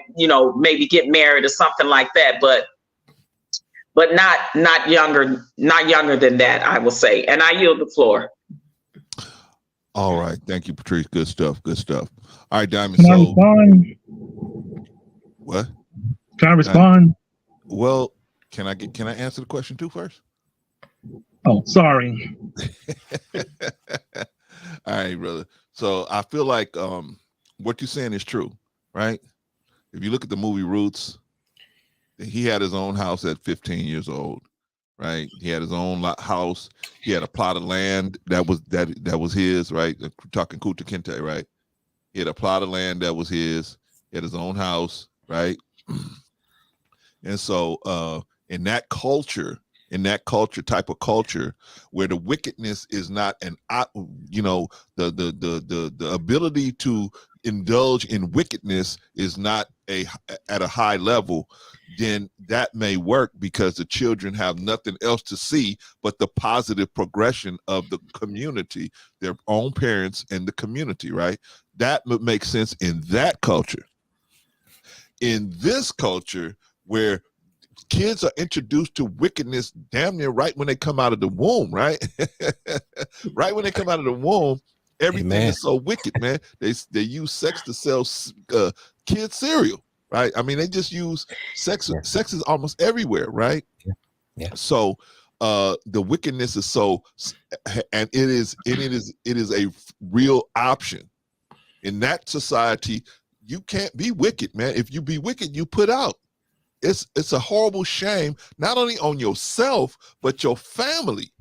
Speaker 3: maybe get married or something like that, but not younger than that, I will say. And I yield the floor.
Speaker 2: All right. Thank you, Patrice. Good stuff. Good stuff. All right, Diamond.
Speaker 9: Can I respond?
Speaker 2: What?
Speaker 9: Can I respond?
Speaker 2: Well, can I answer the question too first?
Speaker 9: Oh, sorry.
Speaker 2: All right, brother. So I feel like what you're saying is true, right? If you look at the movie Roots, he had his own house at 15 years old, right? He had his own house. He had a plot of land that was his, right? We're talking Kunta Kinte, right? He had a plot of land that was his. He had his own house, right? And so in that type of culture where the wickedness is not the ability to indulge in wickedness is not at a high level, then that may work because the children have nothing else to see but the positive progression of the community, their own parents and the community, right? That would make sense in that culture. In this culture where kids are introduced to wickedness damn near right when they come out of the womb, right? Right when they come out of the womb, everything is so wicked, man. They use sex to sell kids cereal, right? I mean, they just use sex. Yeah. Sex is almost everywhere, right? Yeah. So the wickedness is so, and it is a real option in that society. You can't be wicked, man. If you be wicked, you put out. It's a horrible shame, not only on yourself, but your family.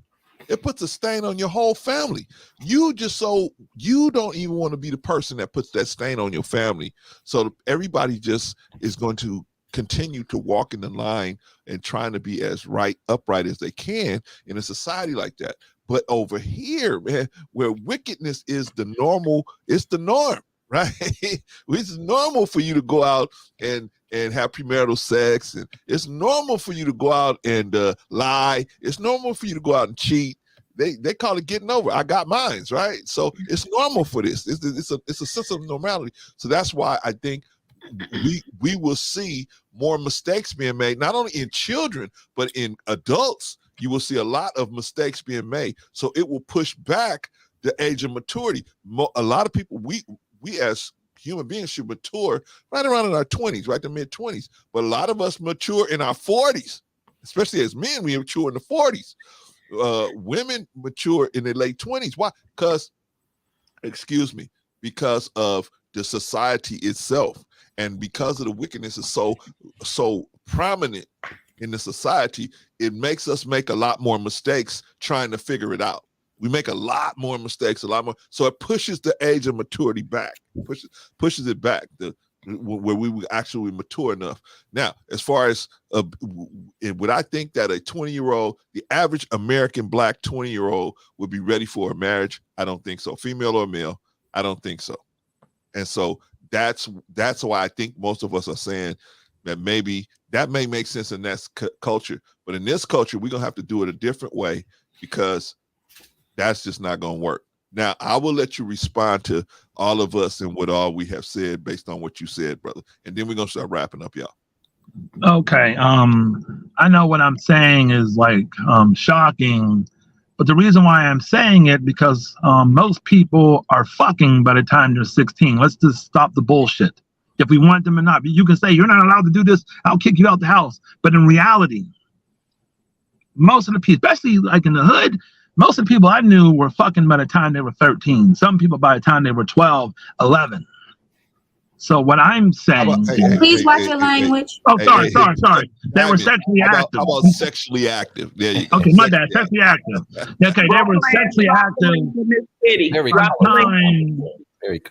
Speaker 2: It puts a stain on your whole family. You don't even want to be the person that puts that stain on your family. So everybody just is going to continue to walk in the line and trying to be as upright as they can in a society like that. But over here, man, where wickedness is the normal, it's the norm. right? It's normal for you to go out and have premarital sex, and it's normal for you to go out and lie. It's normal for you to go out and cheat. They call it getting over. I got mines, right? So it's normal for this. It's a sense of normality. So that's why I think we will see more mistakes being made, not only in children but in adults. You will see a lot of mistakes being made. So it will push back the age of maturity. A lot of people, we as human beings should mature right around in our 20s, right, the mid-20s. But a lot of us mature in our 40s, especially as men. We mature in the 40s. Women mature in their late 20s. Why? Because of the society itself, and because of the wickedness is so prominent in the society, it makes us make a lot more mistakes trying to figure it out. We make a lot more mistakes, so it pushes the age of maturity back, pushes it back where we were actually mature enough. Now, as far as would I think that a 20-year-old, the average American Black 20-year-old would be ready for a marriage? I don't think so. Female or male, I don't think so. And so that's why I think most of us are saying that maybe that may make sense in that culture, but in this culture, we're gonna have to do it a different way, because that's just not gonna work. Now, I will let you respond to all of us and what all we have said based on what you said, brother. And then we're going to start wrapping up, y'all.
Speaker 9: Okay. I know what I'm saying is like shocking, but the reason why I'm saying it, because most people are fucking by the time they're 16. Let's just stop the bullshit. If we want them or not, you can say, you're not allowed to do this, I'll kick you out the house. But in reality, most of the people, especially like in the hood, most of the people I knew were fucking by the time they were 13. Some people by the time they were 12, 11. So what I'm saying...
Speaker 5: Please watch your language.
Speaker 9: Oh, sorry. They were sexually active.
Speaker 2: How about sexually active? There you go.
Speaker 9: Okay, my bad. Sexually active. Okay, they were sexually active.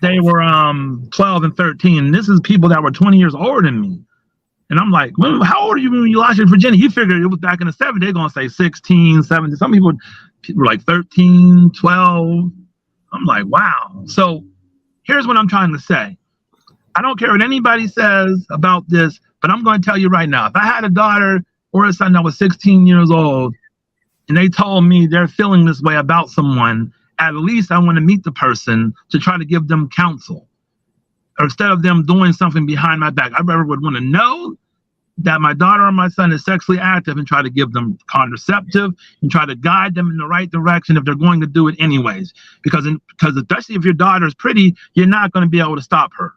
Speaker 9: They were 12 and 13. This is people that were 20 years older than me. And I'm like, well, how old are you when you lost your virginity? You figured it was back in the 70s. They're going to say 16, 17. Some people were like 13, 12. I'm like, wow. So here's what I'm trying to say. I don't care what anybody says about this, but I'm going to tell you right now. If I had a daughter or a son that was 16 years old and they told me they're feeling this way about someone, at least I want to meet the person to try to give them counsel. Or instead of them doing something behind my back, I rather would want to know that my daughter or my son is sexually active and try to give them contraceptive and try to guide them in the right direction if they're going to do it anyways. Because especially if your daughter is pretty, you're not going to be able to stop her.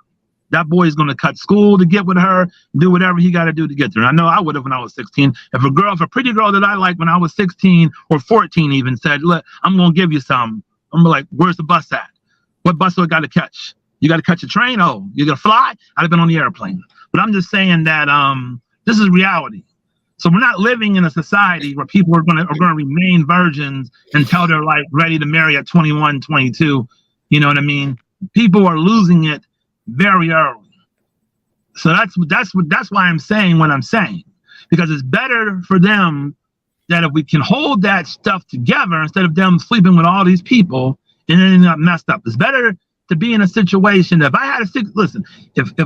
Speaker 9: That boy is going to cut school to get with her, do whatever he got to do to get there. I know I would have when I was 16. If a pretty girl that I liked when I was 16 or 14 even said, look, I'm going to give you some. I'm like, where's the bus at? What bus do I got to catch? You got to catch a train? Oh, you got to fly? I'd have been on the airplane. But I'm just saying that this is reality. So we're not living in a society where people are going to remain virgins until they're like ready to marry at 21, 22. You know what I mean? People are losing it very early. So that's why I'm saying what I'm saying, because it's better for them that if we can hold that stuff together instead of them sleeping with all these people and ending up messed up. It's better to be in a situation that if I had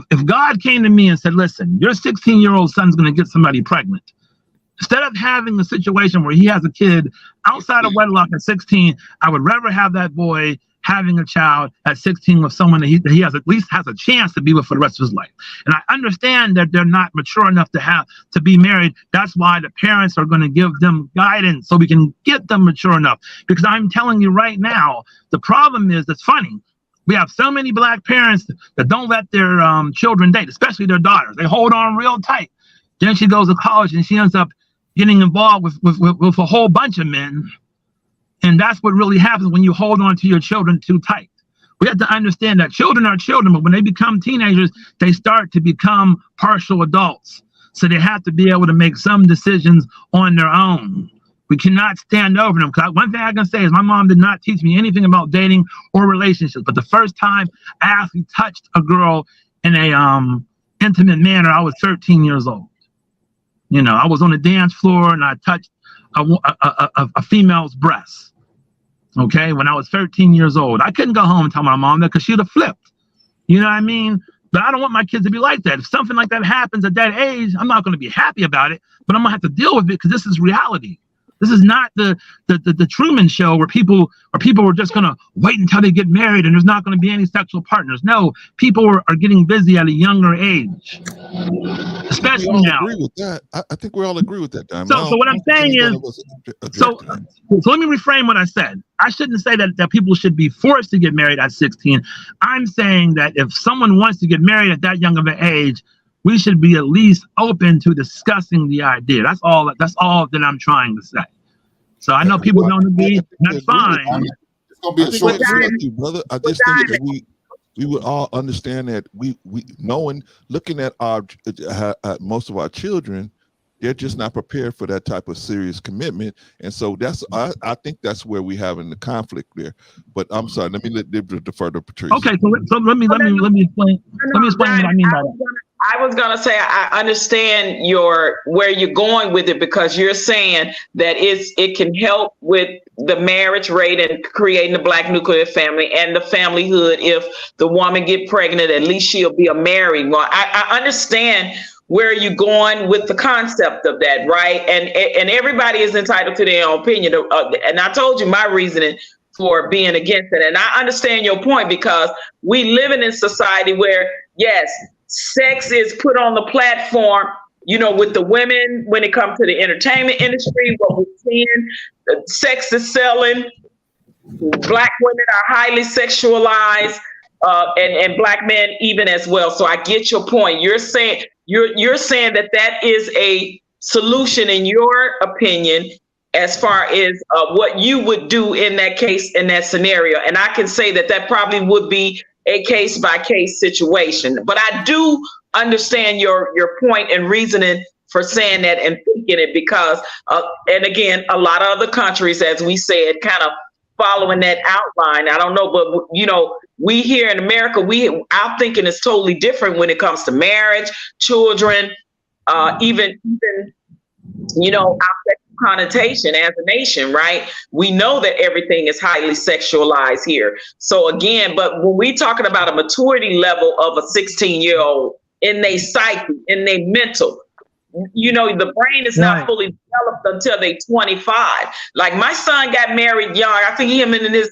Speaker 9: if God came to me and said, listen, your 16-year-old son's going to get somebody pregnant, instead of having a situation where he has a kid outside of wedlock at 16, I would rather have that boy having a child at 16 with someone that he has at least has a chance to be with for the rest of his life. And I understand that they're not mature enough to be married. That's why the parents are going to give them guidance so we can get them mature enough. Because I'm telling you right now, the problem is, it's funny. We have so many black parents that don't let their children date, especially their daughters. They hold on real tight. Then she goes to college and she ends up getting involved with a whole bunch of men. And that's what really happens when you hold on to your children too tight. We have to understand that children are children, but when they become teenagers, they start to become partial adults. So they have to be able to make some decisions on their own. We cannot stand over them. Because one thing I can say is my mom did not teach me anything about dating or relationships. But the first time I actually touched a girl in a intimate manner, I was 13 years old. You know, I was on the dance floor and I touched a female's breast. Okay, when I was 13 years old, I couldn't go home and tell my mom that because she'd have flipped. You know what I mean? But I don't want my kids to be like that. If something like that happens at that age, I'm not going to be happy about it, but I'm going to have to deal with it because this is reality. This is not the Truman Show where people were just going to wait until they get married and there's not going to be any sexual partners. No, people are getting busy at a younger age, especially
Speaker 2: we all
Speaker 9: now.
Speaker 2: agree with that. I think we all agree with that, Diamond.
Speaker 9: So what I'm saying is, so let me reframe what I said. I shouldn't say that people should be forced to get married at 16. I'm saying that if someone wants to get married at that young of an age, we should be at least open to discussing the idea. That's all that I'm trying to say. So I know people don't agree. That's fine.
Speaker 8: It's gonna be a short
Speaker 2: brother. I just think that we would all understand that we looking at our most of our children, they're just not prepared for that type of serious commitment, and so I think that's where we having the conflict there. But I'm sorry, let me defer to Patrice.
Speaker 9: Okay, so let me explain. Let me explain what I mean by that.
Speaker 3: I was gonna say I understand where you're going with it, because you're saying that it can help with the marriage rate and creating the Black nuclear family and the familyhood. If the woman get pregnant, at least she'll be a married one. I understand where you're going with the concept of that, right? And everybody is entitled to their own opinion. And I told you my reasoning for being against it. And I understand your point, because we live in a society where, yes, sex is put on the platform, with the women when it comes to the entertainment industry. What we're seeing, sex is selling. Black women are highly sexualized, and Black men even as well. So I get your point. You're saying that is a solution in your opinion, as far as what you would do in that case, in that scenario. And I can say that probably would be a case-by-case situation. But I do understand your point and reasoning for saying that and thinking it, because, and again, a lot of other countries, as we said, kind of following that outline. I don't know, but, we here in America, our thinking is totally different when it comes to marriage, children, even our connotation as a nation, right? We know that everything is highly sexualized here. So again, but when we talking about a maturity level of a 16-year-old in their psyche, in their mental, the brain is not fully developed until they 25. Like my son got married young. I think him and his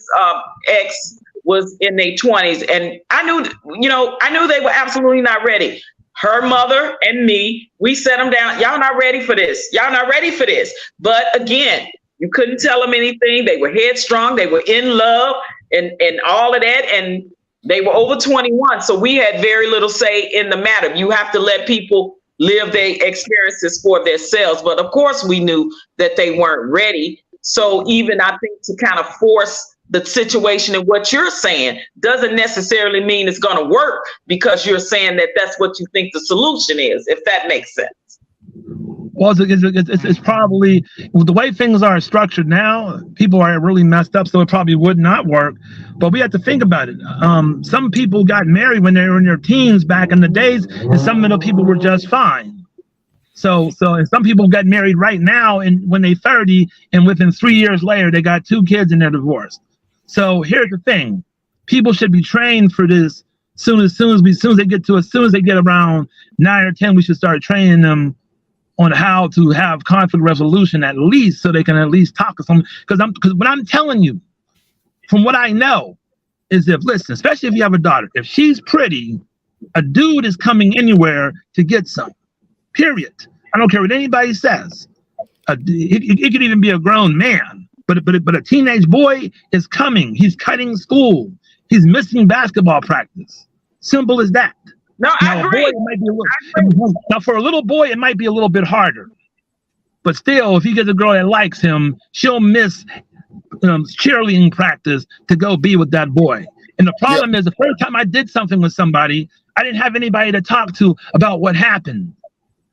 Speaker 3: ex was in their 20s, and I knew they were absolutely not ready. Her mother and me, we set them down. Y'all not ready for this. Y'all not ready for this. But again, you couldn't tell them anything. They were headstrong. They were in love and all of that. And they were over 21. So we had very little say in the matter. You have to let people live their experiences for themselves. But of course, we knew that they weren't ready. So even I think to kind of force the situation and what you're saying doesn't necessarily mean it's going to work, because you're saying that that's what you think the solution is, if that makes sense.
Speaker 9: Well, it's probably, with the way things are structured now, people are really messed up, so it probably would not work. But we have to think about it. Some people got married when they were in their teens back in the days, and some of the people were just fine. So and some people got married right now and when they're 30, and within 3 years later, they got 2 kids and they're divorced. So here's the thing: people should be trained for this. As soon as they get around 9 or 10, we should start training them on how to have conflict resolution, at least, so they can at least talk to someone. Because what I'm telling you, from what I know, is listen, especially if you have a daughter, if she's pretty, a dude is coming anywhere to get some. Period. I don't care what anybody says. It could even be a grown man. But a teenage boy is coming. He's cutting school. He's missing basketball practice. Simple as that.
Speaker 3: No, I agree.
Speaker 9: Now, for a little boy, it might be a little bit harder. But still, if he gets a girl that likes him, she'll miss cheerleading practice to go be with that boy. And the problem is, the first time I did something with somebody, I didn't have anybody to talk to about what happened.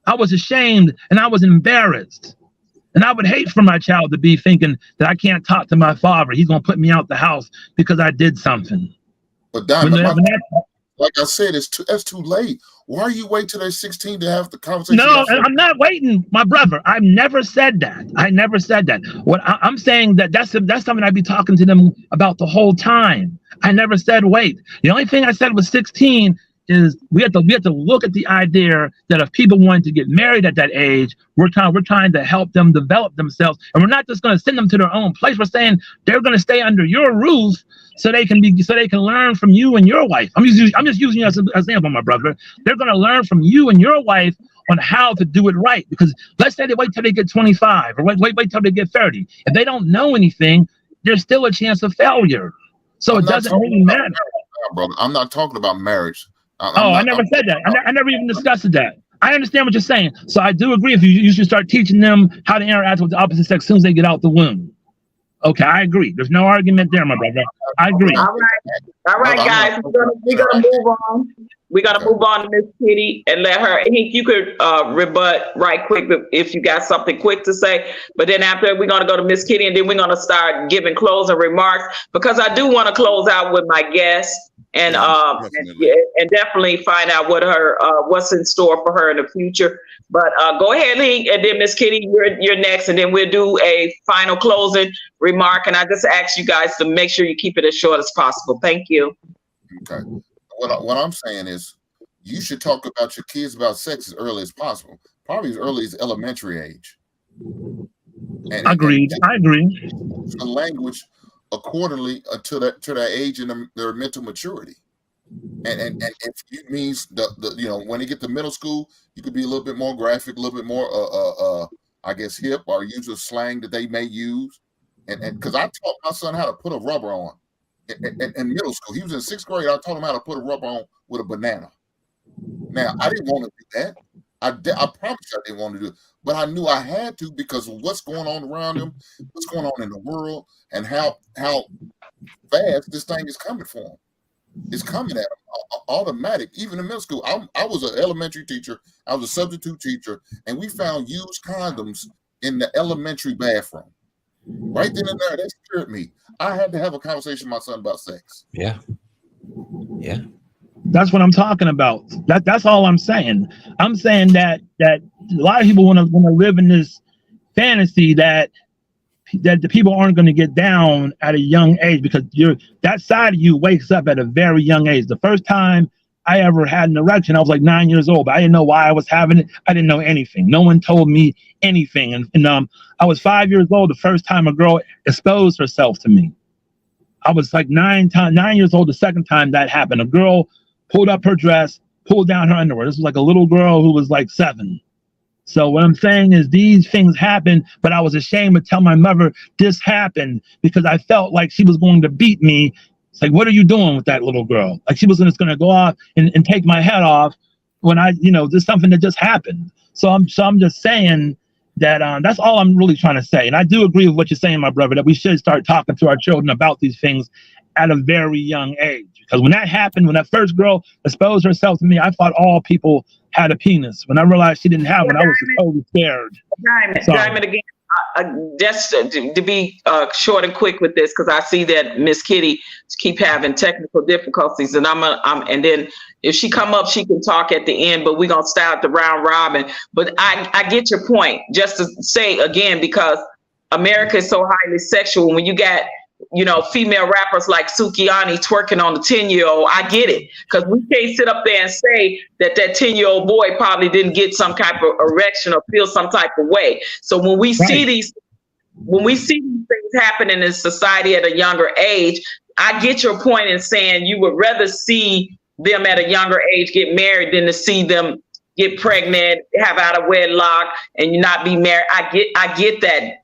Speaker 9: I was ashamed and I was embarrassed. And I would hate for my child to be thinking that I can't talk to my father. He's going to put me out the house because I did something.
Speaker 8: But Diamond, like I said, that's too late. Why are you wait till they're 16 to have the conversation?
Speaker 9: No, I'm not waiting, my brother. I've never said that. I never said that. What I'm saying that's something I'd be talking to them about the whole time. I never said wait. The only thing I said was 16 is we have to look at the idea that if people wanted to get married at that age, we're trying to help them develop themselves, and we're not just going to send them to their own place. We're saying they're going to stay under your roof so they can learn from you and your wife. I'm just using you as an example, my brother. They're going to learn from you and your wife on how to do it right. Because let's say they wait till they get 25 or wait till they get 30. If they don't know anything, there's still a chance of failure. So it doesn't really matter.
Speaker 8: Brother, I'm not talking about marriage.
Speaker 9: I never said that. I never even discussed that. I understand what you're saying. So I do agree. If you should start teaching them how to interact with the opposite sex as soon as they get out the womb. Okay, I agree. There's no argument there, my brother. I agree.
Speaker 3: All right, guys. We're gonna move on. We're gonna move on to Miss Kitty and let her. Hank, you could rebut right quick if you got something quick to say. But then after, we're gonna go to Miss Kitty, and then we're gonna start giving closing remarks, because I do want to close out with my guest and definitely find out what what's in store for her in the future. But go ahead, Hank, and then Miss Kitty, you're next, and then we'll do a final closing remark. And I just ask you guys to make sure you keep it as short as possible. Thank you.
Speaker 8: Okay. What I'm saying is, you should talk about your kids about sex as early as possible, probably as early as elementary age.
Speaker 9: Agreed. I agree.
Speaker 8: The language accordingly to that age and their mental maturity. And if it means the when they get to middle school, you could be a little bit more graphic, a little bit more I guess hip, or use a slang that they may use. And because I taught my son how to put a rubber on in middle school. He was in 6th grade. I taught him how to put a rubber on with a banana. Now, I didn't want to do that. I promise I didn't want to do it, but I knew I had to because of what's going on around him, what's going on in the world, and how fast this thing is coming for him. It's coming at him automatic. Even in middle school, I was an elementary teacher. I was a substitute teacher, and we found used condoms in the elementary bathroom. Right then and there, that scared me. I had to have a conversation with my son about sex.
Speaker 6: Yeah.
Speaker 9: That's what I'm talking about. That's all I'm saying. I'm saying that a lot of people want to live in this fantasy that the people aren't going to get down at a young age, because that side of you wakes up at a very young age. The first time I ever had an erection, I was like 9 years old, but I didn't know why I was having it. I didn't know anything. No one told me anything. And I was 5 years old the first time a girl exposed herself to me. I was like 9 years old the second time that happened. A girl pulled up her dress, pulled down her underwear. This was like a little girl who was like 7. So what I'm saying is these things happen, but I was ashamed to tell my mother this happened because I felt like she was going to beat me. It's like, what are you doing with that little girl? Like she was just going to go off and take my head off when there's something that just happened. So I'm just saying that that's all I'm really trying to say. And I do agree with what you're saying, my brother, that we should start talking to our children about these things at a very young age. Because when that happened, when that first girl exposed herself to me, I thought all people had a penis. When I realized she didn't have one, I was totally scared.
Speaker 3: Diamond again. Just to be short and quick with this, because I see that Miss Kitty keep having technical difficulties, and and then if she come up, she can talk at the end. But we're gonna start the round robin. But I get your point. Just to say again, because America is so highly sexual. When you got female rappers like Sukiyani twerking on the 10-year-old, I get it. Because we can't sit up there and say that 10-year-old boy probably didn't get some type of erection or feel some type of way. So when we see these things happening in society at a younger age, I get your point in saying you would rather see them at a younger age get married than to see them get pregnant, have out of wedlock, and not be married. I get that.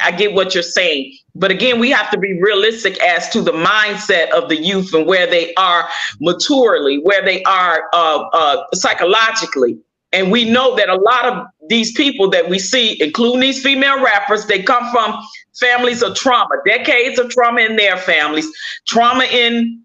Speaker 3: I get what you're saying. But again, we have to be realistic as to the mindset of the youth and where they are maturely, where they are psychologically. And we know that a lot of these people that we see, including these female rappers, they come from families of trauma, decades of trauma in their families, trauma in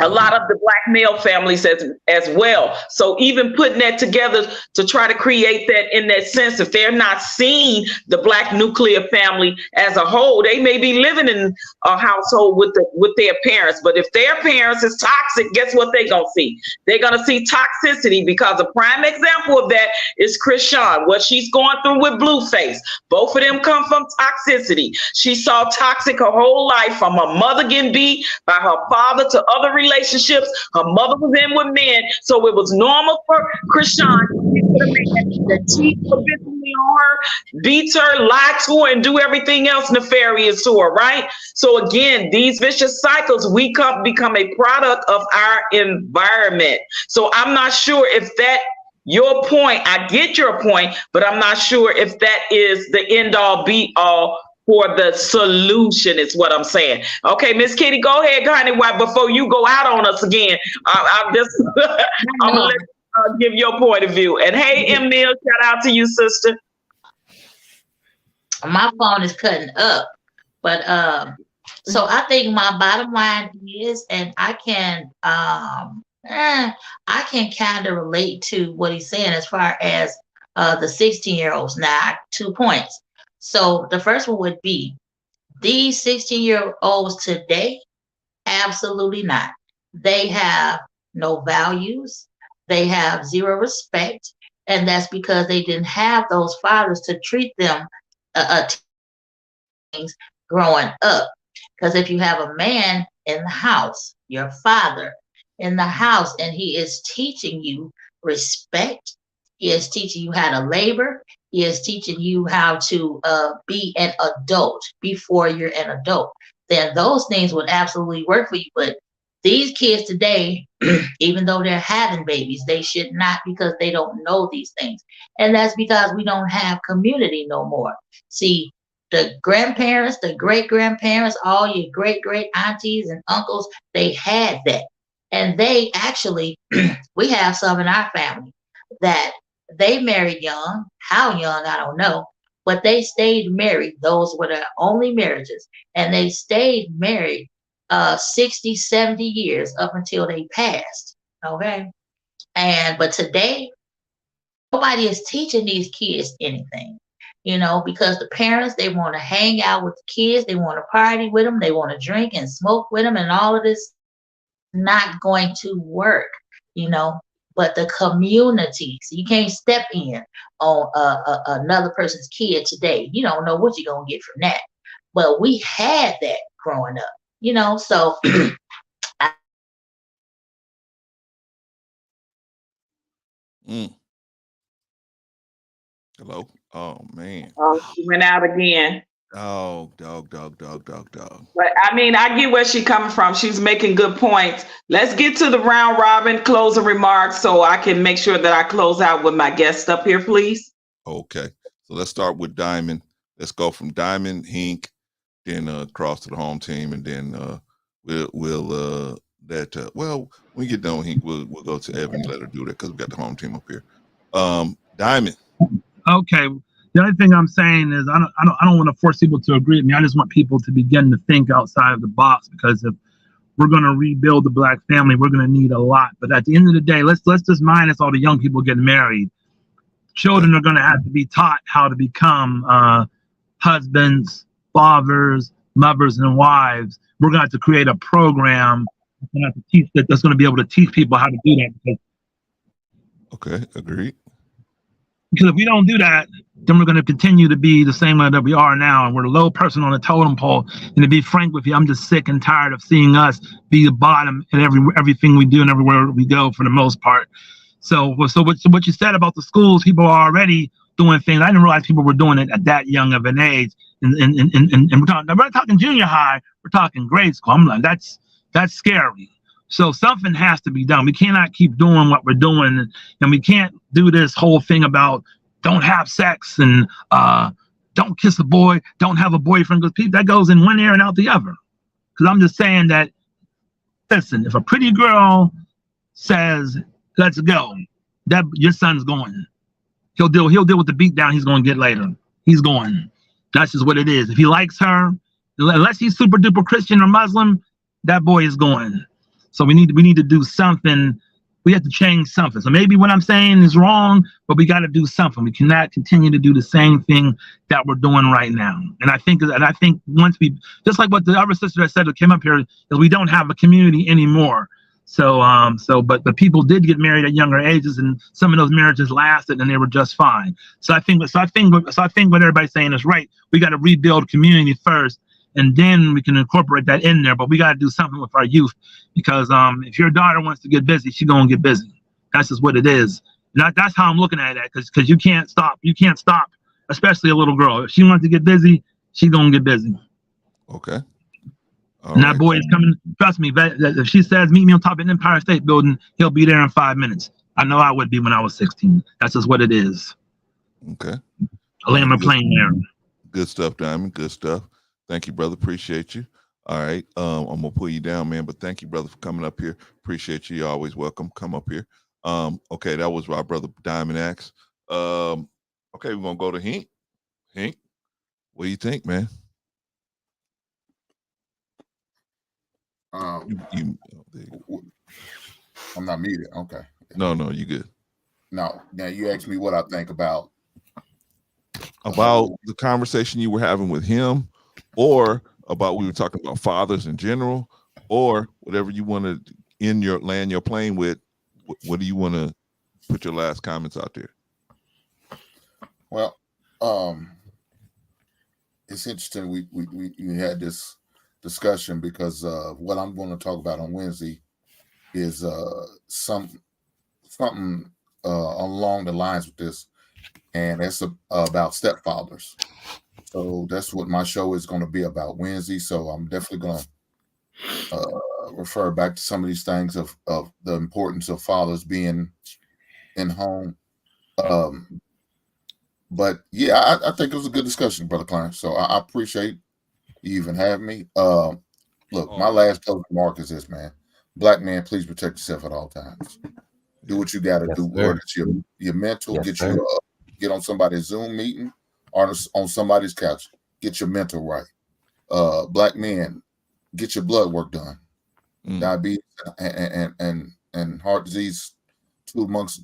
Speaker 3: a lot of the black male families as well. So even putting that together to try to create that in that sense, if they're not seeing the black nuclear family as a whole, they may be living in a household with their parents. But if their parents is toxic, guess what they're gonna see? They're gonna see toxicity, because a prime example of that is Krishan, what she's going through with Blueface. Both of them come from toxicity. She saw toxic her whole life, from her mother getting beat by her father to other relationships. Her mother was in with men, so it was normal for Krishan to get with a man that cheat habitually on her, beats her, lie to her, and do everything else nefarious to her, right? So again, these vicious cycles, we become a product of our environment. So I'm not sure if that, your point, I get your point, but I'm not sure if that is the end all be all for the solution, is what I'm saying. Okay, Miss Kitty, go ahead, honey. Why, before you go out on us again, I'm gonna let you give your point of view. And hey, Emil, shout out to you, sister.
Speaker 7: My phone is cutting up, but so I think my bottom line is, and I can kind of relate to what he's saying as far as the 16-year-olds. Now, 2 points. So the first one would be, these 16-year-olds today, absolutely not. They have no values. They have zero respect. And that's because they didn't have those fathers to treat them things growing up. Because if you have a man in the house, your father in the house, and he is teaching you respect, he is teaching you how to labor, he is teaching you how to be an adult before you're an adult, then those things would absolutely work for you. But these kids today, even though they're having babies, they should not, because they don't know these things. And that's because we don't have community no more. See, the grandparents, the great-grandparents, all your great-great aunties and uncles, they had that. And they actually, we have some in our family that they married young. How young, I don't know. But they stayed married. Those were their only marriages. And they stayed married 60, 70 years up until they passed. Okay? But today, nobody is teaching these kids anything. Because the parents, they want to hang out with the kids. They want to party with them. They want to drink and smoke with them, and all of this not going to work, but the community. So you can't step in on another person's kid today. You don't know what you're going to get from that. But we had that growing up, so.
Speaker 2: Hello? Oh, man.
Speaker 3: Oh, she went out again.
Speaker 2: Dog.
Speaker 3: But I mean, I get where she's coming from. She's making good points. Let's get to the round robin closing remarks so I can make sure that I close out with my guest up here, please.
Speaker 2: Okay. So let's start with Diamond. Let's go from Diamond, Hink, then across to the home team, and then when we get done with Hink, we'll go to Evan and let her do that, because we got the home team up here. Diamond.
Speaker 9: Okay. The other thing I'm saying is I don't want to force people to agree with me. I just want people to begin to think outside of the box, because if we're going to rebuild the black family, we're going to need a lot. But at the end of the day, let's just minus all the young people getting married. Children are going to have to be taught how to become husbands, fathers, mothers, and wives. We're going to have to create a program that's going to be able to teach people how to do that.
Speaker 2: Okay, agreed.
Speaker 9: Because if we don't do that, then we're going to continue to be the same way that we are now. And we're the low person on the totem pole. And to be frank with you, I'm just sick and tired of seeing us be the bottom in everything we do and everywhere we go, for the most part. So what you said about the schools, people are already doing things. I didn't realize people were doing it at that young of an age. And we're not talking junior high, we're talking grade school. I'm like, that's scary. So something has to be done. We cannot keep doing what we're doing, and we can't do this whole thing about don't have sex and don't kiss a boy, don't have a boyfriend, because that goes in one ear and out the other. Because I'm just saying that, listen, if a pretty girl says, let's go, that your son's going. He'll deal with the beat down he's going to get later. He's going. That's just what it is. If he likes her, unless he's super duper Christian or Muslim, that boy is going. So we need to do something. We have to change something. So maybe what I'm saying is wrong, but we got to do something. We cannot continue to do the same thing that we're doing right now. And I think once we, just like what the other sister that said that came up here, is we don't have a community anymore. So but the people did get married at younger ages, and some of those marriages lasted, and they were just fine. So I think what everybody's saying is right. We got to rebuild community first, and then we can incorporate that in there. But we got to do something with our youth, because if your daughter wants to get busy, she's gonna get busy. That's just what it is. And that's how I'm looking at it. Because you can't stop. You can't stop, especially a little girl. If she wants to get busy, she's gonna get busy.
Speaker 2: Okay.
Speaker 9: And that boy is coming. Trust me. If she says meet me on top of the Empire State Building, he'll be there in 5 minutes. I know I would be when I was 16. That's just what it is.
Speaker 2: Okay.
Speaker 9: I land my plane there.
Speaker 2: Good stuff, Diamond. Good stuff. Thank you, brother. Appreciate you. All right. I'm gonna pull you down, man. But thank you, brother, for coming up here. Appreciate you. You're always welcome. Come up here. Okay, that was our brother Diamond Axe. Okay, we're gonna go to Hink. Hink, what do you think, man?
Speaker 8: I'm not muted. Okay.
Speaker 2: No, you good.
Speaker 8: No. Now you asked me what I think about
Speaker 2: the conversation you were having with him, or about we were talking about fathers in general, or whatever you want to land your plane with. What do you want to put your last comments out there?
Speaker 8: Well, it's interesting. We had this discussion because what I'm going to talk about on Wednesday is something along the lines with this, and that's about stepfathers. So that's what my show is going to be about Wednesday. So I'm definitely going to refer back to some of these things of the importance of fathers being in home. But yeah, I think it was a good discussion, Brother Clarence. So I appreciate you even having me. Look, my last closing remark is this, man. Black man, please protect yourself at all times. Do what you got to do. Whether it's your mental, get on somebody's Zoom meeting or on somebody's couch. Get your mental right. Black men, get your blood work done. Diabetes and heart disease, two amongst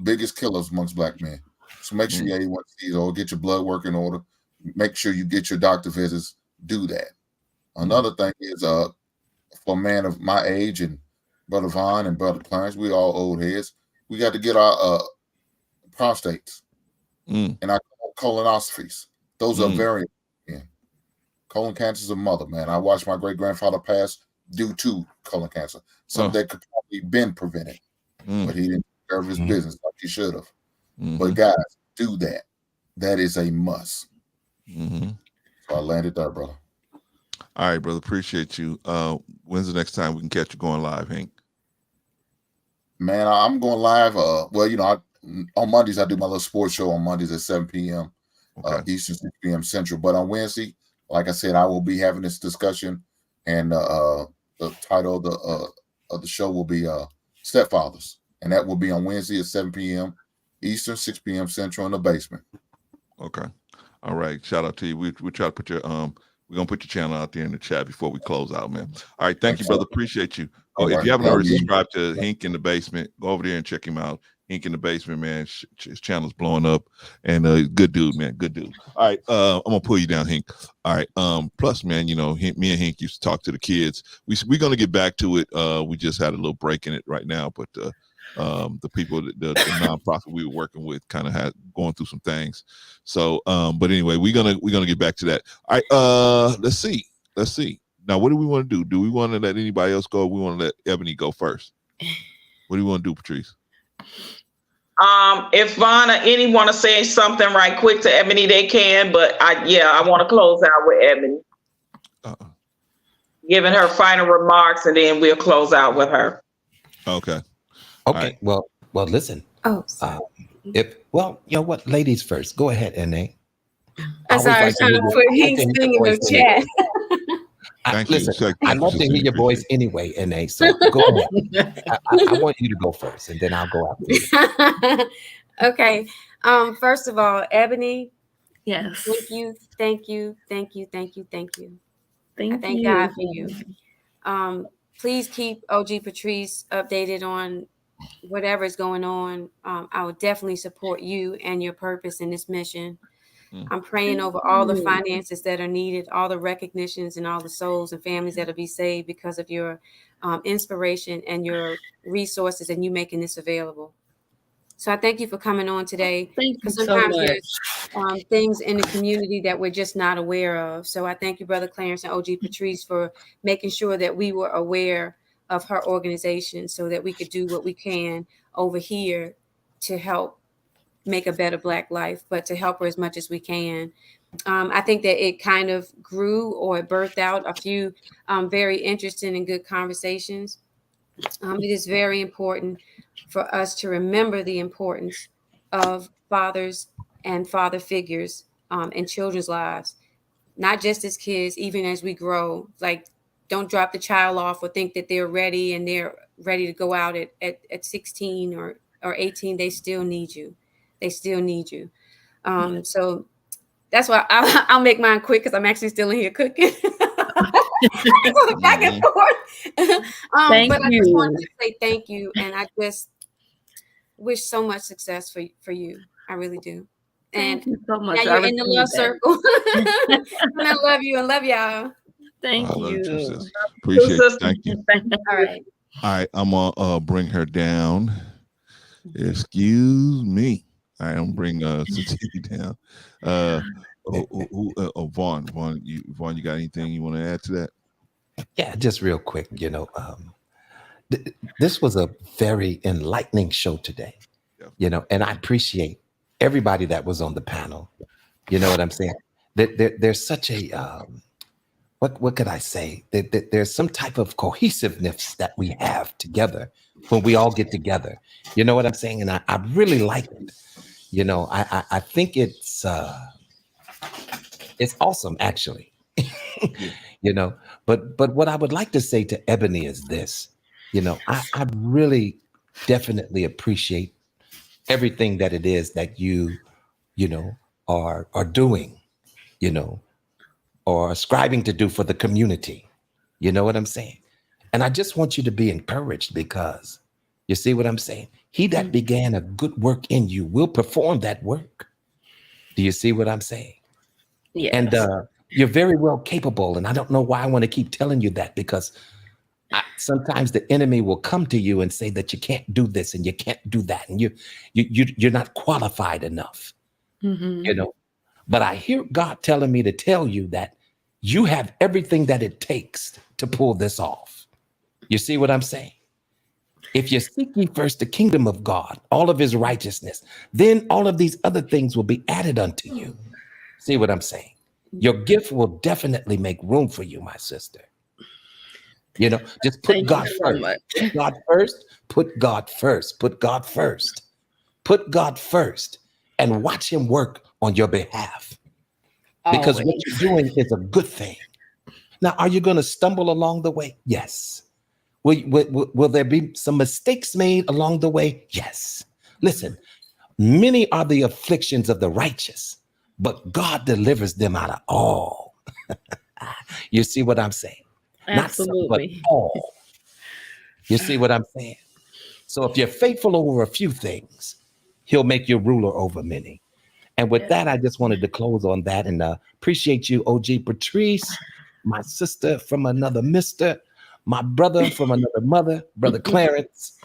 Speaker 8: biggest killers amongst black men. So make sure your A1Cs or get your blood work in order. Make sure you get your doctor visits. Do that. Another thing is for a man of my age and Brother Vaughn and Brother Clarence, we all old heads. We got to get our prostates and our colonoscopies. Those are very important. Colon cancer is a mother, man. I watched my great grandfather pass due to colon cancer. Something that could probably been prevented, but he didn't take care of his business like he should have. But guys, do that. That is a must. So I landed there, brother.
Speaker 2: All right, brother. Appreciate you. When's the next time we can catch you going live, Hank?
Speaker 8: Man, I'm going live. On Mondays I do my little sports show on Mondays at 7 p.m. Eastern, 6 p.m. Central. But on Wednesday, like I said, I will be having this discussion, and the title of the show will be Stepfathers, and that will be on Wednesday at 7 p.m. Eastern, 6 p.m. Central in the basement.
Speaker 2: Okay. All right. Shout out to you. We try to put your we're gonna put your channel out there in the chat before we close out, man. All right, thank you, brother. Appreciate you. If you haven't already subscribed to Hink in the Basement, go over there and check him out. Hink in the Basement, man. His channel's blowing up, and good dude, man. Good dude. All right, I'm gonna pull you down, Hink. All right. Plus, man, me and Hink used to talk to the kids. We're gonna get back to it. We just had a little break in it right now, but the people, the nonprofit we were working with, kind of had going through some things. So, but anyway, we're gonna get back to that. All right, let's see. Now, what do we want to do? Do we want to let anybody else go? Or we want to let Ebony go first? What do you want to do, Patrice?
Speaker 3: If Vaughn or any want to say something right quick to Ebony, they can. But I want to close out with Ebony, giving her final remarks, and then we'll close out with her.
Speaker 2: Okay.
Speaker 6: Right. Well, listen.
Speaker 5: Oh,
Speaker 6: you know what? Ladies first. Go ahead, NA.
Speaker 5: I'm sorry, I was trying to put Hink's thing in the chat.
Speaker 6: Listen, I'd love to hear your voice anyway, NA. So go ahead. I want you to go first, and then I'll go after you.
Speaker 5: Okay. First of all, Ebony.
Speaker 4: Yes.
Speaker 5: Thank you. Thank God for you. please keep OG Patrice updated on whatever is going on. I would definitely support you and your purpose in this mission. I'm praying over all the finances that are needed, all the recognitions and all the souls and families that will be saved because of your inspiration and your resources and you making this available. So I thank you for coming on today.
Speaker 4: Thank you
Speaker 5: Because
Speaker 4: so
Speaker 5: sometimes
Speaker 4: much.
Speaker 5: there's things in the community that we're just not aware of. So I thank you, Brother Clarence and OG Patrice, for making sure that we were aware of her organization so that we could do what we can over here to help make a better Black life, but to help her as much as we can. I think that it kind of grew or it birthed out a few very interesting and good conversations. It is very important for us to remember the importance of fathers and father figures in children's lives, not just as kids, even as we grow. Like, don't drop the child off or think that they're ready and they're ready to go out at 16 or 18. They still need you. They still need you. So that's why I'll make mine quick because I'm actually still in here cooking. Back and forth.
Speaker 4: Thank
Speaker 5: But I
Speaker 4: you.
Speaker 5: just wanted to say thank you, and I just wish so much success for you. I really do.
Speaker 4: Thank
Speaker 5: And
Speaker 4: you so much.
Speaker 5: now you're in the love circle. And I love you and love y'all.
Speaker 4: Thank
Speaker 2: I love
Speaker 4: you.
Speaker 2: you, sis. Appreciate it. Thank you.
Speaker 5: All right.
Speaker 2: All right, I'm gonna bring her down. Excuse me. All right, I'm gonna bring Satiti down. Vaughn, you got anything you want to add to that?
Speaker 6: Yeah, just real quick. This was a very enlightening show today. And I appreciate everybody that was on the panel. You know what I'm saying? There's such a what could I say? There's some type of cohesiveness that we have together when we all get together. You know what I'm saying? And I really like it. I think it's awesome, actually. But what I would like to say to Eboni is this. I really definitely appreciate everything that it is that you are doing, or striving to do for the community. You know what I'm saying? And I just want you to be encouraged, because you see what I'm saying? He that began a good work in you will perform that work. Do you see what I'm saying?
Speaker 4: Yes.
Speaker 6: And you're very well capable. And I don't know why I want to keep telling you that, because sometimes the enemy will come to you and say that you can't do this and you can't do that, and you're not qualified enough. But I hear God telling me to tell you that you have everything that it takes to pull this off. You see what I'm saying? If you seek ye first the kingdom of God, all of his righteousness, then all of these other things will be added unto you. See what I'm saying? Your gift will definitely make room for you, my sister. Just put God first. Put God first. Put God first. Put God first. Put God first, and watch him work on your behalf. Because what you're doing is a good thing. Now, are you going to stumble along the way? Yes. Will there be some mistakes made along the way? Yes. Listen, many are the afflictions of the righteous, but God delivers them out of all. You see what I'm saying?
Speaker 4: Absolutely.
Speaker 6: Not some, but all. You see what I'm saying? So if you're faithful over a few things, he'll make you ruler over many. And with that, I just wanted to close on that, and appreciate you, OG Patrice, my sister from another mister, my brother from another mother, Brother Clarence.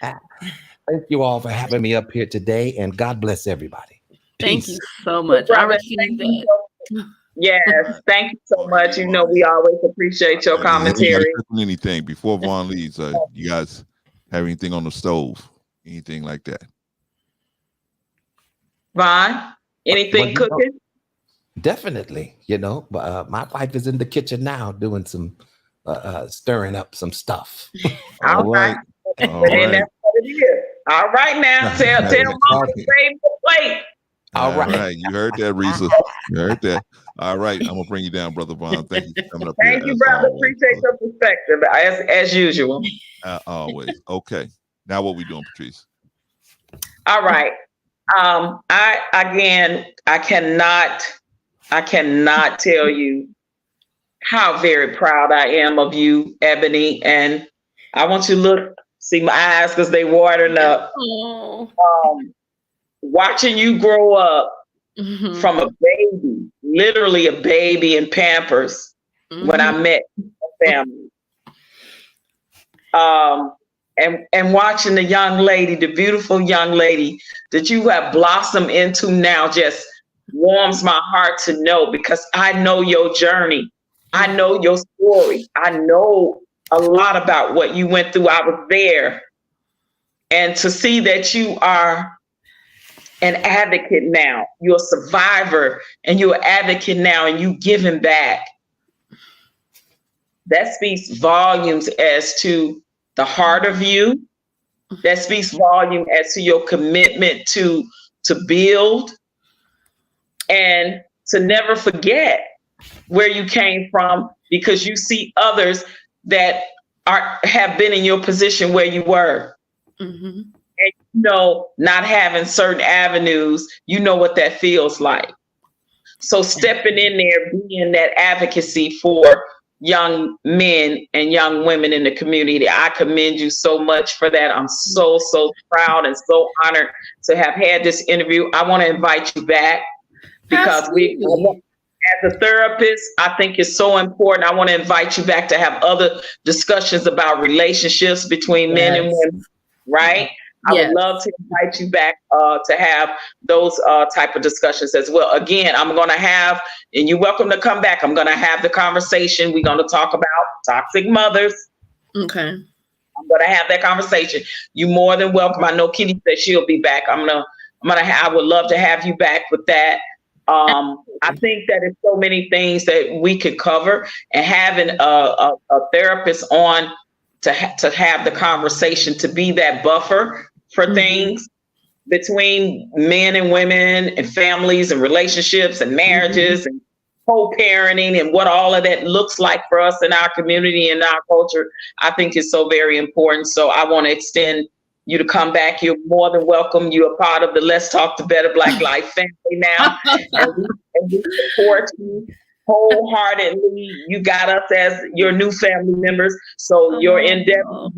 Speaker 6: Thank you all for having me up here today, and God bless everybody. Peace.
Speaker 4: Thank you so much. I received that.
Speaker 3: Yes, thank you so much. We always appreciate your commentary.
Speaker 2: Anything before Vaughn leaves, you guys have anything on the stove? Anything like that?
Speaker 3: Vaughn, anything cooking?
Speaker 6: Definitely. My wife is in the kitchen now doing some stirring up some stuff.
Speaker 3: All right. And that's what it is. All right, now tell Mama to save the plate.
Speaker 2: All right. You heard that, Risa. You heard that. All right. I'm gonna bring you down, Brother Vaughn. Thank you for coming up here.
Speaker 3: Thank you, brother. Appreciate your perspective as usual.
Speaker 2: Always. Okay. Now what we doing, Patrice?
Speaker 3: All right. I cannot tell you how very proud I am of you, Eboni. And I want you to see my eyes because they watering up.
Speaker 4: Oh.
Speaker 3: Watching you grow up
Speaker 4: Mm-hmm.
Speaker 3: from a baby, literally a baby in Pampers, when I met your family. And watching the young lady, the beautiful young lady that you have blossomed into now just warms my heart to know, because I know your journey. I know your story. I know a lot about what you went through. I was there. And to see that you are an advocate now, you're a survivor and you're an advocate now, and you giving back, that speaks volumes as to the heart of you. That speaks volume as to your commitment to build and to never forget where you came from, because you see others that have been in your position where you were.
Speaker 4: Mm-hmm.
Speaker 3: And you know, not having certain avenues, you know what that feels like. So stepping in there, being that advocacy for young men and young women in the community, I commend you so much for that. I'm so proud and so honored to have had this interview. I want to invite you back, because as a therapist, I think it's so important. I want to invite you back to have other discussions about relationships between men and women, right? I would love to invite you back to have those type of discussions as well. Again, I'm going to have, and you're welcome to come back, I'm going to have the conversation. We're going to talk about toxic mothers.
Speaker 4: Okay.
Speaker 3: I'm going to have that conversation. You're more than welcome. I know Kitty said she'll be back. I would love to have you back with that. I think that there's so many things that we could cover, and having a therapist on to have the conversation, to be that buffer for things between men and women and families and relationships and marriages and co-parenting and what all of that looks like for us in our community and our culture, I think is so very important. So I want to extend you to come back. You're more than welcome. You're a part of the Let's Talk to Better Black Life family now. and we support you wholeheartedly. You got us as your new family members. So your endeavor,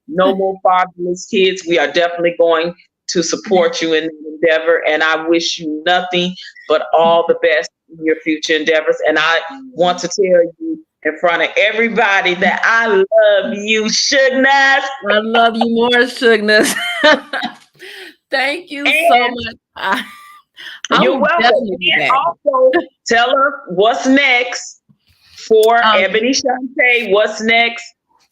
Speaker 3: no more fatherless kids. We are definitely going to support you in the endeavor. And I wish you nothing but all the best in your future endeavors. And I want to tell you in front of everybody that I love you, Sugness.
Speaker 4: I love you more, Sugness. Thank you so much.
Speaker 3: You're welcome. And also tell us what's next for Eboni Shante. What's next?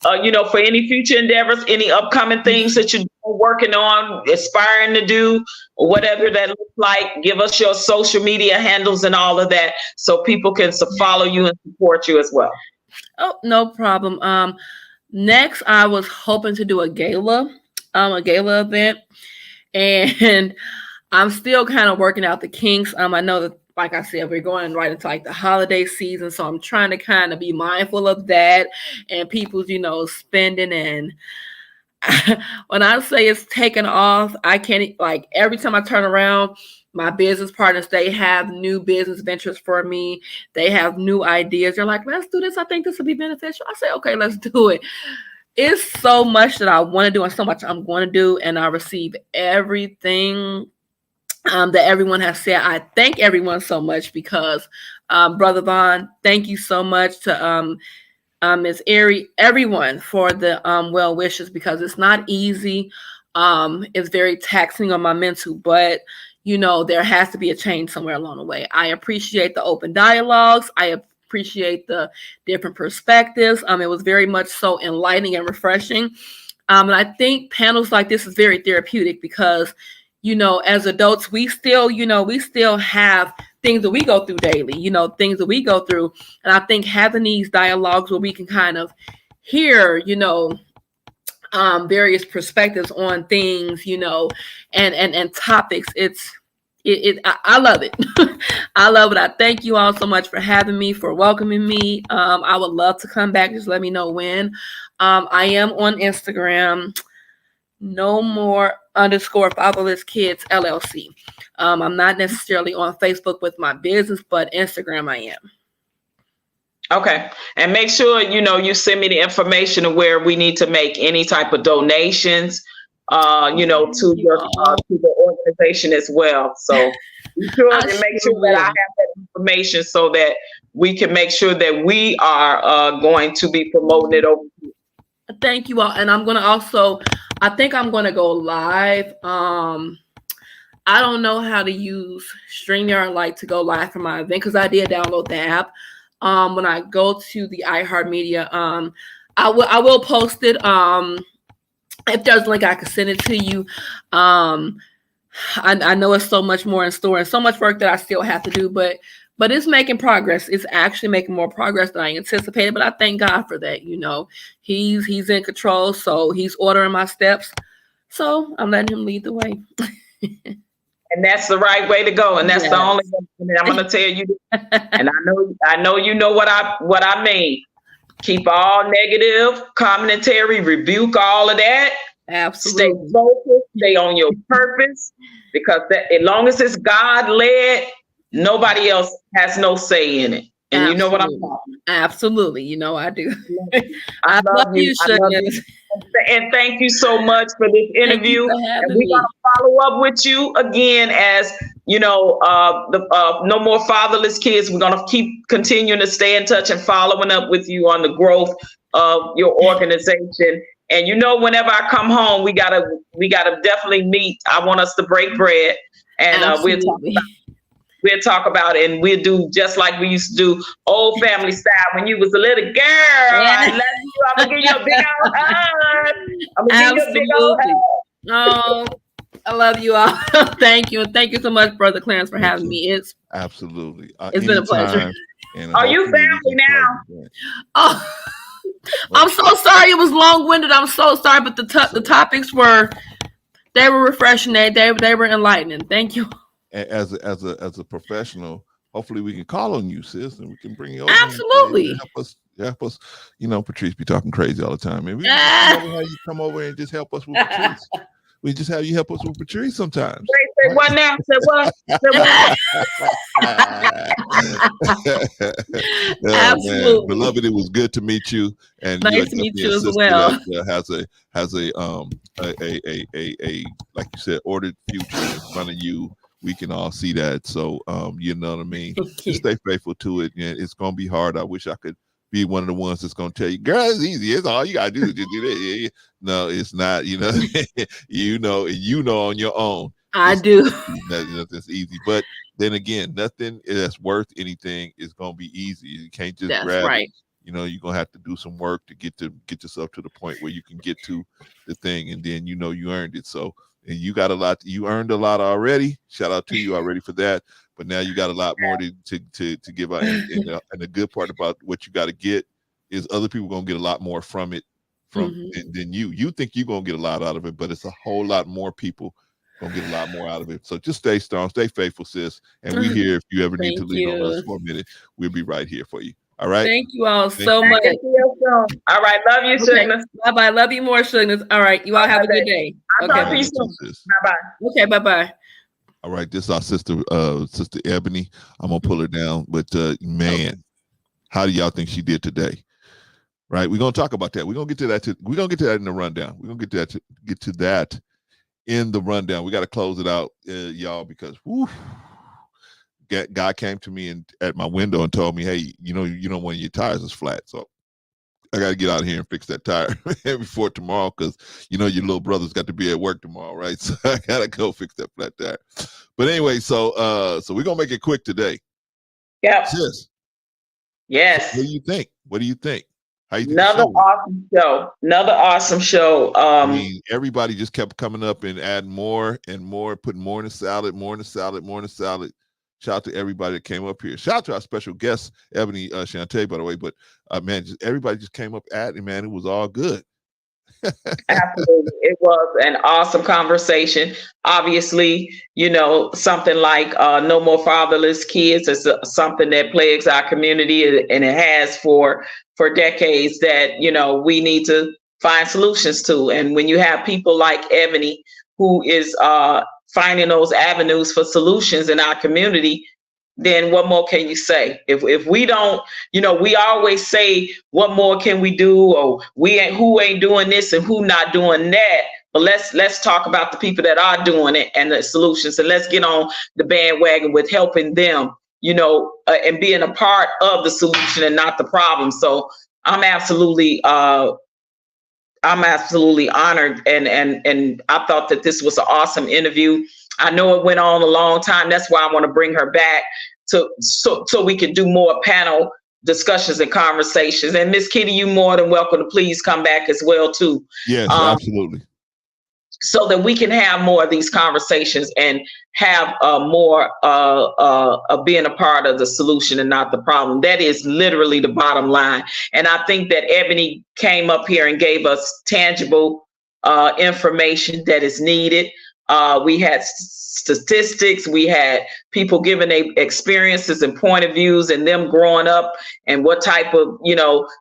Speaker 3: For any future endeavors, any upcoming things that you're working on, aspiring to do, or whatever that looks like. Give us your social media handles and all of that, so people can follow you and support you as well.
Speaker 4: Oh, no problem. Next, I was hoping to do a gala event, and I'm still kind of working out the kinks. I know that, like I said, we're going right into like the holiday season, so I'm trying to kind of be mindful of that and people's, spending. And when I say it's taken off, I can't, like, every time I turn around, my business partners, they have new business ventures for me. They have new ideas. They're like, let's do this. I think this will be beneficial. I say, okay, let's do it. It's so much that I want to do and so much I'm going to do, and I receive everything that everyone has said. I thank everyone so much, because Brother Vaughn, thank you so much to Ms. Ari, everyone, for the well wishes, because it's not easy. It's very taxing on my mental, but there has to be a change somewhere along the way. I appreciate the open dialogues. I appreciate the different perspectives. It was very much so enlightening and refreshing. And I think panels like this is very therapeutic, because as adults, we still have things that we go through daily, things that we go through. And I think having these dialogues where we can kind of hear, various perspectives on things, and topics, I love it. I love it. I thank you all so much for having me, for welcoming me. I would love to come back. Just let me know when. I am on Instagram. No more _fatherless kids LLC. I'm not necessarily on Facebook with my business, but Instagram I am.
Speaker 3: Okay. And make sure, you send me the information of where we need to make any type of donations, to the organization as well. So be sure
Speaker 4: I
Speaker 3: to make
Speaker 4: sure
Speaker 3: sure that I
Speaker 4: will.
Speaker 3: have that information so that we can make sure that we are going to be promoting it over.
Speaker 4: Thank you all. And I'm going to also, I think I'm going to go live. I don't know how to use StreamYard like to go live for my event because I did download the app. When I go to the iHeartMedia, I will post it. If there's a link, I can send it to you. I know it's so much more in store and so much work that I still have to do, but it's making progress. It's actually making more progress than I anticipated. But I thank God for that. He's in control, so he's ordering my steps. So I'm letting him lead the way.
Speaker 3: And that's the right way to go. And that's the only one that I'm going to tell you. And I know you know what I mean. Keep all negative commentary, rebuke all of that.
Speaker 4: Absolutely.
Speaker 3: Stay focused, stay on your purpose, because as long as it's God led, nobody else has no say in it. And you know what I'm talking about.
Speaker 4: Absolutely. I do.
Speaker 3: I love you. I love you. And thank you so much for this interview. And we're going to follow up with you again as, the No More Fatherless Kids. We're going to keep continuing to stay in touch and following up with you on the growth of your organization. And whenever I come home, we gotta definitely meet. I want us to break bread, and we'll talk about it, and we'll do just like we used to do old family style when you was a little girl. I love you. I'm gonna give you a big old hug. I'm gonna give you a big old hug.
Speaker 4: Oh, I love you all. Thank you, and thank you so much, Brother Clarence, for having me. It's
Speaker 2: absolutely.
Speaker 4: It's been a pleasure.
Speaker 3: Are you family now?
Speaker 4: Oh. I'm so sorry it was long-winded. I'm so sorry, but the topics were refreshing. They were enlightening. Thank you.
Speaker 2: As a professional, hopefully we can call on you, sis, and we can bring you over.
Speaker 4: Absolutely.
Speaker 2: And help us. Patrice be talking crazy all the time, and we have you come over and just help us with Patrice. We just have you help us with Patrice sometimes.
Speaker 3: Wait, say what now? Say what?
Speaker 4: Absolutely.
Speaker 2: Man. Beloved, it was good to meet you, and
Speaker 4: nice to meet you as well.
Speaker 2: That has a like you said, ordered future in front of you. We can all see that. So you know what I mean. Just stay faithful to it. And it's gonna be hard. I wish I could be one of the ones that's gonna tell you, girl, it's easy. It's all you gotta do is just do that. No, it's not. You know on your own.
Speaker 4: I do.
Speaker 2: That's easy. But then again, nothing that's worth anything is gonna be easy. You can't just grab it. You're gonna have to do some work to get yourself to the point where you can get to the thing, and then you earned it. So, and you got a lot. You earned a lot already. Shout out to you already for that. But now you got a lot more to give out. And the good part about what you got to get is other people gonna get a lot more from it than you. You think you're gonna get a lot out of it, but it's a whole lot more people gonna get a lot more out of it. So just stay strong, stay faithful, sis. And we here if you ever need to lean on us for a minute. We'll be right here for you. All right.
Speaker 4: Thank you all so much.
Speaker 3: All right. Love you, Sugar.
Speaker 4: Bye-bye. Love you more, Sugar. All right. You all have a good day.
Speaker 3: I'll talk to you soon. Bye-bye.
Speaker 4: Okay. Bye-bye.
Speaker 2: All right. This is our sister Eboni. I'm going to pull her down. But, man, how do y'all think she did today? Right. We're going to talk about that. We're going to get to that. We're going to get to that in the rundown. We're going to get to that in the rundown. We got to close it out, y'all, because God came to me at my window and told me, hey, one of your tires is flat. So I got to get out here and fix that tire before tomorrow because, your little brother's got to be at work tomorrow, right? So I got to go fix that flat tire. But anyway, so we're going to make it quick today.
Speaker 3: Yeah.
Speaker 2: Sis.
Speaker 3: Yes.
Speaker 2: What do you think? How you think?
Speaker 3: Another awesome show.
Speaker 2: I mean, everybody just kept coming up and adding more and more, putting more in the salad, more in the salad. Shout out to everybody that came up here. Shout out to our special guest, Eboni Shante, by the way. But man, everybody just came up adding, man. It was all good.
Speaker 3: Absolutely. It was an awesome conversation. Obviously, something like No More Fatherless Kids is something that plagues our community, and it has for decades, that, we need to find solutions to. And when you have people like Eboni, who is finding those avenues for solutions in our community, then what more can you say? If we don't, we always say, what more can we do? Or who ain't doing this and who not doing that. But let's talk about the people that are doing it and the solutions, and let's get on the bandwagon with helping them, and being a part of the solution and not the problem. So I'm absolutely honored, and I thought that this was an awesome interview. I know it went on a long time. That's why I want to bring her back so we can do more panel discussions and conversations. And Miss Kitty, you more than welcome to please come back as well too.
Speaker 2: Yes, absolutely.
Speaker 3: So that we can have more of these conversations and have more of being a part of the solution and not the problem. That is literally the bottom line. And I think that Eboni came up here and gave us tangible information that is needed. We had statistics, we had people giving their experiences and point of views and them growing up and what type of,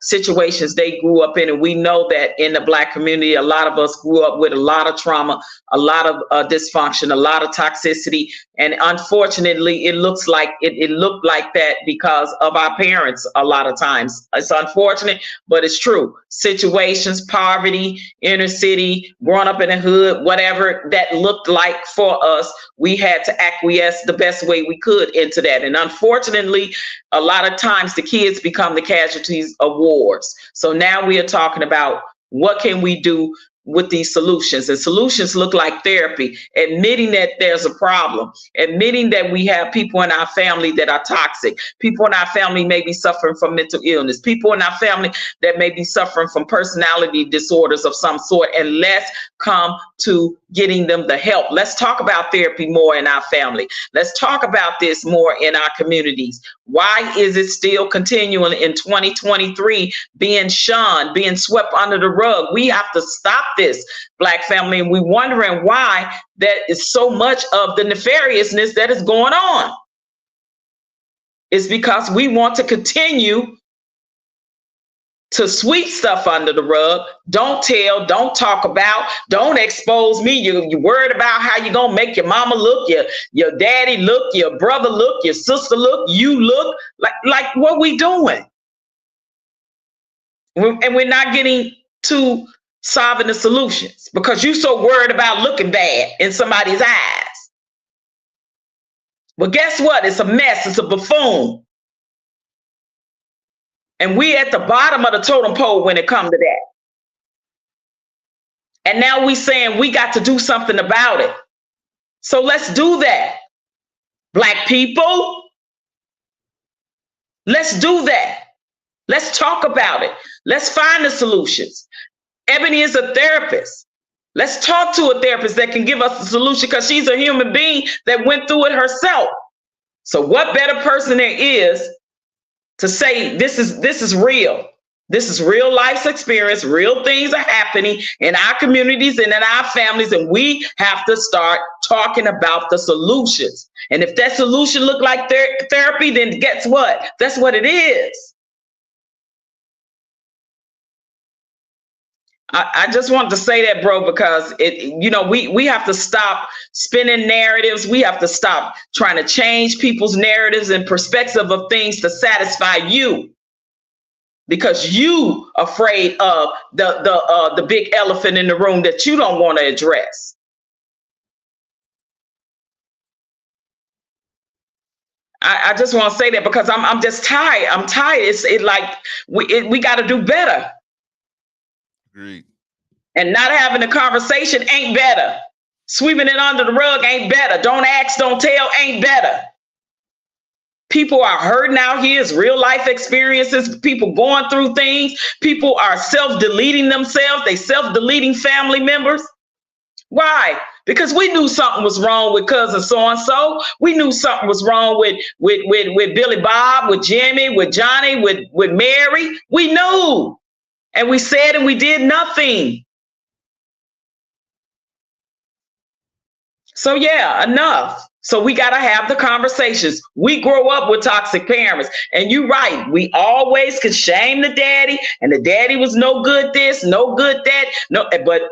Speaker 3: situations they grew up in. And we know that in the Black community, a lot of us grew up with a lot of trauma, a lot of dysfunction, a lot of toxicity. And unfortunately, it looks like it looked like that because of our parents a lot of times. It's unfortunate, but it's true. Situations, poverty, inner city, growing up in the hood, whatever that looked like for us, we had to acquiesce the best way we could into that. And unfortunately, a lot of times the kids become the casualties of wars. So now we are talking about what can we do with these solutions, and solutions look like therapy, admitting that there's a problem, admitting that we have people in our family that are toxic, people in our family may be suffering from mental illness, people in our family that may be suffering from personality disorders of some sort, and let's come to getting them the help. Let's talk about therapy more in our family. Let's talk about this more in our communities. Why is it still continuing in 2023 being shunned, being swept under the rug? We have to stop this, Black family, and we're wondering why that is so much of the nefariousness that is going on. It's because we want to continue to sweep stuff under the rug. Don't tell, don't talk about, don't expose me. You're worried about how you're going to make your mama look, your daddy look, your brother look, your sister look, you look. Like what we doing? And we're not getting to solving the solutions because you're so worried about looking bad in somebody's eyes. But guess what? It's a mess. It's a buffoon. And we at the bottom of the totem pole when it comes to that. And now we saying we got to do something about it. So let's do that. Black people, let's do that. Let's talk about it. Let's find the solutions. Eboni is a therapist. Let's talk to a therapist that can give us the solution because she's a human being that went through it herself. So what better person there is to say this is real. This is real life's experience. Real things are happening in our communities and in our families, and we have to start talking about the solutions. And if that solution look like therapy, then guess what? That's what it is. I just wanted to say that, bro, because we have to stop spinning narratives. We have to stop trying to change people's narratives and perspective of things to satisfy you, because you afraid of the big elephant in the room that you don't want to address. I just want to say that because I'm just tired. I'm tired. We got to do better.
Speaker 2: Agreed.
Speaker 3: And not having a conversation ain't better. Sweeping it under the rug ain't better. Don't ask, don't tell ain't better. People are hurting out here. It's real life experiences. People going through things. People are self-deleting themselves. They self-deleting family members. Why? Because we knew something was wrong with cousin so-and-so. We knew something was wrong with Billy Bob, with Jimmy, with Johnny, with Mary. We knew. And we said and we did nothing. So yeah, enough. So we got to have the conversations. We grow up with toxic parents. And you're right. We always could shame the daddy, and the daddy was no good this, no good that. No, but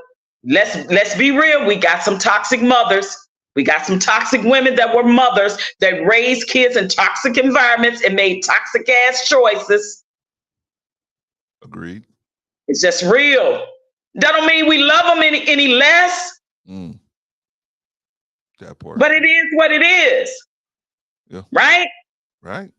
Speaker 3: let's be real. We got some toxic mothers. We got some toxic women that were mothers that raised kids in toxic environments and made toxic ass choices.
Speaker 2: Agreed.
Speaker 3: It's just real. That don't mean we love them any less.
Speaker 2: That part.
Speaker 3: But it is what it is.
Speaker 2: Yeah.
Speaker 3: Right?
Speaker 2: Right.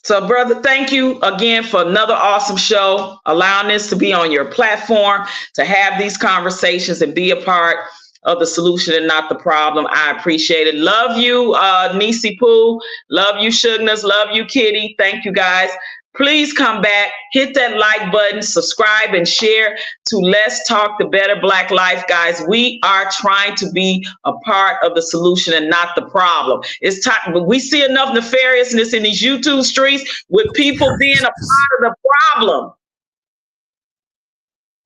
Speaker 3: So, brother, thank you again for another awesome show, allowing this to be on your platform, to have these conversations and be a part of the solution and not the problem. I appreciate it. Love you, Nisi Pooh. Love you, Sugnas. Love you, Kitty. Thank you, guys. Please come back, hit that like button, subscribe, and share to Let's Talk the Better Black Life, guys. We are trying to be a part of the solution and not the problem. It's time. We see enough nefariousness in these YouTube streets with people being a part of the problem.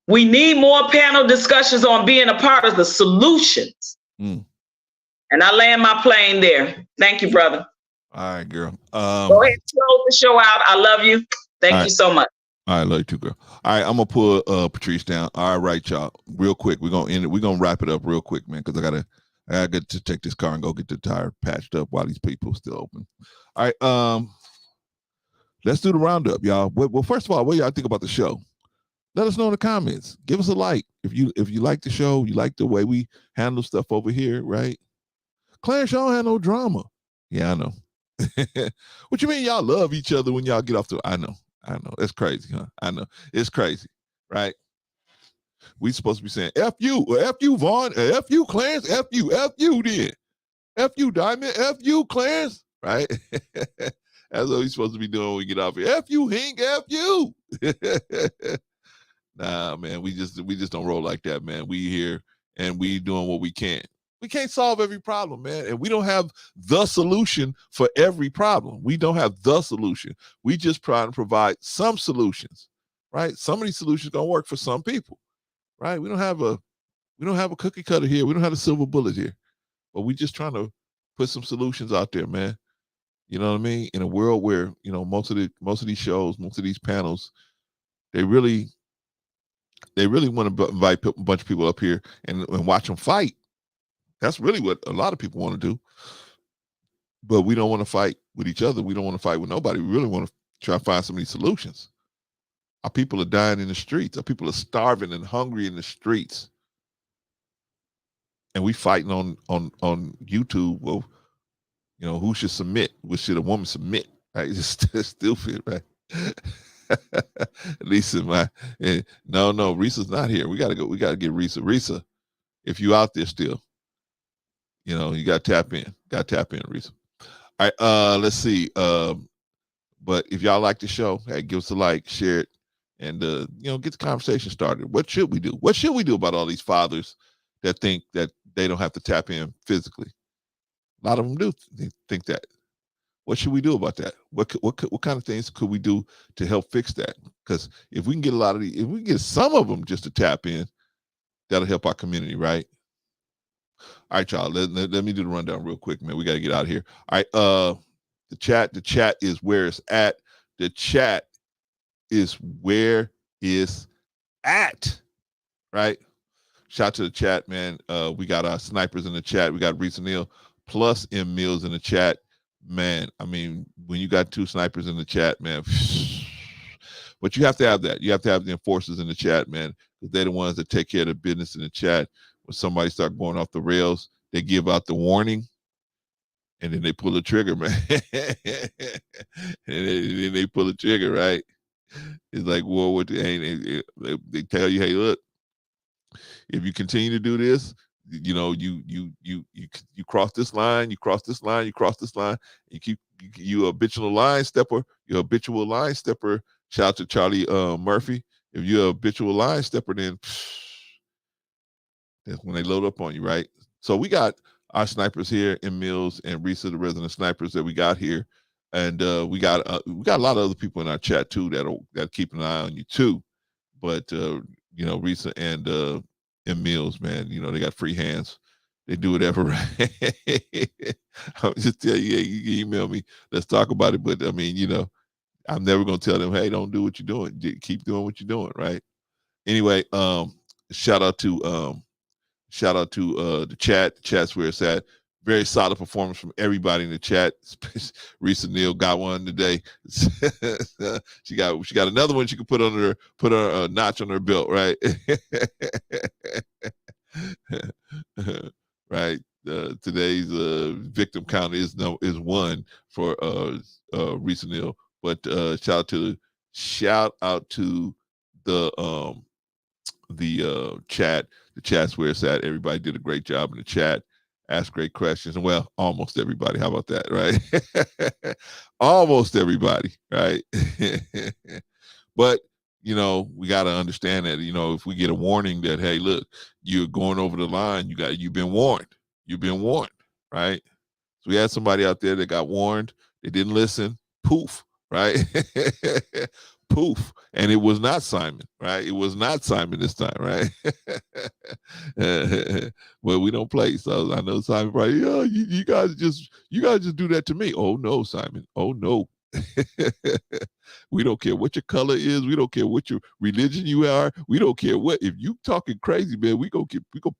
Speaker 3: We need more panel discussions on being a part of the solutions. And I land my plane there. Thank you, brother.
Speaker 2: All right, girl.
Speaker 3: Go ahead and close the show out. I love you. Thank you so much.
Speaker 2: All right, love you too, girl. All right, I'm gonna pull Patrice down. All right, y'all. Real quick, we're gonna end it. We're gonna wrap it up real quick, man, because I gotta get to take this car and go get the tire patched up while these people are still open. All right, let's do the roundup, y'all. Well, first of all, what y'all think about the show? Let us know in the comments. Give us a like if you like the show. You like the way we handle stuff over here, right? Clarence, y'all don't have no drama. Yeah, I know. What you mean y'all love each other when y'all get off the... I know. It's crazy, huh? I know. It's crazy, right? We supposed to be saying F you, or F you, Vaughn, F you, Clarence, F you then. F you, Diamond, F you, Clarence, right? That's what we supposed to be doing when we get off here. F you, Hink, F you. Nah, man, we just don't roll like that, man. We here and we doing what we can. We can't solve every problem, man. And we don't have the solution for every problem. We don't have the solution. We just try to provide some solutions, right? Some of these solutions gonna work for some people, right? We don't have a cookie cutter here. We don't have a silver bullet here. But we just trying to put some solutions out there, man. You know what I mean? In a world where, you know, most of these shows, most of these panels, they really want to invite a bunch of people up here and watch them fight. That's really what a lot of people want to do. But we don't want to fight with each other. We don't want to fight with nobody. We really want to try to find some of these solutions. Our people are dying in the streets. Our people are starving and hungry in the streets. And we fighting on YouTube. Well, you know, who should submit? What should a woman submit? Right? It's stupid, right? Lisa, no, Risa's not here. We gotta get Risa. Risa, if you out there still, you know, you gotta tap in. Risa. All right, let's see. But if y'all like the show, hey, give us a like, share it, and you know, get the conversation started. What should we do? What should we do about all these fathers that think that they don't have to tap in physically? A lot of them do think that. What should we do about that? What kind of things could we do to help fix that? Because if we can get if we can get some of them just to tap in, that'll help our community, right? All right, y'all. Let me do the rundown real quick, man. We got to get out of here. All right. The chat is where it's at. The chat is where it's at, right? Shout out to the chat, man. We got our snipers in the chat. We got Risa Neal plus M Mills in the chat. Man, I mean, when you got two snipers in the chat, man, but you have to have that. You have to have the enforcers in the chat, man, because they're the ones that take care of the business in the chat. When somebody start going off the rails, they give out the warning, and then they pull the trigger, man. And then they pull the trigger, right? It's like, well, they tell you, hey, look, if you continue to do this, you know, you cross this line, you cross this line, you cross this line, you habitual line stepper, you're a habitual line stepper. Shout out to Charlie Murphy. If you're a habitual line stepper, then that's when they load up on you, right? So we got our snipers here in Mills and Risa, the resident snipers that we got here, and we got a lot of other people in our chat too that keep an eye on you too. But you know, Risa and Mills, man, you know, they got free hands. They do whatever. Right? I'll just tell you, hey, you can email me. Let's talk about it. But I mean, you know, I'm never gonna tell them, hey, don't do what you're doing. Keep doing what you're doing, right? Anyway, shout out to Shout out to the chat. The chat's where it's at. Very solid performance from everybody in the chat. Risa Neal got one today. she got another one she could put her notch on her belt, right? Right. Today's victim count is one for Risa Neal. But shout out to the chat. The chat's where it's at. Everybody did a great job in the chat. Asked great questions. And well, almost everybody. How about that, right? Almost everybody, right? But we got to understand that, if we get a warning that, hey, look, you're going over the line, you've been warned. You've been warned, right? So we had somebody out there that got warned. They didn't listen. Poof, right? Poof. And it was not Simon, right? It was not Simon this time, right? Well, we don't play. So I know Simon probably, you guys just do that to me. Oh no, Simon. Oh no. We don't care what your color is. We don't care what your religion you are. We don't care what. If you talking crazy, man, we go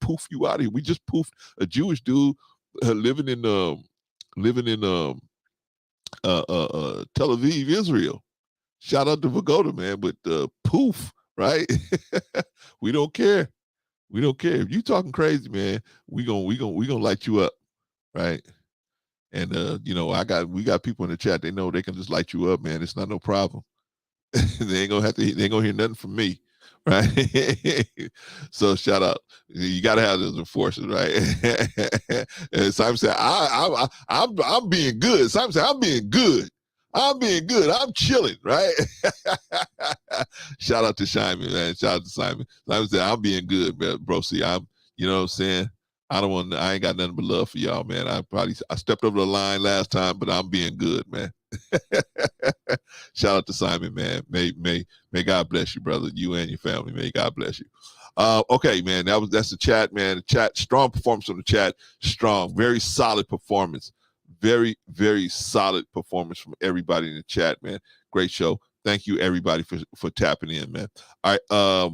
Speaker 2: poof you out of here. We just poofed a Jewish dude living in Tel Aviv, Israel. Shout out to Vagoda, man, but poof, right? We don't care. We don't care. If you talking crazy, man, we gonna light you up, right? And we got people in the chat. They know they can just light you up, man. It's not no problem. They ain't gonna hear nothing from me, right? So shout out. You gotta have those enforcers, right? And Simon said, I'm being good. Simon said, I'm being good. I'm being good. I'm chilling, right? Shout out to Simon, man. Shout out to Simon. Simon said, I'm being good, man, bro. See, I'm, you know what I'm saying? I ain't got nothing but love for y'all, man. I stepped over the line last time, but I'm being good, man. Shout out to Simon, man. May God bless you, brother. You and your family. May God bless you. Okay, man. That's the chat, man. The chat, strong performance from the chat. Strong, very solid performance. Very, very solid performance from everybody in the chat, man. Great show. Thank you, everybody, for tapping in, man. All right.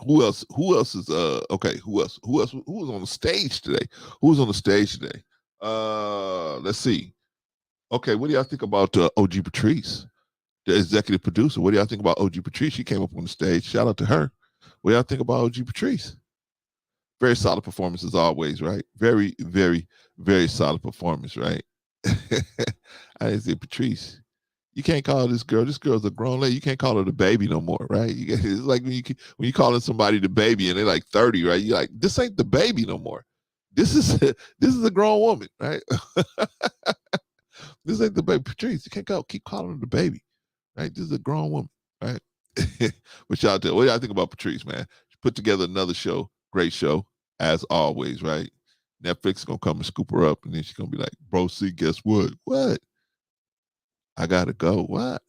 Speaker 2: Who else is okay? Who was on the stage today? Who was on the stage today? Let's see. Okay, what do y'all think about OG Patrice, the executive producer? What do y'all think about OG Patrice? She came up on the stage. Shout out to her. What do y'all think about OG Patrice? Very solid performance as always, right? Very, very, very solid performance, right? I didn't say Patrice. You can't call this girl. This girl's a grown lady. You can't call her the baby no more, right? It's like when you calling somebody the baby and they're like 30, right? You're like, this ain't the baby no more. This is a grown woman, right? This ain't the baby. Patrice, you can't keep calling her the baby, right? This is a grown woman, right? What y'all do? What do y'all think about Patrice, man? She put together another show, great show, as always, right? Netflix is gonna come and scoop her up, and then she's gonna be like, bro, see, guess what? What? I gotta go. What?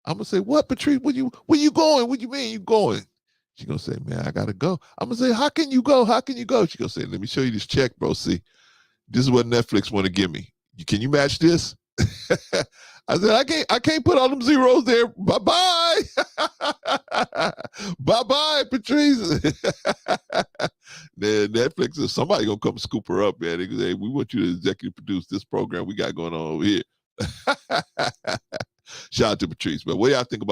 Speaker 2: I'm gonna say, what, Patrice? Where you going? What you mean you going? She's gonna say, man, I gotta go. I'm gonna say, how can you go? How can you go? She's gonna say, let me show you this check, bro. See, this is what Netflix want to give me. Can you match this? I said, I can't put all them zeros there. Bye-bye. Bye-bye, Patrice. Then Netflix is somebody gonna come scoop her up, man. They say, we want you to executive produce this program we got going on over here. Shout out to Patrice. But what do you think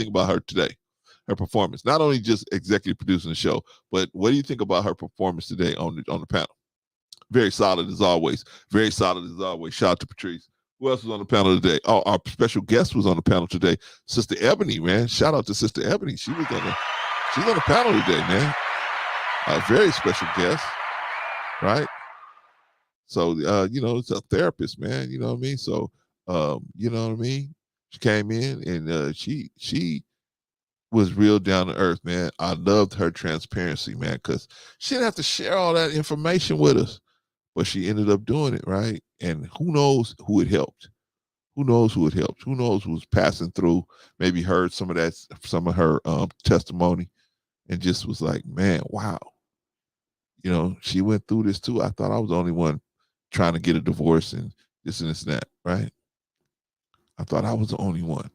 Speaker 2: about her today? Her performance. Not only just executive producing the show, but what do you think about her performance today on the panel? Very solid as always. Very solid as always. Shout out to Patrice. Who else was on the panel today? Oh, our special guest was on the panel today. Sister Eboni, man. Shout out to Sister Eboni. She's on the panel today, man. A very special guest, right? So, it's a therapist, man. You know what I mean? So, you know what I mean? She came in and she was real down to earth, man. I loved her transparency, man, because she didn't have to share all that information with us, but she ended up doing it, right? And who knows who it helped? Who knows who it helped? Who knows who was passing through? Maybe heard some of her testimony, and just was like, man, wow. She went through this too. I thought I was the only one trying to get a divorce and this and that, right? I thought I was the only one.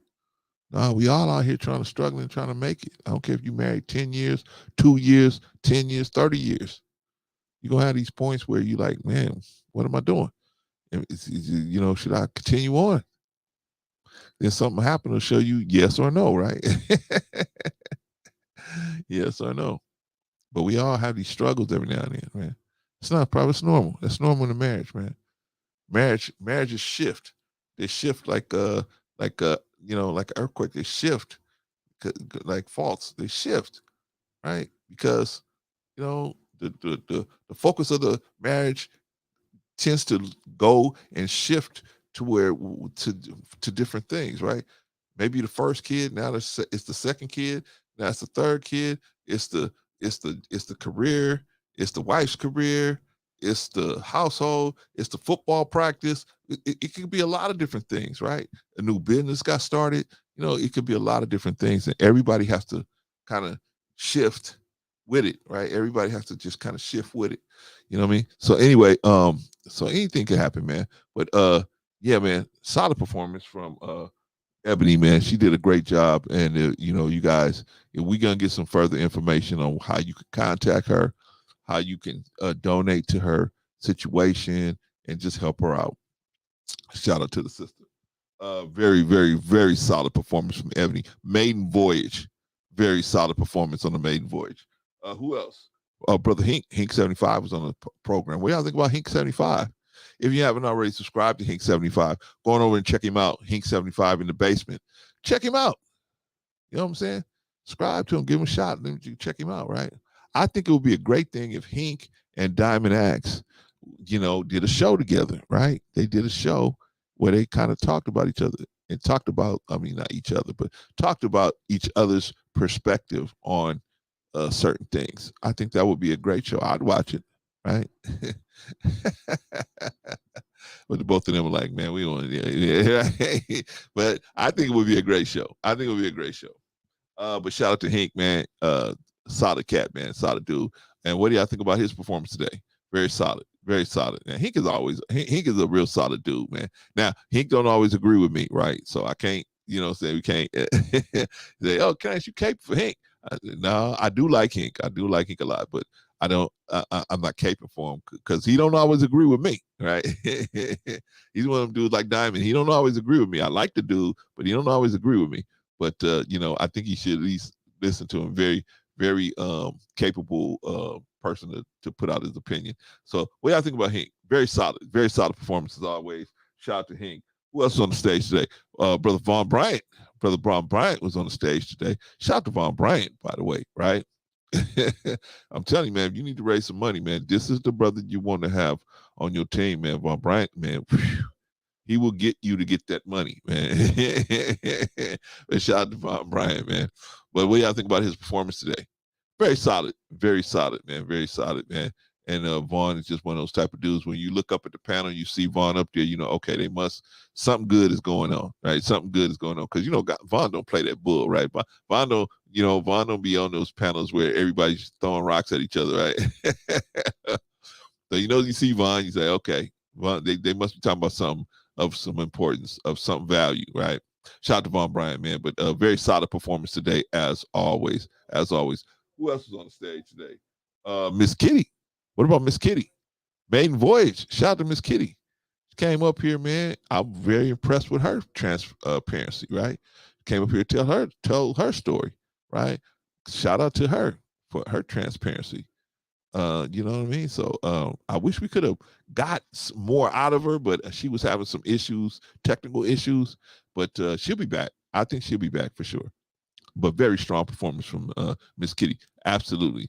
Speaker 2: No, we all out here trying to struggle and trying to make it. I don't care if you married 10 years, 2 years, 10 years, 30 years. You're gonna have these points where you like, man, what am I doing? And should I continue on? Then something happen to show you yes or no, right? Yes or no. But we all have these struggles every now and then, man. It's not probably it's normal. That's normal in a marriage, man. Marriages shift. They shift like like an earthquake. They shift like faults. They shift, right? Because the focus of the marriage tends to go and shift to where to different things, right? Maybe the first kid, now it's the second kid, now it's the third kid, it's the career, it's the wife's career, it's the household, it's the football practice. It could be a lot of different things, right? A new business got started, it could be a lot of different things, and everybody has to kind of shift with it, right? Everybody has to just kind of shift with it. You know what I mean? So anyway, so anything can happen, man. But yeah, man, solid performance from Eboni, man. She did a great job. And you guys, we're gonna get some further information on how you can contact her, how you can donate to her situation and just help her out. Shout out to the sister. Very, very, very solid performance from Eboni. Maiden voyage. Very solid performance on the maiden voyage. Who else? Brother Hink 75 was on the program. What do y'all think about Hink 75? If you haven't already subscribed to Hink 75, go on over and check him out. Hink 75 in the basement. Check him out. You know what I'm saying? Subscribe to him, give him a shot, and then you check him out, right? I think it would be a great thing if Hink and Diamond Axe, did a show together, right? They did a show where they kind of talked about each other and talked about, not each other, but talked about each other's perspective on certain things. I think that would be a great show. I'd watch it, right? But both of them were like, man, we don't. Yeah. But I think it would be a great show. But shout out to Hink, man. Solid cat, man. Solid dude. And what do y'all think about his performance today? Very solid. Very solid. And Hink is a real solid dude, man. Now, Hink don't always agree with me, right? So I can't, say we can't say, oh, can I you cape for Hink? No, I do like Hink. I do like Hink a lot, but I don't. I'm not caping for him because he don't always agree with me, right? He's one of them dudes like Diamond. He don't always agree with me. I like the dude, but he don't always agree with me. But I think he should at least listen to him. Very, very capable person to put out his opinion. So what do y'all think about Hink? Very solid performance as always. Shout out to Hink. Who else is on the stage today? Brother Von Bryant. Brother Von Bryant was on the stage today. Shout out to Von Bryant, by the way, right? I'm telling you, man, if you need to raise some money, man, this is the brother you want to have on your team, man. Von Bryant, man, he will get you to get that money, man. But shout out to Von Bryant, man. But what do y'all think about his performance today? Very solid, man. Very solid, man. And Vaughn is just one of those type of dudes. When you look up at the panel, you see Vaughn up there, okay, something good is going on, right? Something good is going on. Because, Vaughn don't play that bull, right? Vaughn don't be on those panels where everybody's throwing rocks at each other, right? So, you see Vaughn, you say, okay, Vaughn, they must be talking about something of some importance, of some value, right? Shout out to Von Bryant, man. But a very solid performance today, as always. Who else is on the stage today? Miss Kitty. What about Miss Kitty? Maiden voyage. Shout out to Miss Kitty. She came up here, man. I'm very impressed with her transparency, right? Came up here to tell her story, right? Shout out to her for her transparency. You know what I mean? So I wish we could have got more out of her, but she was having some issues, technical issues. But she'll be back. I think she'll be back for sure. But very strong performance from Miss Kitty. Absolutely.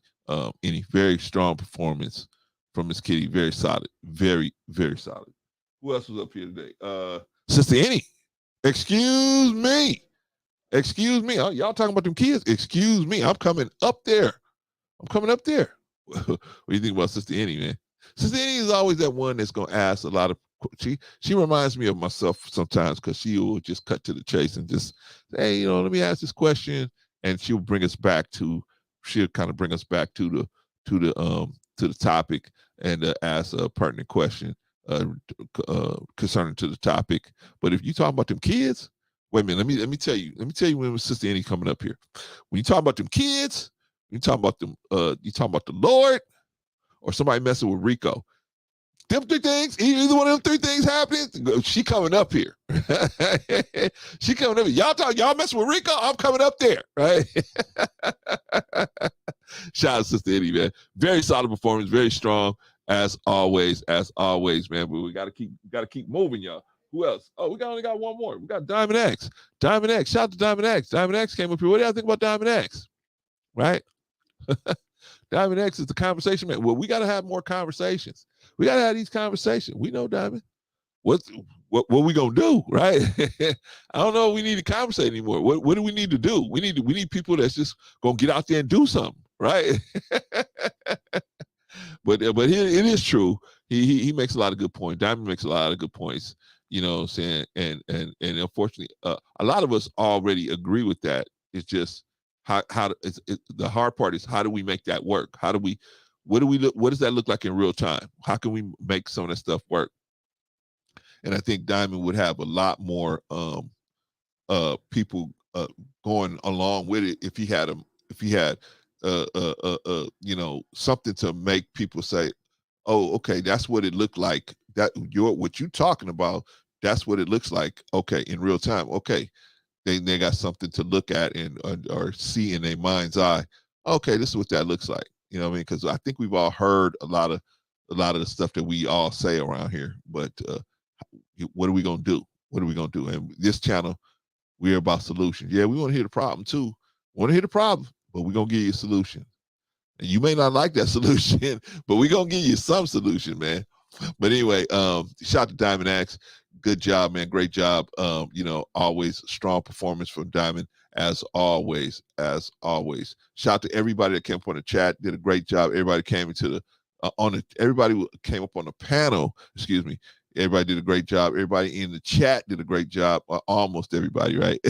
Speaker 2: Any very strong performance from Miss Kitty. Very solid. Very, very solid. Who else was up here today? Sister Annie. Excuse me. Oh, y'all talking about them kids? Excuse me. I'm coming up there. What do you think about Sister Annie, man? Sister Annie is always that one that's gonna ask a lot of. She reminds me of myself sometimes because she will just cut to the chase and just, hey, let me ask this question, and she'll bring us back to. She'll kind of bring us back to the topic and ask a pertinent question concerning to the topic. But if you talk about them kids, wait a minute. Let me tell you when Sister Annie coming up here. When you talk about them kids, you talk about them. You talk about the Lord. or somebody messing with Rico. Them 3 things, either one of them 3 things happening, she coming up here. She coming up here. Y'all messing with Rico, I'm coming up there, right? Shout out to Sister Eddie, man. Very solid performance, very strong as always, man. But we gotta keep moving, y'all. Who else? Oh, we only got one more. We got Diamond X. Diamond X. Shout out to Diamond X. Diamond X came up here. What do y'all think about Diamond X? Right? Diamond X is the conversation man. Well, we got to have more conversations. We got to have these conversations. We know, Diamond. What we gonna do, right? I don't know if we need to conversate anymore. What do we need to do? We need people that's just gonna get out there and do something, right? But it is true. He makes a lot of good points. Diamond makes a lot of good points. You know what I'm saying? And unfortunately, a lot of us already agree with that. It's just the hard part is how do we make that work? What does that look like in real time? How can we make some of that stuff work? And I think Diamond would have a lot more people going along with it if he had you know, something to make people say, oh, okay, that's what it looked like. What you're talking about, that's what it looks like. Okay, in real time. Okay, they got something to look at and or see in their mind's eye. Okay, this is what that looks like. You know what I mean? Because I think we've all heard a lot of the stuff that we all say around here. But what are we gonna do? What are we gonna do? And this channel, we're about solutions. Yeah, we want to hear the problem too. Want to hear the problem, but we're gonna give you a solution. And you may not like that solution, but we're gonna give you some solution, man. But anyway, shout out to Diamond X. Good job, man. Great job. You know, always strong performance from Diamond, as always. Shout out to everybody that came up on the chat, did a great job. Everybody came into the everybody came up on the panel, excuse me. Everybody did a great job. Everybody in the chat did a great job. Almost everybody, right?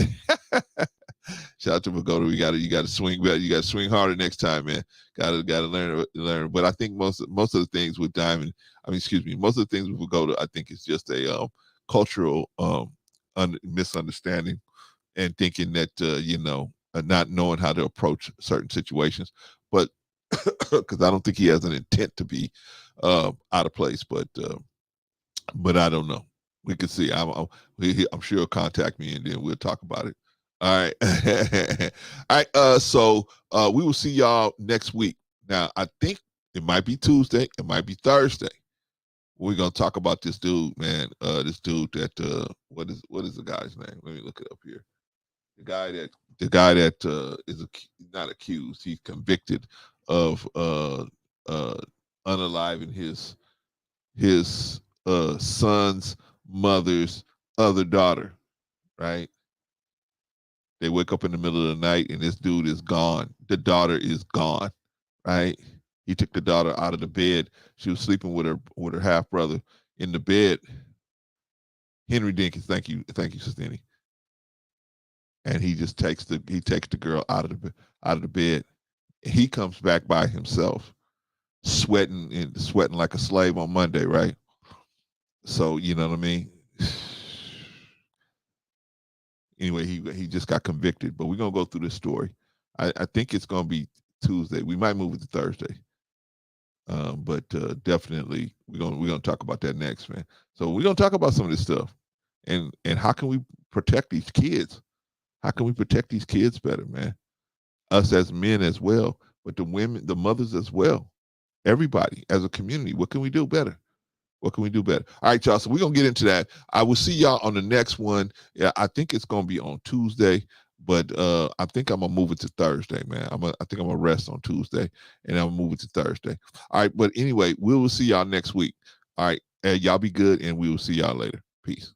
Speaker 2: Shout out to Pagoda. You gotta swing better. You gotta swing harder next time, man. Gotta learn. But I think most of the things with Diamond, most of the things with Pagoda, I think it's just a cultural misunderstanding and thinking that you know, not knowing how to approach certain situations. But because I don't think he has an intent to be out of place, but I don't know. We can see. I'm sure he'll contact me and then we'll talk about it. All right. All right. So we will see y'all next week. Now, I think it might be Tuesday. It might be Thursday. We're going to talk about this dude, man. This dude that, what is the guy's name? Let me look it up here. The guy that is not accused. He's convicted of unaliving his son's mother's other daughter, right? They wake up in the middle of the night and this dude is gone. The daughter is gone, right? He took the daughter out of the bed. She was sleeping with her half brother in the bed. Henry Dinkins, thank you, Sistini. And he just takes the girl out of the bed. He comes back by himself, sweating like a slave on Monday, right? So you know what I mean. Anyway, he just got convicted, but we're gonna go through this story. I think it's gonna be Tuesday. We might move it to Thursday, but definitely we're gonna talk about that next, man. So we're gonna talk about some of this stuff, and how can we protect these kids? How can we protect these kids better, man? Us as men as well, but the women, the mothers as well. Everybody as a community. What can we do better? What can we do better? All right, y'all. So we're going to get into that. I will see y'all on the next one. Yeah, I think it's going to be on Tuesday, but I think I'm going to move it to Thursday, man. I think I'm going to rest on Tuesday, and I'm going to move it to Thursday. All right, but anyway, we will see y'all next week. All right, y'all be good, and we will see y'all later. Peace.